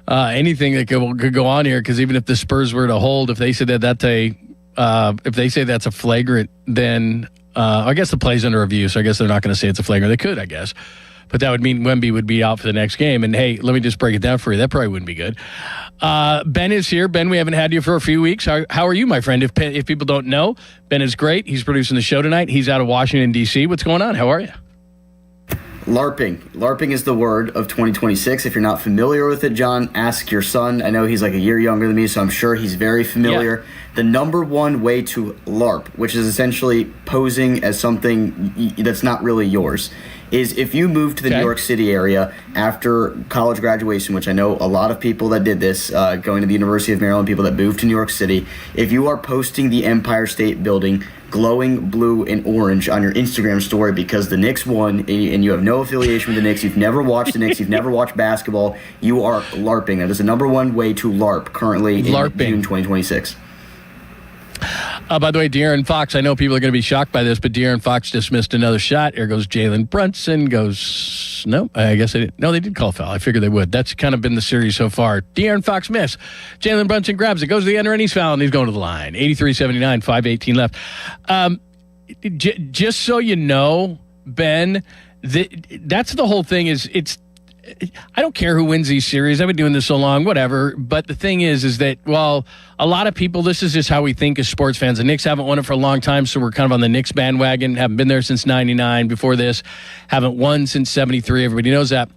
anything that could go on here. Because even if the Spurs were to hold, if they say that's a flagrant, then I guess the play's under review. So I guess they're not going to say it's a flagrant. They could, I guess. But that would mean Wemby would be out for the next game. And, hey, let me just break it down for you. That probably wouldn't be good. Ben is here. Ben, we haven't had you for a few weeks. How are you, my friend? If people don't know, Ben is great. He's producing the show tonight. He's out of Washington, D.C. What's going on? How are you? LARPing. LARPing is the word of 2026. If you're not familiar with it, John, ask your son. I know he's like a year younger than me, so I'm sure he's very familiar. Yeah. The number one way to LARP, which is essentially posing as something that's not really yours, is if you move to the New York City area after college graduation, which I know a lot of people that did this, going to the University of Maryland, people that moved to New York City, if you are posting the Empire State Building glowing blue and orange on your Instagram story because the Knicks won, and you have no affiliation with the Knicks. You've never watched the Knicks. You've never watched basketball. You are LARPing. That is the number one way to LARP currently in June 2026. By the way, De'Aaron Fox, I know people are going to be shocked by this, but De'Aaron Fox just missed another shot. Here goes Jalen Brunson. Goes, no, I guess they didn't. No, they did call foul. I figured they would. That's kind of been the series so far. De'Aaron Fox missed. Jalen Brunson grabs it, goes to the end, and he's fouled, and he's going to the line. 83-79, 5:18 left. Just so you know, Ben, that's the whole thing is I don't care who wins these series. I've been doing this so long, whatever. But the thing is that, well, a lot of people, this is just how we think as sports fans. The Knicks haven't won it for a long time, so we're kind of on the Knicks bandwagon. Haven't been there since 99. Before this, haven't won since 73. Everybody knows that.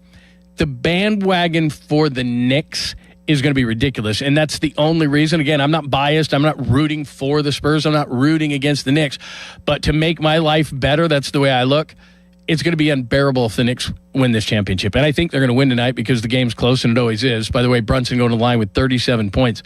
The bandwagon for the Knicks is going to be ridiculous, and that's the only reason. Again, I'm not biased. I'm not rooting for the Spurs. I'm not rooting against the Knicks. But to make my life better, that's the way I look. It's going to be unbearable if the Knicks win this championship. And I think they're going to win tonight because the game's close, and it always is. By the way, Brunson going to the line with 37 points.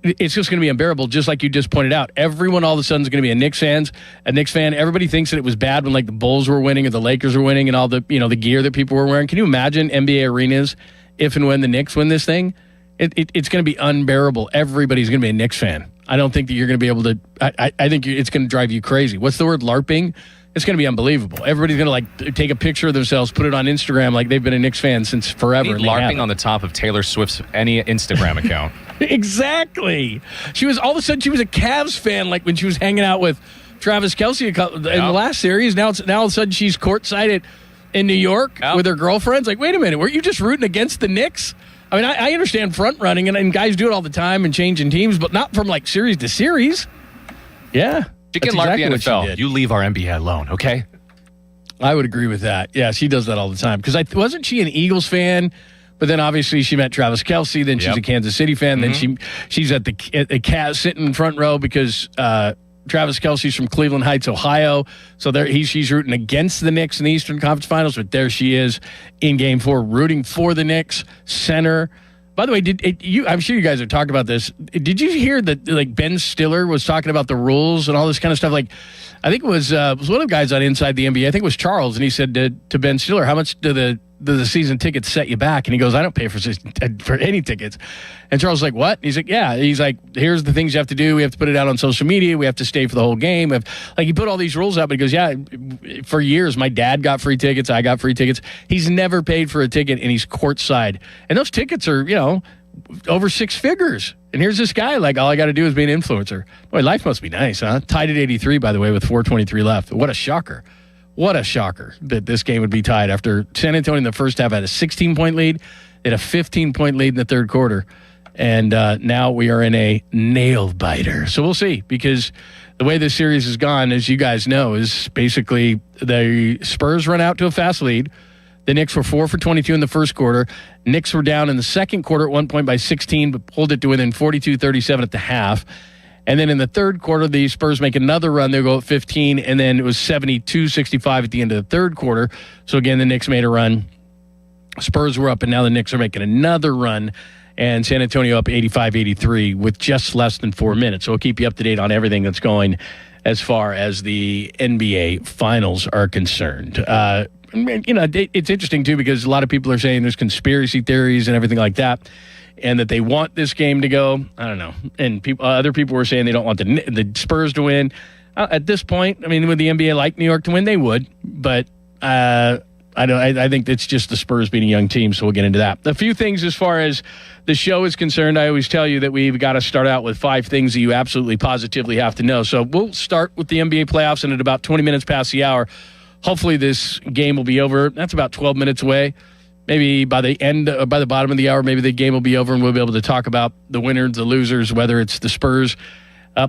It's just going to be unbearable, just like you just pointed out. Everyone all of a sudden is going to be a Knicks fan. Everybody thinks that it was bad when like the Bulls were winning or the Lakers were winning and all the the gear that people were wearing. Can you imagine NBA arenas if and when the Knicks win this thing? It's going to be unbearable. Everybody's going to be a Knicks fan. I don't think that you're going to be able to. I think it's going to drive you crazy. What's the word? LARPing? It's going to be unbelievable. Everybody's going to take a picture of themselves, put it on Instagram like they've been a Knicks fan since forever. LARPing on the top of Taylor Swift's any Instagram account. Exactly. She was all of a sudden she was a Cavs fan like when she was hanging out with Travis Kelce in the last series. Now all of a sudden she's courtside in New York with her girlfriends. Like, wait a minute, were you just rooting against the Knicks? I mean, I understand front running and guys do it all the time and changing teams, but not from like series to series. Yeah. You can LARP the NFL. You leave our NBA alone, okay? I would agree with that. Yeah, she does that all the time. Because wasn't she an Eagles fan? But then obviously she met Travis Kelce. Then she's a Kansas City fan. Then she's at the Cavs sitting in front row because Travis Kelce's from Cleveland Heights, Ohio. So she's rooting against the Knicks in the Eastern Conference Finals. But there she is in Game 4 rooting for the Knicks center. By the way, I'm sure you guys have talked about this. Did you hear that like Ben Stiller was talking about the rules and all this kind of stuff? Like, I think it was one of the guys on Inside the NBA. I think it was Charles, and he said to Ben Stiller, "How much do the season tickets set you back?" And he goes, "I don't pay for any tickets." And Charles was like, "What?" He's like, "Yeah." He's like, "Here's the things you have to do. We have to put it out on social media. We have to stay for the whole game." Like he put all these rules out, but he goes, "Yeah, for years my dad got free tickets. I got free tickets. He's never paid for a ticket, and he's courtside. And those tickets are over six figures. And here's this guy, like, all I got to do is be an influencer. Boy, life must be nice, huh?" Tied at 83, by the way, with 4:23 left. What a shocker. What a shocker that this game would be tied after San Antonio in the first half had a 16-point lead. They had a 15-point lead in the third quarter. And now we are in a nail biter. So we'll see, because the way this series has gone, as you guys know, is basically the Spurs run out to a fast lead. The Knicks were 4 for 22 in the first quarter. Knicks were down in the second quarter at one point by 16, but pulled it to within 42-37 at the half. And then in the third quarter, the Spurs make another run. They go at 15, and then it was 72-65 at the end of the third quarter. So again, the Knicks made a run. Spurs were up, and now the Knicks are making another run. And San Antonio up 85-83 with just less than 4 minutes. So we'll keep you up to date on everything that's going as far as the NBA Finals are concerned. It's interesting, too, because a lot of people are saying there's conspiracy theories and everything like that, and that they want this game to go. I don't know. And other people were saying they don't want the Spurs to win. At this point, I mean, would the NBA like New York to win? They would. But I think it's just the Spurs being a young team, so we'll get into that. A few things as far as the show is concerned. I always tell you that we've got to start out with 5 things that you absolutely positively have to know. So we'll start with the NBA playoffs, and at about 20 minutes past the hour, hopefully this game will be over. That's about 12 minutes away. Maybe by the bottom of the hour, maybe the game will be over, and we'll be able to talk about the winners, the losers, whether it's the Spurs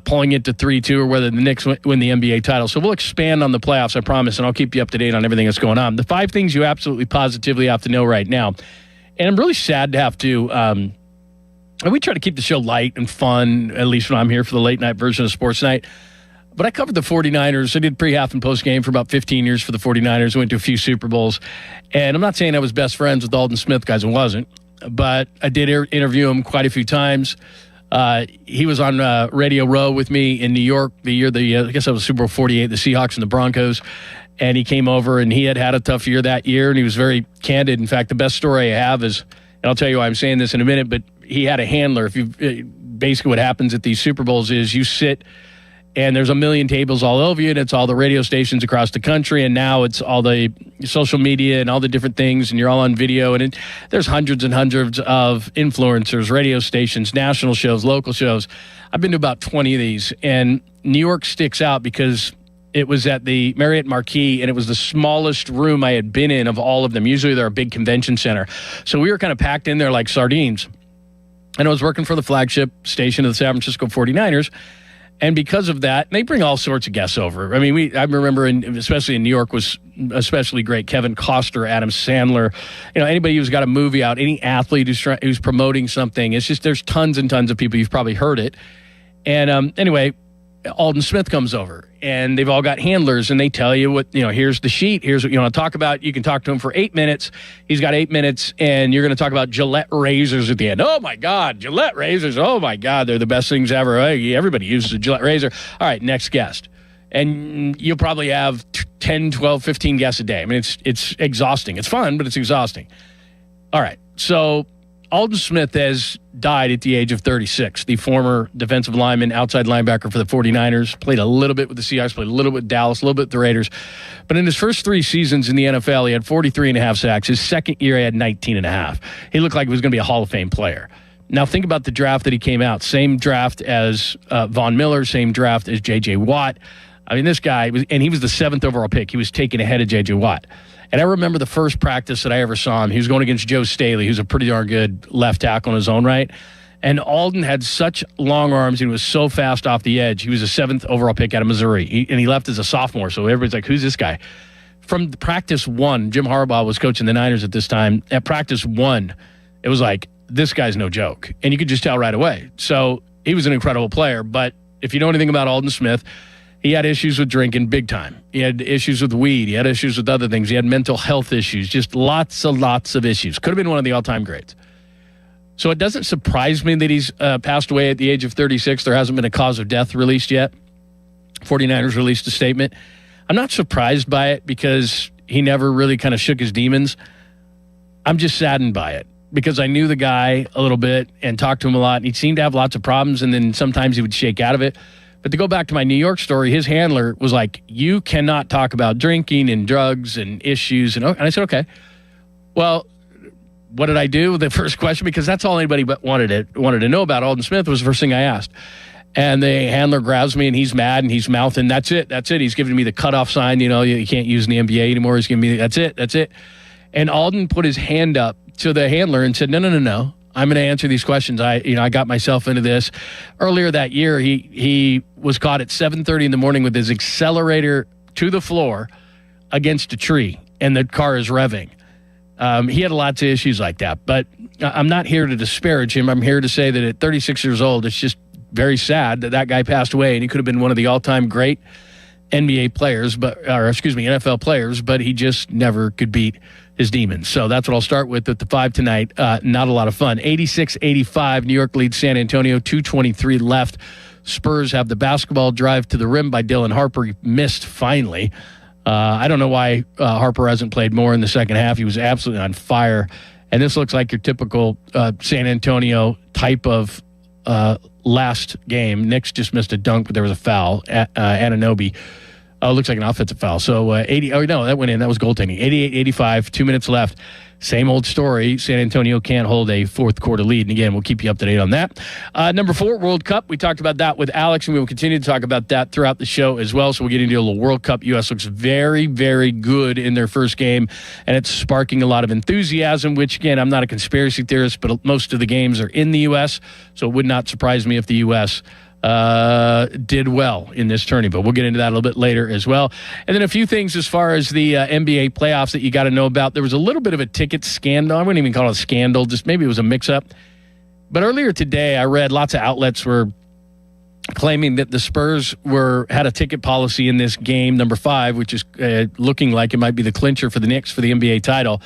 pulling it to 3-2 or whether the Knicks win the NBA title. So we'll expand on the playoffs, I promise, and I'll keep you up to date on everything that's going on. The 5 things you absolutely positively have to know right now. And I'm really sad to have to we try to keep the show light and fun, at least when I'm here for the late night version of Sports Night. But I covered the 49ers. I did pre-half and post-game for about 15 years for the 49ers. I went to a few Super Bowls. And I'm not saying I was best friends with Aldon Smith, guys, I wasn't. But I did interview him quite a few times. He was on Radio Row with me in New York the year, I guess that was Super Bowl 48, the Seahawks and the Broncos. And he came over, and he had a tough year that year, and he was very candid. In fact, the best story I have is, and I'll tell you why I'm saying this in a minute, but he had a handler. Basically what happens at these Super Bowls is you sit, and there's a million tables all over you, and it's all the radio stations across the country, and now it's all the social media and all the different things, and you're all on video, and there's hundreds and hundreds of influencers, radio stations, national shows, local shows. I've been to about 20 of these, and New York sticks out because it was at the Marriott Marquis, and it was the smallest room I had been in of all of them. Usually they're a big convention center. So we were kind of packed in there like sardines. And I was working for the flagship station of the San Francisco 49ers. And because of that, they bring all sorts of guests over. I mean, I remember, especially in New York, was especially great. Kevin Costner, Adam Sandler, anybody who's got a movie out, any athlete who's promoting something. It's just, there's tons and tons of people. You've probably heard it. And anyway, Alden Smith comes over, and they've all got handlers, and they tell you what, here's the sheet, here's what you want to talk about. You can talk to him for 8 minutes. He's got 8 minutes, and you're going to talk about Gillette razors at the end. Oh, my God, Gillette razors. Oh, my God, they're the best things ever. Everybody uses a Gillette razor. All right, next guest. And you'll probably have 10, 12, 15 guests a day. I mean, it's exhausting. It's fun, but it's exhausting. All right, so Alden Smith has died at the age of 36, the former defensive lineman, outside linebacker for the 49ers, played a little bit with the Seahawks, played a little bit with Dallas, a little bit with the Raiders. But in his first 3 seasons in the NFL, he had 43.5 sacks. His second year, he had 19.5. He looked like he was going to be a Hall of Fame player. Now, think about the draft that he came out. Same draft as Von Miller, same draft as J.J. Watt. I mean, this guy, he was the 7th overall pick. He was taken ahead of J.J. Watt. And I remember the first practice that I ever saw him. He was going against Joe Staley, who's a pretty darn good left tackle in his own right. And Alden had such long arms and was so fast off the edge. He was a 7th overall pick out of Missouri. And he left as a sophomore, so everybody's like, who's this guy? From practice 1, Jim Harbaugh was coaching the Niners at this time. At practice 1, it was like, this guy's no joke. And you could just tell right away. So he was an incredible player. But if you know anything about Alden Smith, he had issues with drinking big time. He had issues with weed. He had issues with other things. He had mental health issues, just lots of issues. Could have been one of the all-time greats. So it doesn't surprise me that he's passed away at the age of 36. There hasn't been a cause of death released yet. 49ers released a statement. I'm not surprised by it because he never really kind of shook his demons. I'm just saddened by it because I knew the guy a little bit and talked to him a lot. And he seemed to have lots of problems, and then sometimes he would shake out of it. But to go back to my New York story, his handler was like, you cannot talk about drinking and drugs and issues. And I said, okay. Well, what did I do? The first question, because that's all anybody wanted to know about Alden Smith, was the first thing I asked. And the handler grabs me, and he's mad, and he's mouthing, that's it. He's giving me the cutoff sign, you can't use in the NBA anymore. He's giving me, that's it. And Alden put his hand up to the handler and said, no. I'm going to answer these questions. I got myself into this. Earlier that year, he was caught at 7:30 in the morning with his accelerator to the floor against a tree, and the car is revving. He had lots of issues like that, but I'm not here to disparage him. I'm here to say that at 36 years old, it's just very sad that guy passed away, and he could have been one of the all-time great NBA players, NFL players, but he just never could beat his demons. So that's what I'll start with at the 5 tonight. Not a lot of fun. 86-85, New York leads San Antonio, 2:23 left. Spurs have the basketball drive to the rim by Dylan Harper. He missed finally. I don't know why Harper hasn't played more in the second half. He was absolutely on fire. And this looks like your typical San Antonio type of last game. Knicks just missed a dunk, but there was a foul. Anunoby. Looks like an offensive foul. So that went in. That was goaltending. 88-85, 2 minutes left. Same old story. San Antonio can't hold a fourth quarter lead. And again, we'll keep you up to date on that. Number 4, World Cup. We talked about that with Alex, and we will continue to talk about that throughout the show as well. So we'll get into a little World Cup. U.S. looks very, very good in their first game, and it's sparking a lot of enthusiasm, which, again, I'm not a conspiracy theorist, but most of the games are in the U.S., so it would not surprise me if the U.S. did well in this tourney, but we'll get into that a little bit later as well. And then a few things as far as the NBA playoffs that you got to know about. There was a little bit of a ticket scandal. I wouldn't even call it a scandal, just maybe it was a mix-up. But earlier today, I read lots of outlets were claiming that the Spurs had a ticket policy in this game, number 5, which is looking like it might be the clincher for the Knicks for the NBA title.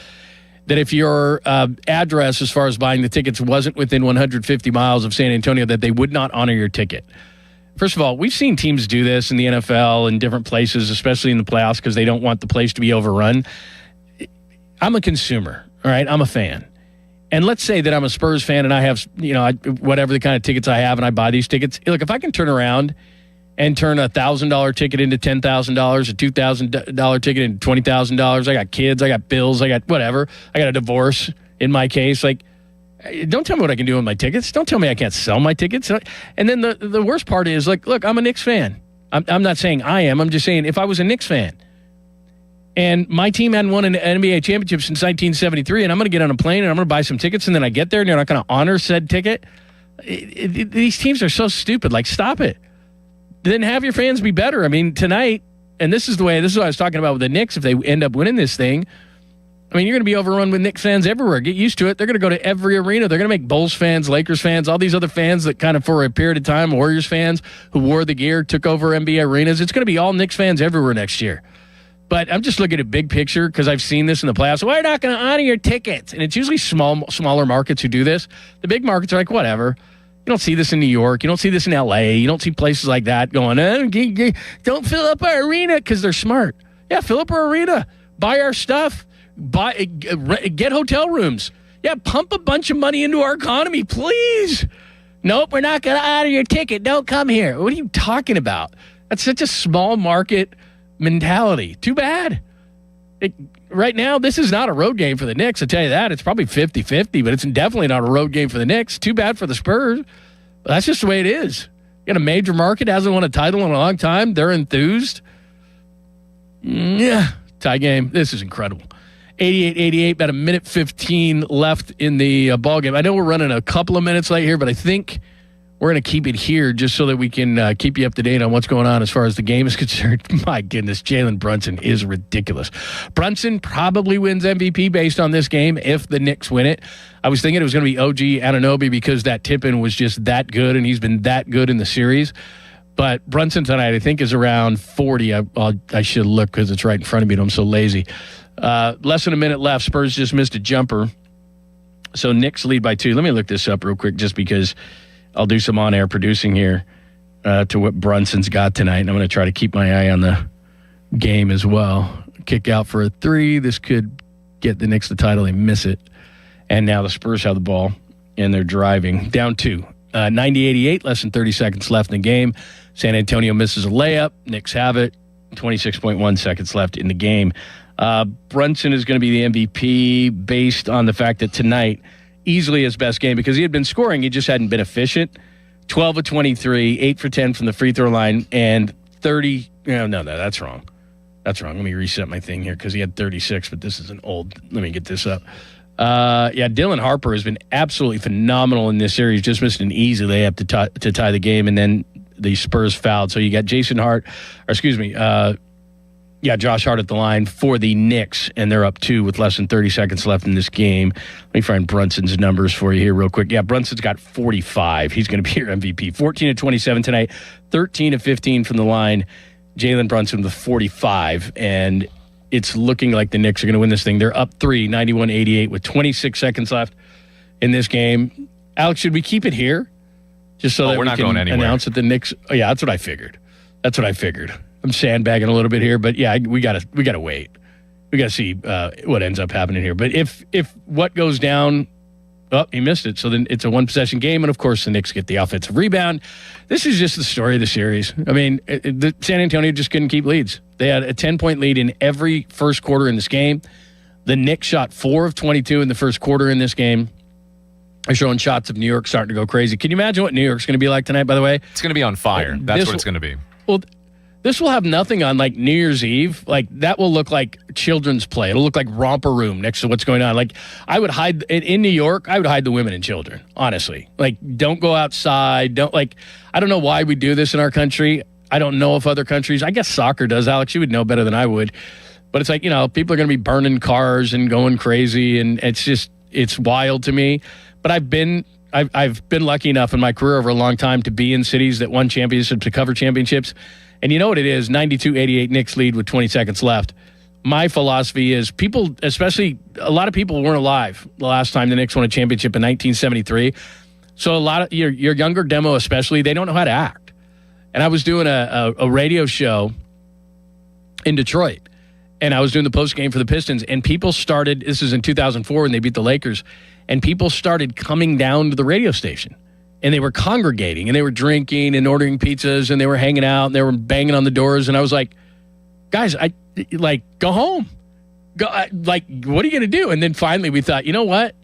that if your address as far as buying the tickets wasn't within 150 miles of San Antonio, that they would not honor your ticket. First of all, we've seen teams do this in the NFL and different places, especially in the playoffs, because they don't want the place to be overrun. I'm a consumer, all right? I'm a fan. And let's say that I'm a Spurs fan and I have, whatever the kind of tickets I have and I buy these tickets. Look, if I can turn around and turn a $1,000 ticket into $10,000, a $2,000 ticket into $20,000. I got kids, I got bills, I got whatever. I got a divorce in my case. Like, don't tell me what I can do with my tickets. Don't tell me I can't sell my tickets. And then the worst part is, like, look, I'm a Knicks fan. I'm not saying I am. I'm just saying if I was a Knicks fan and my team hadn't won an NBA championship since 1973, and I'm going to get on a plane and I'm going to buy some tickets, and then I get there and you're not going to honor said ticket. These teams are so stupid. Like, stop it. Then have your fans be better. I mean, tonight, and this is what I was talking about with the Knicks, if they end up winning this thing, I mean, you're going to be overrun with Knicks fans everywhere. Get used to it. They're going to go to every arena. They're going to make Bulls fans, Lakers fans, all these other fans that kind of for a period of time, Warriors fans who wore the gear, took over NBA arenas. It's going to be all Knicks fans everywhere next year. But I'm just looking at big picture because I've seen this in the playoffs. We're not going to honor your tickets. And it's usually smaller markets who do this. The big markets are like, whatever. You don't see this in New York. You don't see this in L.A. You don't see places like that going, don't fill up our arena because they're smart. Yeah, fill up our arena. Buy our stuff. Get hotel rooms. Yeah, pump a bunch of money into our economy, please. Nope, we're not going to honor your ticket. Don't come here. What are you talking about? That's such a small market mentality. Too bad. Right now, this is not a road game for the Knicks. I'll tell you that. It's probably 50-50, but it's definitely not a road game for the Knicks. Too bad for the Spurs. But that's just the way it is. You got a major market, hasn't won a title in a long time. They're enthused. Yeah, tie game. This is incredible. 88-88, about a minute 15 left in the ball game. I know we're running a couple of minutes late here, but I think we're going to keep it here just so that we can keep you up to date on what's going on as far as the game is concerned. My goodness, Jalen Brunson is ridiculous. Brunson probably wins MVP based on this game if the Knicks win it. I was thinking it was going to be OG Anunoby because that tip-in was just that good, and he's been that good in the series. But Brunson tonight, I think, is around 40. I should look because it's right in front of me, and I'm so lazy. Less than a minute left. Spurs just missed a jumper. So Knicks lead by 2. Let me look this up real quick just because I'll do some on-air producing here to what Brunson's got tonight. And I'm going to try to keep my eye on the game as well. Kick out for a 3. This could get the Knicks the title. They miss it. And now the Spurs have the ball, and they're driving. Down 2. 90-88, less than 30 seconds left in the game. San Antonio misses a layup. Knicks have it. 26.1 seconds left in the game. Brunson is going to be the MVP based on the fact that tonight, easily his best game because he had been scoring. He just hadn't been efficient. 12 of 23, 8 for 10 from the free throw line, and 30. No, that's wrong. That's wrong. Let me reset my thing here because he had 36, but this is an old. Let me get this up. Dylan Harper has been absolutely phenomenal in this series. Just missed an easy layup to tie the game, and then the Spurs fouled. So you got Josh Hart at the line for the Knicks, and they're up 2 with less than 30 seconds left in this game. Let me find Brunson's numbers for you here real quick. Yeah, Brunson's got 45. He's going to be your MVP. 14 of 27 tonight, 13 of 15 from the line. Jalen Brunson with 45, and it's looking like the Knicks are going to win this thing. They're up 3, 91-88 with 26 seconds left in this game. Alex, should we keep it here? Just so that we're we not can going anywhere. Announce that the Knicks. Oh, yeah, that's what I figured. I'm sandbagging a little bit here, but yeah, we gotta wait. We gotta see what ends up happening here. But if what goes down, he missed it. So then it's a 1-possession game, and of course the Knicks get the offensive rebound. This is just the story of the series. I mean, the San Antonio just couldn't keep leads. They had a 10-point lead in every first quarter in this game. The Knicks shot 4 of 22 in the first quarter in this game. They're showing shots of New York starting to go crazy. Can you imagine what New York's going to be like tonight, by the way? It's going to be on fire. That's what it's going to be. Well, this will have nothing on like New Year's Eve. Like that will look like children's play. It'll look like Romper Room next to what's going on. Like I would hide in New York. I would hide the women and children. Honestly, like don't go outside. I don't know why we do this in our country. I don't know if other countries. I guess soccer does. Alex, you would know better than I would. But it's like people are going to be burning cars and going crazy, and it's wild to me. But I've been lucky enough in my career over a long time to be in cities that won championships, to cover championships. And you know what it is, 92-88 Knicks lead with 20 seconds left. my philosophy is people, especially a lot of people weren't alive the last time the Knicks won a championship in 1973. So a lot of your younger demo especially, they don't know how to act. And I was doing a radio show in Detroit, and I was doing the post game for the Pistons, and people started, this is in 2004 when they beat the Lakers, and people started coming down to the radio station. And they were congregating, and they were drinking and ordering pizzas, and they were hanging out, and they were banging on the doors. And I was like, guys, go home. What are you going to do? And then finally we thought, you know what?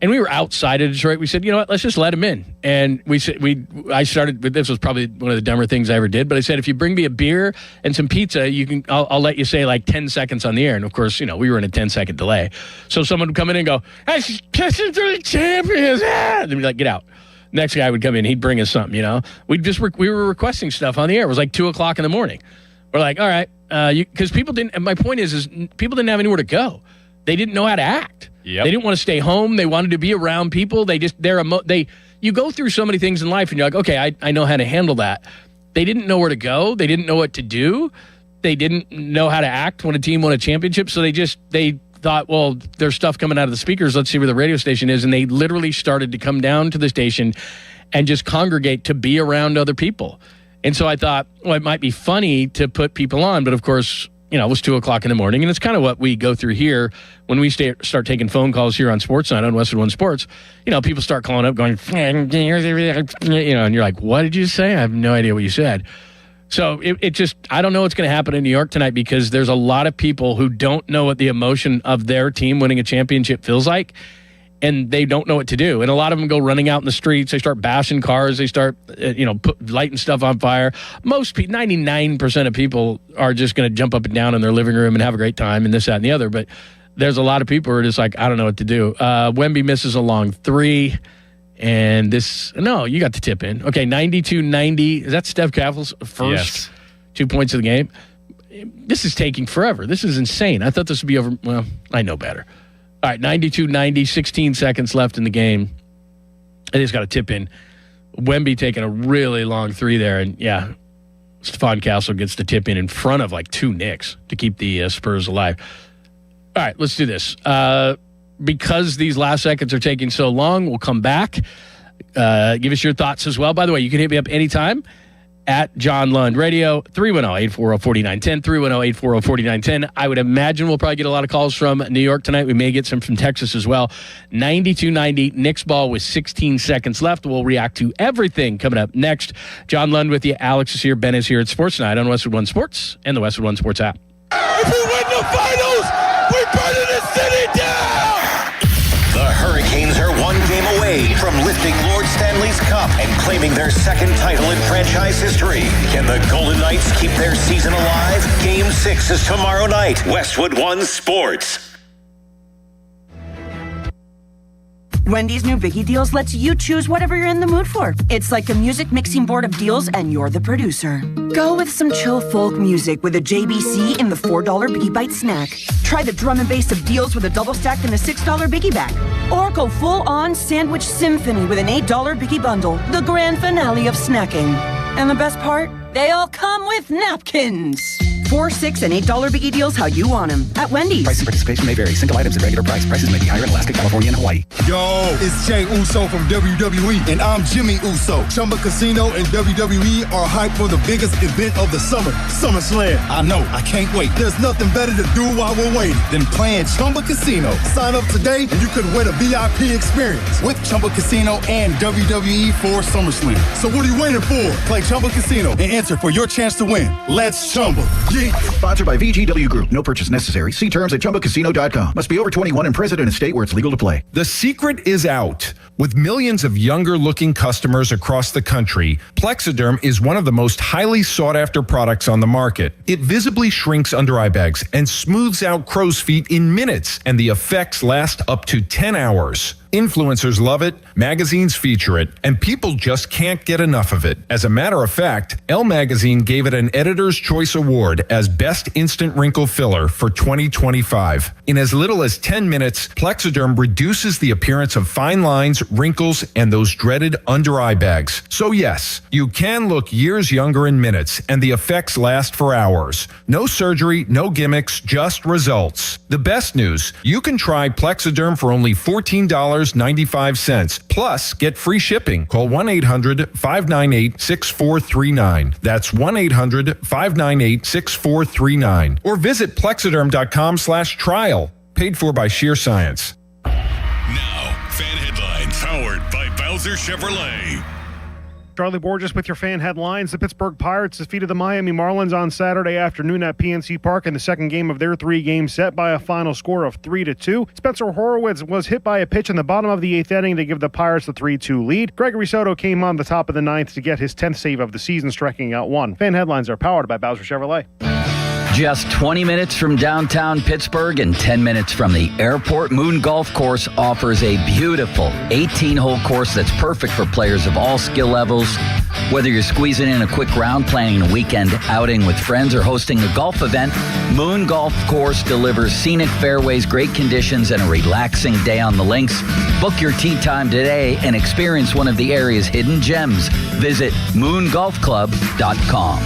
And we were outside of Detroit. We said, you know what? Let's just let them in. And I started with, this was probably one of the dumber things I ever did, but I said, if you bring me a beer and some pizza, I'll let you say like 10 seconds on the air. And of course, we were in a 10-second delay. So someone would come in and go, hey, Pistons are the champions. And they'd be like, get out. Next guy would come in, he'd bring us something, we were requesting stuff on the air. It was like 2:00 in the morning. We're like, all right, because people didn't, and my point is people didn't have anywhere to go. They didn't know how to act. Yep. They didn't want to stay home. They wanted to be around people. You go through so many things in life and you're like, okay, I know how to handle that. They didn't know where to go. They didn't know what to do. They didn't know how to act when a team won a championship. So they thought, well, there's stuff coming out of the speakers. Let's see where the radio station is. And they literally started to come down to the station and just congregate to be around other people. And so I thought, well, it might be funny to put people on. But of course, it was 2:00 in the morning. And it's kind of what we go through here when we start taking phone calls here on Sports Night on Westwood One Sports. People start calling up going, and you're like, what did you say? I have no idea what you said. So I don't know what's going to happen in New York tonight because there's a lot of people who don't know what the emotion of their team winning a championship feels like, and they don't know what to do. And a lot of them go running out in the streets. They start bashing cars. They start, lighting stuff on fire. 99% of people are just going to jump up and down in their living room and have a great time and this, that, and the other. But there's a lot of people who are just like, I don't know what to do. Wemby misses a long three. And you got the tip in. Okay, 92-90. Is that Steph Caffell's first 2 points of the game? This is taking forever. This is insane. I thought this would be over. Well, I know better. All right, 92-90, 16 seconds left in the game. And he's got a tip in. Wemby taking a really long three there. And, Stephon Castle gets the tip in front of like two Knicks to keep the Spurs alive. All right, let's do this. Because these last seconds are taking so long, we'll come back. Give us your thoughts as well. By the way, you can hit me up anytime at John Lund Radio, 310-840-4910, 310-840-4910. I would imagine we'll probably get a lot of calls from New York tonight. We may get some from Texas as well. 92-90, Knicks ball with 16 seconds left. We'll react to everything coming up next. John Lund with you. Alex is here. Ben is here at Sports Night on Westwood One Sports and the Westwood One Sports app. If we win the finals, we're burning the city down! The Hurricanes are one game away from lifting Lord Stanley's Cup and claiming their second title in franchise history. Can the Golden Knights keep their season alive? Game 6 is tomorrow night. Westwood One Sports. Wendy's new Biggie Deals lets you choose whatever you're in the mood for. It's like a music mixing board of deals, and you're the producer. Go with some chill folk music with a JBC in the $4 Biggie Bite snack. Try the drum and bass of deals with a double stack in the $6 Biggie bag. Or go full-on sandwich symphony with an $8 Biggie bundle, the grand finale of snacking. And the best part? They all come with napkins. $4, $6, and $8 Biggie Deals how you want them at Wendy's. Price and participation may vary. Single items at regular price. Prices may be higher in Alaska, California, and Hawaii. Yo, it's Jay Uso from WWE, and I'm Jimmy Uso. Chumba Casino and WWE are hyped for the biggest event of the summer, SummerSlam. I know, I can't wait. There's nothing better to do while we're waiting than playing Chumba Casino. Sign up today, and you could win a VIP experience with Chumba Casino and WWE for SummerSlam. So what are you waiting for? Play Chumba Casino and enter for your chance to win. Let's Chumba. Sponsored by VGW Group. No purchase necessary. See terms at ChumbaCasino.com. Must be over 21 and present in a state where it's legal to play. The secret is out. With millions of younger-looking customers across the country, Plexiderm is one of the most highly sought-after products on the market. It visibly shrinks under-eye bags and smooths out crow's feet in minutes, and the effects last up to 10 hours. Influencers love it, magazines feature it, and people just can't get enough of it. As a matter of fact, Elle Magazine gave it an Editor's Choice Award as Best Instant Wrinkle Filler for 2025. In as little as 10 minutes, Plexiderm reduces the appearance of fine lines, wrinkles, and those dreaded under-eye bags. So yes, you can look years younger in minutes, and the effects last for hours. No surgery, no gimmicks, just results. The best news, you can try Plexiderm for only $14.95. Plus, get free shipping. Call 1-800-598-6439. That's 1-800-598-6439. Or visit plexiderm.com/trial. Paid for by Sheer Science. Now, fan headlines powered by Bowser Chevrolet. Charlie Borges with your fan headlines. The Pittsburgh Pirates defeated the Miami Marlins on Saturday afternoon at PNC Park in the second game of their three-game set by a final score of 3-2. Spencer Horwitz was hit by a pitch in the bottom of the eighth inning to give the Pirates the 3-2 lead. Gregory Soto came on the top of the ninth to get his 10th save of the season, striking out one. Fan headlines are powered by Bowser Chevrolet. Just 20 minutes from downtown Pittsburgh and 10 minutes from the airport, Moon Golf Course offers a beautiful 18-hole course that's perfect for players of all skill levels. Whether you're squeezing in a quick round, planning a weekend outing with friends, or hosting a golf event, Moon Golf Course delivers scenic fairways, great conditions, and a relaxing day on the links. Book your tee time today and experience one of the area's hidden gems. Visit moongolfclub.com.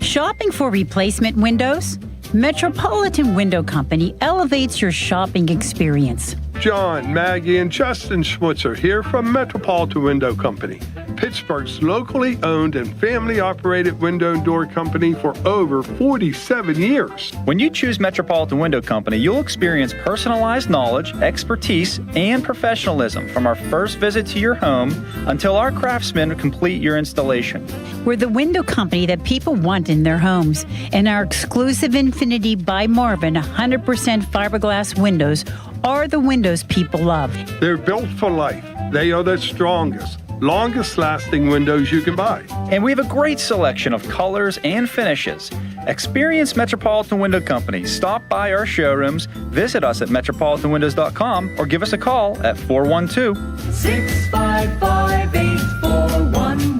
Shopping for replacement windows? Metropolitan Window Company elevates your shopping experience. John, Maggie, and Justin Schmutzer here from Metropolitan Window Company, Pittsburgh's locally owned and family-operated window and door company for over 47 years. When you choose Metropolitan Window Company, you'll experience personalized knowledge, expertise, and professionalism from our first visit to your home until our craftsmen complete your installation. We're the window company that people want in their homes, and our exclusive Infinity by Marvin 100% fiberglass windows are the windows people love. They're built for life. They are the strongest, longest lasting windows you can buy. And we have a great selection of colors and finishes. Experience Metropolitan Window Company. Stop by our showrooms, visit us at metropolitanwindows.com, or give us a call at 412-655-8411.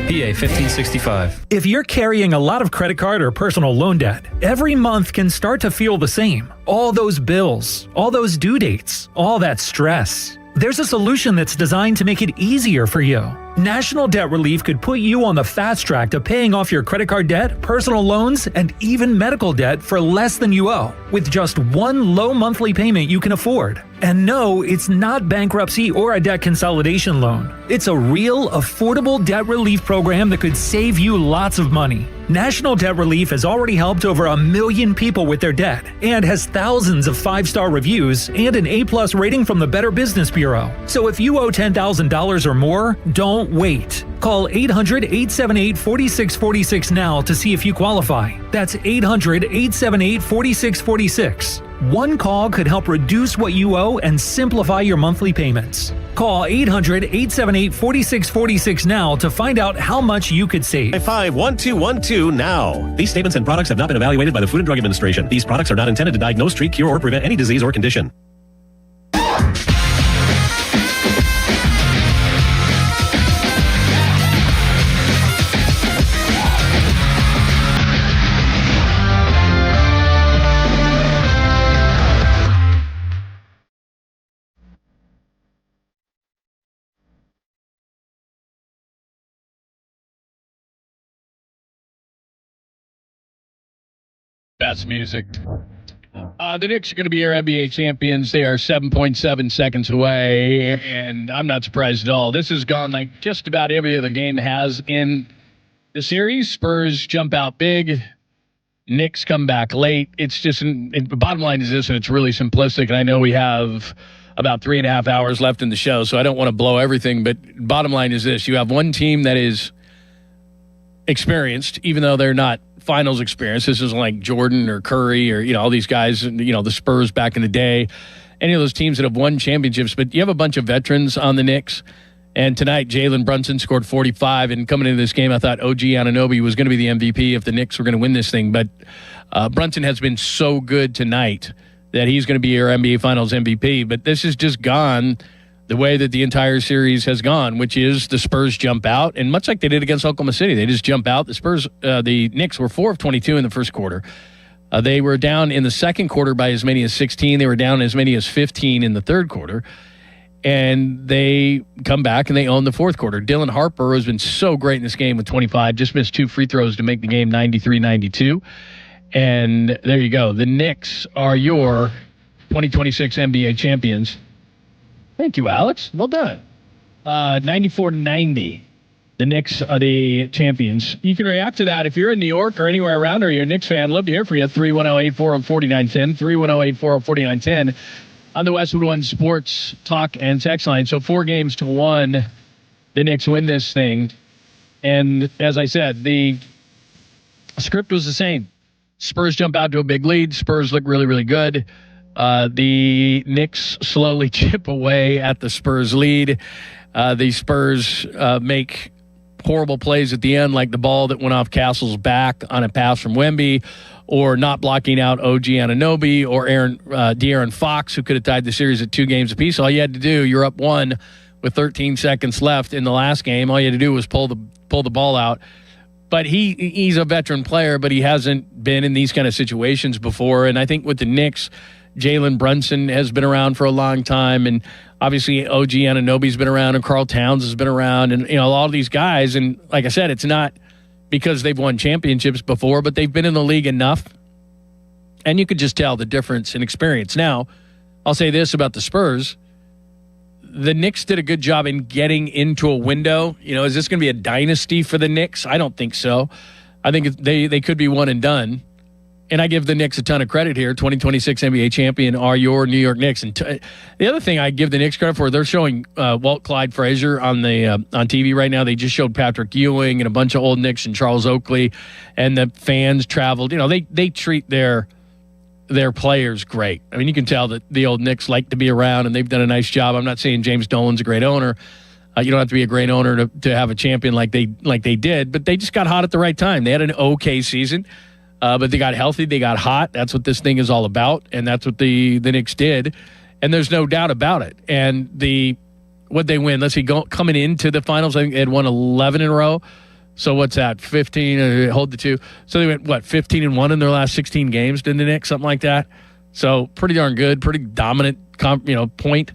PA 1565. If you're carrying a lot of credit card or personal loan debt, every month can start to feel the same. All those bills, all those due dates, all that stress. There's a solution that's designed to make it easier for you. National Debt Relief could put you on the fast track to paying off your credit card debt, personal loans, and even medical debt for less than you owe, with just one low monthly payment you can afford. And no, it's not bankruptcy or a debt consolidation loan. It's a real, affordable debt relief program that could save you lots of money. National Debt Relief has already helped over 1 million people with their debt and has thousands of 5-star reviews and an A+ rating from the Better Business Bureau. So if you owe $10,000 or more, don't wait. Call 800-878-4646 now to see if you qualify. That's 800-878-4646. One call could help reduce what you owe and simplify your monthly payments. Call 800-878-4646 now to find out how much you could save. 51212 now. These statements and products have not been evaluated by the Food and Drug Administration. These products are not intended to diagnose, treat, cure, or prevent any disease or condition. Best music. The Knicks are going to be our NBA champions. They are 7.7 seconds away, and I'm not surprised at all. This has gone like just about every other game has in the series. Spurs jump out big. Knicks come back late. It's just, the bottom line is this, and it's really simplistic, and I know we have about 3.5 hours left in the show, so I don't want to blow everything, but bottom line is this. You have one team that is experienced, even though they're not finals experience. This isn't like Jordan or Curry or, all these guys, the Spurs back in the day, any of those teams that have won championships. But you have a bunch of veterans on the Knicks. And tonight, Jalen Brunson scored 45. And coming into this game, I thought OG Anunoby was going to be the MVP if the Knicks were going to win this thing. But Brunson has been so good tonight that he's going to be your NBA Finals MVP. But this has just gone the way that the entire series has gone, which is the Spurs jump out, and much like they did against Oklahoma City, they just jump out. The Knicks were 4 of 22 in the first quarter. They were down in the second quarter by as many as 16. They were down as many as 15 in the third quarter. And they come back and they own the fourth quarter. Dylan Harper has been so great in this game with 25, just missed 2 free throws to make the game 93-92. And there you go. The Knicks are your 2026 NBA champions. Thank you, Alex. Well done. 94-90. The Knicks are the champions. You can react to that if you're in New York or anywhere around or you're a Knicks fan. Love to hear from you. 310-840-4910. 310-840-4910 on the Westwood One Sports Talk and Text line. So 4 games to 1. The Knicks win this thing. And as I said, the script was the same. Spurs jump out to a big lead. Spurs look really, really good. The Knicks slowly chip away at the Spurs lead. The Spurs make horrible plays at the end, like the ball that went off Castle's back on a pass from Wemby, or not blocking out OG Anunoby, or De'Aaron Fox, who could have tied the series at 2 games apiece. All you had to do, you're up 1 with 13 seconds left in the last game. All you had to do was pull the ball out. But he's a veteran player, but he hasn't been in these kind of situations before. And I think with the Knicks, Jalen Brunson has been around for a long time, and obviously OG Anunoby's been around, and Karl Towns has been around, and a lot of these guys. And like I said, it's not because they've won championships before, but they've been in the league enough, and you could just tell the difference in experience. Now, I'll say this about the Spurs. The Knicks did a good job in getting into a window. Is this going to be a dynasty for the Knicks? I don't think so. I think they could be one and done. And I give the Knicks a ton of credit here. 2026 NBA champion are your New York Knicks. And the other thing I give the Knicks credit for, they're showing Walt Clyde Frazier on TV right now. They just showed Patrick Ewing and a bunch of old Knicks and Charles Oakley, and the fans traveled. They treat their players great. I mean, you can tell that the old Knicks like to be around, and they've done a nice job. I'm not saying James Dolan's a great owner. You don't have to be a great owner to have a champion like they did, but they just got hot at the right time. They had an okay season. But they got healthy, they got hot. That's what this thing is all about, and that's what the Knicks did, and there's no doubt about it. And what they win, let's see, coming into the finals, I think they had won 11 in a row. So what's that, 15, hold the 2. So they went, 15-1 in their last 16 games, didn't the Knicks, something like that? So pretty darn good, pretty dominant point.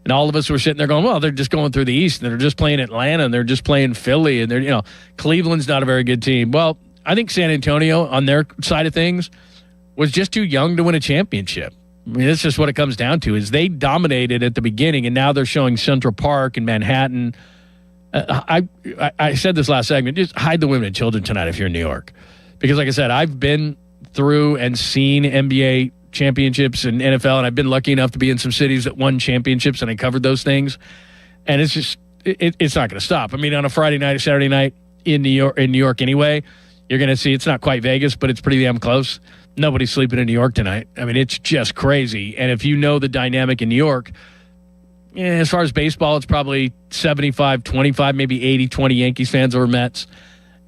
And all of us were sitting there going, well, they're just going through the East, and they're just playing Atlanta, and they're just playing Philly, and Cleveland's not a very good team. Well, I think San Antonio, on their side of things, was just too young to win a championship. I mean, that's just what it comes down to, is they dominated at the beginning, and now they're showing Central Park and Manhattan. I said this last segment, just hide the women and children tonight if you're in New York. Because like I said, I've been through and seen NBA championships and NFL, and I've been lucky enough to be in some cities that won championships, and I covered those things. And it's just, it's not going to stop. I mean, on a Friday night or Saturday night in New York anyway, you're going to see it's not quite Vegas, but it's pretty damn close. Nobody's sleeping in New York tonight. I mean, it's just crazy. And if you know the dynamic in New York, as far as baseball, it's probably 75-25, maybe 80-20 Yankees fans over Mets.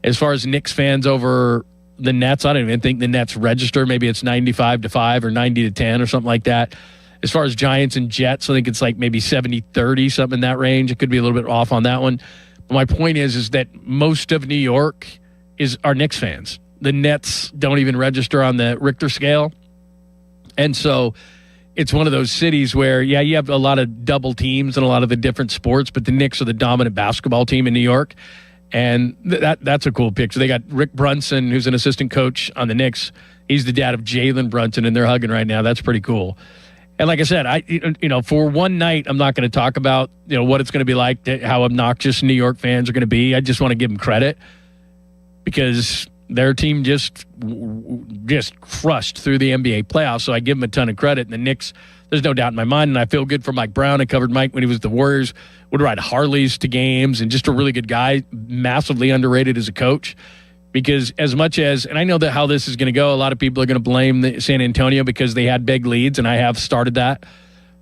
As far as Knicks fans over the Nets, I don't even think the Nets register. Maybe it's 95-5 or 90-10 or something like that. As far as Giants and Jets, I think it's like maybe 70-30, something in that range. It could be a little bit off on that one. But my point is that most of New York are Knicks fans. The Nets don't even register on the Richter scale. And so it's one of those cities where, you have a lot of double teams and a lot of the different sports, but the Knicks are the dominant basketball team in New York. And that's a cool picture. They got Rick Brunson, who's an assistant coach on the Knicks. He's the dad of Jalen Brunson, and they're hugging right now. That's pretty cool. And like I said, for one night, I'm not going to talk about, what it's going to be like, how obnoxious New York fans are going to be. I just want to give them credit, because their team just crushed through the NBA playoffs, so I give them a ton of credit. And the Knicks, there's no doubt in my mind, and I feel good for Mike Brown. I covered Mike when he was with the Warriors, would ride Harleys to games, and just a really good guy, massively underrated as a coach. Because as much as, and I know that how this is going to go, a lot of people are going to blame San Antonio because they had big leads, and I have started that.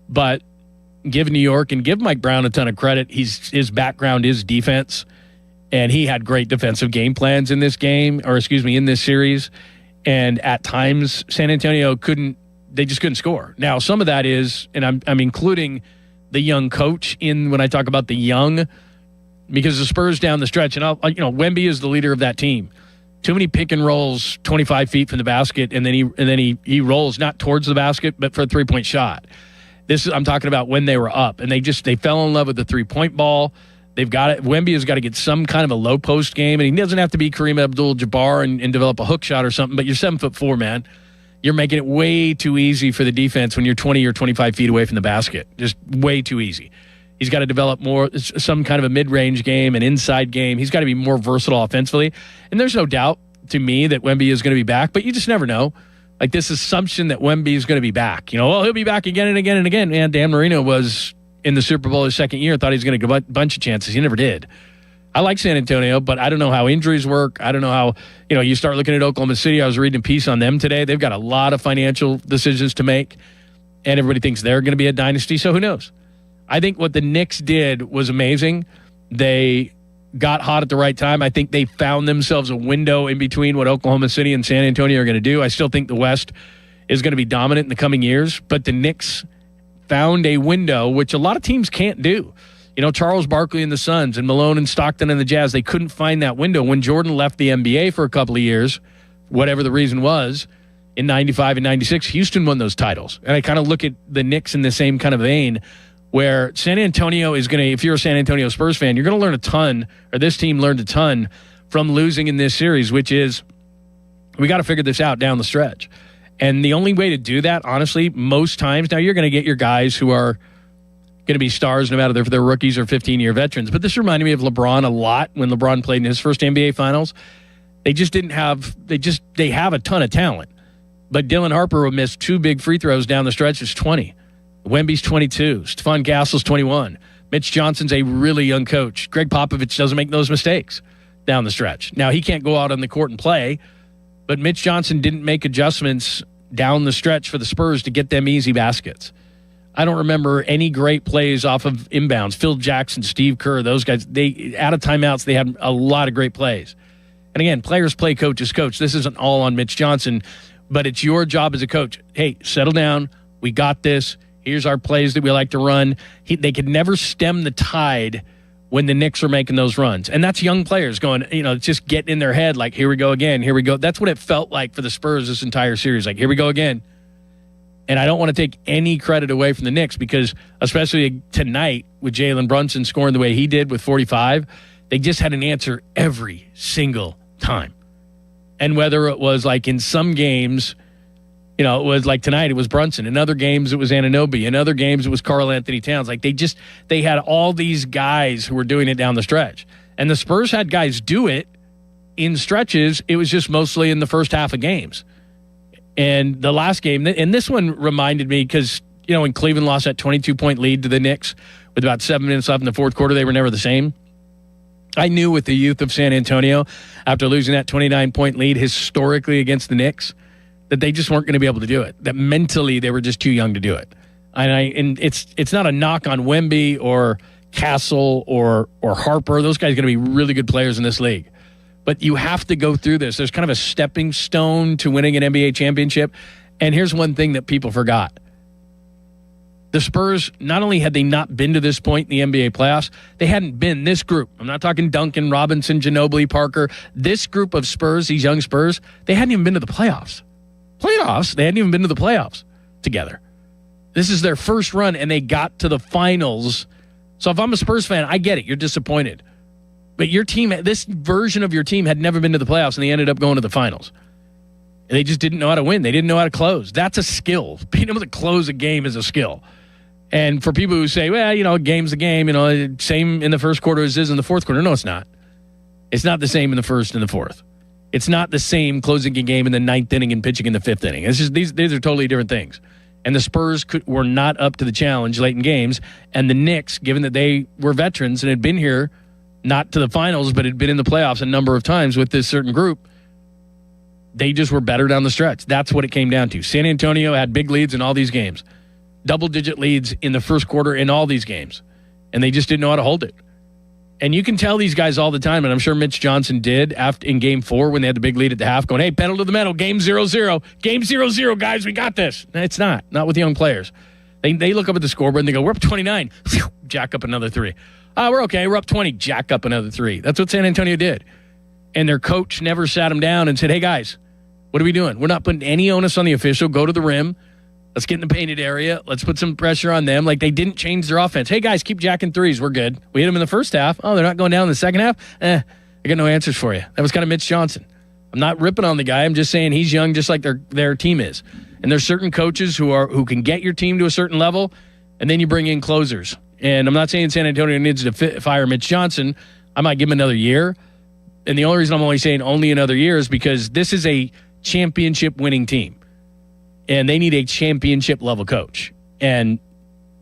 But give New York and give Mike Brown a ton of credit. His background is defense. And he had great defensive game plans in this game, in this series. And at times, San Antonio couldn't they just couldn't score. Now, some of that is, and I'm including the young coach in when I talk about the young, because the Spurs down the stretch, and Wemby is the leader of that team. Too many pick and rolls 25 feet from the basket, and then he rolls not towards the basket, but for a 3-point shot. I'm talking about when they were up, and they fell in love with the 3-point ball. They've got it. Wemby has got to get some kind of a low post game, and he doesn't have to be Kareem Abdul-Jabbar and develop a hook shot or something. But you're 7'4", man. You're making it way too easy for the defense when you're 20 or 25 feet away from the basket. Just way too easy. He's got to develop some kind of a mid-range game, an inside game. He's got to be more versatile offensively. And there's no doubt to me that Wemby is going to be back, but you just never know. Like this assumption that Wemby is going to be back. He'll be back again and again and again. Man, Dan Marino was in the Super Bowl his second year, thought he was going to get a bunch of chances. He never did. I like San Antonio, but I don't know how injuries work. I don't know how, you start looking at Oklahoma City. I was reading a piece on them today. They've got a lot of financial decisions to make, and everybody thinks they're going to be a dynasty, so who knows? I think what the Knicks did was amazing. They got hot at the right time. I think they found themselves a window in between what Oklahoma City and San Antonio are going to do. I still think the West is going to be dominant in the coming years, but the Knicks found a window, which a lot of teams can't do. Charles Barkley and the Suns and Malone and Stockton and the Jazz, they couldn't find that window. When Jordan left the NBA for a couple of years, whatever the reason was, in 95 and 96, Houston won those titles. And I kind of look at the Knicks in the same kind of vein where San Antonio is going to, if you're a San Antonio Spurs fan, you're going to learn a ton, or this team learned a ton from losing in this series, which is we got to figure this out down the stretch. And the only way to do that, honestly, most times, now you're going to get your guys who are going to be stars no matter if they're rookies or 15-year veterans. But this reminded me of LeBron a lot when LeBron played in his first NBA Finals. They just didn't have – they have a ton of talent. But Dylan Harper missed 2 big free throws down the stretch. It's 20. Wemby's 22. Stephon Castle's 21. Mitch Johnson's a really young coach. Greg Popovich doesn't make those mistakes down the stretch. Now, he can't go out on the court and play, but Mitch Johnson didn't make adjustments down the stretch for the Spurs to get them easy baskets. I don't remember any great plays off of inbounds. Phil Jackson, Steve Kerr, those guys, they out of timeouts, they had a lot of great plays. And again, players play, coaches coach. This isn't all on Mitch Johnson, but it's your job as a coach. Hey, settle down. We got this. Here's our plays that we like to run. They could never stem the tide when the Knicks are making those runs. And that's young players going, just getting in their head like, here we go again, here we go. That's what it felt like for the Spurs this entire series. Like, here we go again. And I don't want to take any credit away from the Knicks because, especially tonight with Jalen Brunson scoring the way he did with 45, they just had an answer every single time. And whether it was like in some games, it was like tonight, it was Brunson. In other games, it was Anunoby. In other games, it was Karl Anthony Towns. Like they had all these guys who were doing it down the stretch. And the Spurs had guys do it in stretches. It was just mostly in the first half of games. And the last game, and this one reminded me because, when Cleveland lost that 22-point lead to the Knicks with about 7 minutes left in the fourth quarter, they were never the same. I knew with the youth of San Antonio, after losing that 29-point lead historically against the Knicks, that they just weren't going to be able to do it. That mentally they were just too young to do it. And it's not a knock on Wemby or Castle or Harper. Those guys are going to be really good players in this league. But you have to go through this. There's kind of a stepping stone to winning an NBA championship. And here's one thing that people forgot. The Spurs, not only had they not been to this point in the NBA playoffs, they hadn't been this group. I'm not talking Duncan, Robinson, Ginobili, Parker. This group of Spurs, these young Spurs, they hadn't even been to the playoffs. They hadn't even been to the playoffs together. This is their first run, and they got to the finals. So if I'm a Spurs fan, I get it. You're disappointed. But your team, this version of your team had never been to the playoffs, and they ended up going to the finals. And they just didn't know how to win. They didn't know how to close. That's a skill. Being able to close a game is a skill. And for people who say, well, a game's a game, same in the first quarter as it is in the fourth quarter. No, it's not. It's not the same in the first and the fourth. It's not the same closing a game in the ninth inning and pitching in the fifth inning. It's just these are totally different things. And the Spurs were not up to the challenge late in games. And the Knicks, given that they were veterans and had been here, not to the finals, but had been in the playoffs a number of times with this certain group, they just were better down the stretch. That's what it came down to. San Antonio had big leads in all these games. Double-digit leads in the first quarter in all these games. And they just didn't know how to hold it. And you can tell these guys all the time, and I'm sure Mitch Johnson did in Game 4 when they had the big lead at the half, going, hey, pedal to the metal, game 0-0. Game 0-0, guys, we got this. No, it's not with young players. They look up at the scoreboard and they go, we're up 29. Jack up another 3. We're okay. We're up 20. Jack up another 3. That's what San Antonio did. And their coach never sat them down and said, hey, guys, what are we doing? We're not putting any onus on the official. Go to the rim. Let's get in the painted area. Let's put some pressure on them. Like, they didn't change their offense. Hey, guys, keep jacking 3s. We're good. We hit them in the first half. Oh, they're not going down in the second half? I got no answers for you. That was kind of Mitch Johnson. I'm not ripping on the guy. I'm just saying he's young just like their team is. And there's certain coaches who can get your team to a certain level, and then you bring in closers. And I'm not saying San Antonio needs to fire Mitch Johnson. I might give him another year. And the only reason I'm only saying only another year is because this is a championship-winning team. And they need a championship-level coach. And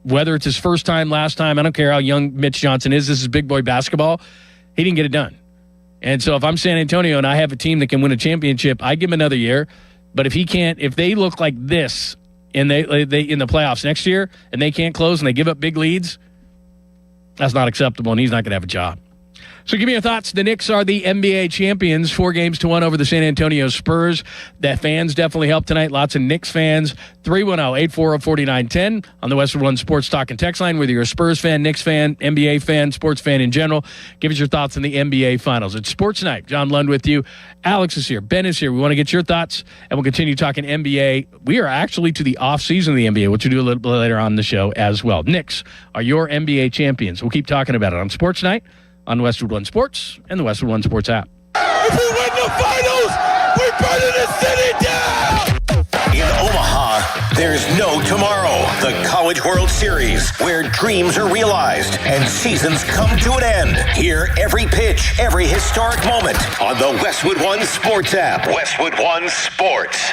whether it's his first time, last time, I don't care how young Mitch Johnson is. This is big boy basketball. He didn't get it done. And so if I'm San Antonio and I have a team that can win a championship, I give him another year. But if they look like this and they in the playoffs next year and they can't close and they give up big leads, that's not acceptable, and he's not going to have a job. So give me your thoughts. The Knicks are the NBA champions, 4-1 over the San Antonio Spurs. The fans definitely helped tonight. Lots of Knicks fans. 310-840-4910 on the Westwood One Sports Talk and Text line. Whether you're a Spurs fan, Knicks fan, NBA fan, sports fan in general, give us your thoughts on the NBA Finals. It's Sports Night. John Lund with you. Alex is here. Ben is here. We want to get your thoughts, and we'll continue talking NBA. We are actually to the off-season of the NBA, which we'll do a little bit later on in the show as well. Knicks are your NBA champions. We'll keep talking about it on Sports Night, on Westwood One Sports and the Westwood One Sports app. If we win the finals, we're burning the city down! In Omaha, there's no tomorrow. The College World Series, where dreams are realized and seasons come to an end. Hear every pitch, every historic moment on the Westwood One Sports app. Westwood One Sports.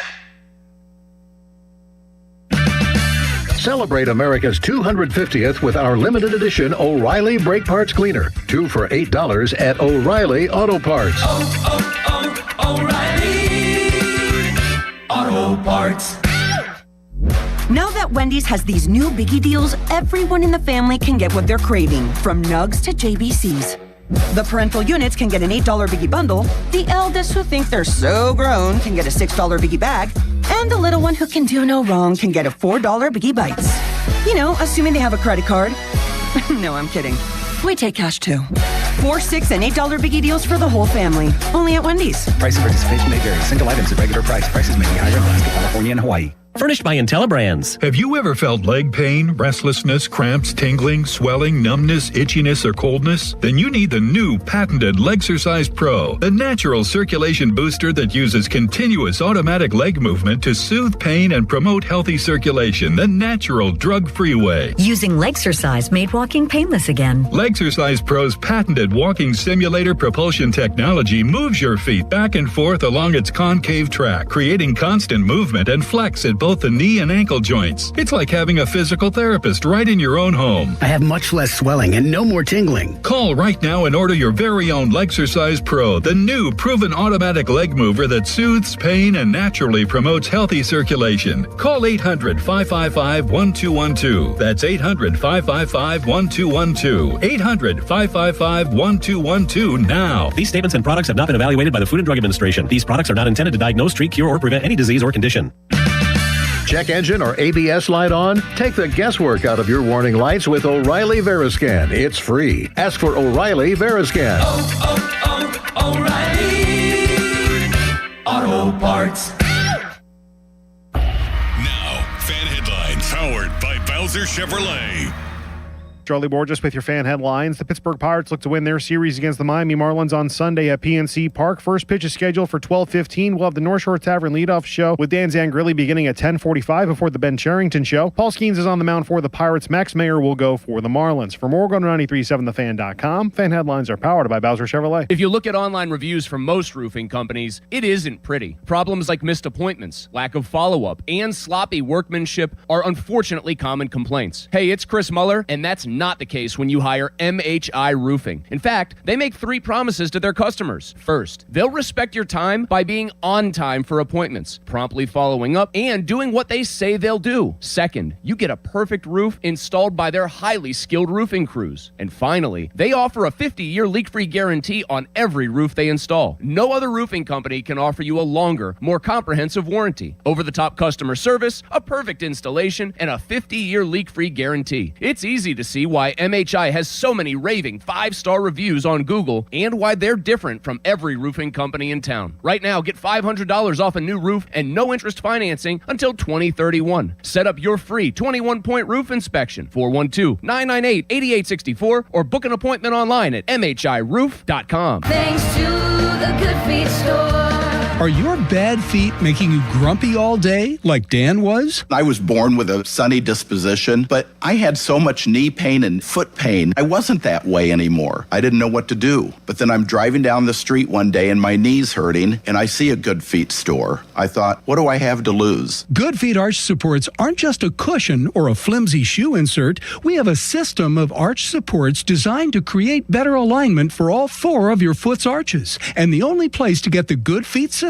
Celebrate America's 250th with our limited edition O'Reilly Brake Parts Cleaner. 2 for $8 at O'Reilly Auto Parts. O'Reilly Auto Parts. Now that Wendy's has these new biggie deals, everyone in the family can get what they're craving, from Nugs to JBCs. The parental units can get an $8 biggie bundle, the eldest who think they're so grown can get a $6 biggie bag, and the little one who can do no wrong can get a $4 biggie bites. You know, assuming they have a credit card. No, I'm kidding. We take cash too. 4, 6, and $8 biggie deals for the whole family. Only at Wendy's. Price and participation may vary. Single items at regular price. Prices may be higher in Alaska, California, and Hawaii. Furnished by IntelliBrands. Have you ever felt leg pain, restlessness, cramps, tingling, swelling, numbness, itchiness, or coldness? Then you need the new patented Legsercise Pro, the natural circulation booster that uses continuous automatic leg movement to soothe pain and promote healthy circulation the natural drug-free way. Using Legsercise made walking painless again. Legsercise Pro's patented walking simulator propulsion technology moves your feet back and forth along its concave track, creating constant movement and flex at both the knee and ankle joints. It's like having a physical therapist right in your own home. I have much less swelling and no more tingling. Call right now and order your very own Legsercise Pro, the new proven automatic leg mover that soothes pain and naturally promotes healthy circulation. Call 800-555-1212. That's 800-555-1212. 800-555-1212 now. These statements and products have not been evaluated by the Food and Drug Administration. These products are not intended to diagnose, treat, cure, or prevent any disease or condition. Check engine or ABS light on? Take the guesswork out of your warning lights with O'Reilly Veriscan. It's free. Ask for O'Reilly Veriscan. O'Reilly Auto Parts. Now, fan headlines powered by Bowser Chevrolet. Charlie Borges with your fan headlines. The Pittsburgh Pirates look to win their series against the Miami Marlins on Sunday at PNC Park. First pitch is scheduled for 12:15. We'll have the North Shore Tavern leadoff show with Dan Zangrilli beginning at 10:45 before the Ben Cherington show. Paul Skeens is on the mound for the Pirates. Max Mayer will go for the Marlins. For more, go to 937thefan.com. Fan headlines are powered by Bowser Chevrolet. If you look at online reviews from most roofing companies, it isn't pretty. Problems like missed appointments, lack of follow-up, and sloppy workmanship are unfortunately common complaints. Hey, it's Chris Muller, and that's not the case when you hire MHI Roofing. In fact, they make 3 promises to their customers. First, they'll respect your time by being on time for appointments, promptly following up, and doing what they say they'll do. Second, you get a perfect roof installed by their highly skilled roofing crews. And finally, they offer a 50-year leak-free guarantee on every roof they install. No other roofing company can offer you a longer, more comprehensive warranty, over-the-top customer service, a perfect installation, and a 50-year leak-free guarantee. It's easy to see why MHI has so many raving 5-star reviews on Google and why they're different from every roofing company in town. Right now, get $500 off a new roof and no interest financing until 2031. Set up your free 21-point roof inspection, 412-998-8864, or book an appointment online at mhiroof.com. Thanks to the Good Feet store. Are your bad feet making you grumpy all day, like Dan was? I was born with a sunny disposition, but I had so much knee pain and foot pain, I wasn't that way anymore. I didn't know what to do. But then I'm driving down the street one day and my knee's hurting, and I see a Good Feet store. I thought, what do I have to lose? Good Feet arch supports aren't just a cushion or a flimsy shoe insert. We have a system of arch supports designed to create better alignment for all 4 of your foot's arches. And the only place to get the Good Feet system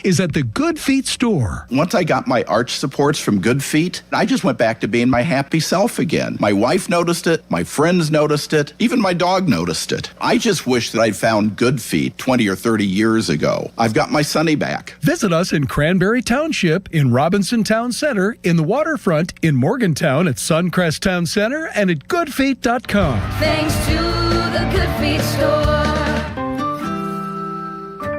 is at the Good Feet store. Once I got my arch supports from Good Feet, I just went back to being my happy self again. My wife noticed it, my friends noticed it, even my dog noticed it. I just wish that I'd found Good Feet 20 or 30 years ago. I've got my Sonny back. Visit us in Cranberry Township, in Robinson Town Center, in the waterfront, in Morgantown at Suncrest Town Center, and at goodfeet.com. Thanks to the Good Feet store.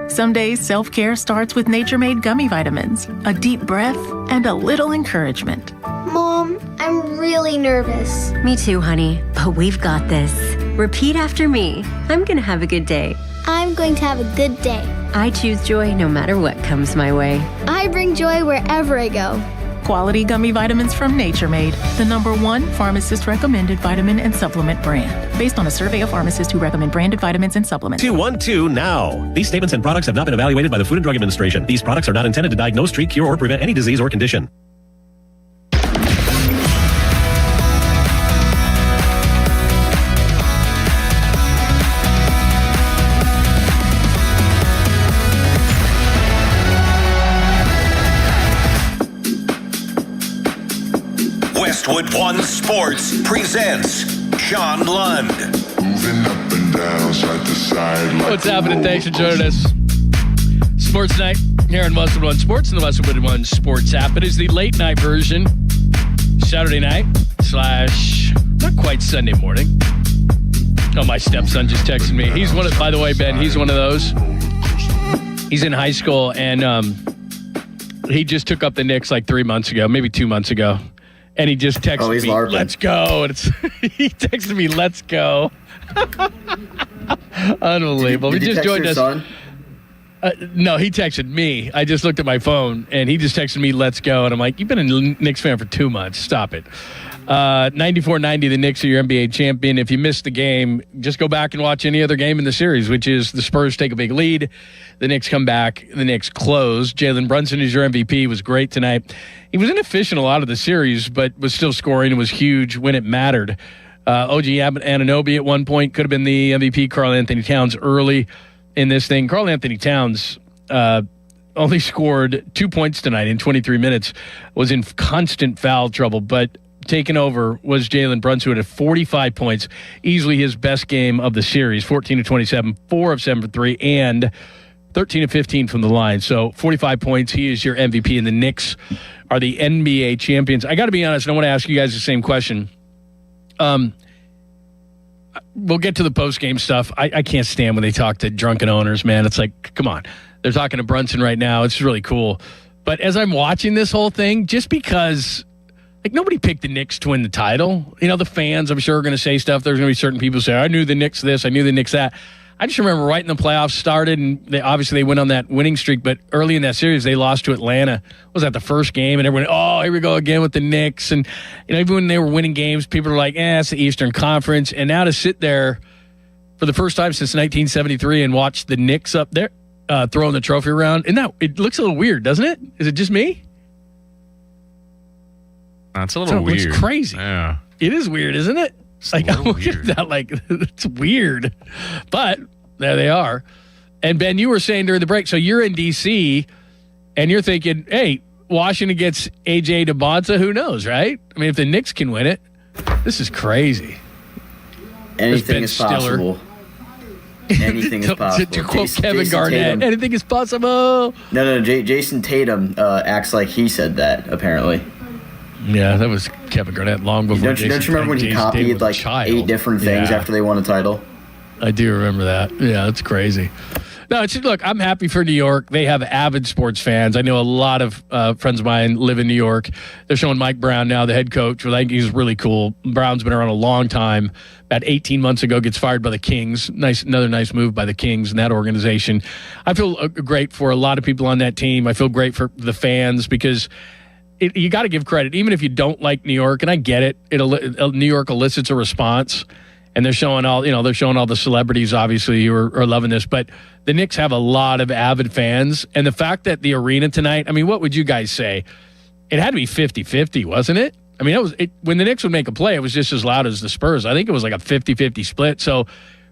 Some days, self-care starts with Nature-Made gummy vitamins, a deep breath, and a little encouragement. Mom, I'm really nervous. Me too, honey, but we've got this. Repeat after me. I'm going to have a good day. I'm going to have a good day. I choose joy no matter what comes my way. I bring joy wherever I go. Quality gummy vitamins from Nature Made, the #1 pharmacist-recommended vitamin and supplement brand. Based on a survey of pharmacists who recommend branded vitamins and supplements. 212 now. These statements and products have not been evaluated by the Food and Drug Administration. These products are not intended to diagnose, treat, cure, or prevent any disease or condition. Westwood One Sports presents Sean Lund. Moving up and down, side to side. Like what's happening? Thanks for joining us. Sports Night here on Westwood One Sports and the Westwood One Sports app. It is the late night version, Saturday night / not quite Sunday morning. Oh, my stepson just texted me. He's one of, by the way, Ben, he's one of those. He's in high school and he just took up the Knicks like 3 months ago, maybe 2 months ago. And he just texted me, LARPing. Let's go. And he texted me, let's go. Unbelievable. Did you text your son? No, he texted me. I just looked at my phone, and he just texted me, let's go. And I'm like, you've been a Knicks fan for 2 months. Stop it. 94-90, the Knicks are your NBA champion. If you missed the game, just go back and watch any other game in the series, which is the Spurs take a big lead. The Knicks come back. The Knicks close. Jalen Brunson is your MVP. He was great tonight. He was inefficient a lot of the series, but was still scoring and was huge when it mattered. OG Anunoby at one point could have been the MVP. Karl Anthony Towns early in this thing. Karl Anthony Towns only scored 2 points tonight in 23 minutes, was in constant foul trouble, but taken over was Jalen Brunson, who had 45 points, easily his best game of the series, 14 of 27, 4 of 7 for 3, and 13 of 15 from the line. So 45 points. He is your MVP, and the Knicks are the NBA champions. I got to be honest, and I want to ask you guys the same question. We'll get to the post-game stuff. I can't stand when they talk to drunken owners, man. It's like, come on. They're talking to Brunson right now. It's really cool. But as I'm watching this whole thing, just because, like, nobody picked the Knicks to win the title. You know, the fans, I'm sure, are going to say stuff. There's going to be certain people who say, I knew the Knicks this, I knew the Knicks that. I just remember right when the playoffs started, and they went on that winning streak, but early in that series, they lost to Atlanta. Was that the first game? And everyone, oh, here we go again with the Knicks. And you know, even when they were winning games, people were like, it's the Eastern Conference. And now to sit there for the first time since 1973 and watch the Knicks up there throwing the trophy around, and it looks a little weird, doesn't it? Is it just me? That's a little weird. It's crazy. Yeah. It is weird, isn't it? Like, I'm looking at that like, it's weird. But there they are. And, Ben, you were saying during the break, so you're in D.C., and you're thinking, hey, Washington gets A.J. DeBonta, who knows, right? I mean, if the Knicks can win it, this is crazy. Anything is possible. Anything is possible. To quote Kevin Garnett, anything is possible. No. Jason Tatum acts like he said that, apparently. Yeah, that was Kevin Garnett long before. Don't you remember when he copied like 8 different things after they won a title? I do remember that. Yeah, that's crazy. No, look, I'm happy for New York. They have avid sports fans. I know a lot of friends of mine live in New York. They're showing Mike Brown now, the head coach. I think he's really cool. Brown's been around a long time. About 18 months ago, gets fired by the Kings. Another nice move by the Kings in that organization. I feel great for a lot of people on that team. I feel great for the fans because you got to give credit, even if you don't like New York. And I get it. New York elicits a response. And they're showing all the celebrities, obviously, who are loving this. But the Knicks have a lot of avid fans. And the fact that the arena tonight, I mean, what would you guys say? It had to be 50-50, wasn't it? I mean, when the Knicks would make a play, it was just as loud as the Spurs. I think it was like a 50-50 split. So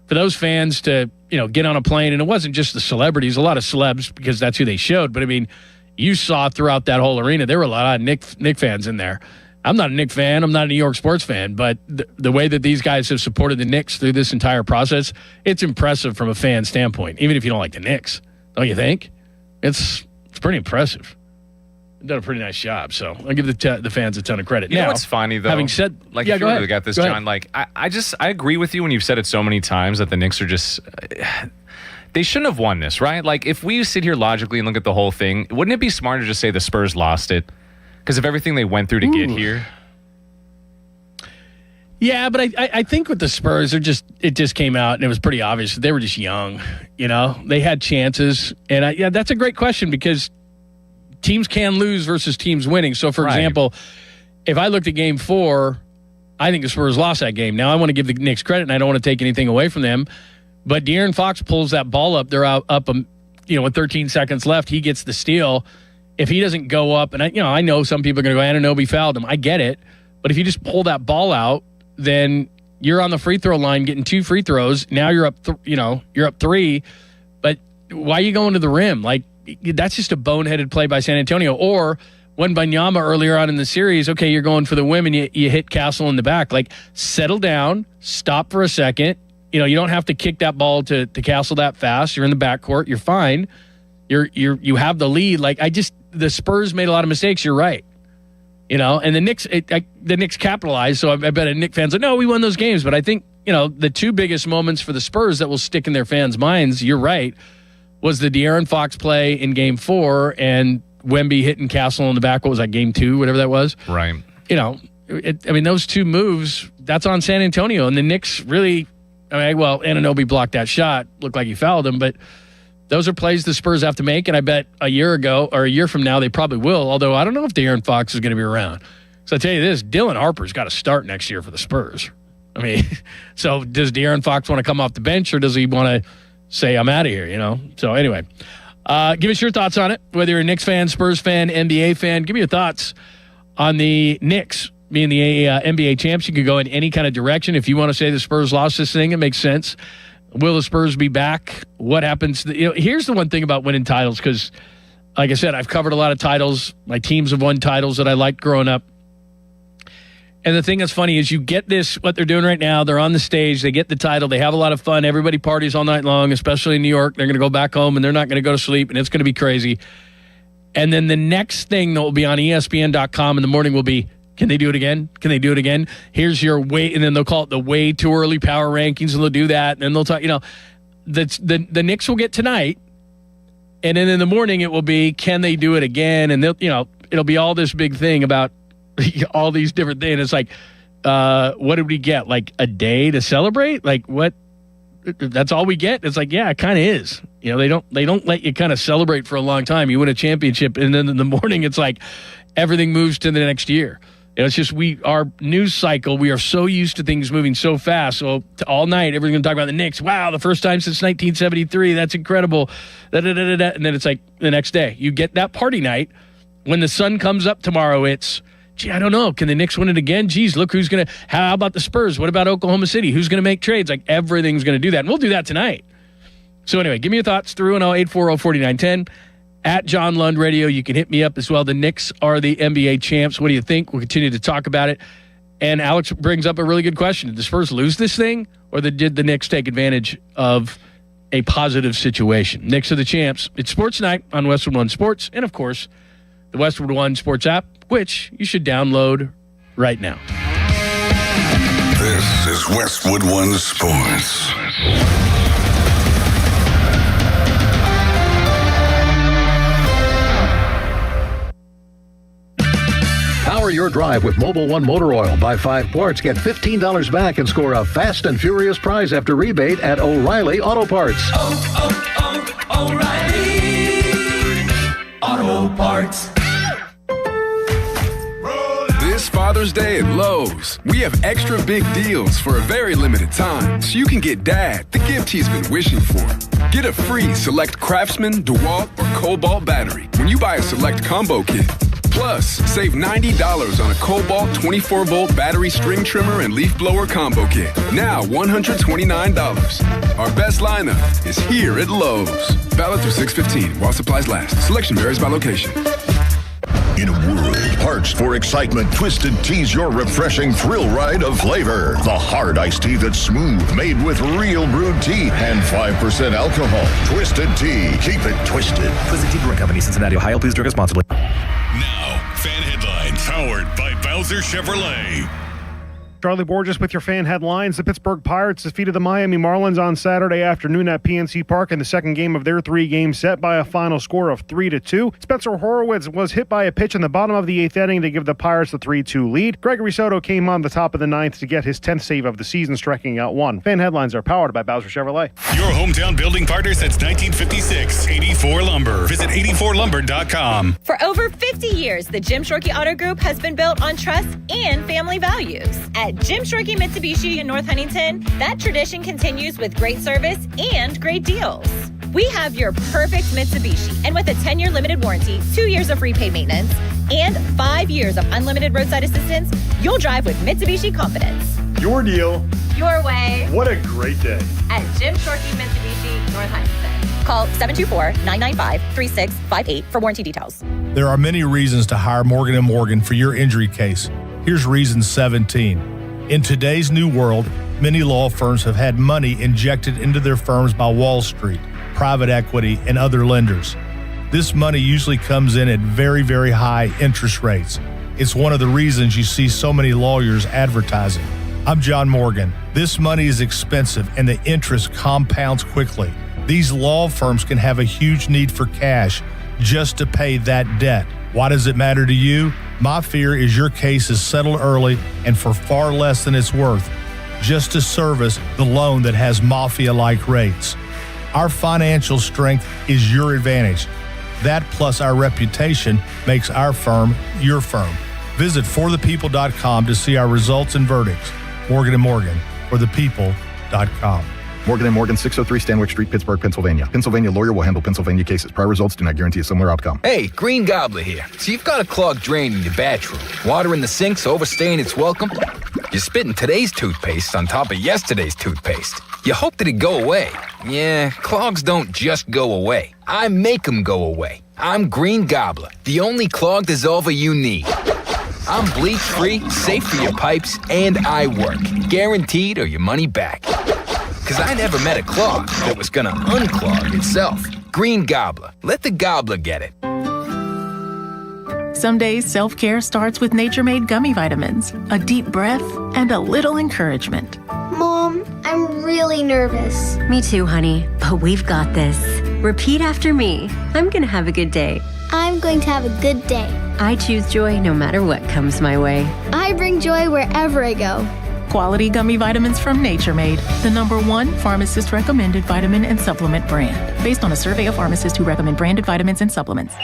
for those fans to, get on a plane, and it wasn't just the celebrities, a lot of celebs, because that's who they showed. But, I mean, you saw throughout that whole arena, there were a lot of Knick fans in there. I'm not a Knicks fan. I'm not a New York sports fan. But the way that these guys have supported the Knicks through this entire process, it's impressive from a fan standpoint, even if you don't like the Knicks. Don't you think? It's pretty impressive. They've done a pretty nice job. So I'll give the fans a ton of credit. You know what's funny, though? Having said, like, yeah, if you really got this, John, like, I agree with you when you've said it so many times that the Knicks are just... They shouldn't have won this, right? Like, if we sit here logically and look at the whole thing, wouldn't it be smarter to just say the Spurs lost it? Because of everything they went through to get here. Yeah, but I think with the Spurs, it just came out and it was pretty obvious. They were just young, They had chances. And that's a great question because teams can lose versus teams winning. So, for example, if I looked at Game 4, I think the Spurs lost that game. Now, I want to give the Knicks credit, and I don't want to take anything away from them. But De'Aaron Fox pulls that ball up. They're up with 13 seconds left. He gets the steal. If he doesn't go up, and I know some people are going to go, Anunoby fouled him. I get it. But if you just pull that ball out, then you're on the free throw line getting 2 free throws. Now you're up, you're up 3. But why are you going to the rim? Like, that's just a boneheaded play by San Antonio. Or when Wembanyama earlier on in the series, okay, you're going for the whim and you hit Castle in the back. Like, settle down, stop for a second. You don't have to kick that ball to Castle that fast. You're in the backcourt. You're fine. You have the lead. Like, the Spurs made a lot of mistakes. You're right. And the Knicks capitalized. So I bet a Knicks fans are, no, we won those games. But I think, the 2 biggest moments for the Spurs that will stick in their fans' minds, you're right, was the De'Aaron Fox play in Game 4 and Wemby hitting Castle in the back. What was that, Game 2, whatever that was? Right. Those 2 moves, that's on San Antonio. And the Knicks really, Anunoby blocked that shot. Looked like he fouled him, but those are plays the Spurs have to make, and I bet a year from now they probably will, although I don't know if De'Aaron Fox is going to be around. So I tell you this, Dylan Harper's got to start next year for the Spurs. I mean, so does De'Aaron Fox want to come off the bench, or does he want to say, I'm out of here, So anyway, give us your thoughts on it, whether you're a Knicks fan, Spurs fan, NBA fan. Give me your thoughts on the Knicks being the NBA champs. You could go in any kind of direction. If you want to say the Spurs lost this thing, it makes sense. Will the Spurs be back? What happens? Here's the one thing about winning titles, because, like I said, I've covered a lot of titles. My teams have won titles that I liked growing up. And the thing that's funny is you get this, what they're doing right now, they're on the stage, they get the title, they have a lot of fun, everybody parties all night long, especially in New York. They're going to go back home, and they're not going to go to sleep, and it's going to be crazy. And then the next thing that will be on ESPN.com in the morning will be, can they do it again? Can they do it again? Here's your way, and then they'll call it the way too early power rankings, and they'll do that, and then they'll talk, the Knicks will get tonight, and then in the morning it will be, can they do it again? And they'll, it'll be all this big thing about all these different things. It's like, what did we get? Like a day to celebrate? Like what? That's all we get? It's like, yeah, it kind of is. They don't let you kind of celebrate for a long time. You win a championship, and then in the morning it's like everything moves to the next year. It's just our news cycle, we are so used to things moving so fast. So all night, everyone's going to talk about the Knicks. Wow, the first time since 1973. That's incredible. And then it's like the next day. You get that party night. When the sun comes up tomorrow, it's gee, I don't know. Can the Knicks win it again? Geez, look who's going to – how about the Spurs? What about Oklahoma City? Who's going to make trades? Like, everything's going to do that. And we'll do that tonight. So, anyway, give me your thoughts. 310-840-4910. At John Lund Radio, you can hit me up as well. The Knicks are the NBA champs. What do you think? We'll continue to talk about it. And Alex brings up a really good question. Did the Spurs lose this thing, or did the Knicks take advantage of a positive situation? Knicks are the champs. It's Sports Night on Westwood One Sports, and, of course, the Westwood One Sports app, which you should download right now. This is Westwood One Sports. Power your drive with Mobil 1 Motor Oil. Buy 5 quarts, get $15 back, and score a fast and furious prize after rebate at O'Reilly Auto Parts. O'Reilly Auto Parts. This Father's Day at Lowe's, we have extra big deals for a very limited time, so you can get Dad the gift he's been wishing for. Get a free select Craftsman, DeWalt, or Cobalt battery when you buy a select combo kit. Plus, save $90 on a Cobalt 24-volt battery string trimmer and leaf blower combo kit. Now $129. Our best lineup is here at Lowe's. Valid through 6/15 while supplies last. Selection varies by location. In a world parched for excitement, Twisted Tea's your refreshing thrill ride of flavor. The hard iced tea that's smooth, made with real brewed tea and 5% alcohol. Twisted Tea. Keep it twisted. Twisted Tea Brewing Company, Cincinnati, Ohio. Please drink responsibly. Now, fan headlines powered by Bowser Chevrolet. Charlie Borges with your fan headlines. The Pittsburgh Pirates defeated the Miami Marlins on Saturday afternoon at PNC Park in the second game of their 3-game set by a final score of 3-2. Spencer Horwitz was hit by a pitch in the bottom of the 8th inning to give the Pirates the 3-2 lead. Gregory Soto came on the top of the 9th to get his 10th save of the season, striking out 1. Fan headlines are powered by Bowser Chevrolet. Your hometown building partner since 1956, 84 Lumber. Visit 84lumber.com. For over 50 years, the Jim Shorkey Auto Group has been built on trust and family values. At Jim Shorkey Mitsubishi in North Huntington, that tradition continues with great service and great deals. We have your perfect Mitsubishi, and with a 10-year limited warranty, 2 years of free paid maintenance, and 5 years of unlimited roadside assistance, you'll drive with Mitsubishi confidence. Your deal. Your way. What a great day. At Jim Shorkey Mitsubishi, North Huntington. Call 724-995-3658 for warranty details. There are many reasons to hire Morgan & Morgan for your injury case. Here's reason 17. In today's new world, many law firms have had money injected into their firms by Wall Street, private equity, and other lenders. This money usually comes in at very, very high interest rates. It's one of the reasons you see so many lawyers advertising. I'm John Morgan. This money is expensive and the interest compounds quickly. These law firms can have a huge need for cash just to pay that debt. Why does it matter to you? My fear is your case is settled early and for far less than it's worth, just to service the loan that has mafia-like rates. Our financial strength is your advantage. That plus our reputation makes our firm your firm. Visit forthepeople.com to see our results and verdicts. Morgan & Morgan, forthepeople.com. Morgan & Morgan, 603 Stanwyck Street, Pittsburgh, Pennsylvania. Pennsylvania lawyer will handle Pennsylvania cases. Prior results do not guarantee a similar outcome. Hey, Green Gobbler here. So you've got a clogged drain in your bathroom. Water in the sink's overstaying its welcome. You're spitting today's toothpaste on top of yesterday's toothpaste. You hope that it go away. Yeah, clogs don't just go away. I make them go away. I'm Green Gobbler, the only clog dissolver you need. I'm bleach-free, safe for your pipes, and I work. Guaranteed or your money back. Because I never met a clog that was going to unclog itself. Green Gobbler. Let the gobbler get it. Some days, self-care starts with Nature Made gummy vitamins, a deep breath, and a little encouragement. Mom, I'm really nervous. Me too, honey, but we've got this. Repeat after me. I'm going to have a good day. I'm going to have a good day. I choose joy no matter what comes my way. I bring joy wherever I go. Quality gummy vitamins from Nature Made, the #1 pharmacist-recommended vitamin and supplement brand, based on a survey of pharmacists who recommend branded vitamins and supplements.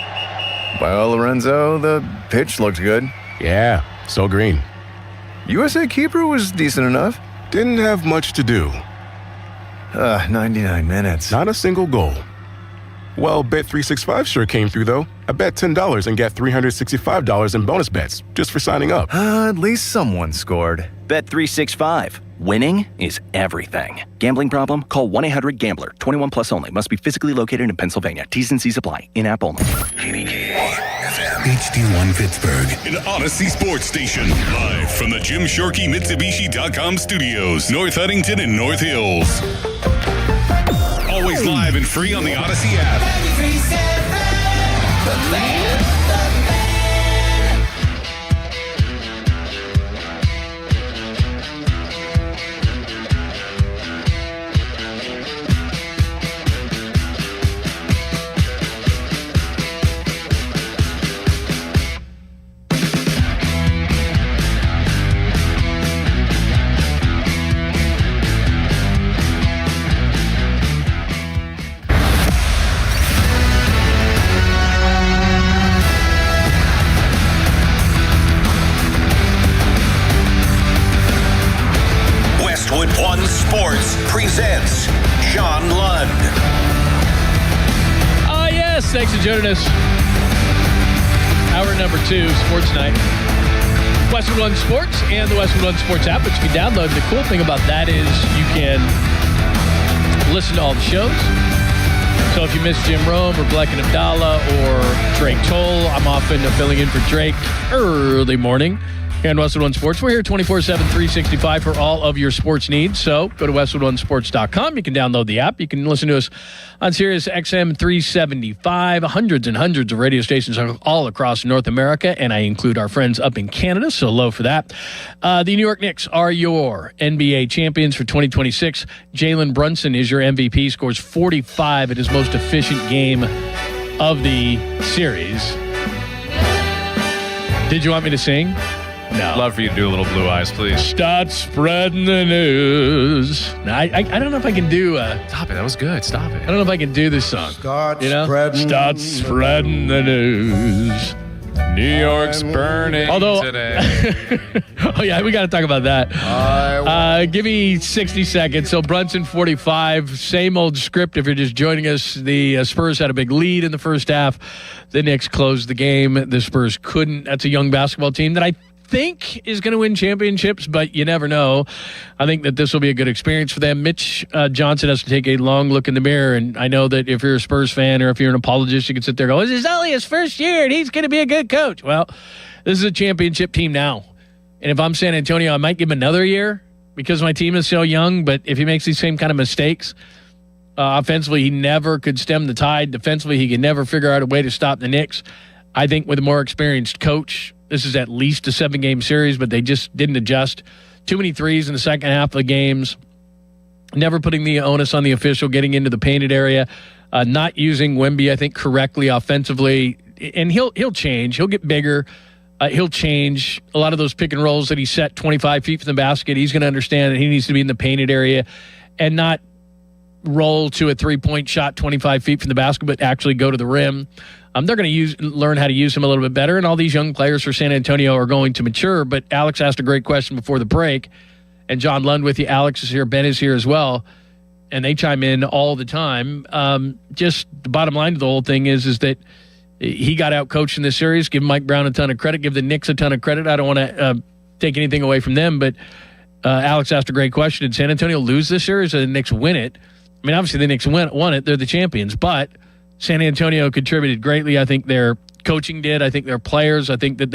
Well, Lorenzo, the pitch looked good. Yeah, so green. USA keeper was decent enough. Didn't have much to do. 99 minutes. Not a single goal. Well, Bet365 sure came through, though. I bet $10 and get $365 in bonus bets just for signing up. At least someone scored. Bet365. Winning is everything. Gambling problem? Call 1-800-GAMBLER. 21 plus only. Must be physically located in Pennsylvania. T's and C's apply. In-app only. HD1 Pittsburgh, an Odyssey sports station. Live from the Jim Shorkey Mitsubishi.com studios, North Huntington and North Hills. Always live and free on the Odyssey app. Westwood One Sports presents John Lund. Yes, thanks for joining us. Hour number 2, Sports Night. Westwood One Sports and the Westwood One Sports app, which you can download. The cool thing about that is you can listen to all the shows. So if you miss Jim Rome or Bleck and Abdallah or Drake Toll, I'm often filling in for Drake early morning. Here on Westwood One Sports, we're here 24/7, 365 for all of your sports needs. So go to westwoodonesports.com. You can download the app. You can listen to us on Sirius XM 375, hundreds and hundreds of radio stations all across North America, and I include our friends up in Canada, so low for that. The New York Knicks are your NBA champions for 2026. Jalen Brunson is your MVP, scores 45 at his most efficient game of the series. Did you want me to sing? No. Love for you to do a little Blue Eyes, please. Start spreading the news. Now, I don't know if I can do... Stop it. That was good. Stop it. I don't know if I can do this song. Start spreading the news. New York's burning today. Oh, yeah, we got to talk about that. Give me 60 seconds. So Brunson, 45. Same old script if you're just joining us. The Spurs had a big lead in the first half. The Knicks closed the game. The Spurs couldn't. That's a young basketball team that I think is going to win championships, but you never know. I think that this will be a good experience for them. Mitch Johnson has to take a long look in the mirror, and I know that if you're a Spurs fan or if you're an apologist, you can sit there and go, this is only his first year, and he's going to be a good coach. Well, this is a championship team now, and if I'm San Antonio, I might give him another year because my team is so young, but if he makes these same kind of mistakes, offensively, he never could stem the tide. Defensively, he could never figure out a way to stop the Knicks. I think with a more experienced coach, this is at least a 7-game series, but they just didn't adjust. Too many threes in the second half of the games. Never putting the onus on the official, getting into the painted area. Not using Wemby, I think, correctly offensively. And he'll change. He'll get bigger. He'll change. A lot of those pick and rolls that he set 25 feet from the basket, he's going to understand that he needs to be in the painted area and not roll to a three-point shot 25 feet from the basket, but actually go to the rim. They're going to learn how to use him a little bit better, and all these young players for San Antonio are going to mature. But Alex asked a great question before the break, and John Lund with you. Alex is here. Ben is here as well, and they chime in all the time. Just the bottom line of the whole thing is that he got out-coached in this series. Give Mike Brown a ton of credit. Give the Knicks a ton of credit. I don't want to take anything away from them, but Alex asked a great question. Did San Antonio lose this series or did the Knicks win it? I mean, obviously the Knicks won it. They're the champions, but San Antonio contributed greatly. I think their coaching did. I think their players. I think that